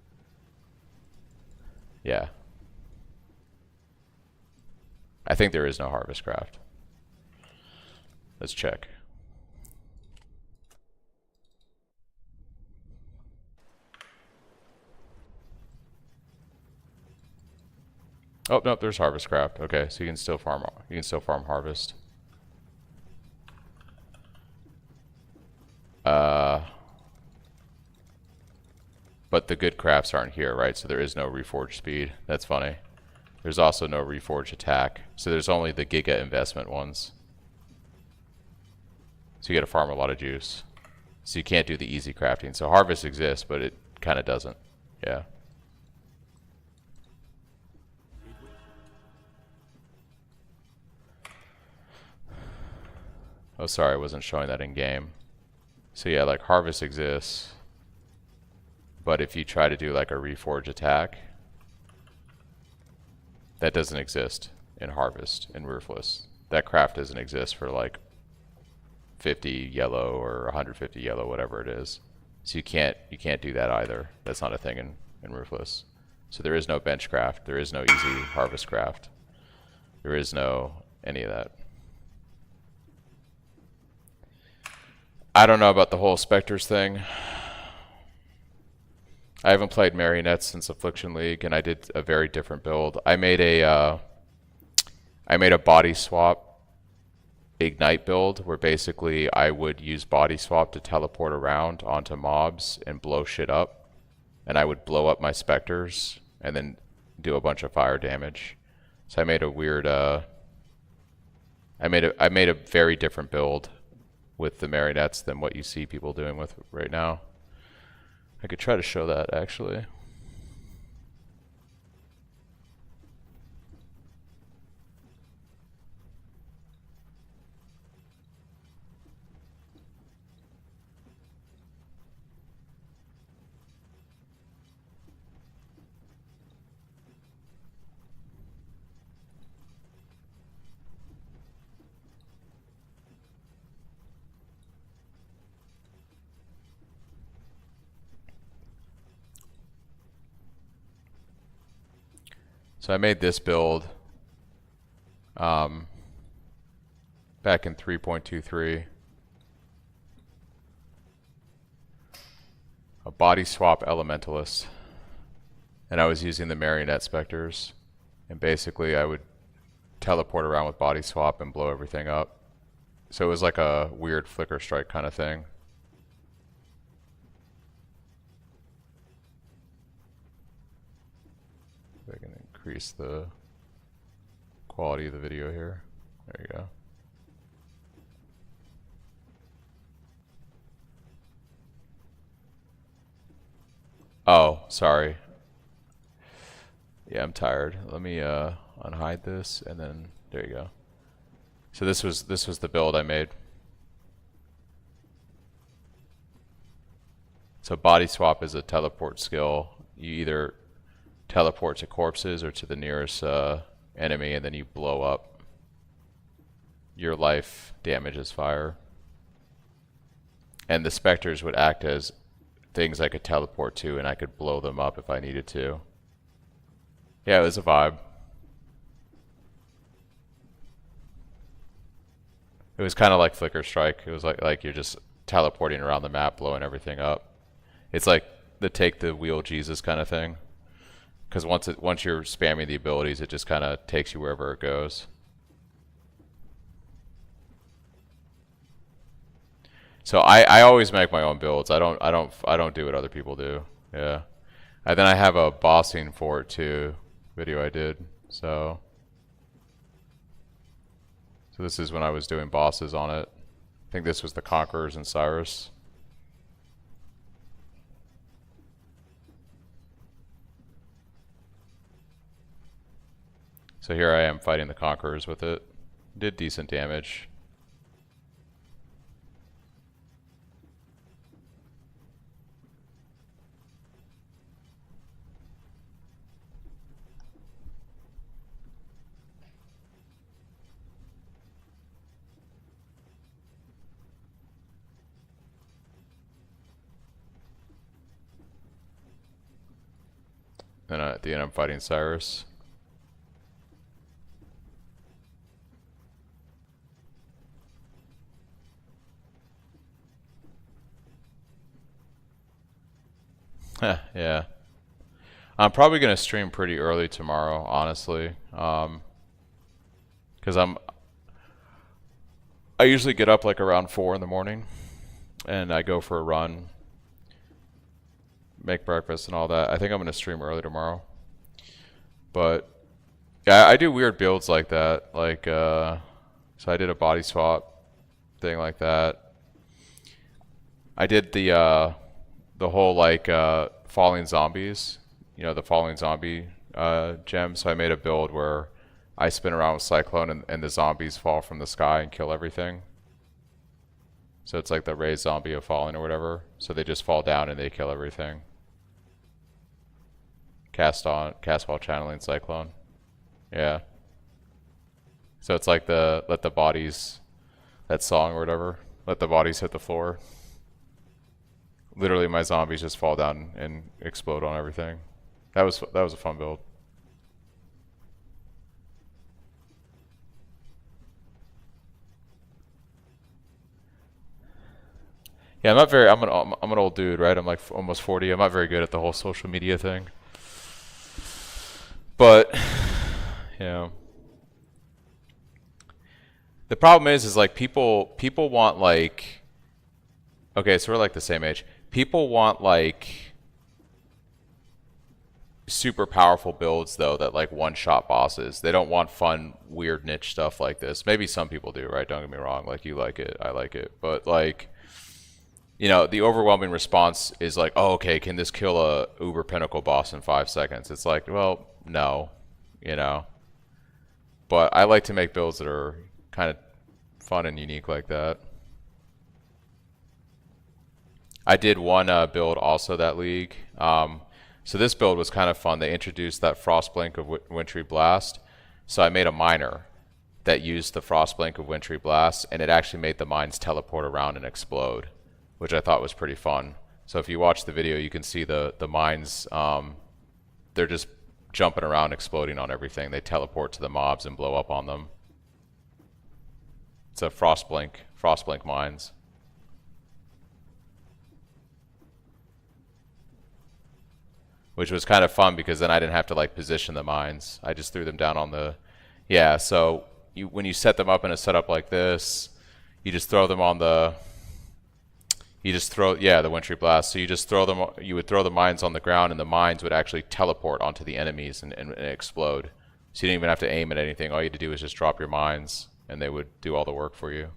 Yeah. I think there is no harvest craft. Let's check. Oh, nope, there's harvest craft. Okay, so you can still farm harvest. But the good crafts aren't here, right? So there is no reforge speed. That's funny. There's also no reforge attack. So there's only the giga investment ones. So you gotta farm a lot of juice. So you can't do the easy crafting. So harvest exists, but it kind of doesn't. Yeah. Oh, sorry, I wasn't showing that in game. So yeah, like harvest exists. But if you try to do like a reforge attack, that doesn't exist in harvest in Ruthless. That craft doesn't exist for like 50 yellow or 150 yellow, whatever it is. So you can't do that either. That's not a thing in Ruthless. So there is no bench craft. There is no easy harvest craft. There is no any of that. I don't know about the whole Spectres thing. I haven't played Marionettes since Affliction League, and I did a very different build. I made a body swap Ignite build where basically I would use body swap to teleport around onto mobs and blow shit up, and I would blow up my Spectres and then do a bunch of fire damage. So I made a weird I made a very different build with the Marionettes than what you see people doing with right now. I could try to show that actually. So I made this build back in 3.23. A body swap Elementalist. And I was using the Marionette Spectres. And basically I would teleport around with body swap and blow everything up. So it was like a weird flicker strike kind of thing. I can increase the quality of the video here. There you go. Oh, sorry. Yeah, I'm tired. Let me unhide this, and then there you go. So this was the build I made. So body swap is a teleport skill. You either teleport to corpses or to the nearest enemy, and then you blow up. Your life damages fire. And the Spectres would act as things I could teleport to, and I could blow them up if I needed to. Yeah, it was a vibe. It was kind of like Flicker Strike. It was like you're just teleporting around the map, blowing everything up. It's like the take the wheel Jesus kind of thing. Because once you're spamming the abilities, it just kind of takes you wherever it goes. So I always make my own builds. I don't do what other people do. Yeah. And then I have a bossing for it too, video I did. So this is when I was doing bosses on it. I think this was the Conquerors and Cyrus. So here I am fighting the Conquerors with it. Did decent damage. Then at the end I'm fighting Cyrus. Yeah. I'm probably going to stream pretty early tomorrow, honestly. Because I usually get up like around 4 in the morning. And I go for a run. Make breakfast and all that. I think I'm going to stream early tomorrow. But yeah, I do weird builds like that. Like, so I did a body swap thing like that. I did the whole like falling zombies, you know, the falling zombie gem. So I made a build where I spin around with Cyclone and the zombies fall from the sky and kill everything. So it's like the raised zombie of falling or whatever. So they just fall down and they kill everything. Cast while channeling Cyclone. Yeah. So it's like the let the bodies, that song or whatever. Let the bodies hit the floor. Literally, my zombies just fall down and explode on everything. That was a fun build. Yeah, I'm an old dude, right? I'm like almost 40. I'm not very good at the whole social media thing. But yeah. The problem is like people want like, okay, so we're like the same age. People want like super powerful builds though that like one-shot bosses. They don't want fun, weird niche stuff like this. Maybe some people do, right? Don't get me wrong. Like you like it, I like it. But like, you know, the overwhelming response is like, oh, okay, can this kill a Uber Pinnacle boss in 5 seconds? It's like, well, no, you know. But I like to make builds that are kind of fun and unique like that. I did one build also that league. So this build was kind of fun. They introduced that Frostblink of Wintry Blast. So I made a miner that used the Frostblink of Wintry Blast, and it actually made the mines teleport around and explode, which I thought was pretty fun. So if you watch the video, you can see the mines, they're just jumping around, exploding on everything. They teleport to the mobs and blow up on them. It's a Frostblink mines. Which was kind of fun because then I didn't have to like position the mines. I just threw them down on the, yeah. So when you set them up in a setup like this, you just throw them on the, the Wintry Blast. So you just throw them, you would throw the mines on the ground and the mines would actually teleport onto the enemies and explode. So you didn't even have to aim at anything. All you had to do was just drop your mines and they would do all the work for you.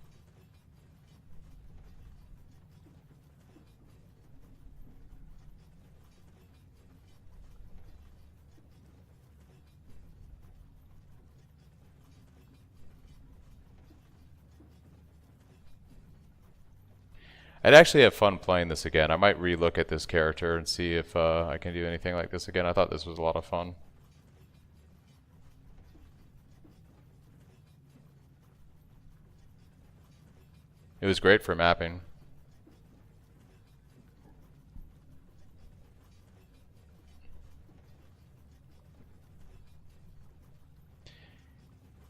I'd actually have fun playing this again. I might re-look at this character and see if I can do anything like this again. I thought this was a lot of fun. It was great for mapping.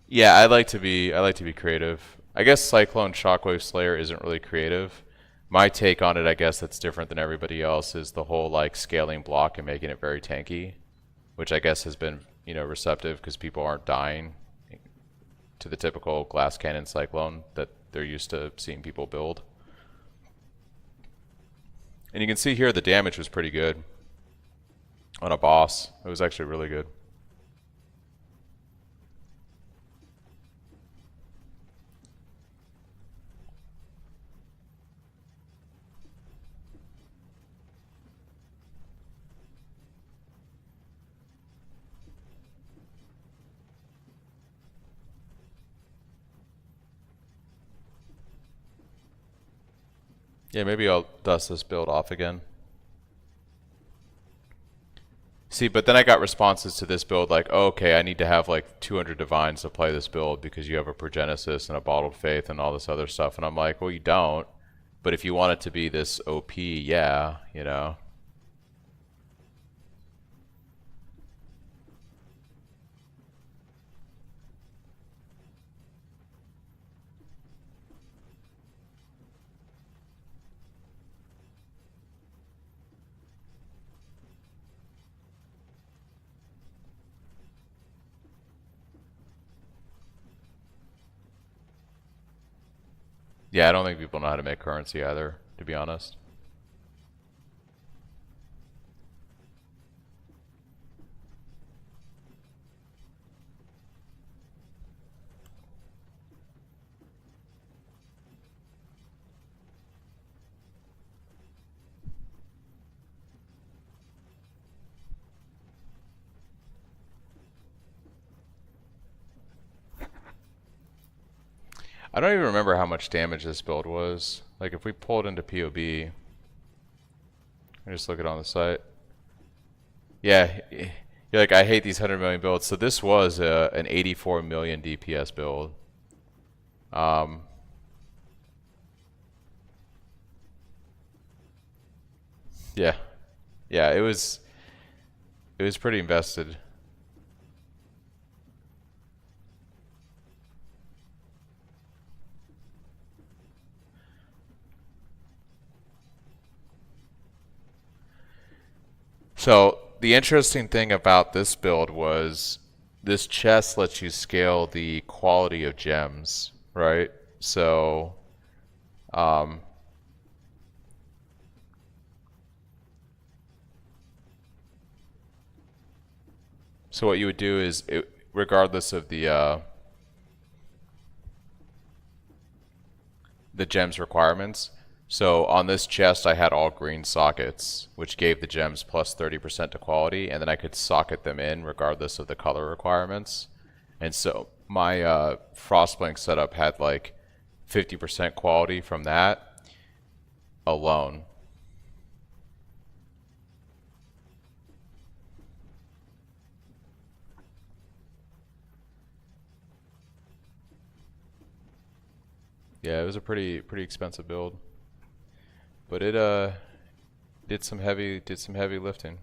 Yeah, I like to be creative. I guess Cyclone Shockwave Slayer isn't really creative. My take on it, I guess that's different than everybody else, is the whole like scaling block and making it very tanky. which I guess has been, you know, receptive because people aren't dying to the typical glass cannon cyclone that they're used to seeing people build. And you can see here the damage was pretty good on a boss. It was actually really good. Yeah, maybe I'll dust this build off again. See, but then I got responses to this build like, oh, okay, I need to have like 200 divines to play this build because you have a Progenesis and a Bottled Faith and all this other stuff. And I'm like, well, you don't. But if you want it to be this OP, yeah, you know. Yeah, I don't think people know how to make currency either, to be honest. I don't even remember how much damage this build was. Like if we pull it into POB, I just look it on the site. Yeah, you're like, I hate these 100 million builds. So this was an 84 million DPS build. Yeah, yeah, it was pretty invested. So the interesting thing about this build was this chest lets you scale the quality of gems, right? So, so what you would do is, regardless of the gems requirements. So on this chest I had all green sockets, which gave the gems plus 30% to quality, and then I could socket them in regardless of the color requirements. And so my Frostblink setup had like 50% quality from that alone. Yeah, it was a pretty expensive build. But it did some heavy lifting.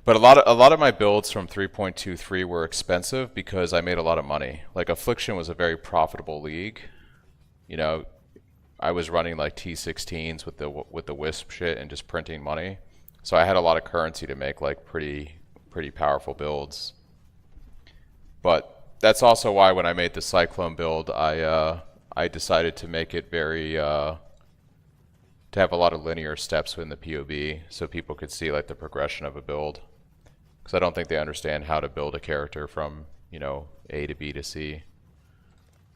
But a lot of my builds from 3.23 were expensive because I made a lot of money. Like Affliction was a very profitable league. You know, I was running like T16s with the Wisp shit and just printing money. So I had a lot of currency to make like pretty powerful builds. But that's also why when I made the Cyclone build, I decided to make it very to have a lot of linear steps within the POB, so people could see like the progression of a build. Because I don't think they understand how to build a character from, you know, A to B to C.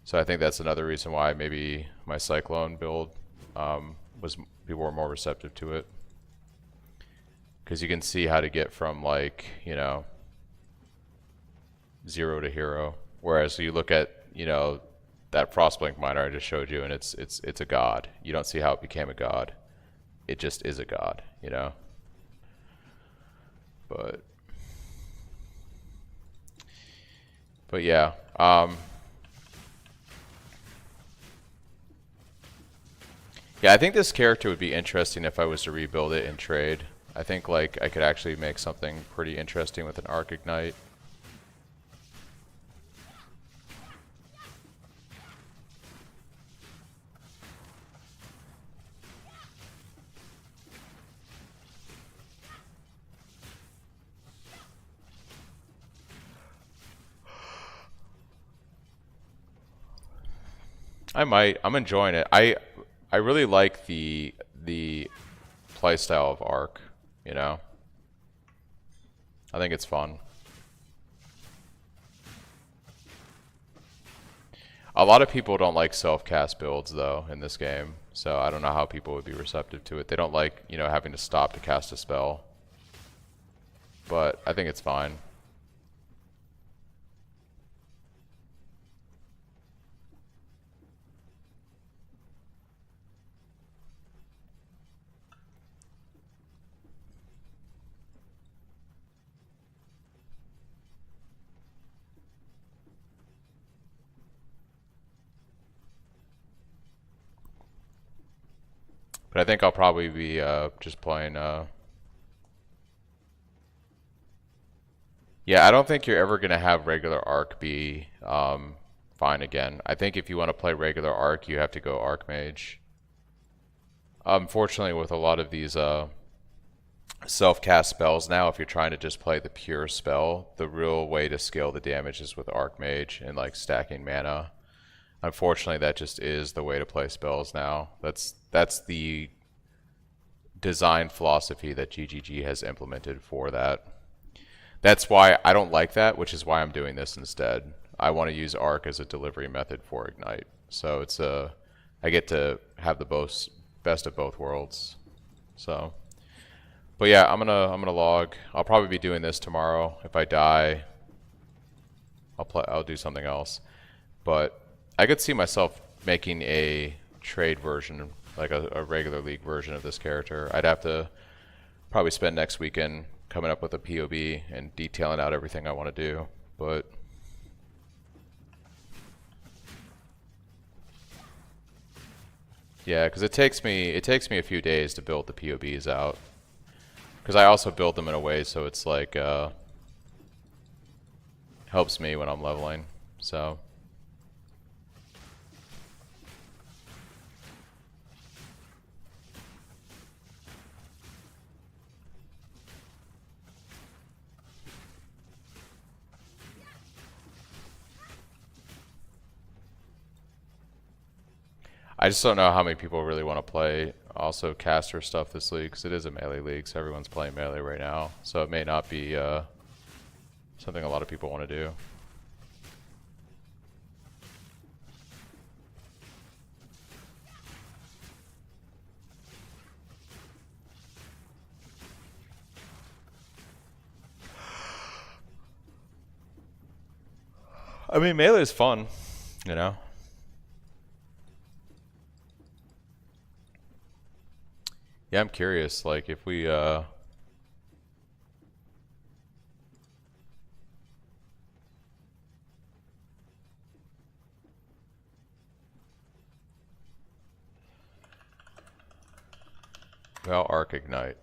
So I think that's another reason why maybe my Cyclone build was people were more receptive to it. Because you can see how to get from like, you know, 0 to hero, whereas you look at, you know, that Frostblink miner I just showed you, and it's a god. You don't see how it became a god. It just is a god, you know. But yeah, yeah, I think this character would be interesting if I was to rebuild it in trade. I think like I could actually make something pretty interesting with an Arc Ignite. I might. I'm enjoying it. I really like the playstyle of Arc, you know. I think it's fun. A lot of people don't like self-cast builds though in this game, so I don't know how people would be receptive to it. They don't like, you know, having to stop to cast a spell. But I think it's fine. But I think I'll probably be just playing. Yeah, I don't think you're ever gonna have regular Arc be fine again. I think if you want to play regular Arc, you have to go Archmage. Unfortunately, with a lot of these self-cast spells now, if you're trying to just play the pure spell, the real way to scale the damage is with Archmage and like stacking mana. Unfortunately, that just is the way to play spells now. That's the design philosophy that GGG has implemented for that. That's why I don't like that, which is why I'm doing this instead. I want to use Arc as a delivery method for Ignite. So it's I get to have the best of both worlds. So, but yeah, I'm gonna log. I'll probably be doing this tomorrow. If I die, I'll do something else. But I could see myself making a trade version, like a regular league version of this character. I'd have to probably spend next weekend coming up with a POB and detailing out everything I want to do. But yeah, because it takes me a few days to build the POBs out. Because I also build them in a way so it's like helps me when I'm leveling. So. I just don't know how many people really want to play also caster stuff this league, because it is a melee league, so everyone's playing melee right now. So it may not be something a lot of people want to do. I mean, melee is fun, you know? Yeah, I'm curious, like, if we, well, Arc Ignite.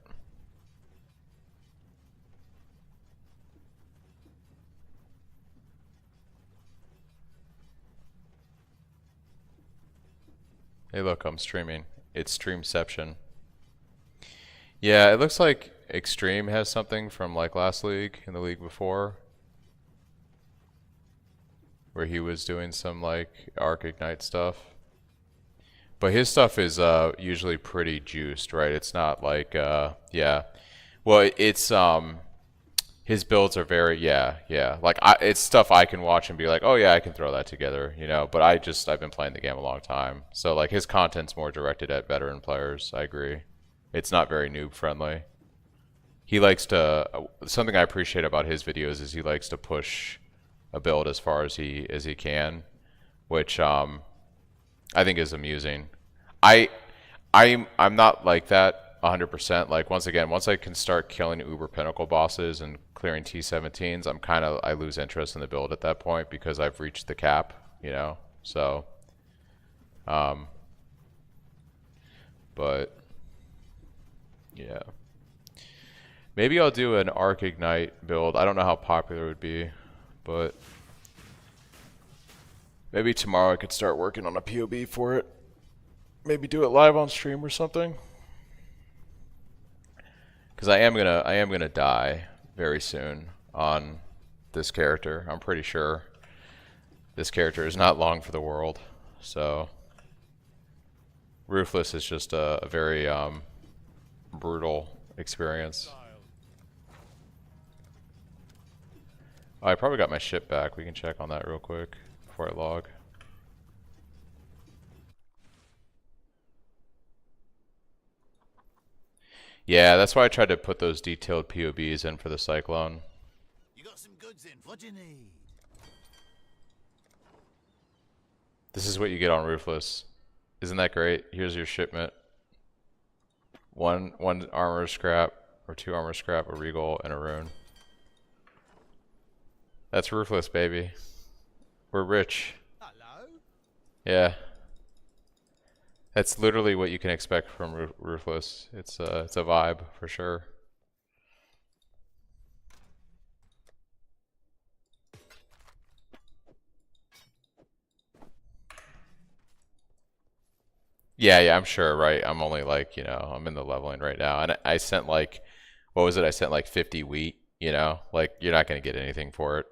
Hey, look, I'm streaming. It's Streamception. Yeah, it looks like Extreme has something from like last league and the league before, where he was doing some like Arc Ignite stuff. But his stuff is usually pretty juiced, right? It's not like yeah. Well, it's his builds are very yeah. Like it's stuff I can watch and be like, "Oh yeah, I can throw that together," you know, but I've been playing the game a long time. So like his content's more directed at veteran players. I agree. It's not very noob friendly. He likes to something I appreciate about his videos is he likes to push a build as far as he can, which I think is amusing. I'm not like that 100%. Like once I can start killing Uber Pinnacle bosses and clearing T17s, I lose interest in the build at that point because I've reached the cap, you know. So but yeah. Maybe I'll do an Arc Ignite build. I don't know how popular it would be, but maybe tomorrow I could start working on a POB for it. Maybe do it live on stream or something. Because I am gonna die very soon on this character. I'm pretty sure this character is not long for the world. So Ruthless is just a very brutal experience. I probably got my ship back. We can check on that real quick before I log. Yeah, that's why I tried to put those detailed POBs in for the Cyclone. You got some goods in. What do you need? This is what you get on Ruthless. Isn't that great? Here's your shipment. One armor scrap, or 2 armor scrap, a regal, and a rune. That's Ruthless, baby. We're rich. Hello? Yeah. That's literally what you can expect from Ruthless. It's a vibe for sure. Yeah, I'm sure, right? I'm only like, you know, I'm in the leveling right now. And I sent like, what was it? I sent like 50 wheat, you know? Like, you're not going to get anything for it.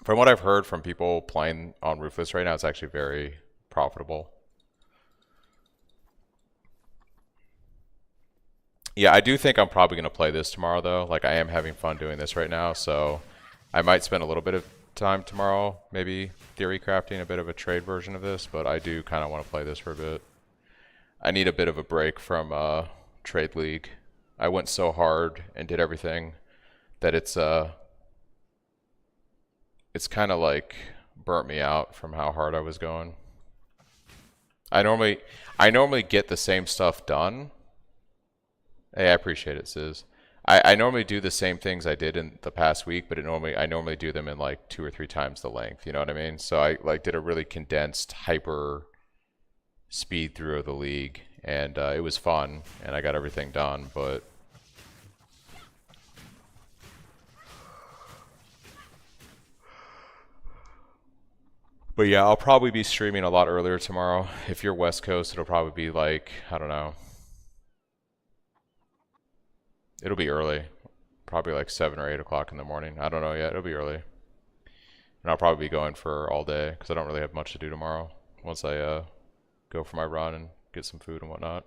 From what I've heard from people playing on Ruthless right now, it's actually very profitable. Yeah, I do think I'm probably going to play this tomorrow, though. Like, I am having fun doing this right now, so I might spend a little bit of time tomorrow, maybe theory crafting a bit of a trade version of this, but I do kind of want to play this for a bit. I need a bit of a break from Trade League. I went so hard and did everything that it's kind of like burnt me out from how hard I was going. I normally get the same stuff done. Hey, I appreciate it, Sis. I normally do the same things I did in the past week, but I normally do them in like 2 or 3 times the length. You know what I mean? So I like did a really condensed, hyper speed through of the league, and it was fun, and I got everything done. But yeah, I'll probably be streaming a lot earlier tomorrow. If you're West Coast, it'll probably be like, I don't know. It'll be early. Probably like 7 or 8 o'clock in the morning. I don't know yet. It'll be early. And I'll probably be going for all day because I don't really have much to do tomorrow once I go for my run and get some food and whatnot.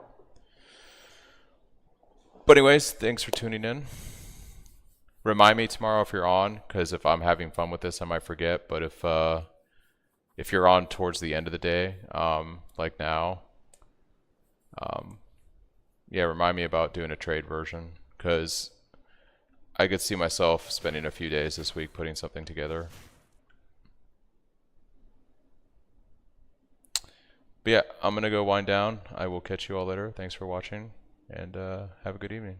But anyways, thanks for tuning in. Remind me tomorrow if you're on, because if I'm having fun with this, I might forget. But if you're on towards the end of the day, like now, yeah, remind me about doing a trade version, because I could see myself spending a few days this week putting something together. But yeah, I'm going to go wind down. I will catch you all later. Thanks for watching, and have a good evening.